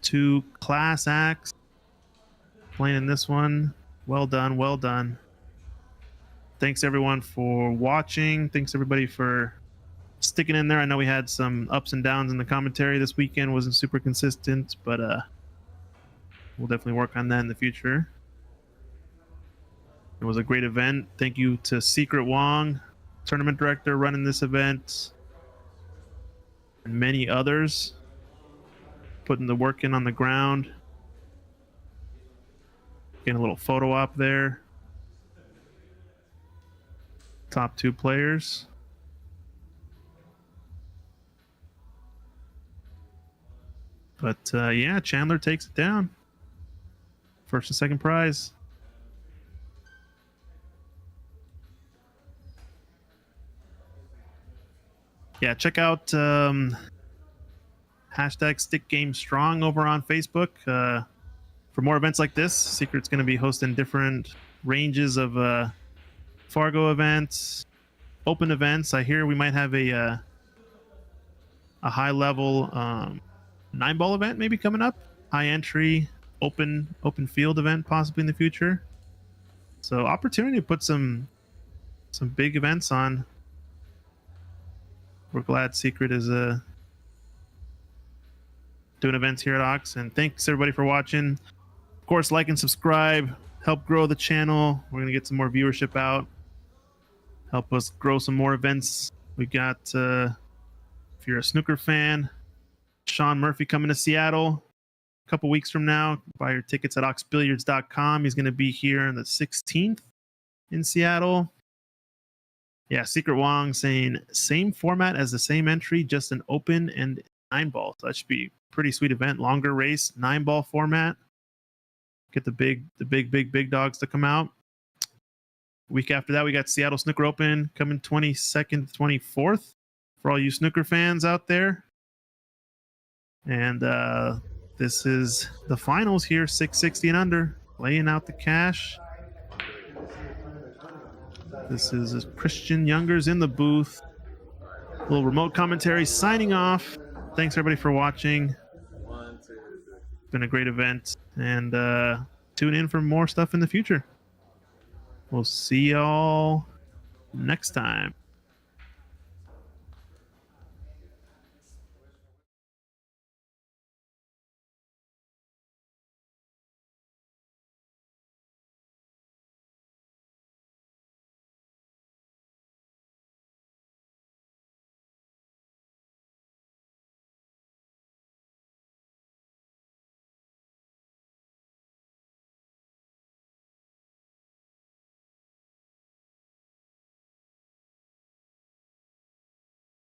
2 class acts playing in this one. Well done, well done. Thanks everyone for watching. Thanks everybody for sticking in there. I know we had some ups and downs in the commentary this weekend. Wasn't super consistent, but we'll definitely work on that in the future. It was a great event. Thank you to Secret Wong, tournament director, running this event, and many others putting the work in on the ground. Getting a little photo op there. Top 2 players. But yeah, Chandler takes it down. First and second prize. Yeah, check out hashtag Stick Game Strong over on Facebook for more events like this. Secret's going to be hosting different ranges of Fargo events, open events. I hear we might have a high level 9-ball event maybe coming up. High entry, open field event possibly in the future. So opportunity to put some big events on. We're glad Secret is doing events here at Ox, and thanks everybody for watching. Of course, like and subscribe, help grow the channel. We're gonna get some more viewership out, help us grow some more events. We got if you're a snooker fan, Sean Murphy coming to Seattle. couple weeks from now. Buy your tickets at oxbilliards.com. He's going to be here on the 16th in Seattle. Yeah, Secret Wong saying same format as the same entry, just an open and 9-ball. So that should be a pretty sweet event. Longer race, 9-ball format. Get the big dogs to come out. Week after that, we got Seattle Snooker Open coming 22nd, 24th for all you snooker fans out there. And this is the finals here, 660 and under, laying out the cash. This is Christian Youngers in the booth. A little remote commentary signing off. Thanks everybody for watching. It's been a great event, and tune in for more stuff in the future. We'll see y'all next time.